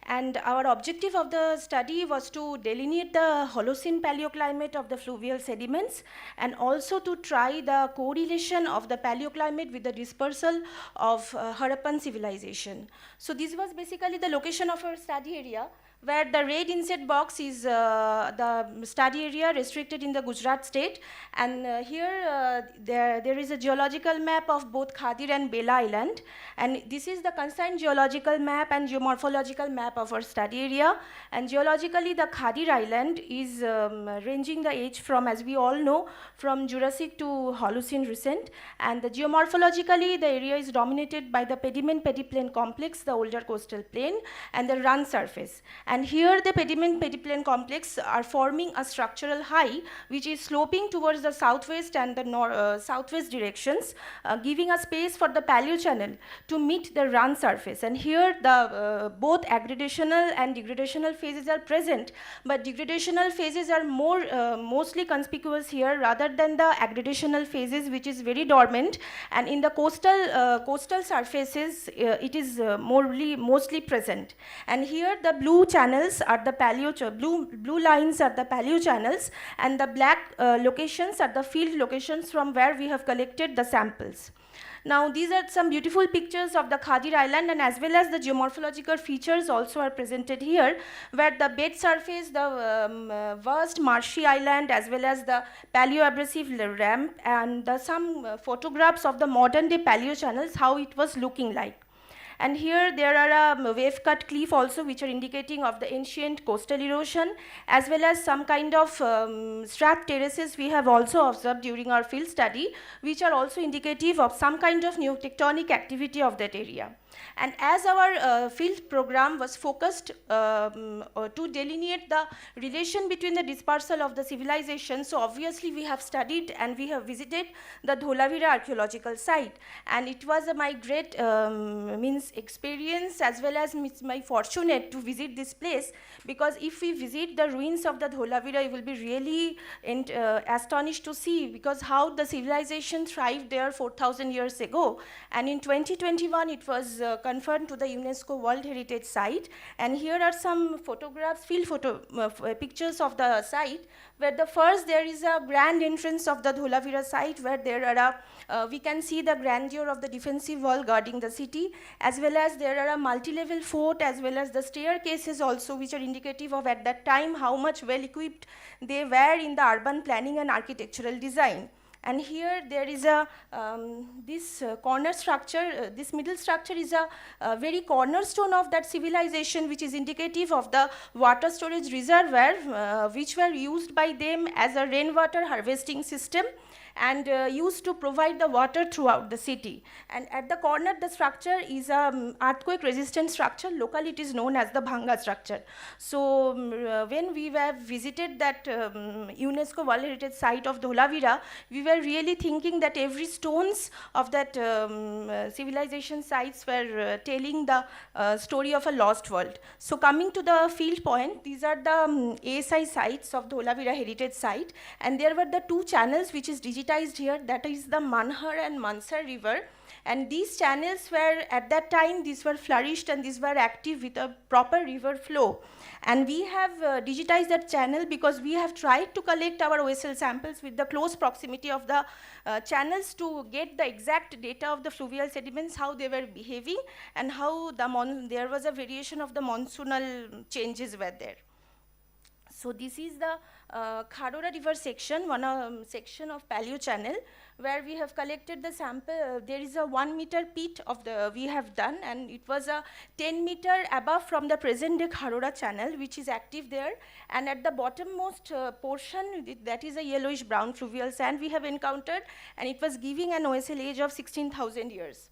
And our objective of the study was to delineate the Holocene paleoclimate of the fluvial sediments and also to try the correlation of the paleoclimate with the dispersal of Harappan civilization. So this was basically the location of our study area, where the red inset box is the study area restricted in the Gujarat state, and here there is a geological map of both Khadir and Bela Island, and this is the consigned geological map and geomorphological map of our study area. And geologically, the Khadir Island is ranging the age from, as we all know, from Jurassic to Holocene recent, and the geomorphologically the area is dominated by the pediment pediplain complex, the older coastal plain, and the run surface. And here the pediment pediplain complex are forming a structural high which is sloping towards the southwest and the southwest directions, giving a space for the paleo channel to meet the run surface. And here the both aggradational and degradational phases are present, but degradational phases are mostly conspicuous here rather than the aggradational phases, which is very dormant. And in the coastal surfaces, it is mostly present. And here the blue channels are the blue lines are the paleo channels, and the black locations are the field locations from where we have collected the samples. Now these are some beautiful pictures of the Khadir Island, and as well as the geomorphological features also are presented here, where the bed surface, the vast marshy island, as well as the paleo-abrasive ramp, and some photographs of the modern day paleo channels, how it was looking like. And here there are a wave-cut cliff also, which are indicating of the ancient coastal erosion, as well as some kind of strap terraces we have also observed during our field study, which are also indicative of some kind of new tectonic activity of that area. And as our field program was focused to delineate the relation between the dispersal of the civilization, so obviously we have studied and we have visited the Dholavira archaeological site, and it was my great experience as well as my fortunate to visit this place, because if we visit the ruins of the Dholavira, you will be really astonished to see because how the civilization thrived there 4,000 years ago. And in 2021, it was confirmed to the UNESCO World Heritage Site. And here are some photographs, pictures of the site, where the first there is a grand entrance of the Dholavira site, where there are we can see the grandeur of the defensive wall guarding the city, as well as there are a multi-level fort, as well as the staircases also, which are indicative of at that time how much well equipped they were in the urban planning and architectural design. And here there is a this corner structure, this middle structure is a very cornerstone of that civilization, which is indicative of the water storage reservoir, which were used by them as a rainwater harvesting system and used to provide the water throughout the city. And at the corner, the structure is a earthquake resistant structure. Locally it is known as the Bhanga structure. So when we were visited that UNESCO World Heritage Site of Dholavira, we were really thinking that every stones of that civilization sites were telling the story of a lost world. So coming to the field point, these are the ASI sites of Dholavira Heritage Site, and there were the two channels which is digitized here, that is the Manhar and Mansar River. And these channels were, at that time, these were flourished and these were active with a proper river flow. And we have digitized that channel because we have tried to collect our OSL samples with the close proximity of the channels to get the exact data of the fluvial sediments, how they were behaving, and how there was a variation of the monsoonal changes were there. So this is the Khadora River section, one section of Paleo Channel, where we have collected the sample. There is a 1 meter pit of the we have done, and it was a 10 meter above from the present day Khadora Channel, which is active there. And at the bottommost portion, that is a yellowish brown fluvial sand we have encountered, and it was giving an OSL age of 16,000 years.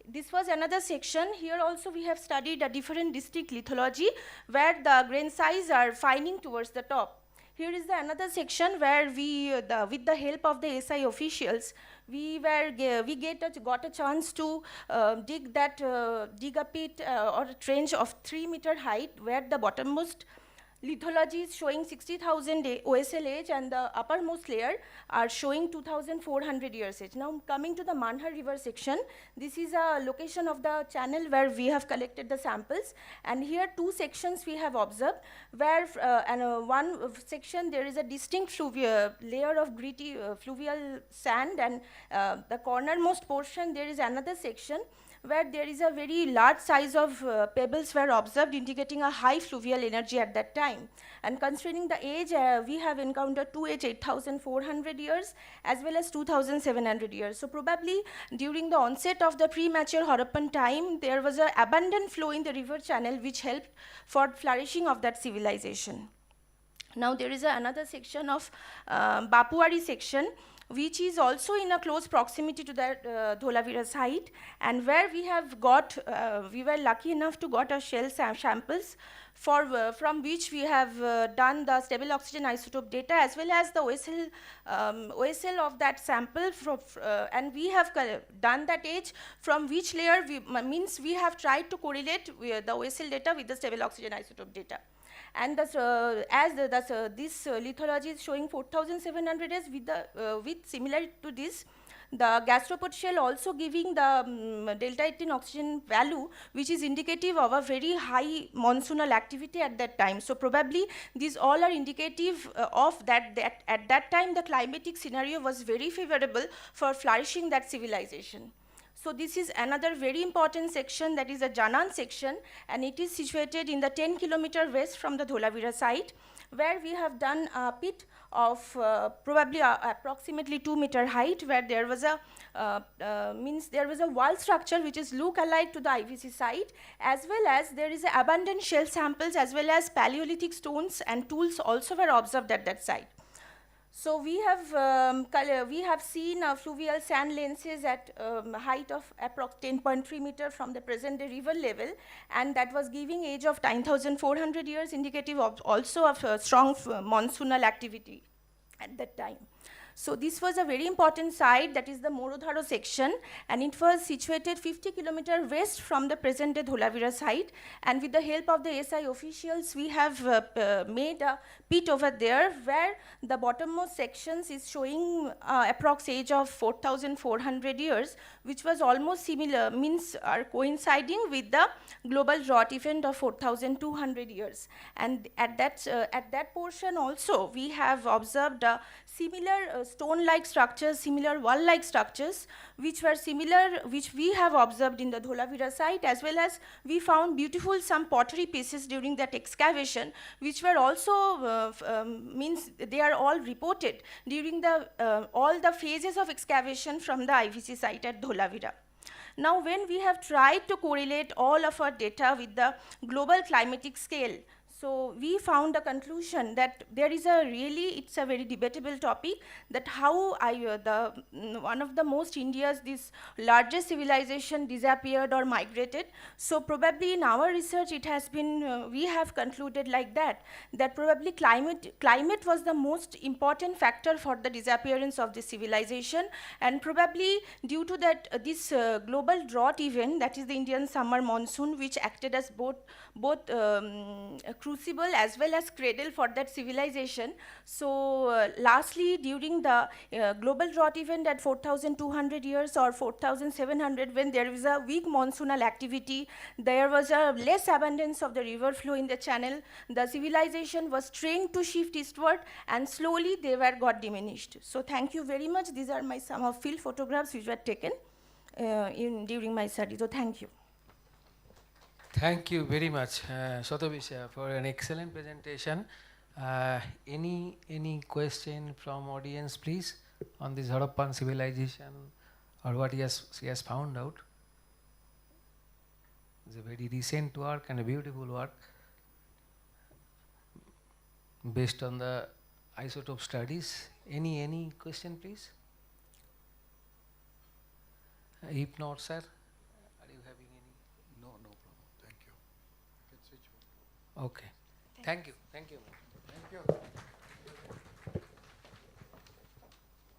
This was another section. Here also we have studied a different district lithology, where the grain size are fining towards the top. Here is another section where we, with the help of the SI officials, we got a chance to dig a pit or a trench of 3 meter height, where the bottommost lithology is showing 60,000 OSL age, and the uppermost layer are showing 2,400 years age. Now coming to the Manhar River section, this is a location of the channel where we have collected the samples, and here two sections we have observed, where one section there is a distinct layer of gritty fluvial sand, and the cornermost portion there is another section where there is a very large size of pebbles were observed, indicating a high fluvial energy at that time. And considering the age, we have encountered two age 8,400 years as well as 2,700 years. So probably during the onset of the premature Harappan time, there was an abundant flow in the river channel which helped for flourishing of that civilization. Now there is another section of Bapuari section, which is also in a close proximity to that Dholavira site, and where we have got, we were lucky enough to got a shell samples from which we have done the stable oxygen isotope data as well as the OSL of that sample, and we have done that age from which layer, means we have tried to correlate the OSL data with the stable oxygen isotope data. And this lithology is showing 4,700 years with similar to this, the gastropod shell also giving the delta 18 oxygen value, which is indicative of a very high monsoonal activity at that time. So probably these all are indicative of that at that time the climatic scenario was very favorable for flourishing that civilization. So this is another very important section, that is a Janan section, and it is situated in the 10 kilometer west from the Dholavira site, where we have done a pit of probably approximately 2 meter height, where there was a there was a wall structure which is look alike to the IVC site, as well as there is abundant shell samples as well as Paleolithic stones and tools also were observed at that site. So we have seen fluvial sand lenses at height of approx 10.3 meter from the present day river level, and that was giving age of 9,400 years, indicative of also of strong monsoonal activity at that time. So this was a very important site, that is the Morodharo section, and it was situated 50 kilometers west from the present-day Dholavira site. And with the help of the SI officials, we have made a pit over there where the bottommost sections is showing approx age of 4,400 years, which was almost similar, means are coinciding with the global drought event of 4,200 years. And at that portion also, we have observed similar stone-like structures, similar wall-like structures, which were similar, which we have observed in the Dholavira site, as well as we found beautiful some pottery pieces during that excavation, which were also means they are all reported during the all the phases of excavation from the IVC site at Dholavira. Now, when we have tried to correlate all of our data with the global climatic scale, so we found a conclusion that there is a really, it's a very debatable topic, that how one of the most India's, this largest civilization disappeared or migrated. So probably in our research it has been, we have concluded like that probably climate was the most important factor for the disappearance of this civilization, and probably due to that this global drought event, that is the Indian summer monsoon, which acted as both crucible as well as cradle for that civilization. So lastly, during the global drought event at 4,200 years or 4,700, when there was a weak monsoonal activity, there was a less abundance of the river flow in the channel, the civilization was trained to shift eastward, and slowly they got diminished. So thank you very much. These are my some of field photographs which were taken during my study. So thank you. Thank you very much, Sotobisha, for an excellent presentation. Any question from audience, please, on this Harappan civilization or what he has found out? It's a very recent work and a beautiful work based on the isotope studies. Any question, please? If not, sir. Okay. Thank you. Thank you. Thank you.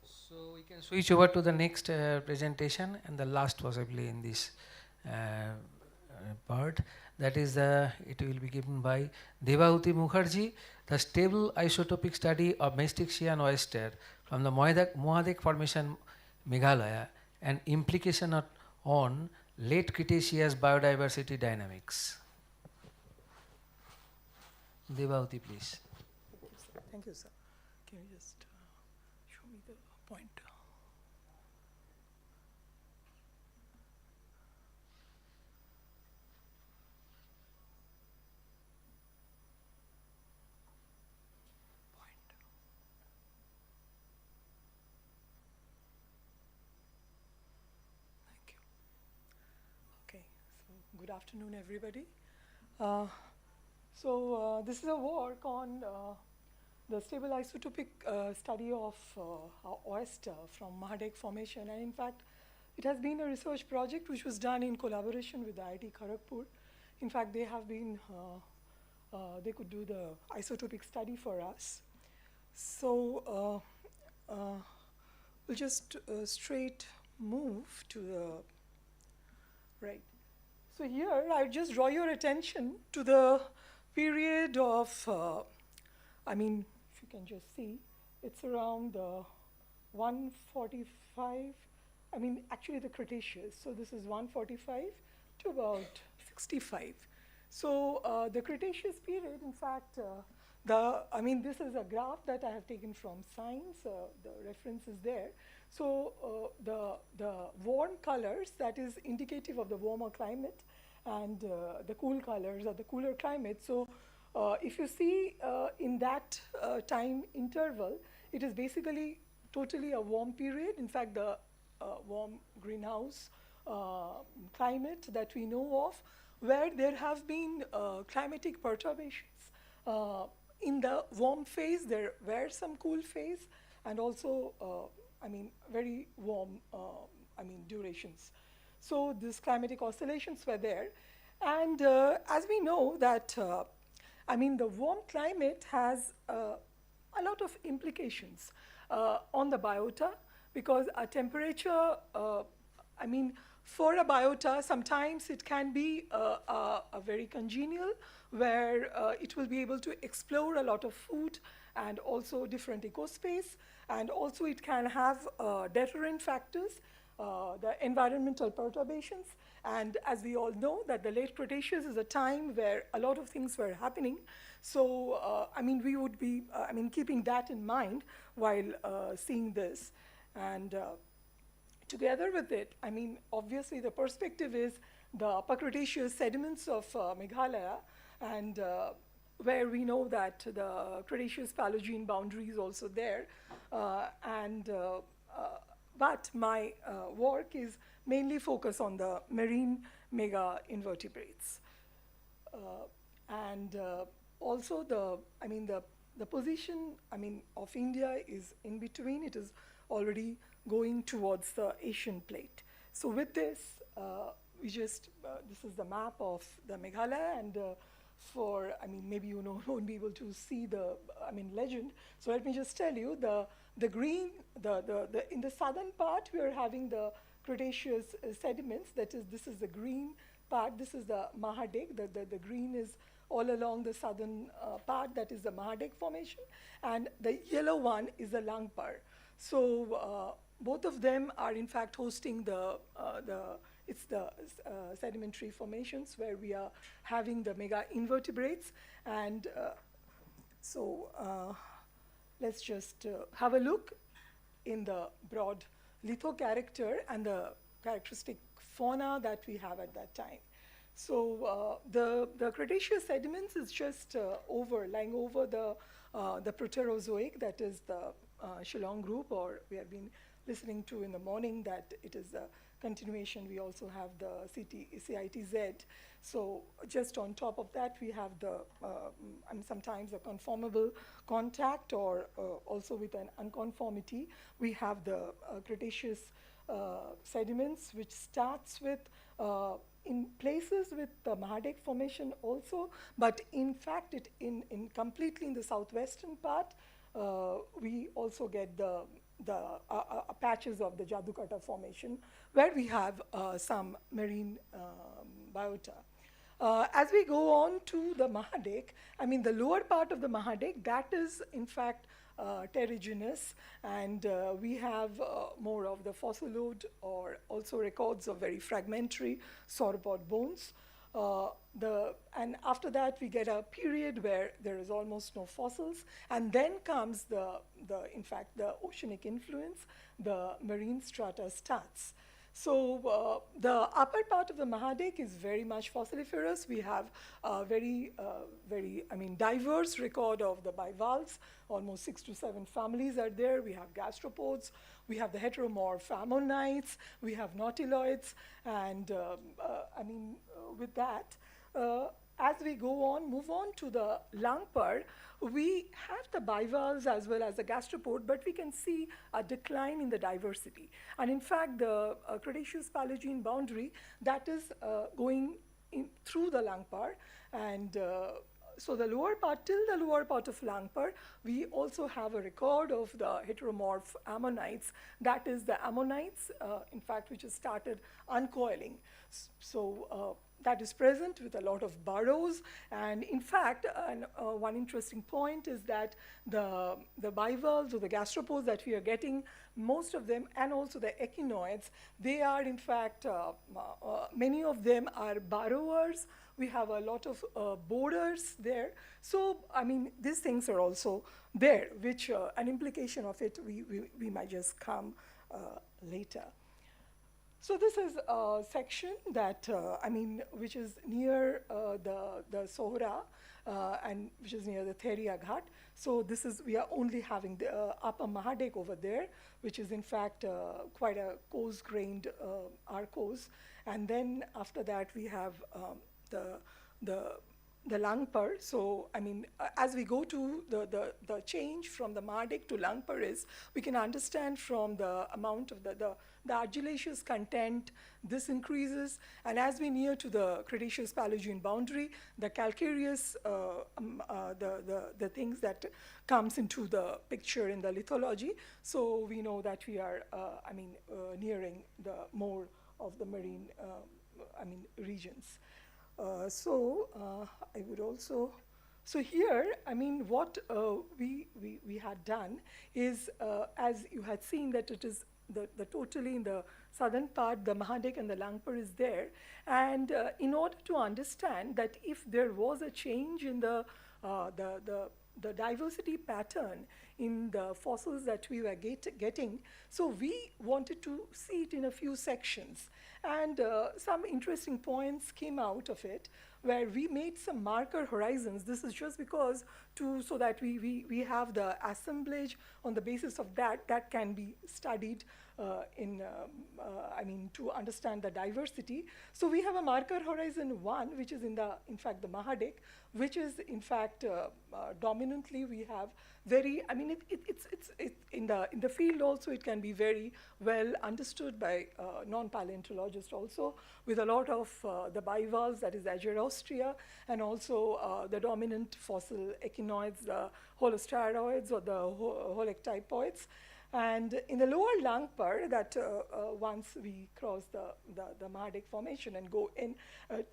So we can switch over to the next presentation and the last possibly in this part. That is it will be given by Devahuti Mukherjee, the stable isotopic study of Mystic Sea and oyster from the Mohadek Formation, Meghalaya, and implication on late Cretaceous biodiversity dynamics. Devahuti, please. Thank you, sir. Can you just show me the pointer? Thank you. Okay, so good afternoon, everybody. This is a work on the stable isotopic study of oyster from Mohadek Formation, and in fact it has been a research project which was done in collaboration with IIT Kharagpur. In fact, they have been, they could do the isotopic study for us. So we'll just straight move to the right. So here I just draw your attention to the period of, I mean, if you can just see, it's around 145, I mean, actually the Cretaceous. So this is 145 to about 65. So the Cretaceous period, in fact, I mean, this is a graph that I have taken from Science, the reference is there. So the warm colors, that is indicative of the warmer climate, and the cool colors are the cooler climate. So if you see in that time interval, it is basically totally a warm period. In fact, the warm greenhouse climate that we know of, where there have been climatic perturbations. In the warm phase, there were some cool phase, and also, I mean, very warm, I mean, durations. So these climatic oscillations were there. And as we know that, I mean, the warm climate has a lot of implications. on the biota, because a temperature, I mean, for a biota, sometimes it can be a very congenial, where it will be able to explore a lot of food and also different ecospace, and also it can have deterrent factors, the environmental perturbations. And as we all know, that the late Cretaceous is a time where a lot of things were happening. So, I mean, we would be, keeping that in mind while seeing this. And together with it, I mean, obviously the perspective is the Upper Cretaceous sediments of Meghalaya, and where we know that the Cretaceous Paleogene boundary is also there. But my work is mainly focused on the marine mega invertebrates. Also the position, of India is in between. It is already going towards the Asian plate. So with this, this is the map of the Meghalaya, and maybe you won't be able to see the, legend. So let me just tell you, the green, in the southern part, we are having the Cretaceous sediments. This is the green part. This is the Mahadek. The green is all along the southern part. That is the Mahadek formation, and the yellow one is the Langpar. So both of them are in fact hosting the sedimentary formations where we are having the mega invertebrates. And let's just have a look in the broad litho character and the characteristic fauna that we have at that time. So the Cretaceous sediments is just lying over the Proterozoic, that is the Shillong group, or we have been listening to in the morning that it is a continuation. We also have the CITZ. So just on top of that, we have the sometimes a conformable contact, or also with an unconformity. We have the Cretaceous sediments, which starts with in places with the Mahadek formation also, but in fact in completely in the southwestern part, we also get the patches of the Jadukata formation, where we have some marine biota. As we go on to the Mahadek, the lower part of the Mahadek, that is in fact terrigenous, and we have more of the fossilode, or also records of very fragmentary sauropod bones. And after that, we get a period where there is almost no fossils, and then comes in fact, the oceanic influence. The marine strata starts. So the upper part of the Mahadek is very much fossiliferous. We have a very diverse record of the bivalves. Almost 6 to 7 families are there. We have gastropods. We have the heteromorph ammonites. We have nautiloids. And with that, as we move on to the Langpar, we have the bivalves as well as the gastropod, but we can see a decline in the diversity. And in fact, the Cretaceous Paleogene boundary, that is going through the Langpar. And so the lower part, till the lower part of Langpar, we also have a record of the heteromorph ammonites. That is the ammonites, in fact, which has started uncoiling. So that is present with a lot of burrows. And in fact, one interesting point is that the bivalves or the gastropods that we are getting, most of them, and also the echinoids, they are in fact, many of them are burrowers. We have a lot of borers there. So, these things are also there, which an implication of it we might just come later. So this is a section that, which is near the Sohra, and which is near the Theria Ghat. So we are only having the upper Mahadek over there, which is in fact quite a coarse-grained arkose. And then after that, we have the the Langpur. So, I mean, as we go to the change from the Mahadek to Langpur is, we can understand from the amount of the argillaceous content, this increases, and as we near to the Cretaceous Paleogene boundary, the calcareous, the things that comes into the picture in the lithology. So we know that we are, nearing the more of the marine, regions. I would also, so here, I mean, what we had done is, as you had seen that it is the totally in the southern part, the Mahadek and the Langpur is there. And in order to understand that if there was a change in the diversity pattern in the fossils that we were getting, so we wanted to see it in a few sections. And some interesting points came out of it, where we made some marker horizons. This is just because so that we have the assemblage on the basis of that can be studied to understand the diversity. So we have a marker horizon 1, which is in fact the Mahadek, which is in fact dominantly we have very, I mean, it's in the field also it can be very well understood by non-paleontologists also, with a lot of the bivalves, that is Agerostria, and also the dominant fossil echinoids, the holosteroids or the holectypoids. And in the lower Langpur, that once we cross the Mahadek formation and go in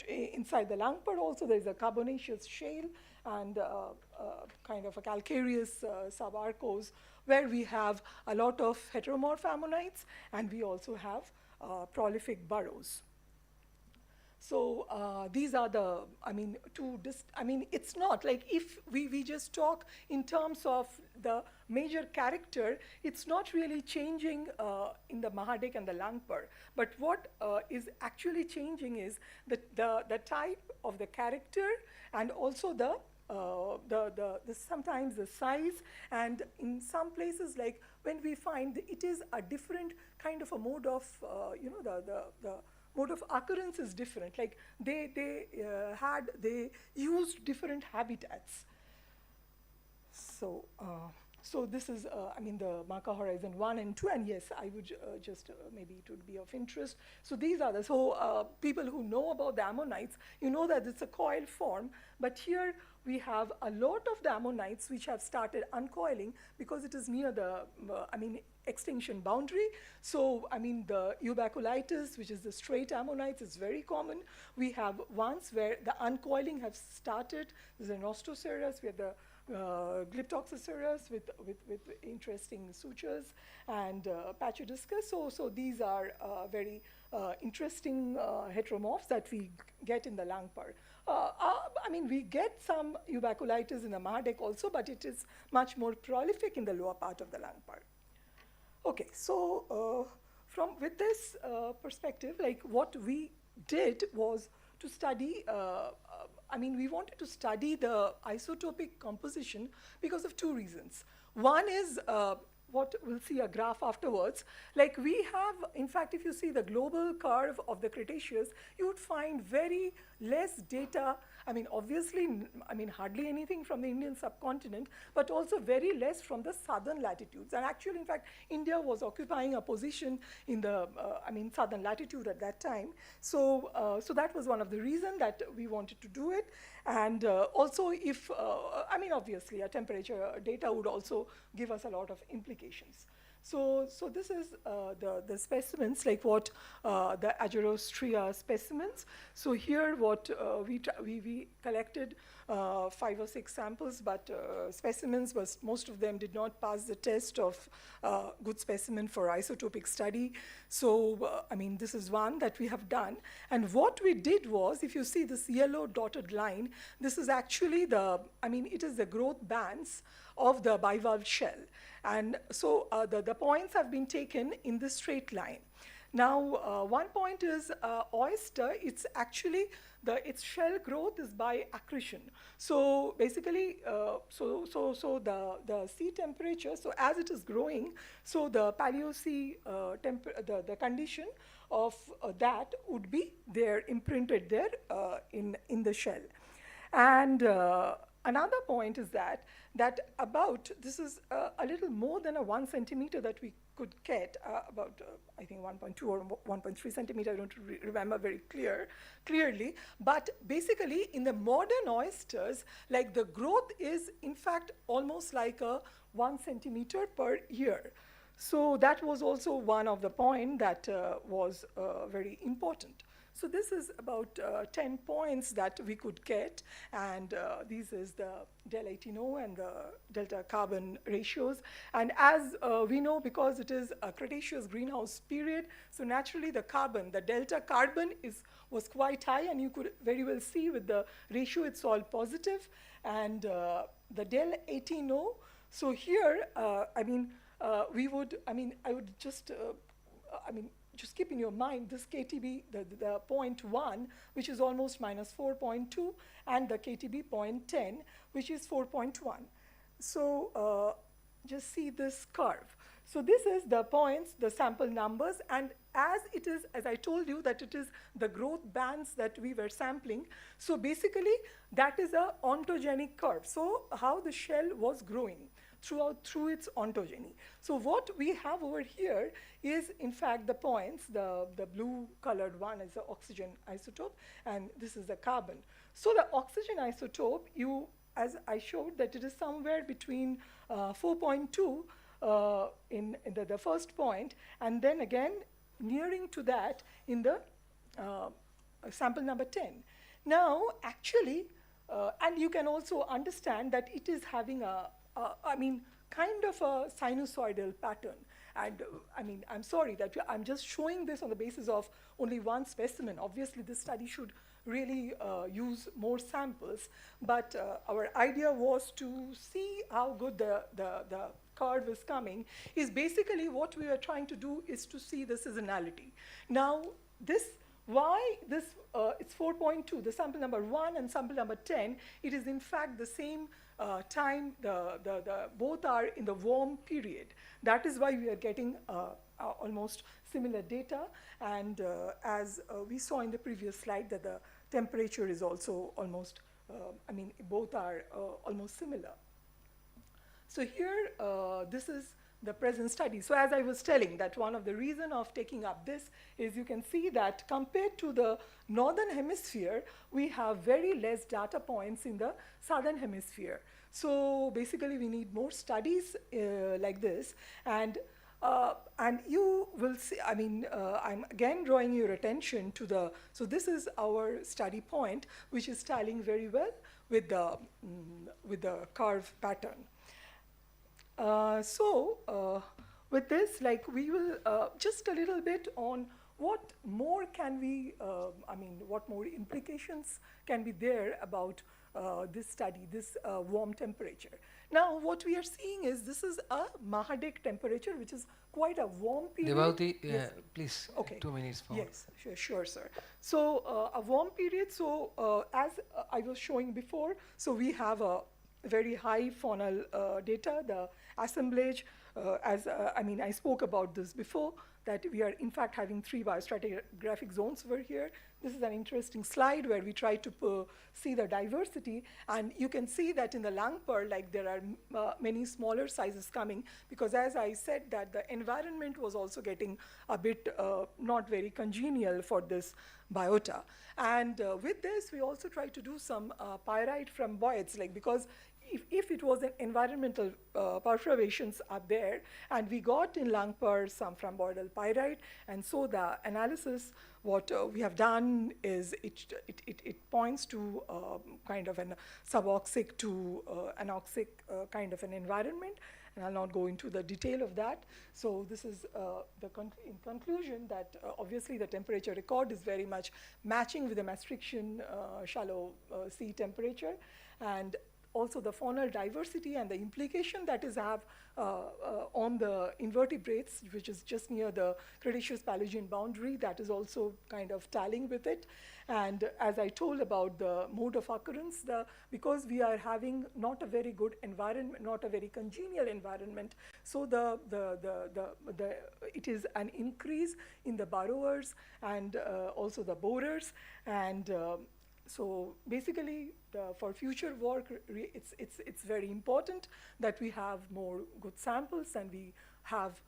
inside the Langpur also, there is a carbonaceous shale and kind of a calcareous subarcos, where we have a lot of heteromorph ammonites, and we also have prolific burrows. So these are the, it's not like if we just talk in terms of the major character, it's not really changing in the Mahadek and the Langpur. But what is actually changing is the type of the character, and also sometimes the size, and in some places, like when we find it is a different kind of a mode of, the mode of occurrence is different. Like they used different habitats. So this is, the marker horizon 1 and 2, and yes, I would just, maybe it would be of interest. So these are people who know about the ammonites, you know that it's a coil form, but here we have a lot of the ammonites which have started uncoiling because it is near the, extinction boundary. So, the eubaculitis, which is the straight ammonites, is very common. We have ones where the uncoiling has started. There's an Nostoceras, we have the Glyptoxoceras with interesting sutures, and Pachydiscus. So these are very interesting heteromorphs that we get in the Langpur. We get some eubaculitis in the Mahadek also, but it is much more prolific in the lower part of the Langpur. Okay, so with this perspective, like what we did was to study, we wanted to study the isotopic composition because of two reasons. One is what we'll see a graph afterwards. Like we have, in fact, if you see the global curve of the Cretaceous, you would find very less data. Obviously, hardly anything from the Indian subcontinent, but also very less from the southern latitudes. And actually, in fact, India was occupying a position in the, southern latitude at that time. So that was one of the reasons that we wanted to do it. And also if, obviously, a temperature data would also give us a lot of implications. So this is the specimens, like what the Agerostria specimens. So here what we collected 5 or 6 samples, but specimens, most of them did not pass the test of good specimen for isotopic study. So, this is one that we have done. And what we did was, if you see this yellow dotted line, this is actually it is the growth bands of the bivalve shell. And so the points have been taken in this straight line. Now, one point is oyster, it's actually, its shell growth is by accretion. So basically, the sea temperature, so as it is growing, so the Paleo-sea, the condition of that would be there, imprinted there in the shell. And another point is that about, this is a little more than a 1 centimeter that we could get, about I think 1.2 or 1.3 centimeter, I don't remember very clearly. But basically in the modern oysters, like the growth is in fact almost like a 1 centimeter per year. So that was also one of the point that was very important. So this is about 10 points that we could get, and this is the del-18O and the delta carbon ratios. And as we know, because it is a Cretaceous greenhouse period, so naturally the carbon, the delta carbon was quite high, and you could very well see with the ratio it's all positive. And the del-18O, so here, I would just, just keep in your mind this KTB, the 0.1, which is almost minus 4.2, and the KTB 0.10, which is 4.1. So just see this curve. So this is the points, the sample numbers, and as it is, as I told you, that it is the growth bands that we were sampling. So basically, that is a ontogenic curve. So how the shell was growing through its ontogeny. So what we have over here is, in fact, the points. The blue colored one is the oxygen isotope, and this is the carbon. So the oxygen isotope, as I showed, that it is somewhere between 4.2 in the first point, and then again nearing to that in the sample number 10. Now, actually, and you can also understand that it is having kind of a sinusoidal pattern. And I'm sorry that I'm just showing this on the basis of only one specimen. Obviously, this study should really use more samples. But our idea was to see how good the curve is coming. Is basically what we are trying to do is to see the seasonality. Now, why this, it's 4.2, the sample number 1 and sample number 10, it is in fact the same time, both are in the warm period. That is why we are getting almost similar data. And as we saw in the previous slide, that the temperature is also almost, both are almost similar. So here, this is the present study. So as I was telling, that one of the reason of taking up this is you can see that compared to the northern hemisphere, we have very less data points in the southern hemisphere. So basically we need more studies like this, and you will see, I'm again drawing your attention to so this is our study point, which is styling very well with the curve pattern. With this, we will just a little bit on what more can we, what more implications can be there about this study, this warm temperature. Now, what we are seeing is this is a Mahadek temperature, which is quite a warm period. Devavati, yes. Please, okay. 2 minutes more. Yes, sure, sir. So a warm period, so as I was showing before, so we have a very high faunal data, the assemblage, I spoke about this before, that we are in fact having 3 biostratigraphic zones over here. This is an interesting slide where we try to see the diversity, and you can see that in the Langpur, there are many smaller sizes coming, because as I said, that the environment was also getting a bit not very congenial for this biota. And with this, we also try to do some pyrite framboids, because if it was an environmental perturbations are there, and we got in Langpur some framboidal pyrite, and so the analysis, what we have done is it points to kind of an suboxic to anoxic kind of an environment, and I'll not go into the detail of that. So this is in conclusion that obviously the temperature record is very much matching with the Maastrichtian shallow sea temperature, and also the faunal diversity and the implication that is have on the invertebrates, which is just near the Cretaceous-Paleogene boundary, that is also kind of tallying with it. And as I told about the mode of occurrence, because we are having not a very good environment, not a very congenial environment, so it is an increase in the burrowers and also the borers, and So basically, for future work, it's very important that we have more good samples and we have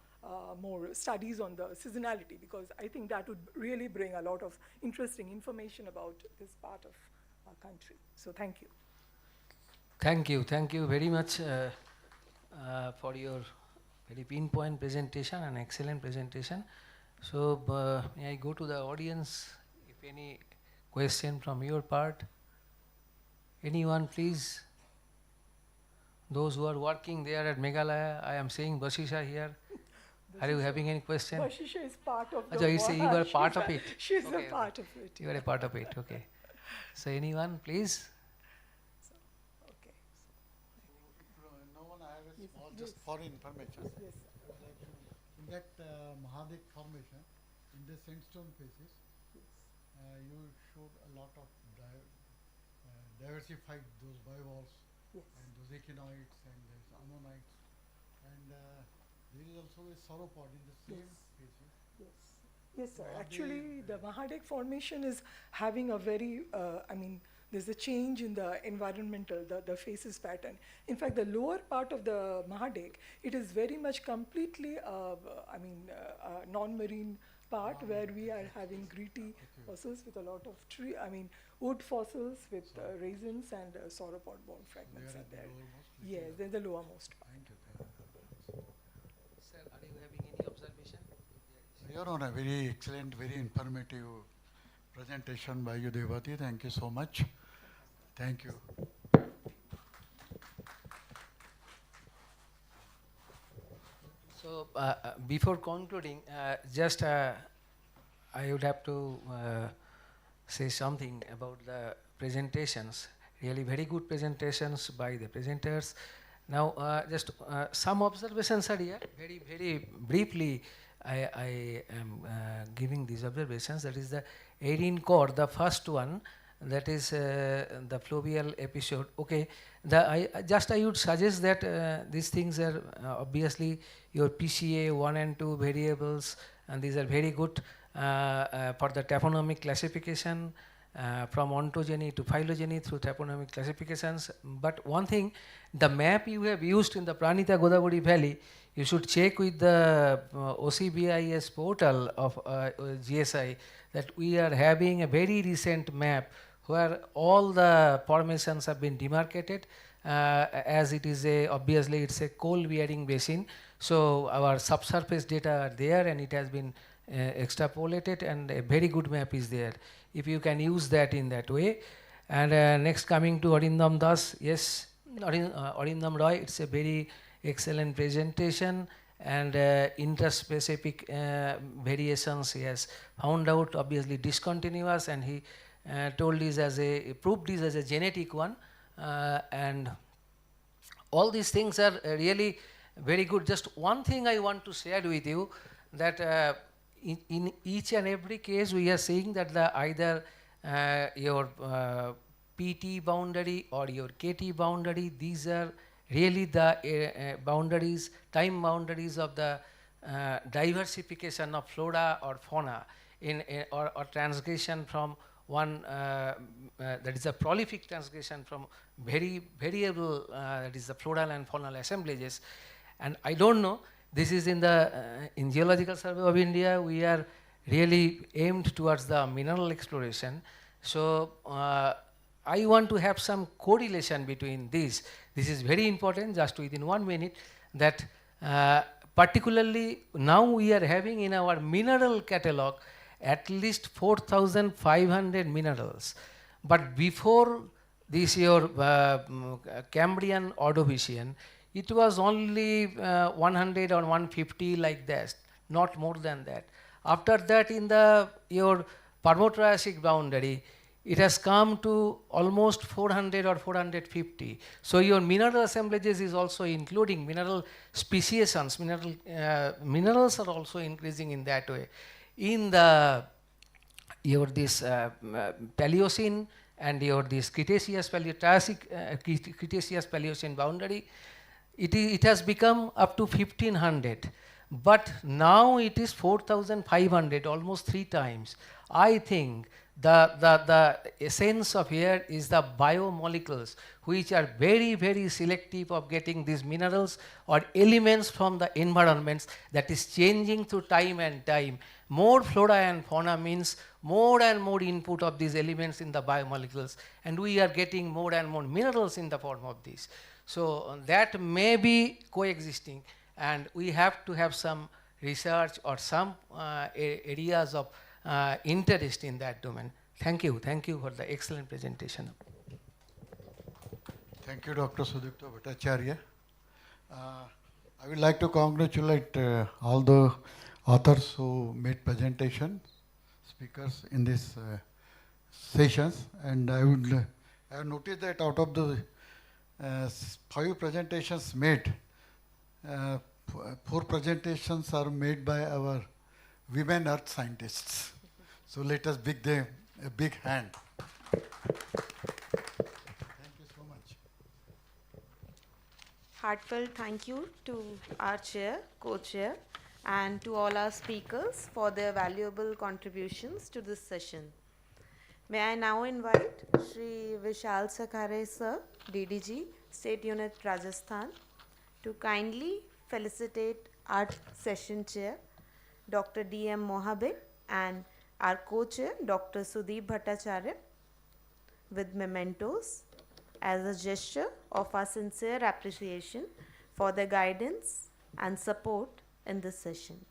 more studies on the seasonality, because I think that would really bring a lot of interesting information about this part of our country. So thank you. Thank you very much for your very pinpoint presentation and excellent presentation. So may I go to the audience, if any question from your part? Anyone, please? Those who are working there at Meghalaya, I am seeing Basisha here. Are you having any question? Basisha is part of the Achha, you say you are part of it. She's Okay, a part of it. You are a part of it, okay. So anyone, please? No one I have a small, just for information. Yes. In that Mahadik formation, in the sandstone faces, you showed a lot of diversified those bivalves and those echinoids and there's ammonites, and there is also a sauropod in the same faces. Yes, sir. Actually, the Mahadik formation is having a very, there's a change in the environmental, the faces pattern. In fact, the lower part of the Mahadik, it is very much completely, non-marine part where we are having gritty fossils with a lot of wood fossils with raisins and sauropod bone fragments are there. Yes, they're the lowermost part. Sir, are you having any observation? Your Honor, very excellent, very informative presentation by you, Devati. Thank you so much. Thank you. So before concluding, just I would have to say something about the presentations. Really very good presentations by the presenters. Now just some observations are here. Very briefly, I am giving these observations. That is the Erin core, the first one, that is the fluvial episode. Okay, I would suggest that these things are obviously your PCA 1 and 2 variables, and these are very good for the taphonomic classification from ontogeny to phylogeny through taphonomic classifications. But one thing, the map you have used in the Pranita Godavari Valley, you should check with the OCBIS portal of GSI that we are having a very recent map where all the formations have been demarcated, as it is obviously it's a coal bearing basin. So our subsurface data are there and it has been extrapolated, and a very good map is there if you can use that in that way. And next, coming to Arindam Das, yes, Arindam Roy, it's a very excellent presentation, and interspecific variations he has found out, obviously discontinuous, and he told this as proved this as a genetic one, and all these things are really very good. Just one thing I want to share with you, that in each and every case we are saying that either your PT boundary or your KT boundary, these are really the boundaries, time boundaries of the diversification of flora or fauna or transgression from one, that is a prolific transgression from very variable, that is the floral and faunal assemblages. And I don't know, this is in the in Geological Survey of India, we are really aimed towards the mineral exploration. So I want to have some correlation between these. This is very important, just within 1 minute, that particularly now we are having in our mineral catalog at least 4,500 minerals. But before this your Cambrian Ordovician, it was only 100 or 150 like that, not more than that. After that, in your Permo-Triassic boundary, it has come to almost 400 or 450. So your mineral assemblages is also including mineral speciations. Minerals are also increasing in that way. In this Paleocene and this Cretaceous Cretaceous Paleocene boundary, it has become up to 1500. But now it is 4,500, almost 3 times. I think the essence of here is the biomolecules, which are very, very selective of getting these minerals or elements from the environments that is changing through time and time. More flora and fauna means more and more input of these elements in the biomolecules, and we are getting more and more minerals in the form of these. So that may be coexisting, and we have to have some research or some areas of interest in that domain. Thank you for the excellent presentation. Thank you, Dr. Sudipta Bhattacharya. I would like to congratulate all the authors who made presentation, speakers in this sessions, and I have noticed that out of the 5 presentations made, 4 presentations are made by our women earth scientists. So let us give them a big hand. Thank you so much. Heartfelt thank you to our chair, co-chair, and to all our speakers for their valuable contributions to this session. May I now invite Shri Vishal Sakhare Sir, DDG, State Unit Rajasthan, to kindly felicitate our session chair, Dr. D.M. Mohabit, and our co-chair, Dr. Sudeep Bhattacharya, with mementos as a gesture of our sincere appreciation for their guidance and support in this session.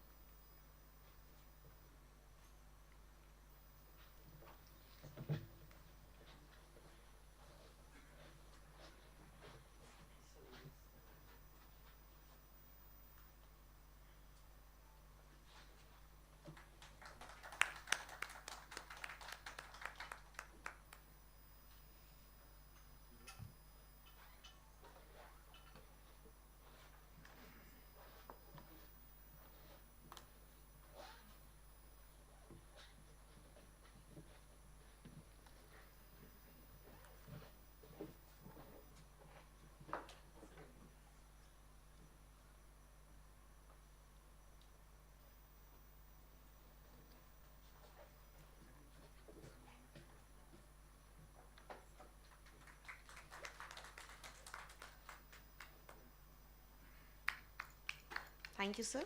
Thank you, sir.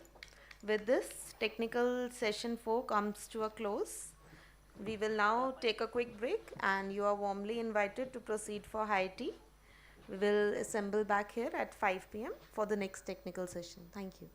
With this, technical session 4 comes to a close. We will now take a quick break, and you are warmly invited to proceed for high tea. We will assemble back here at 5 p.m. for the next technical session. Thank you.